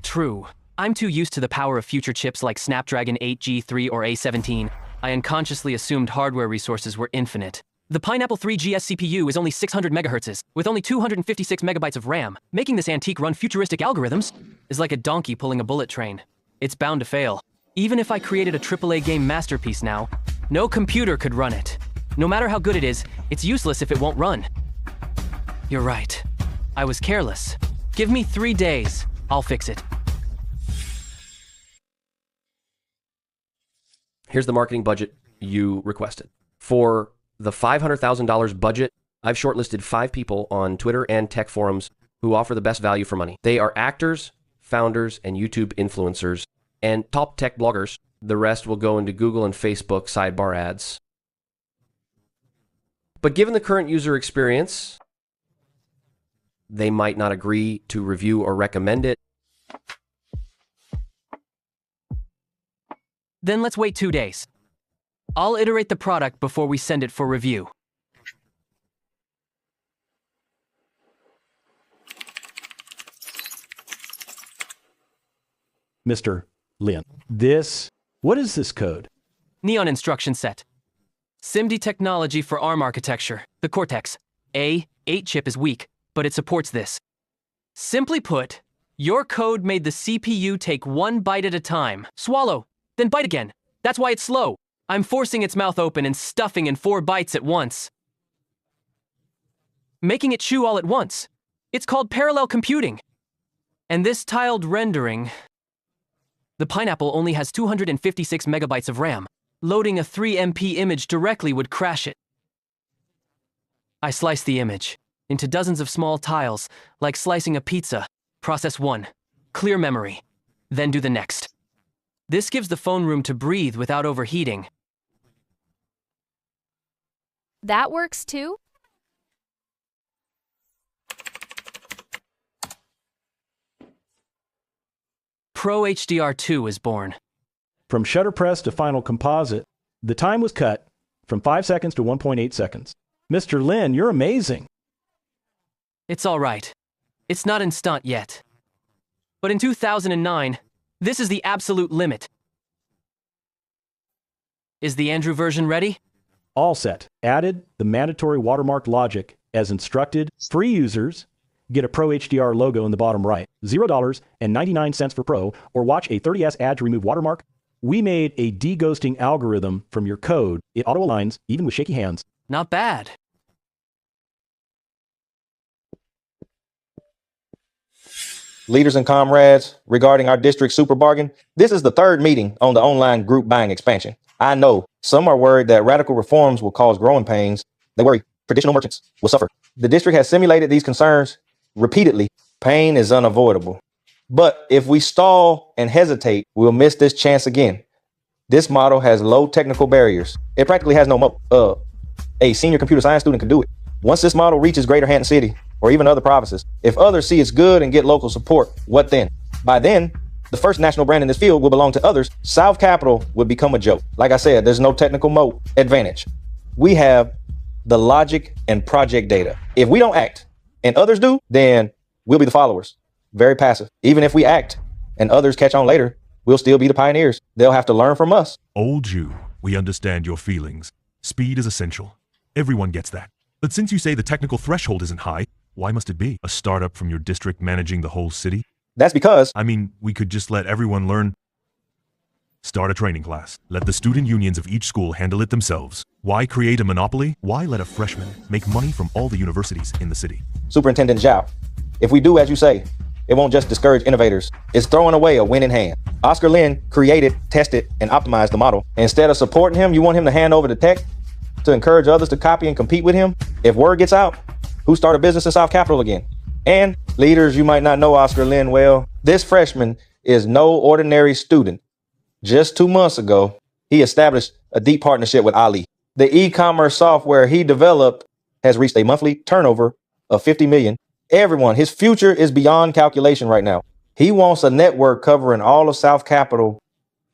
True. I'm too used to the power of future chips like Snapdragon 8G3 or A17. I unconsciously assumed hardware resources were infinite. The Pineapple 3 GS CPU is only 600 MHz, with only 256 megabytes of RAM. Making this antique run futuristic algorithms is like a donkey pulling a bullet train. It's bound to fail. Even if I created a AAA game masterpiece now, no computer could run it. No matter how good it is, it's useless if it won't run. You're right. I was careless. Give me 3 days. I'll fix it. Here's the marketing budget you requested. For the $500,000 budget, I've shortlisted 5 people on Twitter and tech forums who offer the best value for money. They are actors, founders, and YouTube influencers, and top tech bloggers. The rest will go into Google and Facebook sidebar ads. But given the current user experience, they might not agree to review or recommend it. Then let's wait 2 days. I'll iterate the product before we send it for review. Mr. Lin, what is this code? Neon instruction set. SIMD technology for ARM architecture, the Cortex. A8 chip is weak, but it supports this. Simply put, your code made the CPU take 1 bite at a time. Swallow, then bite again. That's why it's slow. I'm forcing its mouth open and stuffing in 4 bites at once. Making it chew all at once. It's called parallel computing. And this tiled rendering... The Pineapple only has 256 megabytes of RAM. Loading a 3MP image directly would crash it. I slice the image into dozens of small tiles, like slicing a pizza. Process 1. Clear memory. Then do the next. This gives the phone room to breathe without overheating. That works too? Pro HDR2 is born. From shutter press to final composite, the time was cut from 5 seconds to 1.8 seconds. Mr. Lin, you're amazing. It's all right. It's not instant yet. But in 2009, this is the absolute limit. Is the Andrew version ready? All set. Added the mandatory watermark logic as instructed. Free users get a Pro HDR logo in the bottom right. $0.99 for Pro, or watch a 30S ad to remove watermark. We made a de-ghosting algorithm from your code. It auto-aligns, even with shaky hands. Not bad. Leaders and comrades, regarding our district super bargain, this is the third meeting on the online group buying expansion. I know some are worried that radical reforms will cause growing pains. They worry traditional merchants will suffer. The district has simulated these concerns repeatedly. Pain is unavoidable. But if we stall and hesitate, we'll miss this chance again. This model has low technical barriers. It practically has no moat. A senior computer science student can do it. Once this model reaches Greater Hampton City, or even other provinces, if others see it's good and get local support, what then? By then, the first national brand in this field will belong to others. South Capital would become a joke. Like I said, there's no technical moat advantage. We have the logic and project data. If we don't act and others do, then we'll be the followers. Very passive. Even if we act and others catch on later, we'll still be the pioneers. They'll have to learn from us. Old Jew, we understand your feelings. Speed is essential. Everyone gets that. But since you say the technical threshold isn't high, why must it be? A startup from your district managing the whole city? That's because... I mean, we could just let everyone learn. Start a training class. Let the student unions of each school handle it themselves. Why create a monopoly? Why let a freshman make money from all the universities in the city? Superintendent Zhao, if we do as you say, it won't just discourage innovators. It's throwing away a winning hand. Oscar Lin created, tested, and optimized the model. Instead of supporting him, you want him to hand over the tech to encourage others to copy and compete with him? If word gets out, who start a business in South Capital again? And leaders, you might not know Oscar Lin well. This freshman is no ordinary student. Just 2 months ago, he established a deep partnership with Ali. The e-commerce software he developed has reached a monthly turnover of 50 million. Everyone, his future is beyond calculation right now. He wants a network covering all of South Capital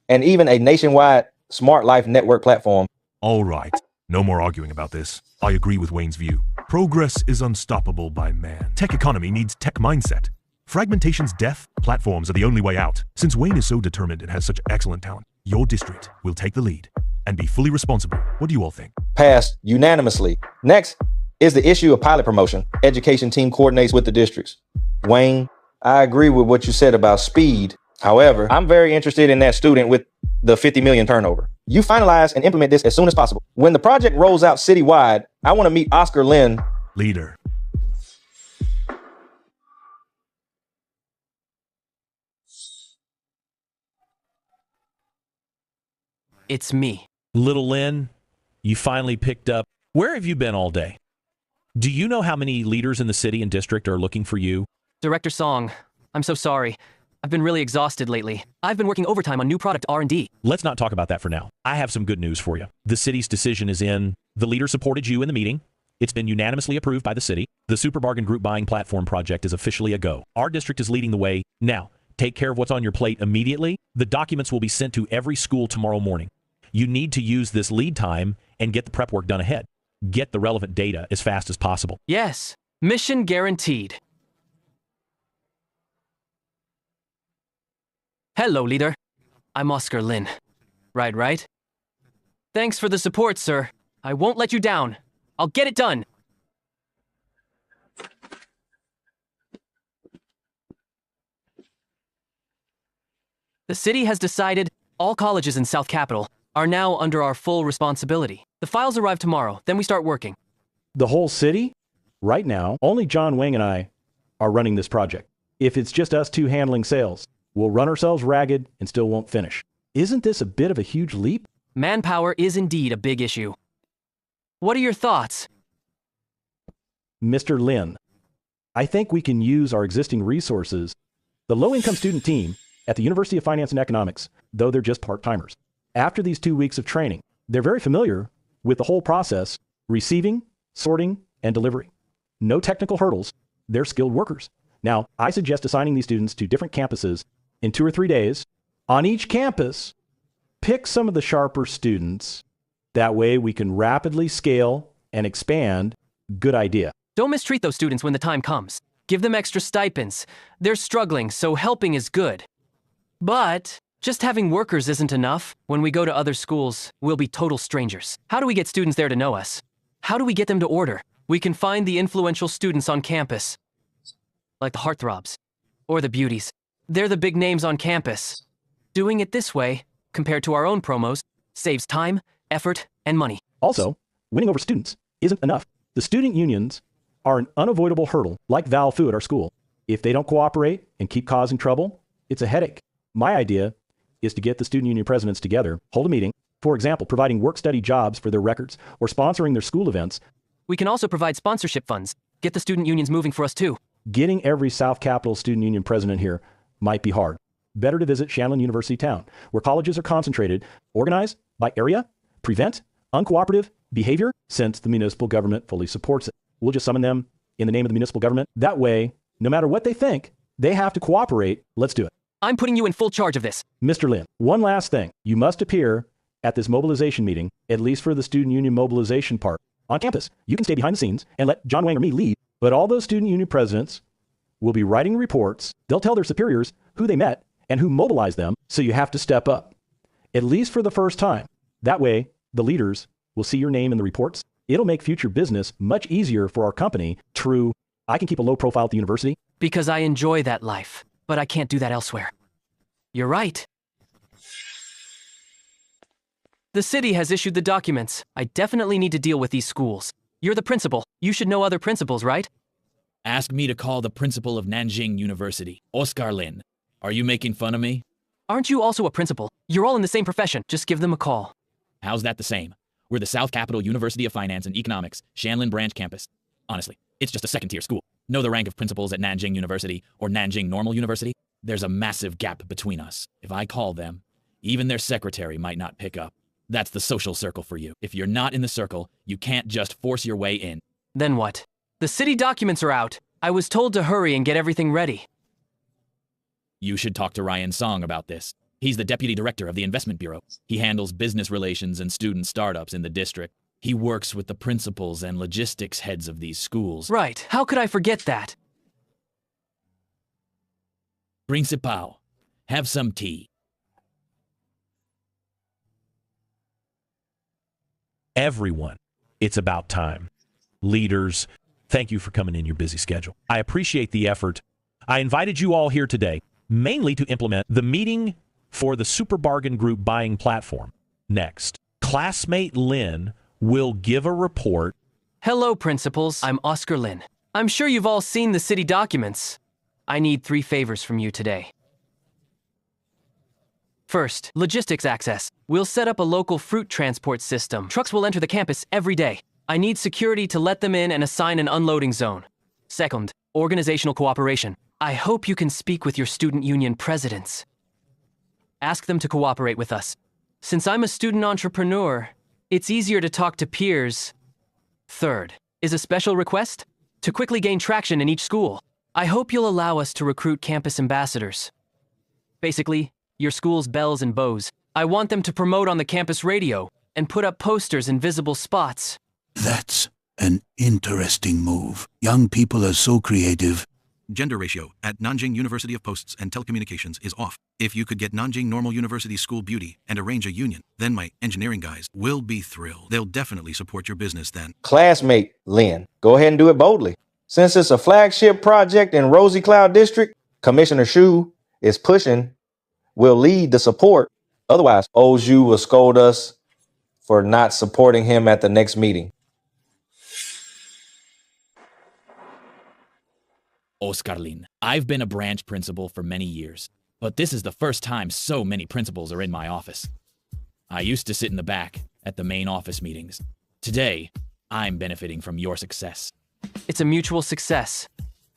and even a nationwide smart life network platform. All right. No more arguing about this. I agree with Wayne's view. Progress is unstoppable by man. Tech economy needs tech mindset. Fragmentation's death, platforms are the only way out. Since Wayne is so determined and has such excellent talent, your district will take the lead and be fully responsible. What do you all think? Passed unanimously. Next is the issue of pilot promotion. Education team coordinates with the districts. Wayne, I agree with what you said about speed. However, I'm very interested in that student with the 50 million turnover. You finalize and implement this as soon as possible. When the project rolls out citywide, I want to meet Oscar Lin. Leader. It's me. Little Lin, you finally picked up. Where have you been all day? Do you know how many leaders in the city and district are looking for you? Director Song, I'm so sorry. I've been really exhausted lately. I've been working overtime on new product R&D. Let's not talk about that for now. I have some good news for you. The city's decision is in. The leader supported you in the meeting. It's been unanimously approved by the city. The Super Bargain Group Buying Platform project is officially a go. Our district is leading the way. Now, take care of what's on your plate immediately. The documents will be sent to every school tomorrow morning. You need to use this lead time and get the prep work done ahead. Get the relevant data as fast as possible. Yes, mission guaranteed. Hello, leader. I'm Oscar Lin. Right? Thanks for the support, sir. I won't let you down. I'll get it done. The city has decided all colleges in South Capital are now under our full responsibility. The files arrive tomorrow, then we start working. The whole city? Right now, only John Wang and I are running this project. If it's just us two handling sales, we'll run ourselves ragged and still won't finish. Isn't this a bit of a huge leap? Manpower is indeed a big issue. What are your thoughts? Mr. Lin, I think we can use our existing resources. The low-income student team at the University of Finance and Economics, though they're just part-timers. After these 2 weeks of training, they're very familiar with the whole process receiving, sorting, and delivery. No technical hurdles. They're skilled workers. Now, I suggest assigning these students to different campuses in 2 or 3 days. On each campus, pick some of the sharper students. That way we can rapidly scale and expand. Good idea. Don't mistreat those students when the time comes. Give them extra stipends. They're struggling, so helping is good. But just having workers isn't enough. When we go to other schools, we'll be total strangers. How do we get students there to know us? How do we get them to order? We can find the influential students on campus, like the heartthrobs or the beauties. They're the big names on campus. Doing it this way, compared to our own promos, saves time, effort, and money. Also, winning over students isn't enough. The student unions are an unavoidable hurdle, like Val Fu at our school. If they don't cooperate and keep causing trouble, it's a headache. My idea is to get the student union presidents together, hold a meeting, for example, providing work-study jobs for their records or sponsoring their school events. We can also provide sponsorship funds. Get the student unions moving for us too. Getting every South Capital student union president here might be hard. Better to visit Shanlin University Town, where colleges are concentrated, organized by area, prevent uncooperative behavior, since the municipal government fully supports it. We'll just summon them in the name of the municipal government. That way, no matter what they think, they have to cooperate. Let's do it. I'm putting you in full charge of this. Mr. Lin, one last thing. You must appear at this mobilization meeting, at least for the student union mobilization part. On campus, you can stay behind the scenes and let John Wang or me lead, but all those student union presidents will be writing reports. They'll tell their superiors who they met and who mobilized them, so you have to step up, at least for the first time. That way, the leaders will see your name in the reports. It'll make future business much easier for our company. True, I can keep a low profile at the university. Because I enjoy that life, but I can't do that elsewhere. You're right. The city has issued the documents. I definitely need to deal with these schools. You're the principal. You should know other principals, right? Ask me to call the principal of Nanjing University, Oscar Lin. Are you making fun of me? Aren't you also a principal? You're all in the same profession. Just give them a call. How's that the same? We're the South Capital University of Finance and Economics, Shanlin Branch Campus. Honestly, it's just a second-tier school. Know the rank of principals at Nanjing University or Nanjing Normal University? There's a massive gap between us. If I call them, even their secretary might not pick up. That's the social circle for you. If you're not in the circle, you can't just force your way in. Then what? The city documents are out. I was told to hurry and get everything ready. You should talk to Ryan Song about this. He's the deputy director of the investment bureau. He handles business relations and student startups in the district. He works with the principals and logistics heads of these schools. Right. How could I forget that? Principal, have some tea. Everyone, it's about time. Leaders, thank you for coming in your busy schedule. I appreciate the effort. I invited you all here today, mainly to implement the meeting for the Super Bargain Group buying platform. Next, classmate Lin will give a report. Hello, principals. I'm Oscar Lin. I'm sure you've all seen the city documents. I need 3 favors from you today. First, logistics access. We'll set up a local fruit transport system. Trucks will enter the campus every day. I need security to let them in and assign an unloading zone. Second, organizational cooperation. I hope you can speak with your student union presidents. Ask them to cooperate with us. Since I'm a student entrepreneur, it's easier to talk to peers. Third, is a special request to quickly gain traction in each school. I hope you'll allow us to recruit campus ambassadors. Basically, your school's belles and beaux. I want them to promote on the campus radio and put up posters in visible spots. That's an interesting move. Young people are so creative. Gender ratio at Nanjing University of Posts and Telecommunications is off. If you could get Nanjing Normal University School Beauty and arrange a union, then my engineering guys will be thrilled. They'll definitely support your business then. Classmate Lin, go ahead and do it boldly. Since it's a flagship project in Rosy Cloud District, Commissioner Shu is pushing. Will lead the support. Otherwise, Oju will scold us for not supporting him at the next meeting. Oscar Lin, I've been a branch principal for many years, but this is the first time so many principals are in my office. I used to sit in the back at the main office meetings. Today, I'm benefiting from your success. It's a mutual success.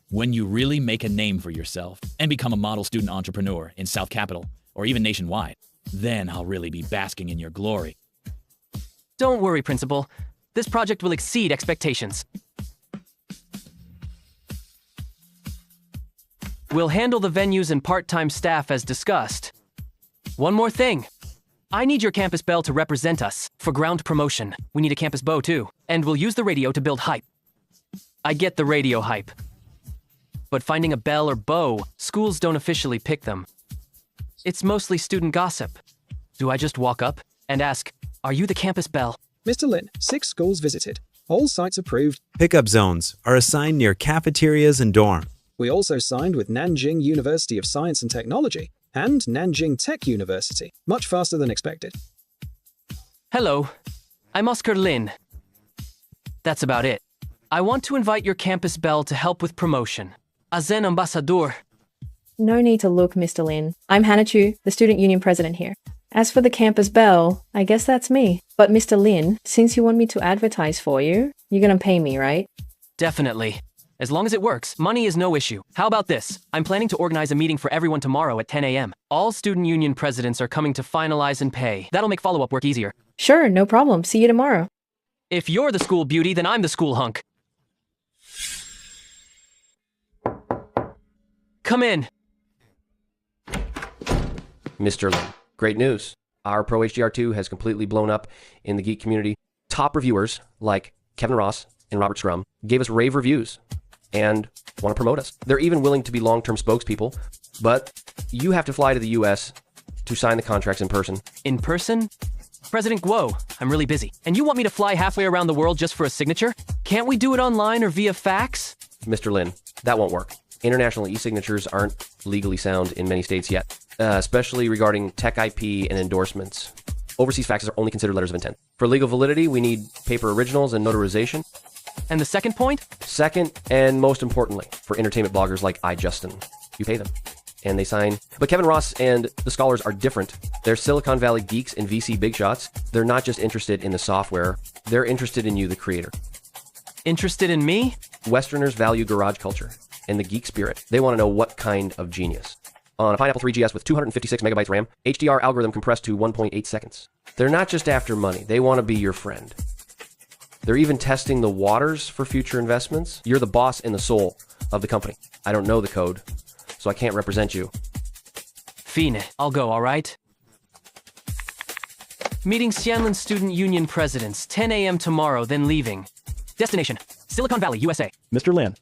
When you really make a name for yourself and become a model student entrepreneur in South Capital or even nationwide, then I'll really be basking in your glory. Don't worry, Principal. This project will exceed expectations. We'll handle the venues and part-time staff as discussed. One more thing. I need your campus bell to represent us for ground promotion. We need a campus bow too, and we'll use the radio to build hype. I get the radio hype. But finding a bell or bow, schools don't officially pick them. It's mostly student gossip. Do I just walk up and ask, "Are you the campus bell?" Mr. Lin, 6 schools visited. All sites approved. Pickup zones are assigned near cafeterias and dorm. We also signed with Nanjing University of Science and Technology and Nanjing Tech University, much faster than expected. Hello, I'm Oscar Lin. That's about it. I want to invite your campus bell to help with promotion. Azen Ambassador. No need to look, Mr. Lin. I'm Hannah Chu, the student union president here. As for the campus bell, I guess that's me. But Mr. Lin, since you want me to advertise for you, you're gonna pay me, right? Definitely. As long as it works, money is no issue. How about this? I'm planning to organize a meeting for everyone tomorrow at 10 a.m. All student union presidents are coming to finalize and pay. That'll make follow-up work easier. Sure, no problem. See you tomorrow. If you're the school beauty, then I'm the school hunk. Come in. Mr. Lin, great news. Our Pro HDR2 has completely blown up in the geek community. Top reviewers like Kevin Ross and Robert Scrum gave us rave reviews and want to promote us. They're even willing to be long-term spokespeople, but you have to fly to the US to sign the contracts in person. In person? President Guo, I'm really busy. And you want me to fly halfway around the world just for a signature? Can't we do it online or via fax? Mr. Lin, that won't work. International e-signatures aren't legally sound in many states yet, especially regarding tech IP and endorsements. Overseas faxes are only considered letters of intent. For legal validity, we need paper originals and notarization. And the second point? Second, and most importantly, for entertainment bloggers like iJustin, you pay them. And they sign. But Kevin Ross and the scholars are different. They're Silicon Valley geeks and VC big shots. They're not just interested in the software. They're interested in you, the creator. Interested in me? Westerners value garage culture and the geek spirit. They want to know what kind of genius. On a Pineapple 3GS with 256 megabytes RAM, HDR algorithm compressed to 1.8 seconds. They're not just after money. They want to be your friend. They're even testing the waters for future investments. You're the boss and the soul of the company. I don't know the code, so I can't represent you. Fine, I'll go, all right? Meeting Xianlin Student Union presidents, 10 a.m. tomorrow, then leaving. Destination, Silicon Valley, USA. Mr. Lin,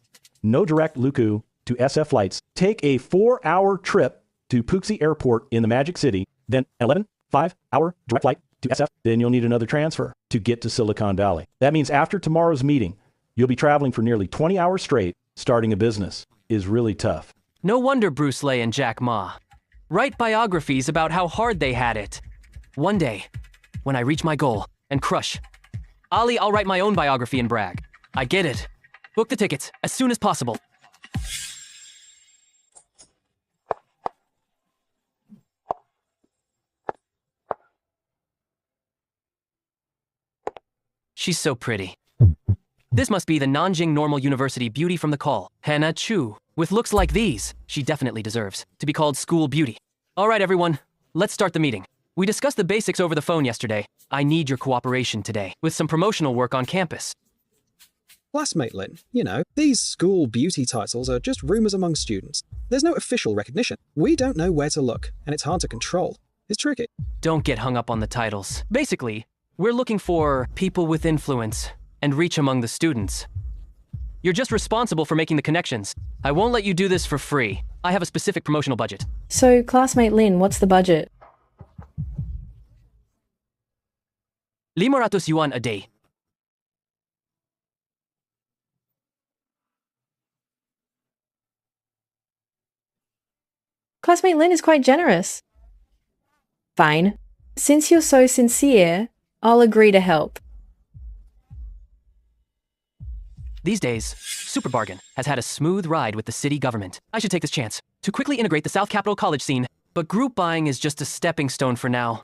no direct Luku to SF flights. Take a 4-hour trip to Puxi Airport in the Magic City, then 5-hour direct flight to SF. Then you'll need another transfer to get to Silicon Valley. That means after tomorrow's meeting, you'll be traveling for nearly 20 hours straight. Starting a business is really tough. No wonder Bruce Lee and Jack Ma write biographies about how hard they had it. One day, when I reach my goal and crush, I'll write my own biography and brag. I get it. Book the tickets as soon as possible. She's so pretty. This must be the Nanjing Normal University beauty from the call, Hannah Chu. With looks like these, she definitely deserves to be called school beauty. All right, everyone, let's start the meeting. We discussed the basics over the phone yesterday. I need your cooperation today with some promotional work on campus. Classmate Lin, you know, these school beauty titles are just rumors among students. There's no official recognition. We don't know where to look, and it's hard to control. It's tricky. Don't get hung up on the titles. Basically, we're looking for people with influence and reach among the students. You're just responsible for making the connections. I won't let you do this for free. I have a specific promotional budget. So, classmate Lin, what's the budget? 500 yuan a day. Classmate Lin is quite generous. Fine. Since you're so sincere, I'll agree to help. These days, Super Bargain has had a smooth ride with the city government. I should take this chance to quickly integrate the South Capitol College scene, but group buying is just a stepping stone for now.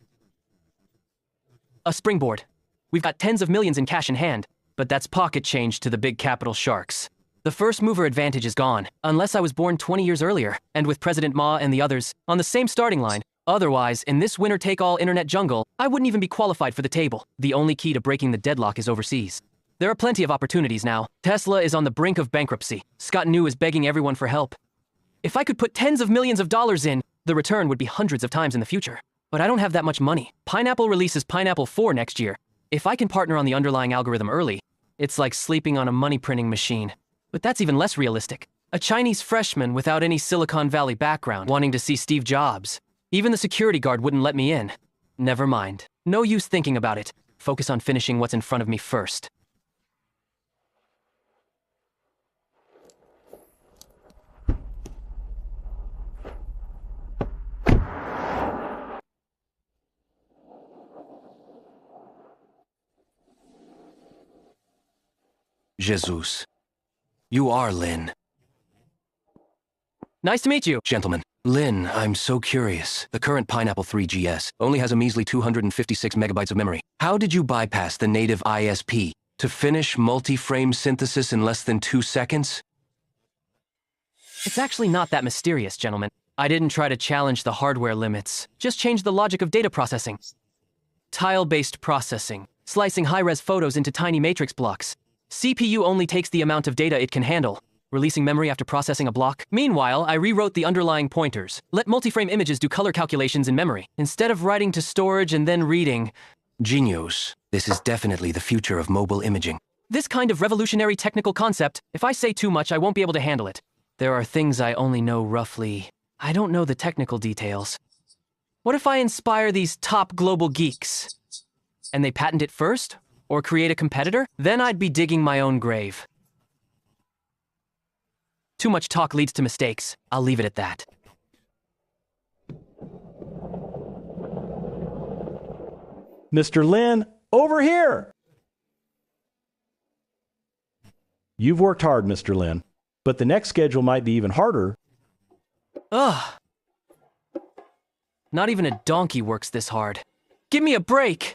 A springboard. We've got tens of millions in cash in hand, but that's pocket change to the big capital sharks. The first mover advantage is gone, unless I was born 20 years earlier, and with President Ma and the others on the same starting line, Otherwise, in this winner-take-all internet jungle, I wouldn't even be qualified for the table. The only key to breaking the deadlock is overseas. There are plenty of opportunities now. Tesla is on the brink of bankruptcy. Scott New is begging everyone for help. If I could put tens of millions of dollars in, the return would be hundreds of times in the future. But I don't have that much money. Pineapple releases Pineapple 4 next year. If I can partner on the underlying algorithm early, it's like sleeping on a money printing machine. But that's even less realistic. A Chinese freshman without any Silicon Valley background wanting to see Steve Jobs. Even the security guard wouldn't let me in. Never mind. No use thinking about it. Focus on finishing what's in front of me first. Jesus. You are Lynn. Nice to meet you. Gentlemen. Lynn, I'm so curious. The current Pineapple 3 GS only has a measly 256 megabytes of memory. How did you bypass the native ISP to finish multi-frame synthesis in less than 2 seconds? It's actually not that mysterious, gentlemen. I didn't try to challenge the hardware limits. Just change the logic of data processing. Tile-based processing. Slicing high-res photos into tiny matrix blocks. CPU only takes the amount of data it can handle, releasing memory after processing a block. Meanwhile, I rewrote the underlying pointers. Let multi-frame images do color calculations in memory, instead of writing to storage and then reading. Genius. This is definitely the future of mobile imaging. This kind of revolutionary technical concept, if I say too much, I won't be able to handle it. There are things I only know roughly. I don't know the technical details. What if I inspire these top global geeks? And they patent it first? Or create a competitor? Then I'd be digging my own grave. Too much talk leads to mistakes. I'll leave it at that. Mr. Lin, over here! You've worked hard, Mr. Lin, but the next schedule might be even harder. Ugh. Not even a donkey works this hard. Give me a break!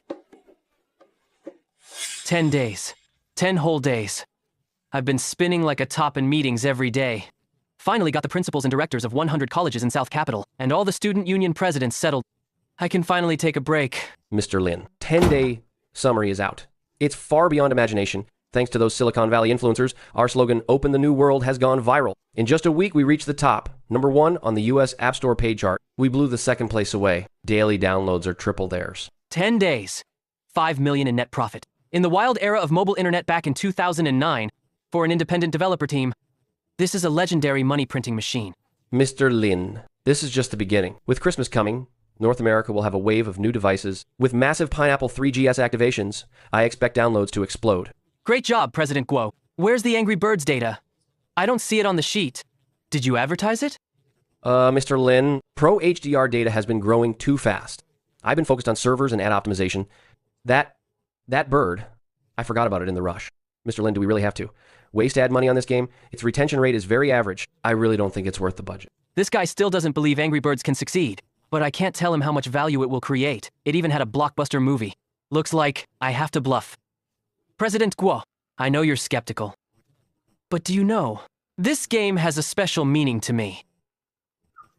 10 days. 10 whole days. I've been spinning like a top in meetings every day. Finally got the principals and directors of 100 colleges in South Capital, and all the student union presidents settled. I can finally take a break. Mr. Lin, 10-day summary is out. It's far beyond imagination. Thanks to those Silicon Valley influencers, our slogan, Open the New World, has gone viral. In just a week, we reached the top. #1 on the US App Store paid chart. We blew the second place away. Daily downloads are triple theirs. 10 days. 5 million in net profit. In the wild era of mobile internet back in 2009, for an independent developer team, this is a legendary money printing machine. Mr. Lin, this is just the beginning. With Christmas coming, North America will have a wave of new devices. With massive Pineapple 3 GS activations, I expect downloads to explode. Great job, President Guo. Where's the Angry Birds data? I don't see it on the sheet. Did you advertise it? Mr. Lin, Pro HDR data has been growing too fast. I've been focused on servers and ad optimization. That bird, I forgot about it in the rush. Mr. Lin, do we really have to? Waste ad money on this game? Its retention rate is very average. I really don't think it's worth the budget. This guy still doesn't believe Angry Birds can succeed, but I can't tell him how much value it will create. It even had a blockbuster movie. Looks like I have to bluff. President Guo, I know you're skeptical. But do you know, this game has a special meaning to me.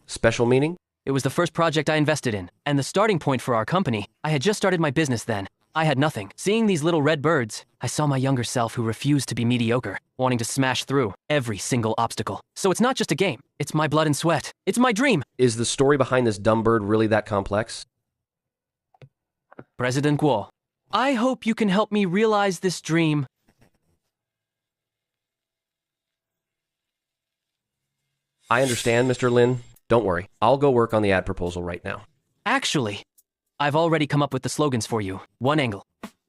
Special meaning? It was the first project I invested in, and the starting point for our company. I had just started my business then. I had nothing. Seeing these little red birds, I saw my younger self who refused to be mediocre, wanting to smash through every single obstacle. So it's not just a game. It's my blood and sweat. It's my dream. Is the story behind this dumb bird really that complex? President Guo, I hope you can help me realize this dream. I understand, Mr. Lin. Don't worry. I'll go work on the ad proposal right now. Actually, I've already come up with the slogans for you. One angle.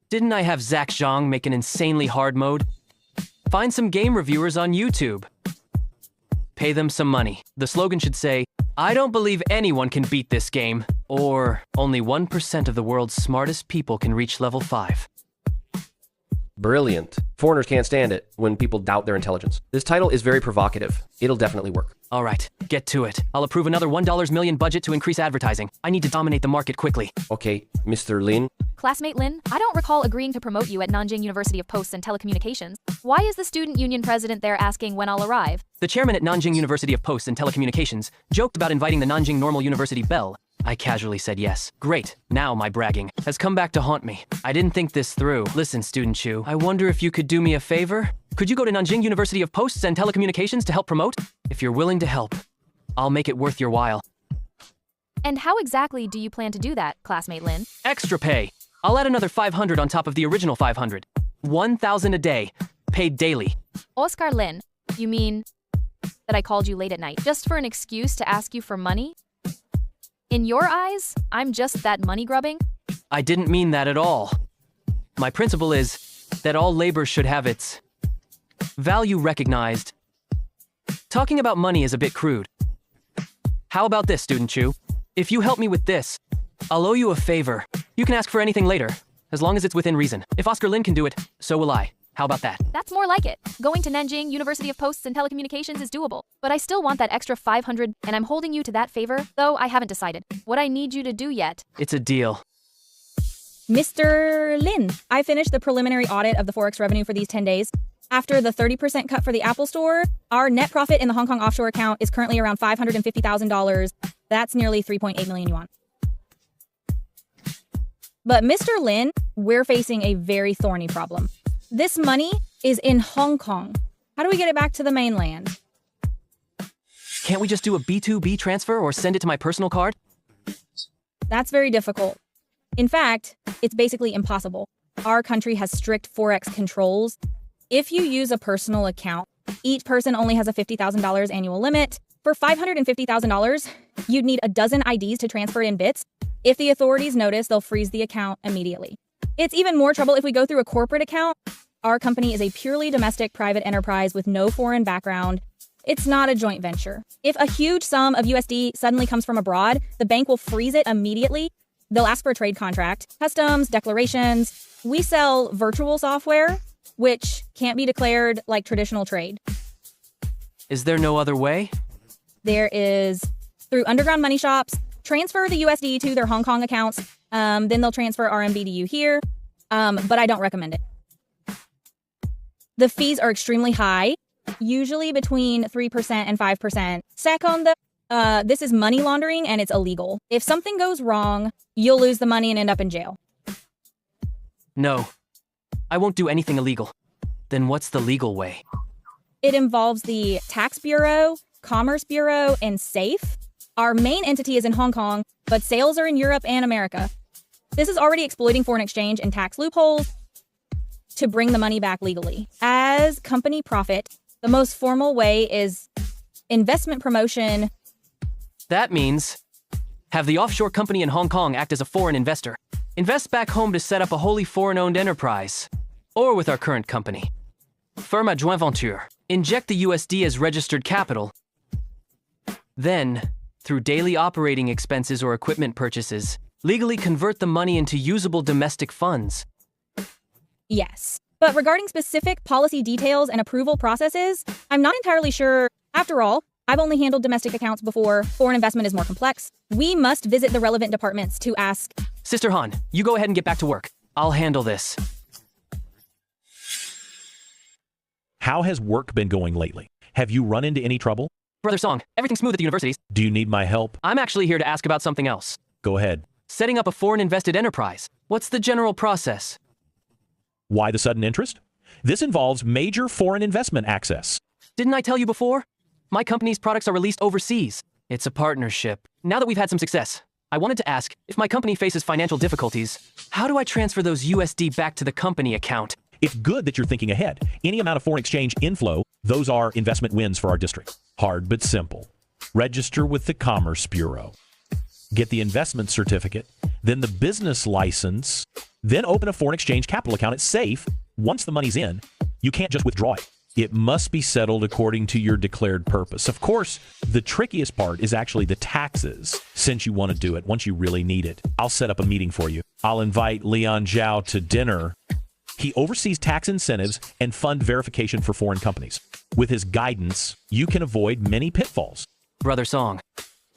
Didn't I have Zach Zhang make an insanely hard mode? Find some game reviewers on YouTube. Pay them some money. The slogan should say, I don't believe anyone can beat this game, or only 1% of the world's smartest people can reach level 5. Brilliant. Foreigners can't stand it when people doubt their intelligence. This title is very provocative. It'll definitely work. All right, get to it. I'll approve another $1 million budget to increase advertising. I need to dominate the market quickly. Okay, Mr. Lin. Classmate Lin, I don't recall agreeing to promote you at Nanjing University of Posts and Telecommunications. Why is the student union president there asking when I'll arrive? The chairman at Nanjing University of Posts and Telecommunications joked about inviting the Nanjing Normal University Belle I casually said yes. Great, now my bragging has come back to haunt me. I didn't think this through. Listen, Student Chu, I wonder if you could do me a favor? Could you go to Nanjing University of Posts and Telecommunications to help promote? If you're willing to help, I'll make it worth your while. And how exactly do you plan to do that, classmate Lin? Extra pay. I'll add another 500 on top of the original 500. 1,000 a day, paid daily. Oscar Lin, you mean that I called you late at night just for an excuse to ask you for money? In your eyes, I'm just that money grubbing? I didn't mean that at all. My principle is that all labor should have its value recognized. Talking about money is a bit crude. How about this, Student Chu? If you help me with this, I'll owe you a favor. You can ask for anything later, as long as it's within reason. If Oscar Lin can do it, so will I. How about that? That's more like it. Going to Nanjing University of Posts and Telecommunications is doable. But I still want that extra 500, and I'm holding you to that favor, though I haven't decided what I need you to do yet. It's a deal. Mr. Lin, I finished the preliminary audit of the Forex revenue for these 10 days. After the 30% cut for the Apple Store, our net profit in the Hong Kong offshore account is currently around $550,000. That's nearly 3.8 million yuan. But Mr. Lin, we're facing a very thorny problem. This money is in Hong Kong. How do we get it back to the mainland? Can't we just do a B2B transfer or send it to my personal card? That's very difficult. In fact, it's basically impossible. Our country has strict Forex controls. If you use a personal account, each person only has a $50,000 annual limit. For $550,000, you'd need a dozen IDs to transfer it in bits. If the authorities notice, they'll freeze the account immediately. It's even more trouble if we go through a corporate account. Our company is a purely domestic private enterprise with no foreign background. It's not a joint venture. If a huge sum of USD suddenly comes from abroad, the bank will freeze it immediately. They'll ask for a trade contract, customs, declarations. We sell virtual software, which can't be declared like traditional trade. Is there no other way? There is. Through underground money shops, transfer the USD to their Hong Kong accounts. Then they'll transfer RMB to you here. But I don't recommend it. The fees are extremely high, usually between 3% and 5%. Second, this is money laundering and it's illegal. If something goes wrong, you'll lose the money and end up in jail. No, I won't do anything illegal. Then what's the legal way? It involves the Tax Bureau, Commerce Bureau, and SAFE. Our main entity is in Hong Kong, but sales are in Europe and America. This is already exploiting foreign exchange and tax loopholes to bring the money back legally. As company profit, the most formal way is investment promotion. That means have the offshore company in Hong Kong act as a foreign investor. Invest back home to set up a wholly foreign-owned enterprise. Or with our current company. Firm à joint venture. Inject the USD as registered capital. Then, through daily operating expenses or equipment purchases, legally convert the money into usable domestic funds. Yes. But regarding specific policy details and approval processes, I'm not entirely sure. After all, I've only handled domestic accounts before. Foreign investment is more complex. We must visit the relevant departments to ask. Sister Han, you go ahead and get back to work. I'll handle this. How has work been going lately? Have you run into any trouble? Brother Song, everything's smooth at the universities. Do you need my help? I'm actually here to ask about something else. Go ahead. Setting up a foreign invested enterprise. What's the general process? Why the sudden interest? This involves major foreign investment access. Didn't I tell you before? My company's products are released overseas. It's a partnership. Now that we've had some success, I wanted to ask, if my company faces financial difficulties, how do I transfer those USD back to the company account? It's good that you're thinking ahead. Any amount of foreign exchange inflow, those are investment wins for our district. Hard but simple. Register with the Commerce Bureau. Get the investment certificate, then the business license, then open a foreign exchange capital account. It's safe. Once the money's in, you can't just withdraw it. It must be settled according to your declared purpose. Of course, the trickiest part is actually the taxes, since you want to do it once you really need it. I'll set up a meeting for you. I'll invite Leon Zhao to dinner. He oversees tax incentives and fund verification for foreign companies. With his guidance, you can avoid many pitfalls. Brother Song,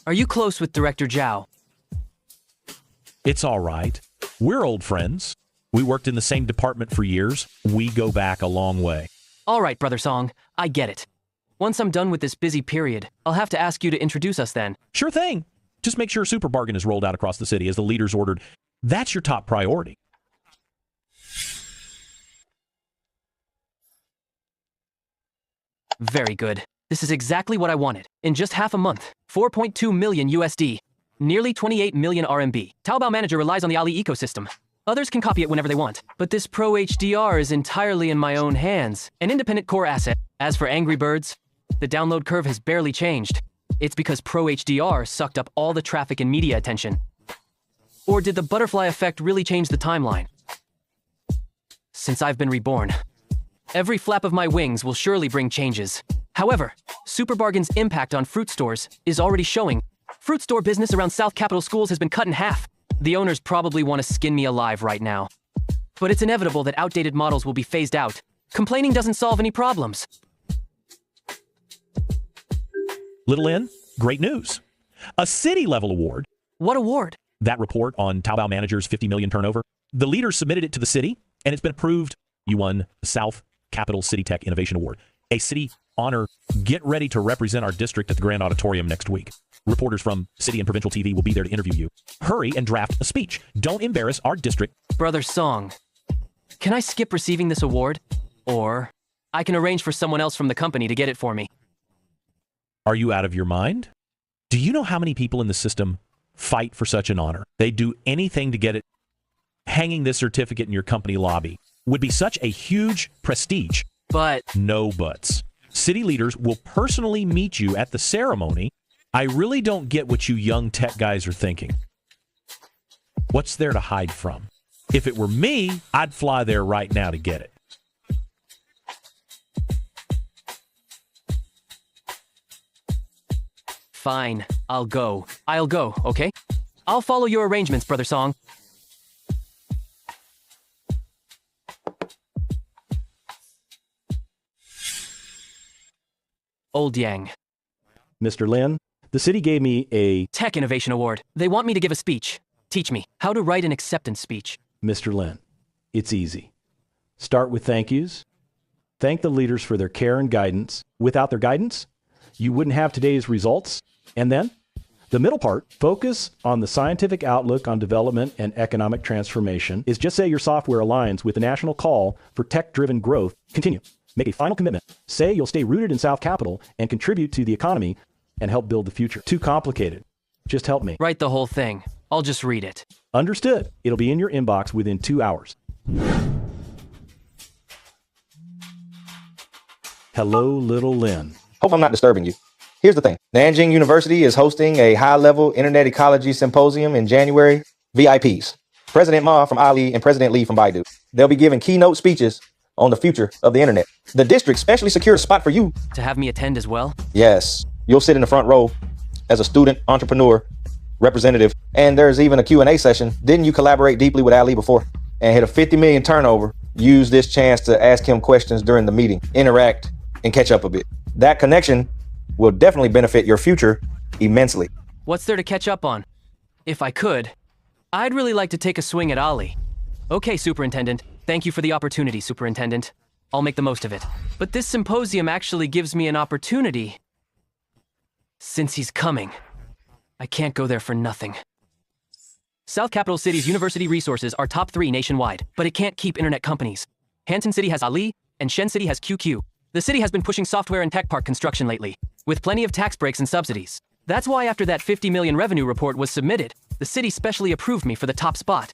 are you close with Director Zhao? It's all right. We're old friends. We worked in the same department for years. We go back a long way. All right, Brother Song, I get it. Once I'm done with this busy period, I'll have to ask you to introduce us then. Sure thing. Just make sure Super Bargain is rolled out across the city as the leaders ordered. That's your top priority. Very good. This is exactly what I wanted. In just half a month, 4.2 million USD, nearly 28 million RMB. Taobao Manager relies on the Ali ecosystem. Others can copy it whenever they want. But this Pro HDR is entirely in my own hands, an independent core asset. As for Angry Birds, the download curve has barely changed. It's because Pro HDR sucked up all the traffic and media attention. Or did the butterfly effect really change the timeline? Since I've been reborn, every flap of my wings will surely bring changes. However, Super Bargain's impact on fruit stores is already showing. Fruit store business around South Capital schools has been cut in half. The owners probably want to skin me alive right now. But it's inevitable that outdated models will be phased out. Complaining doesn't solve any problems. Little N, great news. A city-level award. What award? That report on Taobao Manager's 50 million turnover. The leaders submitted it to the city, and it's been approved. You won the South Capital City Tech Innovation Award. A city honor. Get ready to represent our district at the Grand Auditorium next week. Reporters from city and provincial TV will be there to interview you. Hurry and draft a speech. Don't embarrass our district. Brother Song, can I skip receiving this award? Or I can arrange for someone else from the company to get it for me. Are you out of your mind? Do you know how many people in the system fight for such an honor? They do anything to get it. Hanging this certificate in your company lobby would be such a huge prestige. But no buts. City leaders will personally meet you at the ceremony. I really don't get what you young tech guys are thinking. What's there to hide from? If it were me, I'd fly there right now to get it. Fine, I'll go, okay? I'll follow your arrangements, Brother Song. Old Yang. Mr. Lin, the city gave me a Tech Innovation Award. They want me to give a speech. Teach me how to write an acceptance speech. Mr. Lin, it's easy. Start with thank yous. Thank the leaders for their care and guidance. Without their guidance, you wouldn't have today's results. And then, the middle part, focus on the scientific outlook on development and economic transformation, is just say your software aligns with the national call for tech-driven growth. Continue. Make a final commitment. Say you'll stay rooted in South Capital and contribute to the economy and help build the future. Too complicated. Just help me. Write the whole thing. I'll just read it. Understood. It'll be in your inbox within 2 hours. Hello, little Lin. Hope I'm not disturbing you. Here's the thing. Nanjing University is hosting a high-level internet ecology symposium in January. VIPs. President Ma from Ali and President Lee from Baidu. They'll be giving keynote speeches on the future of the internet. The district specially secured a spot for you. To have me attend as well? Yes. You'll sit in the front row as a student, entrepreneur, representative, and there's even a Q&A session. Didn't you collaborate deeply with Ali before and hit a 50 million turnover? Use this chance to ask him questions during the meeting, interact, and catch up a bit. That connection will definitely benefit your future immensely. What's there to catch up on? If I could, I'd really like to take a swing at Ali. Okay, Superintendent. Thank you for the opportunity, Superintendent. I'll make the most of it. But this symposium actually gives me an opportunity. Since he's coming, I can't go there for nothing. South Capital City's university resources are top 3 nationwide, but it can't keep internet companies. Hanton City has Ali, and Shen City has QQ. The city has been pushing software and tech park construction lately, with plenty of tax breaks and subsidies. That's why after that 50 million revenue report was submitted, the city specially approved me for the top spot.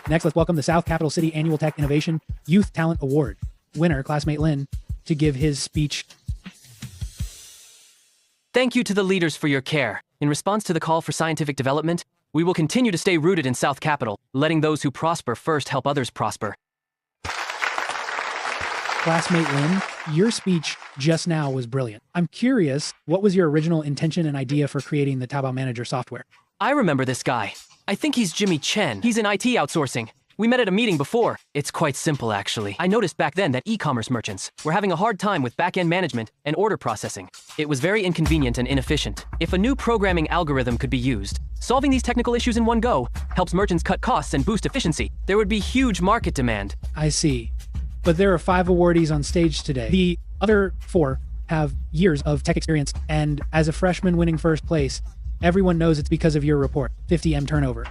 Next, let's welcome the South Capital City Annual Tech Innovation Youth Talent Award winner, classmate Lin, to give his speech. Thank you to the leaders for your care. In response to the call for scientific development, we will continue to stay rooted in South Capital, letting those who prosper first help others prosper. Classmate Lin, your speech just now was brilliant. I'm curious, what was your original intention and idea for creating the Taobao Manager software? I remember this guy. I think he's Jimmy Chen. He's in IT outsourcing. We met at a meeting before. It's quite simple, actually. I noticed back then that e-commerce merchants were having a hard time with back-end management and order processing. It was very inconvenient and inefficient. If a new programming algorithm could be used, solving these technical issues in one go helps merchants cut costs and boost efficiency. There would be huge market demand. I see. but there are 5 awardees on stage today. The other 4 have years of tech experience, and as a freshman winning first place, everyone knows it's because of your report, 50M turnover.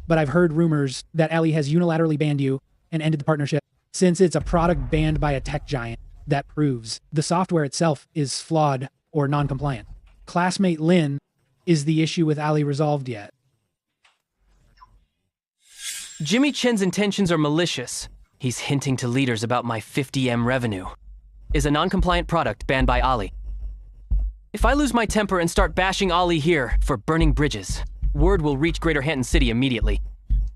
But I've heard rumors that Ellie has unilaterally banned you and ended the partnership since it's a product banned by a tech giant that proves the software itself is flawed or non-compliant. Classmate Lynn, is the issue with Ali resolved yet? Jimmy Chen's intentions are malicious. He's hinting to leaders about my 50M revenue. Is a non-compliant product banned by Ali. If I lose my temper and start bashing Ali here for burning bridges, word will reach Greater Hampton City immediately.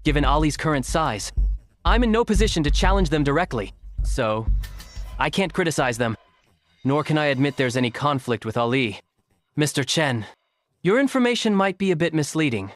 Given Ali's current size, I'm in no position to challenge them directly, so I can't criticize them, nor can I admit there's any conflict with Ali. Mr. Chen, your information might be a bit misleading.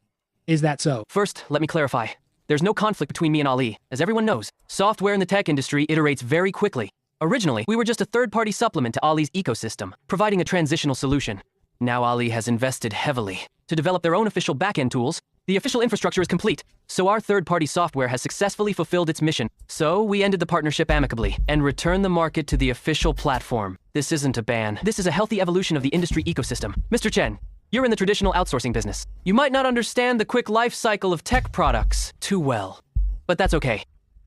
Is that so? First, let me clarify. There's no conflict between me and Ali. As everyone knows, software in the tech industry iterates very quickly. Originally, we were just a third-party supplement to Ali's ecosystem, providing a transitional solution. Now Ali has invested heavily to develop their own official backend tools. The official infrastructure is complete, so our third-party software has successfully fulfilled its mission. So we ended the partnership amicably and returned the market to the official platform. This isn't a ban. This is a healthy evolution of the industry ecosystem. Mr. Chen, you're in the traditional outsourcing business. You might not understand the quick life cycle of tech products too well, but that's okay.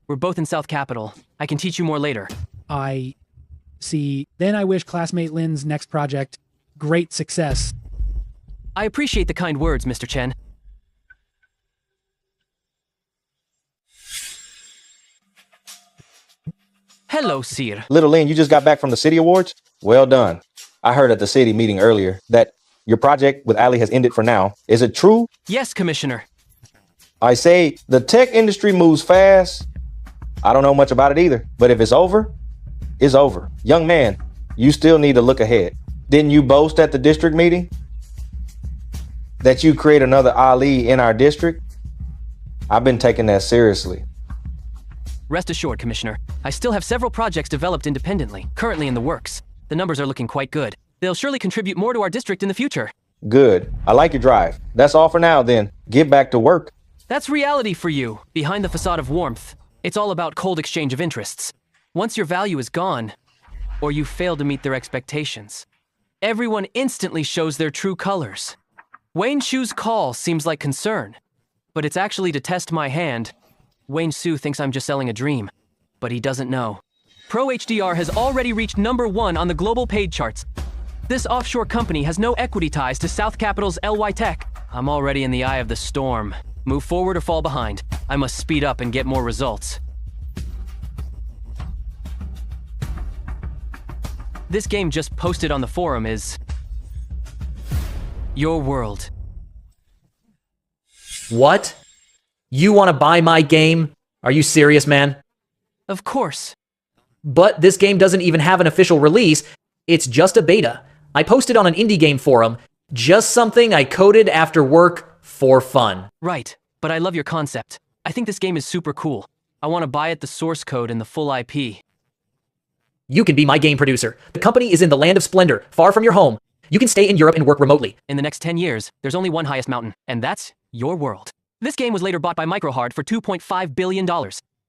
We're both in South Capital. I can teach you more later. I see. Then I wish classmate Lynn's next project great success. I appreciate the kind words, Mr. Chen. Hello, Sir. Little Lynn, you just got back from the city awards? Well done. I heard at the city meeting earlier that your project with Ali has ended for now. Is it true? Yes, Commissioner. I say the tech industry moves fast. I don't know much about it either, but if it's over, it's over. Young man, you still need to look ahead. Didn't you boast at the district meeting that you create another Ali in our district? I've been taking that seriously. Rest assured, Commissioner. I still have several projects developed independently, currently in the works. The numbers are looking quite good. They'll surely contribute more to our district in the future. Good. I like your drive. That's all for now then. Get back to work. That's reality for you, behind the facade of warmth. It's all about cold exchange of interests. Once your value is gone, or you fail to meet their expectations, everyone instantly shows their true colors. Wayne Shu's call seems like concern, but it's actually to test my hand. Wayne Shu thinks I'm just selling a dream, but he doesn't know. Pro HDR has already reached #1 on the global paid charts. This offshore company has no equity ties to South Capital's LY Tech. I'm already in the eye of the storm. Move forward or fall behind. I must speed up and get more results. This game just posted on the forum is Your World. What? You want to buy my game? Are you serious, man? Of course. But this game doesn't even have an official release. It's just a beta. I posted on an indie game forum. Just something I coded after work for fun. Right, but I love your concept. I think this game is super cool. I want to buy it, the source code and the full IP. You can be my game producer. The company is in the land of splendor, far from your home. You can stay in Europe and work remotely. In the next 10 years, there's only one highest mountain, and that's your world. This game was later bought by Microhard for $2.5 billion.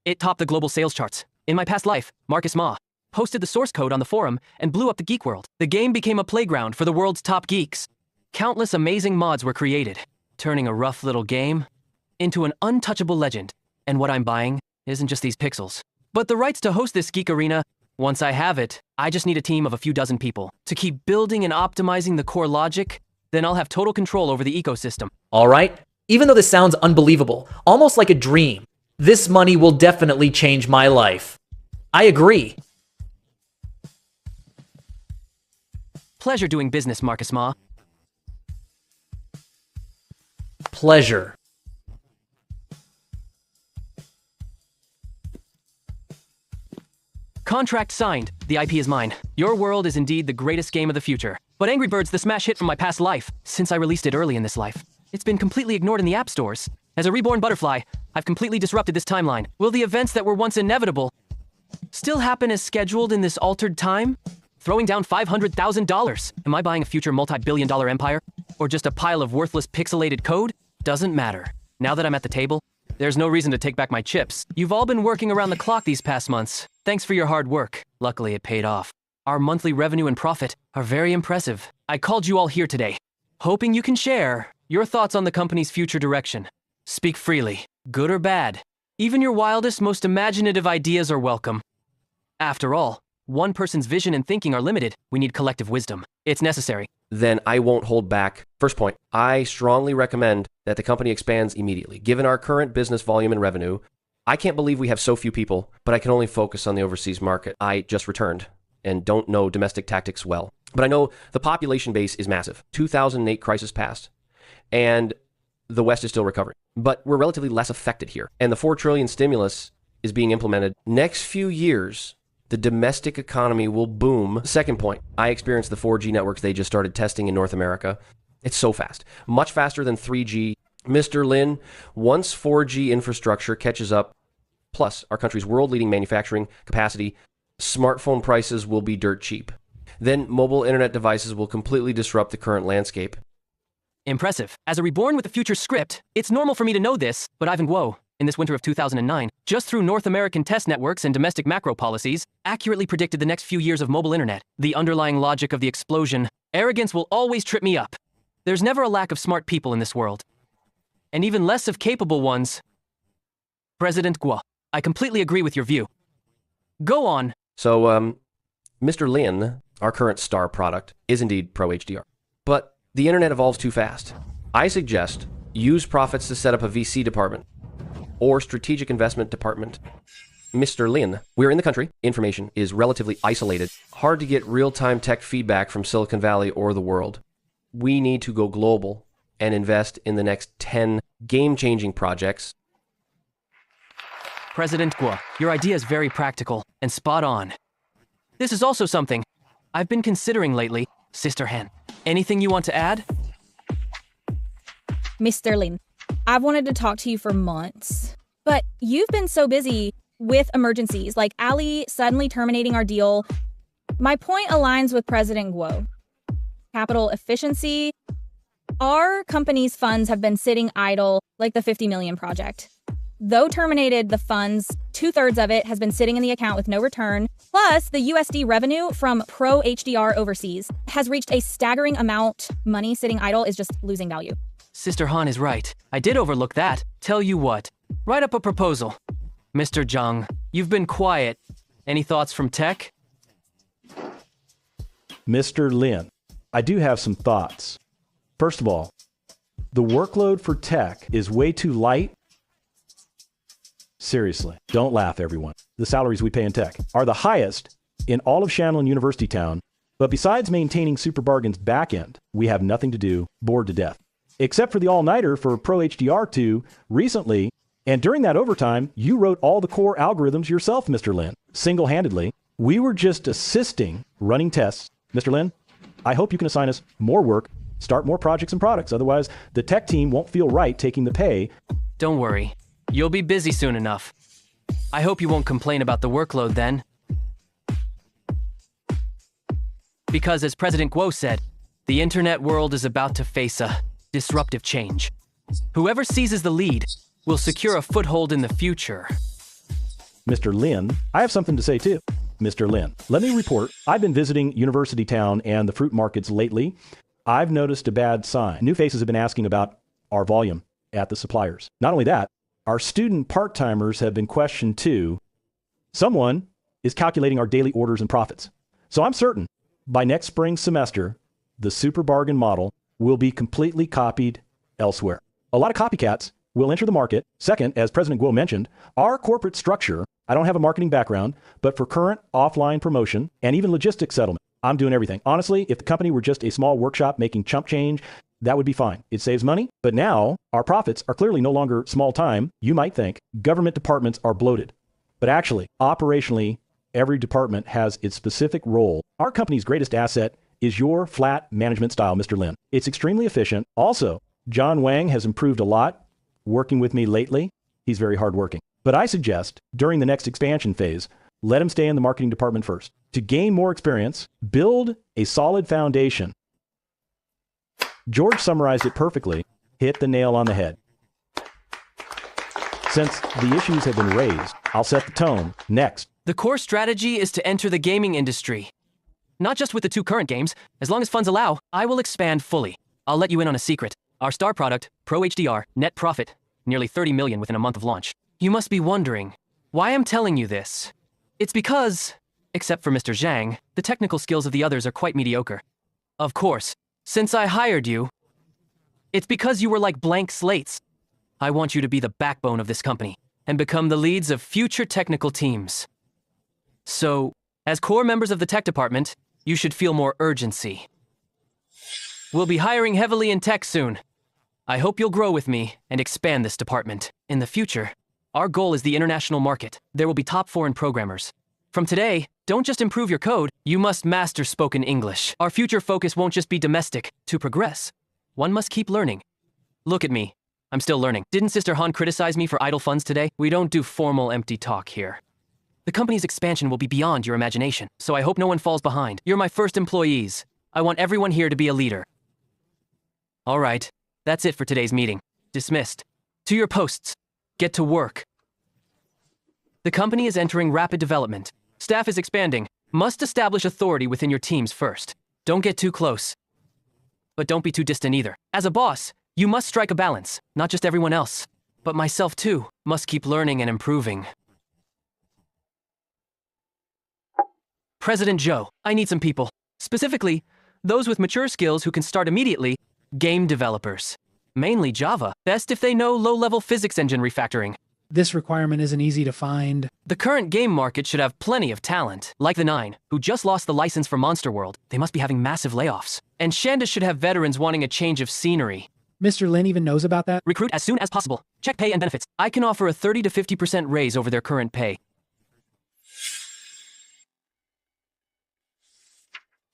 It topped the global sales charts. In my past life, Marcus Ma posted the source code on the forum and blew up the geek world. The game became a playground for the world's top geeks. Countless amazing mods were created, turning a rough little game into an untouchable legend. And what I'm buying isn't just these pixels, but the rights to host this geek arena. Once I have it, I just need a team of a few dozen people to keep building and optimizing the core logic. Then I'll have total control over the ecosystem. All right. Even though this sounds unbelievable, almost like a dream, this money will definitely change my life. I agree. Pleasure doing business, Marcus Ma. Pleasure. Contract signed. The IP is mine. Your World is indeed the greatest game of the future. But Angry Birds, the smash hit from my past life, since I released it early in this life, it's been completely ignored in the app stores. As a reborn butterfly, I've completely disrupted this timeline. Will the events that were once inevitable still happen as scheduled in this altered time? Throwing down $500,000. Am I buying a future multi-billion-dollar empire? Or just a pile of worthless pixelated code? Doesn't matter. Now that I'm at the table, There's no reason to take back my chips. You've all been working around the clock these past months. Thanks for your hard work. Luckily, it paid off. Our monthly revenue and profit are very impressive. I called you all here today, hoping you can share your thoughts on the company's future direction. Speak freely, good or bad. Even your wildest, most imaginative ideas are welcome. After all, one person's vision and thinking are limited. We need collective wisdom. It's necessary. Then I won't hold back. First point, I strongly recommend that the company expands immediately. Given our current business volume and revenue, I can't believe we have so few people, but I can only focus on the overseas market. I just returned and don't know domestic tactics well. But I know the population base is massive. 2008 crisis passed, and the West is still recovering. But we're relatively less affected here. And the $4 trillion stimulus is being implemented. Next few years, the domestic economy will boom. Second point, I experienced the 4G networks they just started testing in North America. It's so fast, much faster than 3G. Mr. Lin, once 4G infrastructure catches up, plus our country's world-leading manufacturing capacity, smartphone prices will be dirt cheap. Then mobile internet devices will completely disrupt the current landscape. Impressive. As a Reborn with a future script, it's normal for me to know this, but Ivan Guo, in this winter of 2009, just through North American test networks and domestic macro policies, accurately predicted the next few years of mobile internet. The underlying logic of the explosion. Arrogance will always trip me up. There's never a lack of smart people in this world. And even less of capable ones. President Guo, I completely agree with your view. Go on. So, Mr. Lin, our current star product, is indeed Pro HDR. But the internet evolves too fast. I suggest use profits to set up a VC department or strategic investment department. Mr. Lin, we're in the country. Information is relatively isolated. Hard to get real-time tech feedback from Silicon Valley or the world. We need to go global and invest in the next 10 game-changing projects. President Guo, your idea is very practical and spot on. This is also something I've been considering lately. Sister Han, anything you want to add? Mr. Lin, I've wanted to talk to you for months, but you've been so busy with emergencies like Ali suddenly terminating our deal. My point aligns with President Guo. Capital efficiency. Our company's funds have been sitting idle like the 50 million project. Though terminated, the funds, 2/3 of it has been sitting in the account with no return. Plus, the USD revenue from Pro HDR overseas has reached a staggering amount. Money sitting idle is just losing value. Sister Han is right. I did overlook that. Tell you what, write up a proposal. Mr. Zhang, you've been quiet. Any thoughts from tech? Mr. Lin, I do have some thoughts. First of all, the workload for tech is way too light. Seriously, don't laugh, everyone. The salaries we pay in tech are the highest in all of Shanlin University Town, but besides maintaining Super Bargain's backend, we have nothing to do, bored to death. Except for the all-nighter for Pro HDR2 recently, and during that overtime, you wrote all the core algorithms yourself, Mr. Lin, single-handedly. We were just assisting running tests. Mr. Lin, I hope you can assign us more work, start more projects and products. Otherwise, the tech team won't feel right taking the pay. Don't worry. You'll be busy soon enough. I hope you won't complain about the workload then. Because as President Guo said, the internet world is about to face a disruptive change. Whoever seizes the lead will secure a foothold in the future. Mr. Lin, I have something to say too. Mr. Lin, let me report. I've been visiting University Town and the fruit markets lately. I've noticed a bad sign. New faces have been asking about our volume at the suppliers. Not only that, our student part-timers have been questioned too. Someone is calculating our daily orders and profits. So I'm certain by next spring semester, the Super Bargain model will be completely copied elsewhere. A lot of copycats will enter the market. Second, as President Guo mentioned, our corporate structure, I don't have a marketing background, but for current offline promotion and even logistics settlement, I'm doing everything. Honestly, if the company were just a small workshop making chump change, that would be fine. It saves money, but now our profits are clearly no longer small time. You might think government departments are bloated, but actually, operationally, every department has its specific role. Our company's greatest asset is your flat management style, Mr. Lin. It's extremely efficient. Also, John Wang has improved a lot working with me lately. He's very hardworking. But I suggest during the next expansion phase, let him stay in the marketing department first. To gain more experience, build a solid foundation. George summarized it perfectly. Hit the nail on the head. Since the issues have been raised, I'll set the tone. Next. The core strategy is to enter the gaming industry. Not just with the 2 current games. As long as funds allow, I will expand fully. I'll let you in on a secret. Our star product, Pro HDR, net profit, nearly 30 million within a month of launch. You must be wondering why I'm telling you this. It's because, except for Mr. Zhang, the technical skills of the others are quite mediocre. Of course, since I hired you, it's because you were like blank slates. I want you to be the backbone of this company and become the leads of future technical teams. So, as core members of the tech department, you should feel more urgency. We'll be hiring heavily in tech soon. I hope you'll grow with me and expand this department. In the future, our goal is the international market. There will be top foreign programmers. From today, don't just improve your code, you must master spoken English. Our future focus won't just be domestic. To progress, one must keep learning. Look at me. I'm still learning. Didn't Sister Han criticize me for idle funds today? We don't do formal empty talk here. The company's expansion will be beyond your imagination, so I hope no one falls behind. You're my first employees. I want everyone here to be a leader. All right, that's it for today's meeting. Dismissed. To your posts. Get to work. The company is entering rapid development. Staff is expanding. Must establish authority within your teams first. Don't get too close. But don't be too distant either. As a boss, you must strike a balance. Not just everyone else, but myself too. Must keep learning and improving. President Joe, I need some people. Specifically, those with mature skills who can start immediately. Game developers. Mainly Java. Best if they know low-level physics engine refactoring. This requirement isn't easy to find. The current game market should have plenty of talent. Like the 9, who just lost the license for Monster World. They must be having massive layoffs. And Shanda should have veterans wanting a change of scenery. Mr. Lin even knows about that? Recruit as soon as possible. Check pay and benefits. I can offer a 30 to 50% raise over their current pay.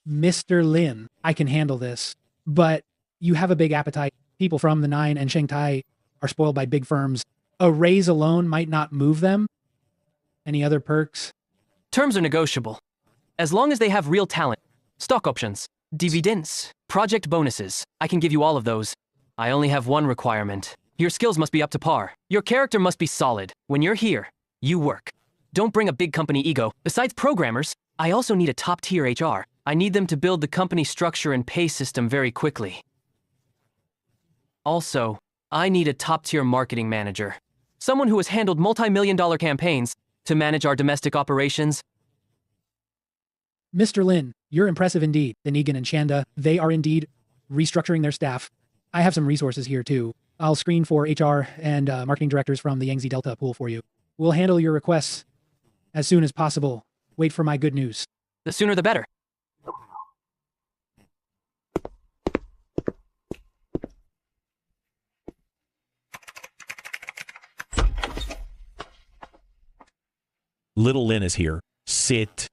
Mr. Lin, I can handle this. But you have a big appetite. People from the 9 and Shanghai are spoiled by big firms. A raise alone might not move them. Any other perks? Terms are negotiable. As long as they have real talent. Stock options, dividends, project bonuses. I can give you all of those. I only have one requirement. Your skills must be up to par. Your character must be solid. When you're here, you work. Don't bring a big company ego. Besides programmers, I also need a top-tier HR. I need them to build the company structure and pay system very quickly. Also, I need a top-tier marketing manager. Someone who has handled multi-million-dollar campaigns to manage our domestic operations. Mr. Lin, you're impressive indeed. The Negan and Shanda, they are indeed restructuring their staff. I have some resources here too. I'll screen for HR and marketing directors from the Yangtze Delta pool for you. We'll handle your requests as soon as possible. Wait for my good news. The sooner the better. Little Lin is here. Sit.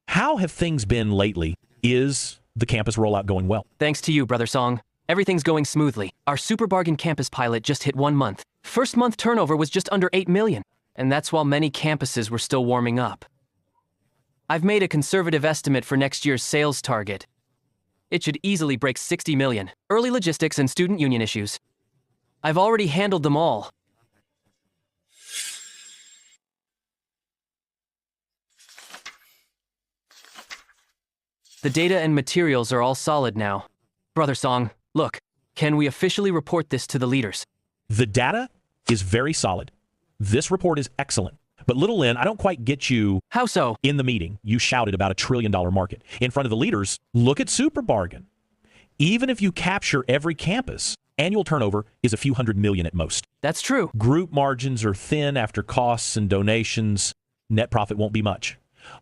How have things been lately? Is the campus rollout going well? Thanks to you, Brother Song. Everything's going smoothly. Our Super Bargain campus pilot just hit 1 month. First month turnover was just under 8 million. And that's while many campuses were still warming up. I've made a conservative estimate for next year's sales target. It should easily break 60 million. Early logistics and student union issues. I've already handled them all. The data and materials are all solid now. Brother Song, look, can we officially report this to the leaders? The data is very solid. This report is excellent. But Little Lin, I don't quite get you. How so? In the meeting, you shouted about $1 trillion market. In front of the leaders, look at Super Bargain. Even if you capture every campus, annual turnover is a few hundred million at most. That's true. Group margins are thin after costs and donations. Net profit won't be much.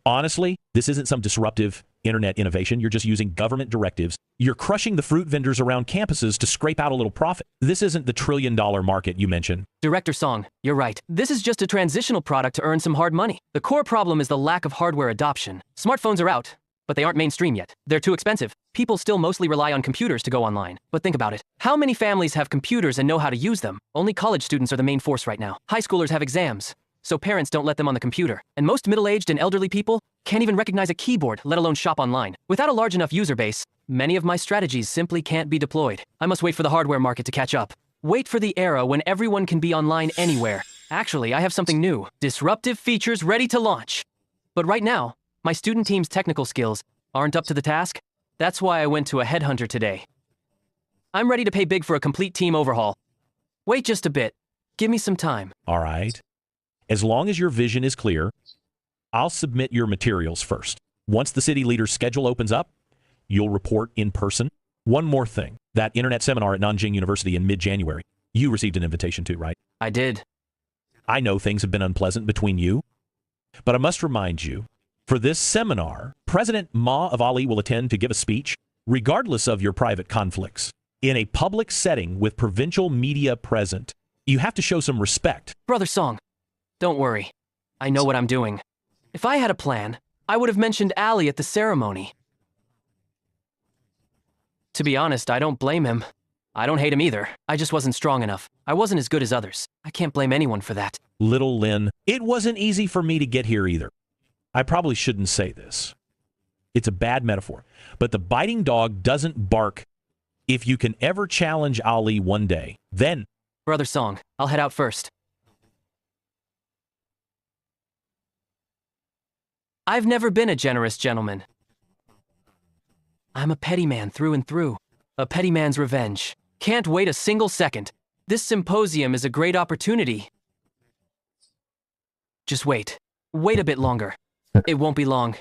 Honestly, this isn't some disruptive internet innovation. You're just using government directives. You're crushing the fruit vendors around campuses to scrape out a little profit. This isn't the $1 trillion market you mentioned. Director Song, you're right. This is just a transitional product to earn some hard money. The core problem is the lack of hardware adoption. Smartphones are out, but they aren't mainstream yet. They're too expensive. People still mostly rely on computers to go online. But think about it. How many families have computers and know how to use them? Only college students are the main force right now. High schoolers have exams, so parents don't let them on the computer. And most middle-aged and elderly people can't even recognize a keyboard, let alone shop online. Without a large enough user base, many of my strategies simply can't be deployed. I must wait for the hardware market to catch up. Wait for the era when everyone can be online anywhere. Actually, I have something new. Disruptive features ready to launch. But right now, my student team's technical skills aren't up to the task. That's why I went to a headhunter today. I'm ready to pay big for a complete team overhaul. Wait just a bit. Give me some time. All right. As long as your vision is clear, I'll submit your materials first. Once the city leader's schedule opens up, you'll report in person. One more thing. That internet seminar at Nanjing University in mid-January, you received an invitation to, right? I did. I know things have been unpleasant between you, but I must remind you, for this seminar, President Ma of Ali will attend to give a speech, regardless of your private conflicts. In a public setting with provincial media present, you have to show some respect. Brother Song, don't worry. I know what I'm doing. If I had a plan, I would have mentioned Ali at the ceremony. To be honest, I don't blame him. I don't hate him either. I just wasn't strong enough. I wasn't as good as others. I can't blame anyone for that. Little Lin, it wasn't easy for me to get here either. I probably shouldn't say this. It's a bad metaphor. But the biting dog doesn't bark. If you can ever challenge Ali one day, then... Brother Song, I'll head out first. I've never been a generous gentleman. I'm a petty man through and through. A petty man's revenge. Can't wait a single second. This symposium is a great opportunity. Just wait. Wait a bit longer. It won't be long.